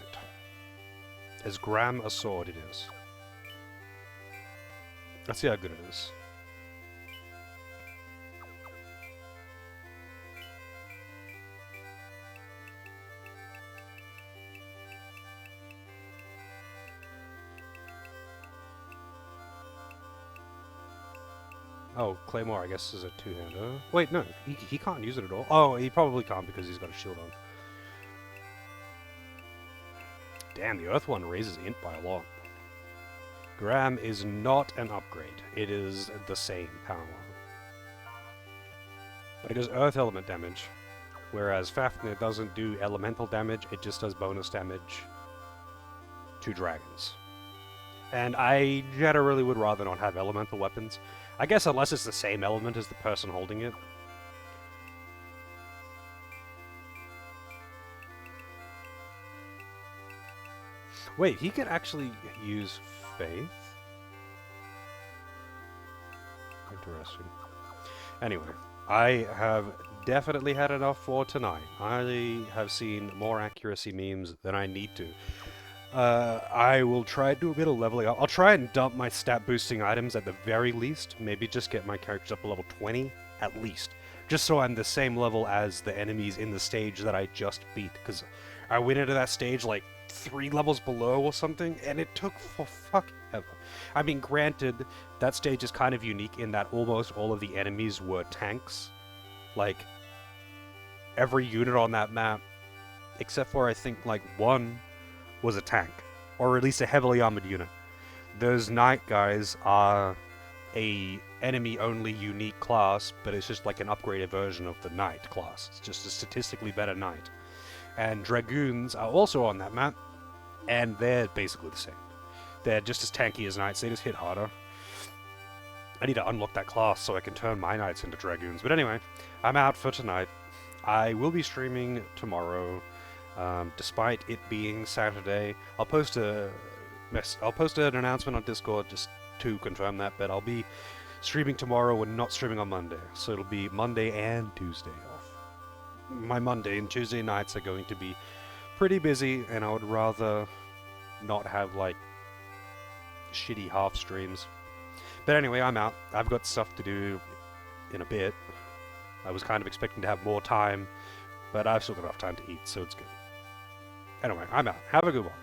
Is Graham a sword? It is. Let's see how good it is. Oh, Claymore, I guess, is a two-hander. Wait, no, he can't use it at all. Oh, he probably can't because he's got a shield on. Damn, the Earth one raises int by a lot. Graham is not an upgrade. It is the same power. But it does Earth element damage, whereas Fafnir doesn't do elemental damage, it just does bonus damage to dragons. And I generally would rather not have elemental weapons. I guess unless it's the same element as the person holding it. Wait, he could actually use faith? Interesting. Anyway, I have definitely had enough for tonight. I have seen more accuracy memes than I need to. I will try to do a bit of leveling up. I'll try and dump my stat boosting items at the very least. Maybe just get my characters up to level 20 at least. Just so I'm the same level as the enemies in the stage that I just beat. Because I went into that stage like 3 levels below or something, and it took for fucking ever. I mean, granted, that stage is kind of unique in that almost all of the enemies were tanks. Like, every unit on that map, except for I think like one, was a tank, or at least a heavily armored unit. Those knight guys are a enemy-only unique class, but it's just like an upgraded version of the knight class. It's just a statistically better knight. And dragoons are also on that map, and they're basically the same. They're just as tanky as knights, they just hit harder. I need to unlock that class so I can turn my knights into dragoons. But anyway, I'm out for tonight. I will be streaming tomorrow, despite it being Saturday. I'll post an announcement on Discord just to confirm that, but I'll be streaming tomorrow and not streaming on Monday. So it'll be Monday and Tuesday off. My Monday and Tuesday nights are going to be pretty busy, and I would rather not have, like, shitty half streams. But anyway, I'm out. I've got stuff to do in a bit. I was kind of expecting to have more time, but I've still got enough time to eat, so it's good. Anyway, I'm out. Have a good one.